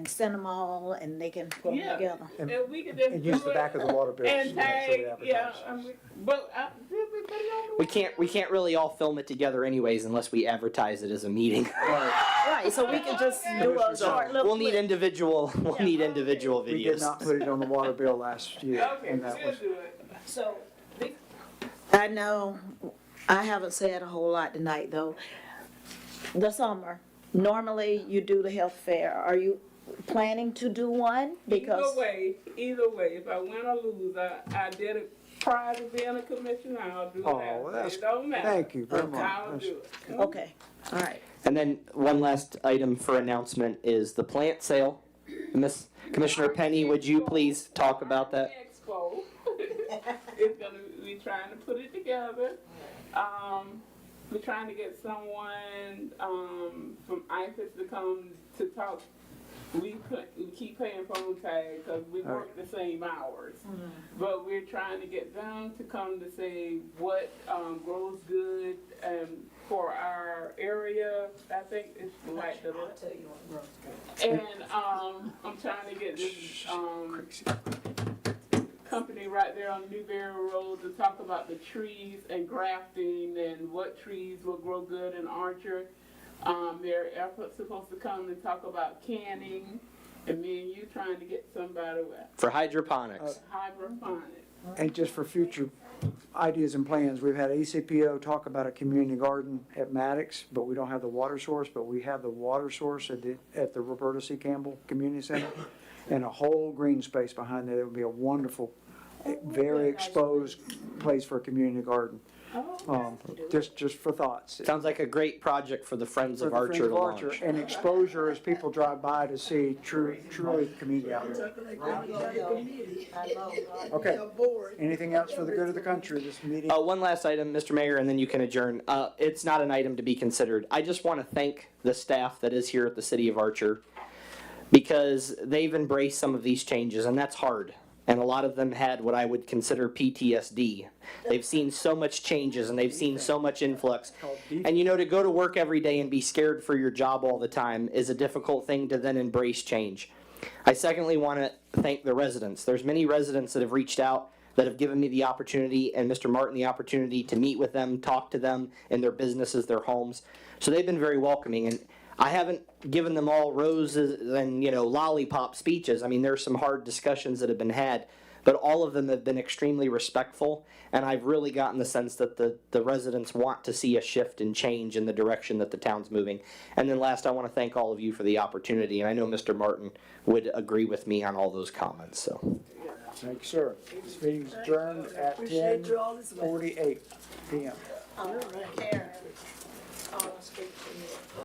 send them all and they can put them Yeah. together? If we could just And use do the it back of the water bills. and to make sure we tag, yeah, advertise. but did we put it on the We can't really all film it together anyways unless we advertise it as a meeting. Right, so we can just do a short little. We'll need clip. individual videos. We did not put it on the water bill last year, Okay, and that we'll was, do it. So, I know, I haven't said a whole lot tonight, though. The summer, normally you do the health fair. Are you planning to do one? Because, Either way, if I win or lose, I did it prior to being a commissioner, I'll do Oh, that. that's- It don't matter. thank you very much. I'll do it. okay, all right. And then one last item for announcement is the plant sale. Miss Commissioner Penny, would you please talk about that? Expo. It's gonna, we trying to put it together. We're trying to get someone, from IFAS to come to talk. We keep paying phone tag because we work the same hours. But we're trying to get them to come to say what, grows good, for our area. I think it's like the. And, I'm trying to get this, company right there on Newberry Road to talk about the trees and grafting and what trees will grow good in Archer. They're supposed to come and talk about canning, and me and you trying to get somebody with For hydroponics. hydroponics. and just for future ideas and plans, we've had ECPO talk about a community garden at Maddox, but we don't have the water source, but we have the water source at the Roberta C. Campbell Community Center, and a whole green space behind there. It would be a wonderful, very exposed place for a community garden. Just for thoughts. Sounds like a great project for the Friends For of the Archer Friends to of Archer, launch. and exposure as people drive by to see truly community out there. Okay. Anything else for the good of the country, this meeting? One last item, Mr. Mayor, and then you can adjourn. It's not an item to be considered. I just want to thank the staff that is here at the City of Archer because they've embraced some of these changes, and that's hard. And a lot of them had what I would consider PTSD. They've seen so much changes and they've seen so much influx. And you know, to go to work every day and be scared for your job all the time is a difficult thing to then embrace change. I secondly want to thank the residents. There's many residents that have reached out that have given me the opportunity and Mr. Martin the opportunity to meet with them, talk to them in their businesses, their homes. So they've been very welcoming, and I haven't given them all roses and, lollipop speeches. I mean, there's some hard discussions that have been had, but all of them have been extremely respectful, and I've really gotten the sense that the residents want to see a shift and change in the direction that the town's moving. And then last, I want to thank all of you for the opportunity, and I know Mr. Martin would agree with me on all those comments, so. Thank you, sir. This meeting's adjourned at Appreciate you all as well. 10:48 PM. All right.